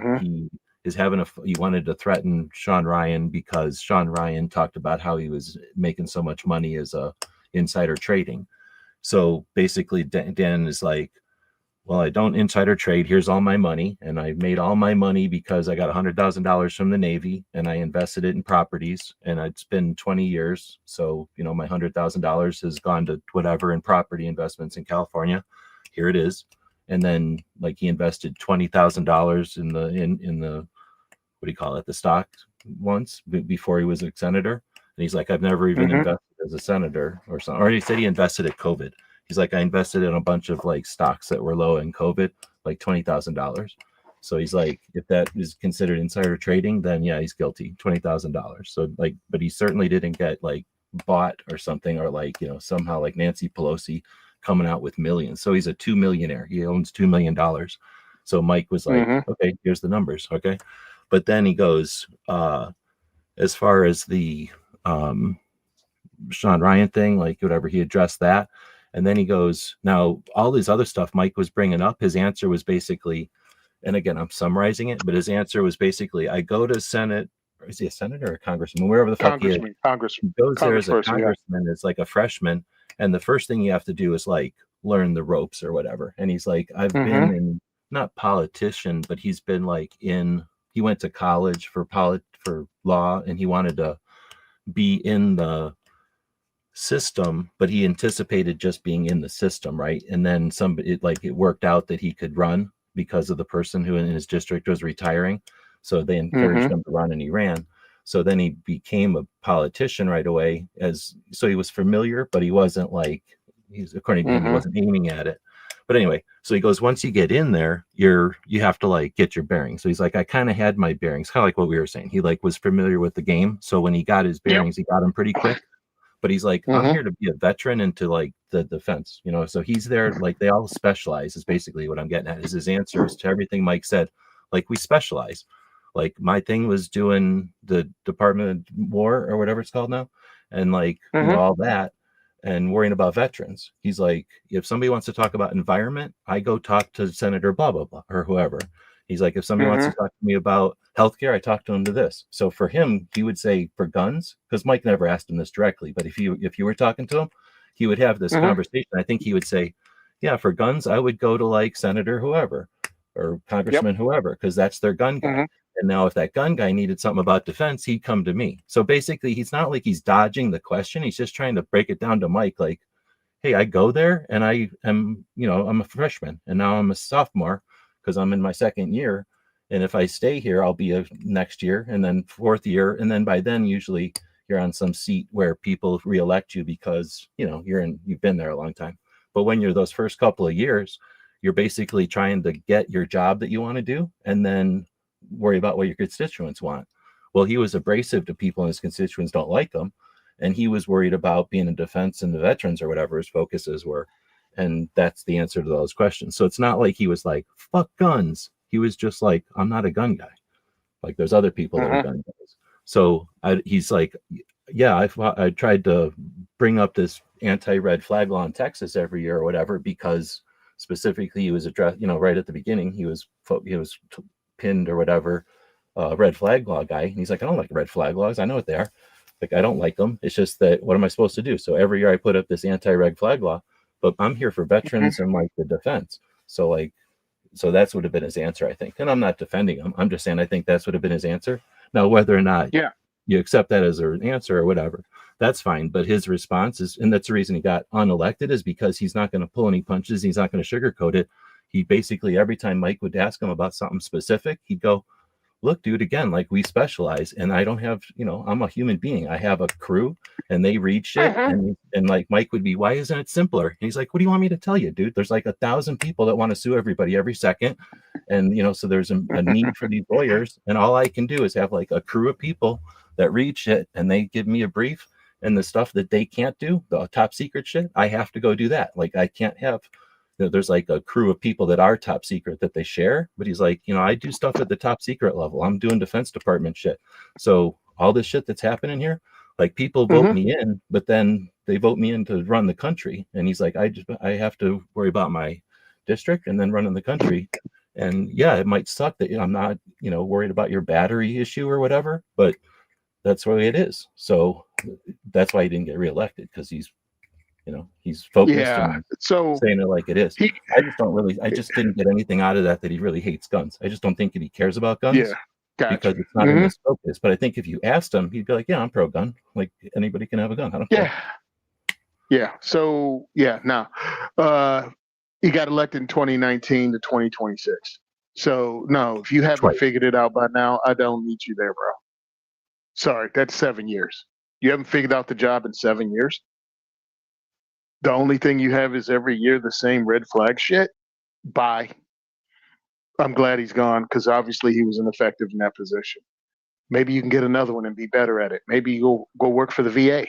S2: he wanted to threaten Sean Ryan because Sean Ryan talked about how he was making so much money as a insider trading. So basically Dan is like, well, I don't insider trade. Here's all my money. And I made all my money because I got $100,000 from the Navy and I invested it in properties, and it's been 20 years. So, my $100,000 has gone to whatever in property investments in California. Here it is. And then like he invested $20,000 in the what do you call it, the stock once before he was a senator. And he's like, I've never even invested as a senator or something. Or he said he invested at COVID. He's like, I invested in a bunch of like stocks that were low in COVID, like $20,000. So he's like, if that is considered insider trading, then yeah, he's guilty, $20,000. So like, but he certainly didn't get like bought or something, or like, you know, somehow like Nancy Pelosi coming out with millions. So he's a $2 millionaire. He owns $2 million. So Mike was like, okay, here's the numbers. Okay. But then he goes, as far as the Sean Ryan thing, like whatever, he addressed that. And then he goes, now all this other stuff Mike was bringing up, his answer was basically, and again, I'm summarizing it, but his answer was basically, I go to Senate, or is he a senator or a congressman, wherever the fuck he is. He goes there as a congressman, as like a freshman, and the first thing you have to do is like learn the ropes or whatever. And he's like, I've been in, not politician, but he's been like in, he went to college for law, and he wanted to be in the system, but he anticipated just being in the system, right? And then it worked out that he could run because of the person who in his district was retiring, so they encouraged him to run, and he ran. So then he became a politician right away, so he was familiar, but he wasn't like, according to him, he wasn't aiming at it. But anyway, so he goes, once you get in there, you have to like get your bearings. So he's like, I kind of had my bearings, kind of like what we were saying. He like was familiar with the game, so when he got his bearings, he got them pretty quick. But he's like, I'm here to be a veteran into like the defense, you know. So he's there, like they all specialize, is basically what I'm getting at, is his answers to everything Mike said. Like, we specialize. Like, my thing was doing the Department of War or whatever it's called now, and like you know, all that, and worrying about veterans. He's like, if somebody wants to talk about environment, I go talk to Senator blah blah blah or whoever. He's like, if somebody wants to talk to me about healthcare, I talk to him to this. So for him, he would say for guns, because Mike never asked him this directly, but if you were talking to him, he would have this conversation. I think he would say, yeah, for guns, I would go to like Senator whoever or Congressman whoever, because that's their gun guy. And now if that gun guy needed something about defense, he'd come to me. So basically, he's not like he's dodging the question. He's just trying to break it down to Mike, like, hey, I go there and I am, you know, I'm a freshman and now I'm a sophomore because I'm in my second year. And if I stay here, I'll be a next year and then fourth year. And then by then, usually you're on some seat where people reelect you because, you know, you've been there a long time. But when you're those first couple of years, you're basically trying to get your job that you want to do and then worry about what your constituents want. Well, he was abrasive to people and his constituents don't like him. And he was worried about being in defense and the veterans or whatever his focuses were. And that's the answer to those questions. So it's not like he was like, fuck guns. He was just like, I'm not a gun guy. Like there's other people that are gun guys. So he's like, yeah, I tried to bring up this anti-red flag law in Texas every year or whatever, because specifically he was addressed, you know, right at the beginning, he was pinned or whatever, red flag law guy. And he's like, I don't like red flag laws. I know what they are. Like, I don't like them. It's just that, what am I supposed to do? So every year I put up this anti-red flag law, but I'm here for veterans and like the defense. So like, so that's would have been his answer, I think. And I'm not defending him. I'm just saying, I think that's would have been his answer. Now, whether or not you accept that as an answer or whatever, that's fine. But his response is, and that's the reason he got unelected, is because he's not going to pull any punches. He's not going to sugarcoat it. He basically, every time Mike would ask him about something specific, he'd go, look, dude, again, like we specialize and I don't have, you know, I'm a human being. I have a crew and they read shit. And like Mike would be, why isn't it simpler? And he's like, what do you want me to tell you, dude? There's like 1,000 people that want to sue everybody every second. And, you know, so there's a need for these lawyers. And all I can do is have like a crew of people that read shit and they give me a brief, and the stuff that they can't do, the top secret shit, I have to go do that. Like I can't have, you know, there's like a crew of people that are top secret that they share, but he's like, you know, I do stuff at the top secret level. I'm doing Defense Department shit. So all this shit that's happening here, like people vote me in, but then they vote me in to run the country. And he's like, I have to worry about my district and then running the country. And yeah, it might suck that, you know, I'm not, you know, worried about your battery issue or whatever, but that's the way it is. So that's why he didn't get reelected, because he's, you know, he's focused and
S3: so
S2: saying it like it is. I just didn't get anything out of that he really hates guns. I just don't think that he cares about guns because it's not in his focus. But I think if you asked him, he'd be like, yeah, I'm pro gun. Like anybody can have a gun. I don't care.
S3: Yeah. So now he got elected in 2019 to 2026. So no, if you haven't figured it out by now, I don't need you there, bro. Sorry, that's 7 years. You haven't figured out the job in 7 years? The only thing you have is every year the same red flag shit. Bye. I'm glad he's gone because obviously he was ineffective in that position. Maybe you can get another one and be better at it. Maybe you'll go work for the VA.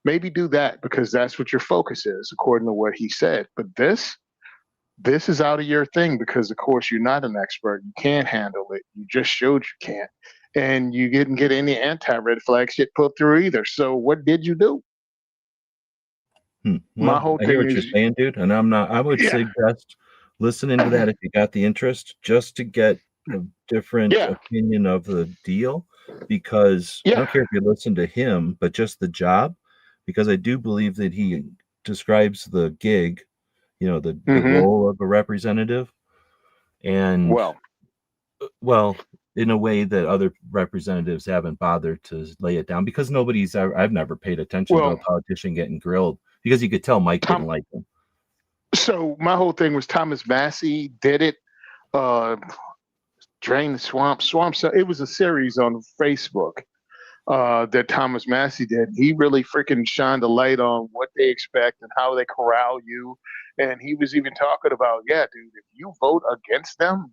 S3: Maybe do that because that's what your focus is, according to what he said. But this is out of your thing because, of course, you're not an expert. You can't handle it. You just showed you can't. And you didn't get any anti-red flag shit put through either. So what did you do? My
S2: Well,
S3: whole
S2: I hear
S3: thing
S2: what you're
S3: is,
S2: saying, dude, and I would
S3: yeah,
S2: suggest listening to that if you got the interest, just to get a different
S3: yeah,
S2: opinion of the deal, because I
S3: yeah.
S2: don't care if you listen to him, but just the job, because I do believe that he describes the gig, the
S3: hmm
S2: role of a representative, and
S3: Well,
S2: well, in a way that other representatives haven't bothered to lay it down, because I've never paid attention to a
S3: well,
S2: politician getting grilled, because you could tell Mike didn't
S3: Tom.
S2: like him.
S3: So my whole thing was Thomas Massey did it. Uh, Drain the swamp. So it was a series on Facebook that Thomas Massey did. He really freaking shined a light on what they expect and how they corral you. And he was even talking about, yeah, dude, if you vote against them,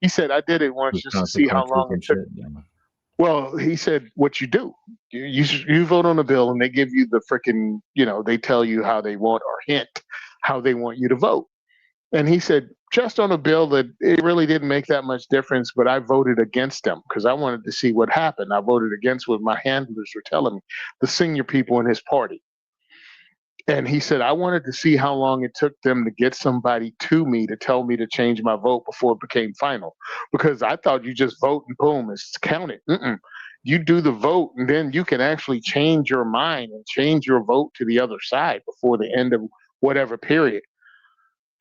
S3: he said, I did it once
S2: With
S3: just to see how
S2: consequences
S3: long it
S2: and
S3: took.
S2: shit. Yeah.
S3: Well, he said, what you do, you vote on a bill and they give you the freaking, they tell you how they want or hint how they want you to vote. And he said, just on a bill that it really didn't make that much difference, but I voted against them because I wanted to see what happened. I voted against what my handlers were telling me, the senior people in his party. And he said, I wanted to see how long it took them to get somebody to me to tell me to change my vote before it became final. Because I thought you just vote and boom, it's counted. Mm-mm. You do the vote and then you can actually change your mind and change your vote to the other side before the end of whatever period.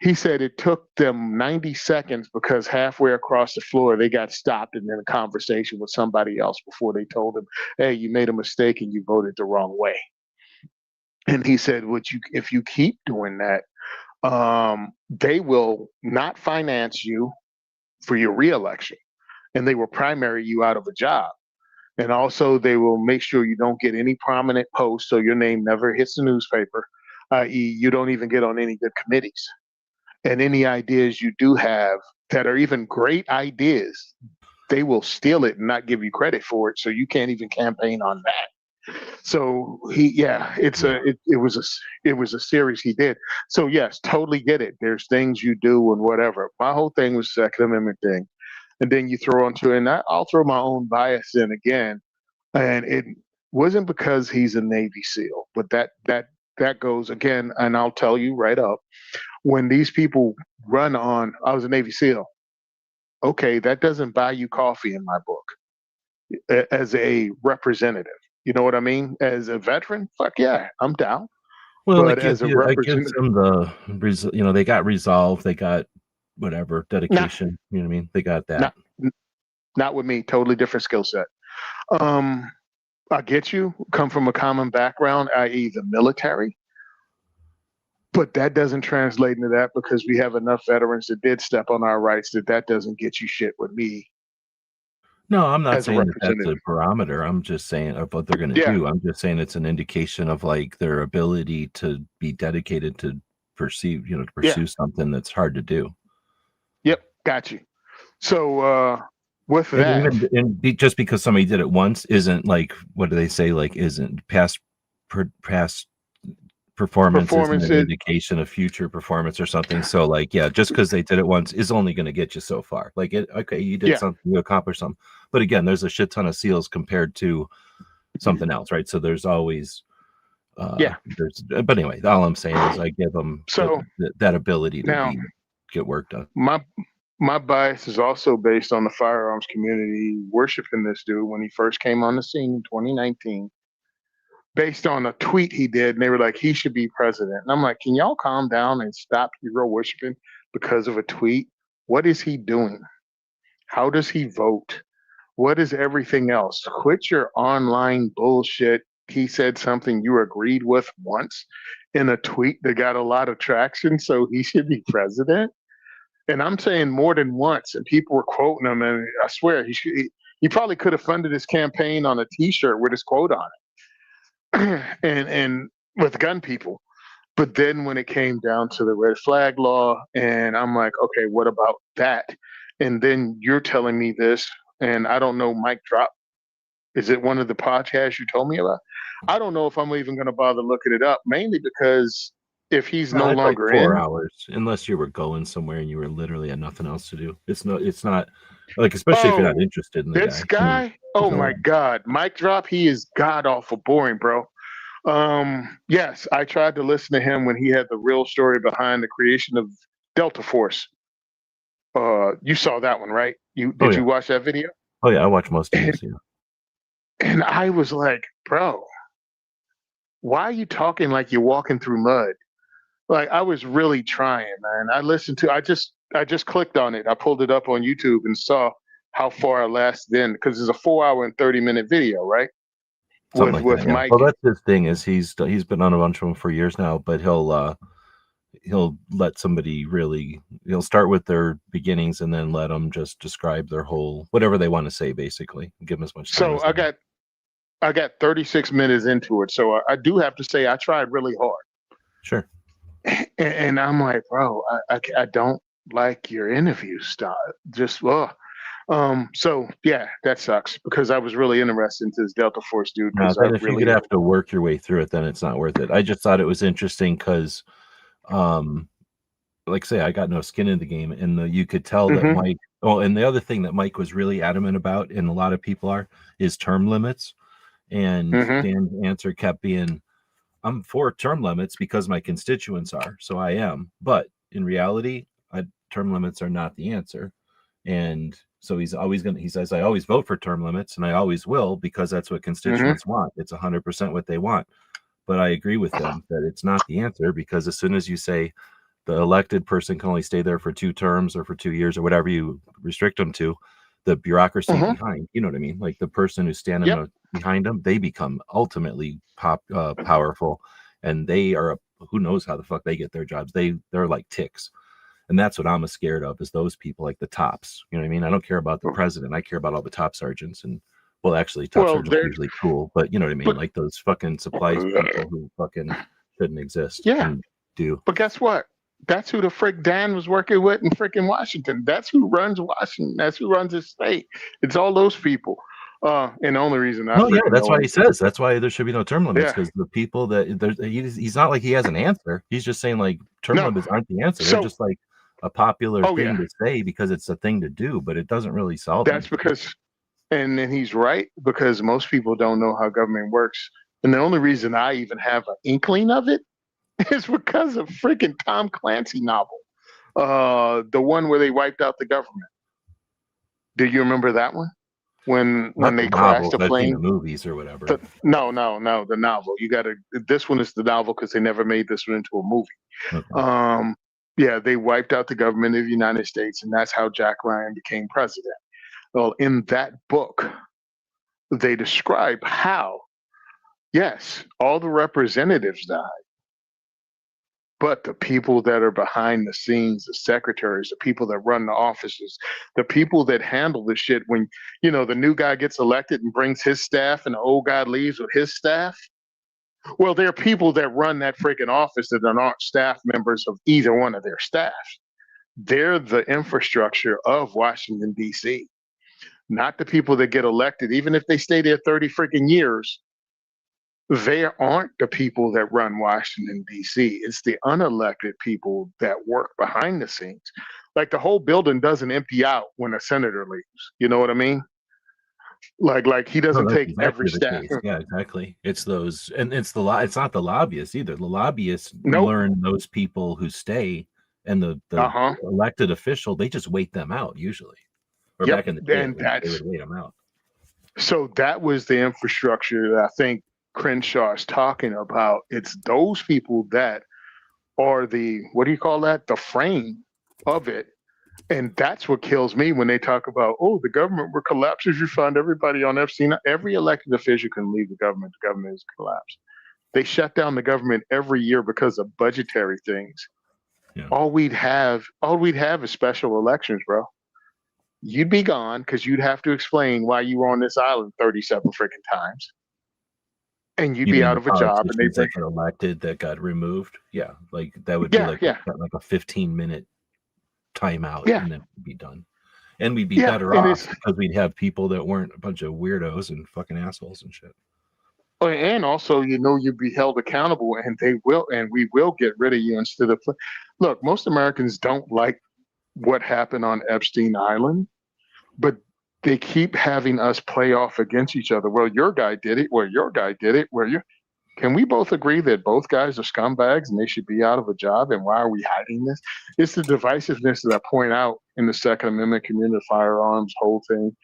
S3: He said it took them 90 seconds because halfway across the floor they got stopped and in a conversation with somebody else before they told him, hey, you made a mistake and you voted the wrong way. And he said, if you keep doing that, they will not finance you for your reelection and they will primary you out of a job. And also they will make sure you don't get any prominent posts so your name never hits the newspaper, i.e. you don't even get on any good committees. And any ideas you do have that are even great ideas, they will steal it and not give you credit for it. So you can't even campaign on that. So
S2: Yeah.
S3: it was a series he did. So yes, totally get it. There's things you do and whatever. My whole thing was Second Amendment thing, and then you throw onto it, and I'll throw my own bias in again. And it wasn't because he's a Navy SEAL, but that goes again, and I'll tell you right up when these people run on, I was a Navy SEAL. Okay, that doesn't buy you coffee in my book as a representative. You know what I mean? As a veteran, fuck yeah, I'm down.
S2: Well,
S3: But as a
S2: it gives
S3: representative,
S2: them they got resolve, they got whatever
S3: not
S2: dedication. You know what I mean? They got that.
S3: not not with me. Totally different skill set. Um, I get you. Come from a common background, i.e., the military. But that doesn't translate into that because we have enough veterans that did step on our rights that doesn't get you shit with me
S2: No, I'm not
S3: as a
S2: saying that that's
S3: representative.
S2: a barometer. I'm just saying of what they're going to
S3: Yeah,
S2: do. I'm just saying it's an indication of like their ability to be dedicated to to
S3: yeah,
S2: pursue something that's hard to do.
S3: yep, got you. So with
S2: And
S3: that,
S2: just because somebody did it once isn't like, what do they say? Like, isn't past performance isn't an
S3: performances,
S2: indication of future performance or something. So like, yeah, just because they did it once is only going to get you so far. Like, okay, you did
S3: yeah,
S2: something, you accomplished something. But again, there's a shit ton of SEALs compared to something else, right? So there's always
S3: yeah.
S2: but anyway, all I'm saying is I give them
S3: So
S2: that ability to
S3: now
S2: get work done.
S3: my my bias is also based on the firearms community worshiping this dude when he first came on the scene in 2019, based on a tweet he did, and they were like, he should be president. And I'm like, can y'all calm down and stop hero worshiping because of a tweet? What is he doing? How does he vote? What is everything else? Quit your online bullshit. He said something you agreed with once in a tweet that got a lot of traction, so he should be president. And I'm saying more than once, and people were quoting him, and I swear he probably could have funded his campaign on a T-shirt with his quote on it, and with gun people. But then when it came down to the red flag law, and I'm like, okay, what about that? And then you're telling me this, and I don't know, Mike Drop. Is it one of the podcasts you told me about? I don't know if I'm even going to bother looking it up, mainly because if he's no
S2: It's like
S3: longer
S2: 4
S3: in,
S2: hours, unless you were going somewhere and you were literally had nothing else to do. It's not like, especially if you're not
S3: oh,
S2: interested in the
S3: this
S2: guy. I mean,
S3: guy,
S2: there's
S3: oh
S2: no
S3: my
S2: way.
S3: God, Mike Drop, he is god awful boring, bro. Yes, I tried to listen to him when he had the real story behind the creation of Delta Force. You saw that one, right? You
S2: Oh
S3: did
S2: yeah,
S3: you watch that video?
S2: oh yeah. I watch most of
S3: And,
S2: his. Yeah,
S3: and I was like, bro, why are you talking like you're walking through mud? Like I was really trying, man. I just clicked on it. I pulled it up on YouTube and saw how far I lasted in because it's a 4 hour and 30 minute video, right?
S2: something
S3: With
S2: like that.
S3: with
S2: Yeah. Well,
S3: Mike.
S2: that's his thing. Is he's been on a bunch of them for years now, but he'll let somebody really, he'll start with their beginnings and then let them just describe their whole whatever they want to say, basically. Give them as much time
S3: So
S2: as they want.
S3: I got 36 minutes into it. So I do have to say I tried really hard.
S2: Sure.
S3: And I'm like, bro, I don't like your interview style. Just so yeah, that sucks because I was really interested into this Delta Force dude
S2: Now,
S3: because I
S2: then if you could
S3: really
S2: have to work your way through it, then it's not worth it. I just thought it was interesting because, um, like I say, I got no skin in the game, and you could tell that
S3: hmm
S2: Mike. Oh, and the other thing that Mike was really adamant about, and a lot of people are, is term limits. And
S3: hmm
S2: Dan's answer kept being, I'm for term limits because my constituents are, so I am. But in reality, term limits are not the answer. And so he says, I always vote for term limits and I always will because that's what
S3: hmm
S2: constituents want. It's 100% what they want. But I agree with him that it's not the answer because as soon as you say the elected person can only stay there for 2 terms or for 2 years or whatever you restrict them to, the bureaucracy
S3: hmm
S2: behind, you know what I mean? Like the person who's standing
S3: Yep.
S2: behind them, they become ultimately powerful, and they are who knows how the fuck they get their jobs. They're like ticks, and that's what I'm scared of is those people like the tops. You know what I mean? I don't care about the president. I care about all the top sergeants and. Well, actually, top
S3: Well,
S2: sergeants are
S3: there,
S2: usually cool, but you know what I mean?
S3: but
S2: Like those fucking supplies people who fucking shouldn't exist
S3: yeah,
S2: and do.
S3: but guess what? That's who the frick Dan was working with in frickin' Washington. That's who runs Washington. That's who runs his state. It's all those people. And the only reason I
S2: No, yeah,
S3: frickin'
S2: that's
S3: know
S2: why he
S3: anything.
S2: says that's why there should be no term limits
S3: Yeah.
S2: because the people that he's not like he has an answer. He's just saying like term
S3: No.
S2: limits aren't the answer. They're
S3: So,
S2: just like a popular
S3: oh yeah,
S2: thing to say because it's a thing to do, but it doesn't really solve
S3: that's
S2: anything.
S3: because, and then he's right because most people don't know how government works. And the only reason I even have an inkling of it is because of freaking Tom Clancy novel, the one where they wiped out the government. Do you remember that one? When
S2: Not the
S3: they crashed
S2: novels.
S3: a
S2: I've seen the
S3: plane.
S2: movies or whatever.
S3: No, the novel. You got to. This one is the novel because they never made this one into a movie.
S2: Okay.
S3: Um, yeah, they wiped out the government of the United States, and that's how Jack Ryan became president. Well, in that book, they describe how, yes, all the representatives died, but the people that are behind the scenes, the secretaries, the people that run the offices, the people that handle the shit when, the new guy gets elected and brings his staff and the old guy leaves with his staff. Well, there are people that run that freaking office that are not staff members of either one of their staff. They're the infrastructure of Washington, D.C., not the people that get elected, even if they stay there 30 freaking years. They aren't the people that run Washington, D.C. It's the unelected people that work behind the scenes. Like the whole building doesn't empty out when a senator leaves. You know what I mean? Like he
S2: No,
S3: doesn't
S2: that's
S3: take every
S2: exactly the
S3: staff.
S2: case. Yeah, exactly. It's those, and it's not the lobbyists either. The lobbyists
S3: Nope.
S2: learn those people who stay, and the
S3: Uh-huh.
S2: elected official they just wait them out usually. Or
S3: Yep.
S2: back in the day, at
S3: And
S2: least they would wait them out.
S3: so that was the infrastructure that I think Crenshaw is talking about. It's those people that are the, what do you call that? The frame of it. And that's what kills me when they talk about, oh, the government will collapse if you find everybody on FCC. Every elected official can leave the government. The government is collapsed. They shut down the government every year because of budgetary things.
S2: Yeah.
S3: All we'd have is special elections, bro. You'd be gone because you'd have to explain why you were on this island 37 freaking times. and you'd
S2: You
S3: be
S2: mean
S3: out
S2: the
S3: of a job, and they
S2: politicians that
S3: bring.
S2: got elected that got removed? Yeah, like that would be
S3: Yeah,
S2: like
S3: yeah,
S2: a 15-minute timeout,
S3: yeah,
S2: and then we'd be done. And we'd be
S3: yeah,
S2: better
S3: and
S2: off
S3: it's
S2: because we'd have people that weren't a bunch of weirdos and fucking assholes and shit.
S3: and also you'd be held accountable, and they will, and we will get rid of you instead of. Look, most Americans don't like what happened on Epstein Island, but they keep having us play off against each other. Well, your guy did it. Well, your guy did it. Well, you can we both agree that both guys are scumbags and they should be out of a job? And why are we hiding this? It's the divisiveness that I point out in the Second Amendment, community firearms, whole thing.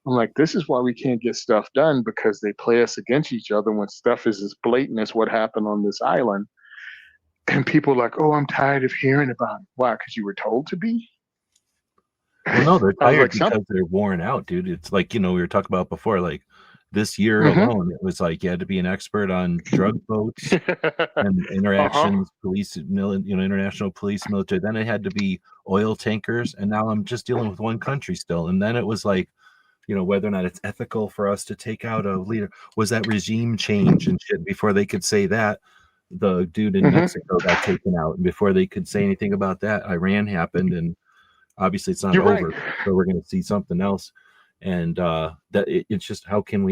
S3: I'm like, this is why we can't get stuff done because they play us against each other when stuff is as blatant as what happened on this island. And people are like, oh, I'm tired of hearing about it. Why? Because you were told to be?
S2: Well, no, they're
S3: I was
S2: tired
S3: like,
S2: because they're worn out, dude. It's like, we were talking about before, like this year
S3: mm-hmm.
S2: alone, it was like you had to be an expert on drug boats and
S3: Uh-huh.
S2: interactions, international police, military. Then it had to be oil tankers, and now I'm just dealing with one country still. And then it was like, whether or not it's ethical for us to take out a leader. Was that regime change and shit? Before they could say that, the dude in
S3: Mm-hmm.
S2: Mexico got taken out, and before they could say anything about that, Iran happened, and obviously it's not
S3: You're right.
S2: over, so we're going to see something else. And it's just how can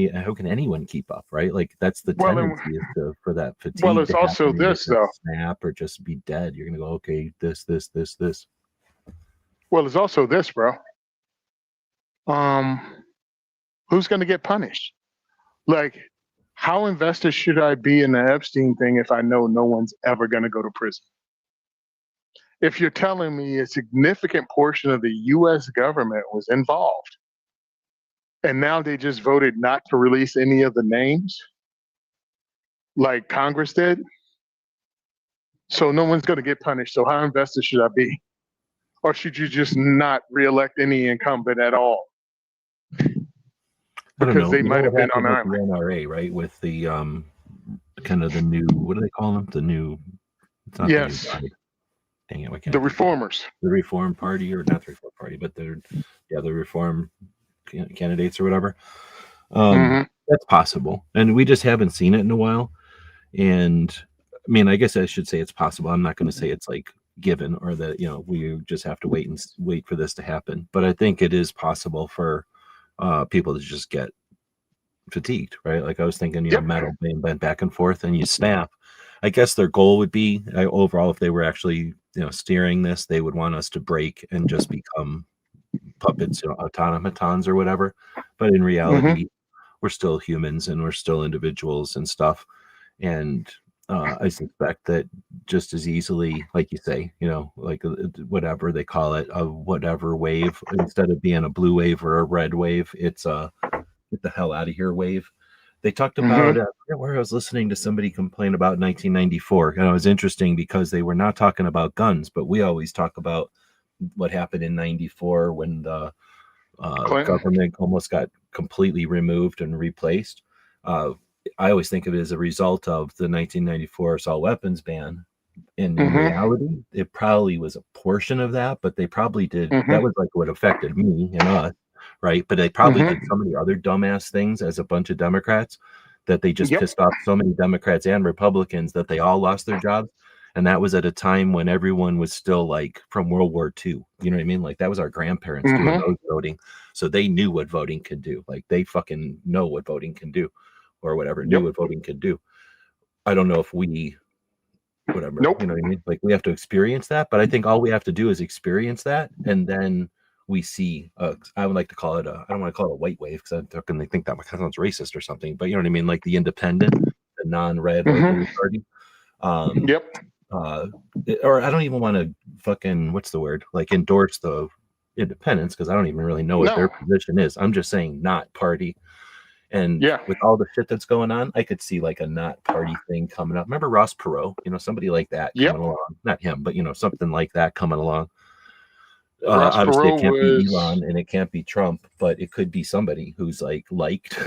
S2: anyone keep up, right? Like that's the
S3: Well,
S2: tendency is for that
S3: well,
S2: fatigue
S3: it's
S2: to
S3: also
S2: happen and
S3: this
S2: just
S3: though.
S2: snap or just be dead. You're going to go, okay, this.
S3: Well, it's also this, bro. Um, who's going to get punished? Like, how invested should I be in the Epstein thing if I know no one's ever going to go to prison? If you're telling me a significant portion of the U.S. government was involved, and now they just voted not to release any of the names, like Congress did, so no one's going to get punished. So how invested should I be? Or should you just not reelect any incumbent at all?
S2: I don't
S3: Because
S2: know.
S3: they
S2: You know
S3: might have
S2: what
S3: been
S2: happened
S3: on
S2: with
S3: island.
S2: the NRA, right? With the kind of the new, what do they call them? The new, it's not the new
S3: Yes,
S2: guard. Dang it, why can't
S3: the
S2: I think of it?
S3: reformers.
S2: The Reform Party, or not the Reform Party, but the Reform candidates or whatever.
S3: Hmm.
S2: That's possible, and we just haven't seen it in a while. And I mean, I guess I should say it's possible. I'm not going to say it's like given or that we just have to wait for this to happen. But I think it is possible for people to just get fatigued, right? Like I was thinking,
S3: Yep.
S2: metal being bent back and forth, and you snap. I guess their goal would be overall, if they were actually steering this, they would want us to break and just become puppets, automatons or whatever. But in reality, we're still humans and we're still individuals and stuff. And I suspect that just as easily, like you say, like whatever they call it, a whatever wave, instead of being a blue wave or a red wave, it's a get the hell out of here wave. They talked about I forget where I was listening to somebody complain about 1994, and it was interesting because they were not talking about guns, but we always talk about what happened in 94 when the government almost got completely removed and replaced. I always think of it as a result of the 1994 assault weapons ban. And in reality, it probably was a portion of that, but they probably did. That was like what affected me and us, right? But they probably did so many other dumbass things as a bunch of Democrats that they just
S3: Yep.
S2: pissed off so many Democrats and Republicans that they all lost their jobs. And that was at a time when everyone was still like from World War II. You know what I mean? Like that was our grandparents doing those voting. So they knew what voting could do. Like they fucking know what voting can do or whatever, knew
S3: Yep.
S2: what voting could do. I don't know if we whatever,
S3: Nope.
S2: you know what I mean? Like we have to experience that, but I think all we have to do is experience that, and then we see. I would like to call it I don't want to call it a white wave because I think that sounds racist or something. But you know what I mean? Like the independent, the non-red or blue party.
S3: Yep.
S2: Or I don't even want to fucking what's the word? Like endorse the independents because I don't even really know what their
S3: No.
S2: position is. I'm just saying not party. And
S3: Yeah.
S2: with all the shit that's going on, I could see like a not party thing coming up. Remember Ross Perot? Somebody like that
S3: Yep.
S2: coming along. Not him, but something like that coming along.
S3: Ross
S2: Obviously, it
S3: Perot
S2: can't be
S3: was.
S2: Elon and it can't be Trump, but it could be somebody who's like liked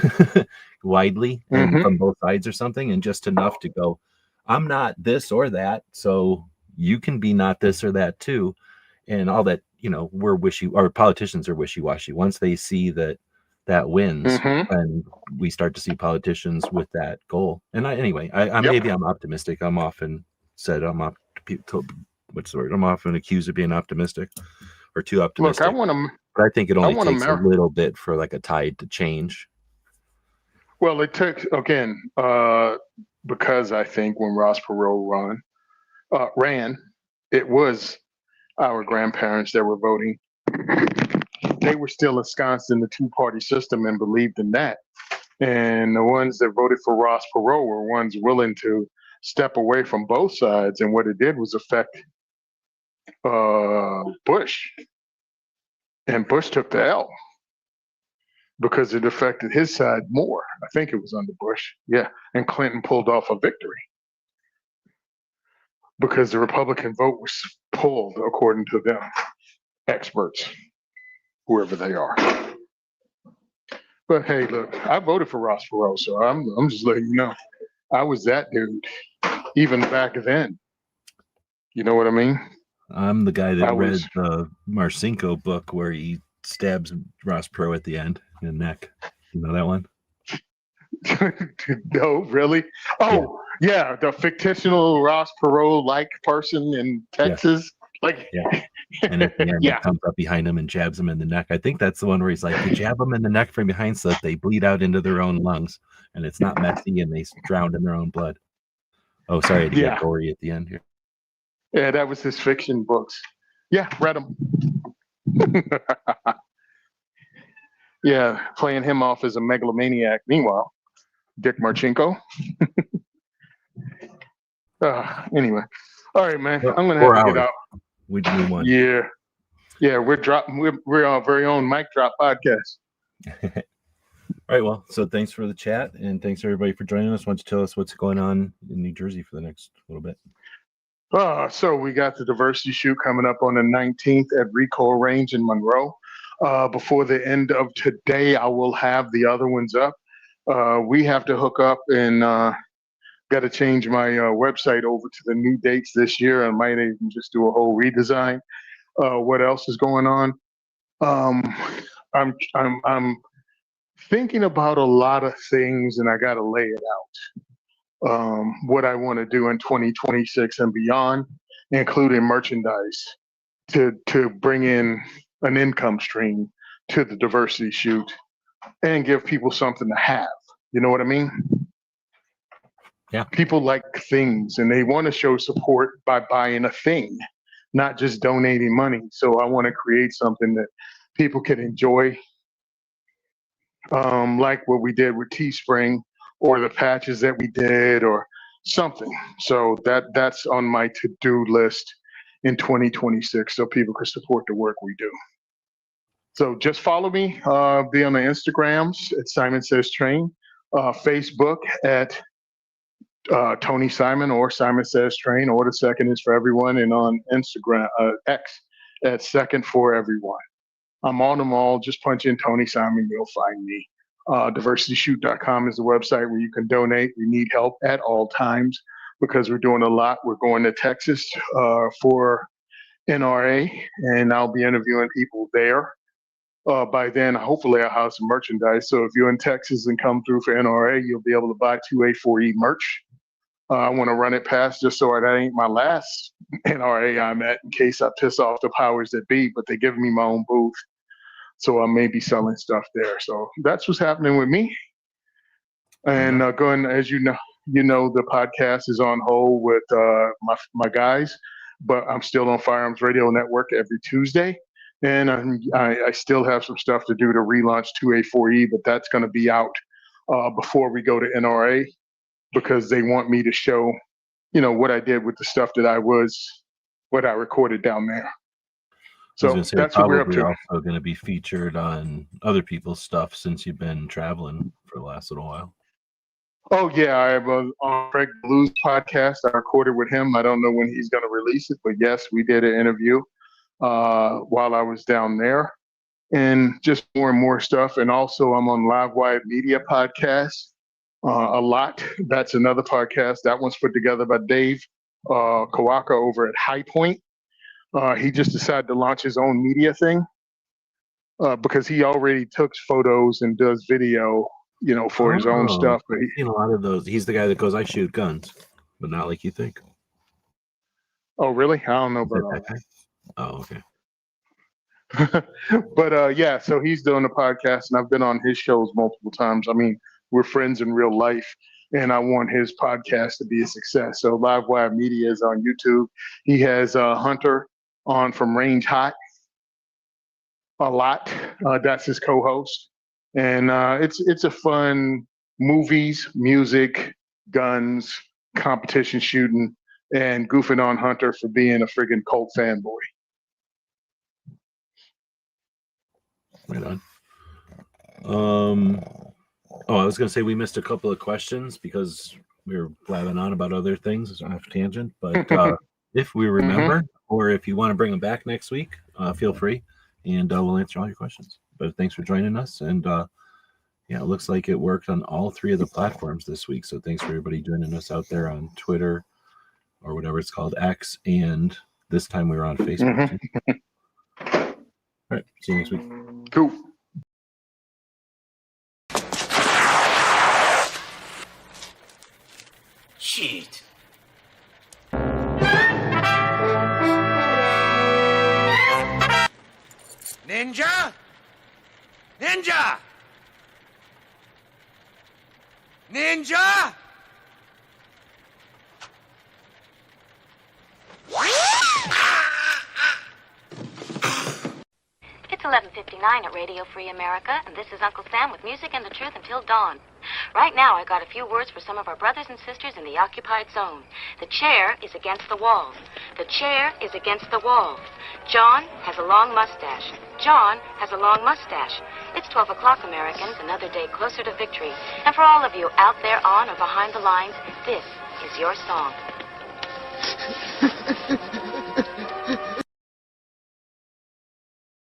S2: widely and from both sides or something, and just enough to go, I'm not this or that, so you can be not this or that too. And all that, we're our politicians are wishy-washy. Once they see that that wins,
S3: Mm-hmm.
S2: and we start to see politicians with that goal. And I'm
S3: Yep.
S2: maybe I'm optimistic. I'm often said what's the word? I'm often accused of being optimistic or too
S3: Look,
S2: optimistic. But I think it
S3: I
S2: only
S3: want
S2: takes a
S3: America.
S2: little bit for like a tide to change.
S3: Well, it took again because I think when Ross Perot ran, it was our grandparents that were voting. They were still ensconced in the two-party system and believed in that. And the ones that voted for Ross Perot were ones willing to step away from both sides. And what it did was affect Bush. And Bush took the L because it affected his side more. I think it was under Bush. Yeah. And Clinton pulled off a victory because the Republican vote was pulled, according to them, experts, whoever they are. But hey, look, I voted for Ross Perot, so I'm just letting you know. I was that dude, even back then. You know what I mean?
S2: I'm the guy that
S3: I
S2: read
S3: was.
S2: the Marcinko book where he stabs Ross Perot at the end in the neck. You know that one?
S3: No, really? Oh, yeah, the fictional Ross Perot-like person in
S2: Yeah,
S3: Texas. Like,
S2: yeah. And at the end, he
S3: yeah,
S2: comes up behind him and jabs him in the neck. I think that's the one where he's like, you jab them in the neck from behind so that they bleed out into their own lungs, and it's not messy, and they drown in their own blood. Oh, sorry, I had to get
S3: yeah,
S2: gory at the end here.
S3: yeah. That was his fiction books. Yeah, read them. Yeah, playing him off as a megalomaniac. Meanwhile, Dick Marchenko. Anyway, all right, man.
S2: Well,
S3: I'm gonna have
S2: 4
S3: to get
S2: hours.
S3: out.
S2: We won.
S3: Yeah, yeah. We're our very own mic drop podcast.
S2: All right. Well, so thanks for the chat, and thanks everybody for joining us. Why don't you tell us what's going on in New Jersey for the next little bit?
S3: So we got the diversity shoot coming up on the 19th at Recoil Range in Monroe. Before the end of today, I will have the other ones up. We have to hook up and got to change my website over to the new dates this year. I might even just do a whole redesign. What else is going on? I'm thinking about a lot of things, and I got to lay it out. What I want to do in 2026 and beyond, including merchandise to bring in an income stream to the diversity shoot and give people something to have. You know what I mean?
S2: Yeah.
S3: People like things and they want to show support by buying a thing, not just donating money. So I want to create something that people can enjoy, like what we did with Teespring or the patches that we did or something. So that's on my to-do list in 2026 so people can support the work we do. So just follow me, be on the Instagrams at SimonSaysTrain, Facebook at Tony Simon or SimonSaysTrain, or the second is for everyone, and on Instagram, X at Second for Everyone. I'm on them all. Just punch in Tony Simon, you'll find me. DiversityShoot.com is the website where you can donate. We need help at all times because we're doing a lot. We're going to Texas for NRA, and I'll be interviewing people there. By then, hopefully, I'll have some merchandise. So if you're in Texas and come through for NRA, you'll be able to buy 2A4E merch. I want to run it past just so that ain't my last NRA I'm at in case I piss off the powers that be, but they give me my own booth. So I may be selling stuff there. So that's what's happening with me. And going, as you know, the podcast is on hold with my guys, but I'm still on Firearms Radio Network every Tuesday. And I still have some stuff to do to relaunch 2A4E, but that's going to be out before we go to NRA because they want me to show, what I did with the stuff what I recorded down there. So that's what we're up to.
S2: Probably also going to be featured on other people's stuff since you've been traveling for the last little while.
S3: Oh yeah, I have on Craig Blues podcast. I recorded with him. I don't know when he's going to release it, but yes, we did an interview while I was down there, and just more and more stuff. And also, I'm on Live Wire Media podcast a lot. That's another podcast. That one's put together by Dave Kawaka over at High Point. He just decided to launch his own media thing. because he already took photos and does video, for his own
S2: Oh,
S3: stuff. But
S2: I've seen a lot of those. He's the guy that goes, "I shoot guns, but not like you think."
S3: oh, really? I don't know
S2: Is that
S3: about all
S2: that guy? Oh, okay.
S3: that. But yeah, so he's doing a podcast, and I've been on his shows multiple times. I mean, we're friends in real life, and I want his podcast to be a success. So Livewire Media is on YouTube. He has Hunter on from Range Hot a lot. That's his co-host, and it's a fun movies, music, guns, competition shooting, and goofing on Hunter for being a friggin' cult fanboy.
S2: Right on. Oh, I was gonna say we missed a couple of questions because we were blabbing on about other things off tangent. But if we remember, or if you want to bring them back next week, feel free, and we'll answer all your questions. But thanks for joining us, and yeah, it looks like it worked on all three of the platforms this week. So thanks for everybody joining us out there on Twitter or whatever it's called, X, and this time we were on Facebook. Too. All right, see you next week.
S3: Cool.
S4: Shit. Ninja? Ninja! Ninja!
S5: It's 11:59 at Radio Free America, and this is Uncle Sam with music and the truth until dawn. Right now, I got a few words for some of our brothers and sisters in the occupied zone. The chair is against the wall. The chair is against the wall. John has a long mustache. John has a long mustache. It's 12 o'clock, Americans, another day closer to victory. And for all of you out there on or behind the lines, this is your song.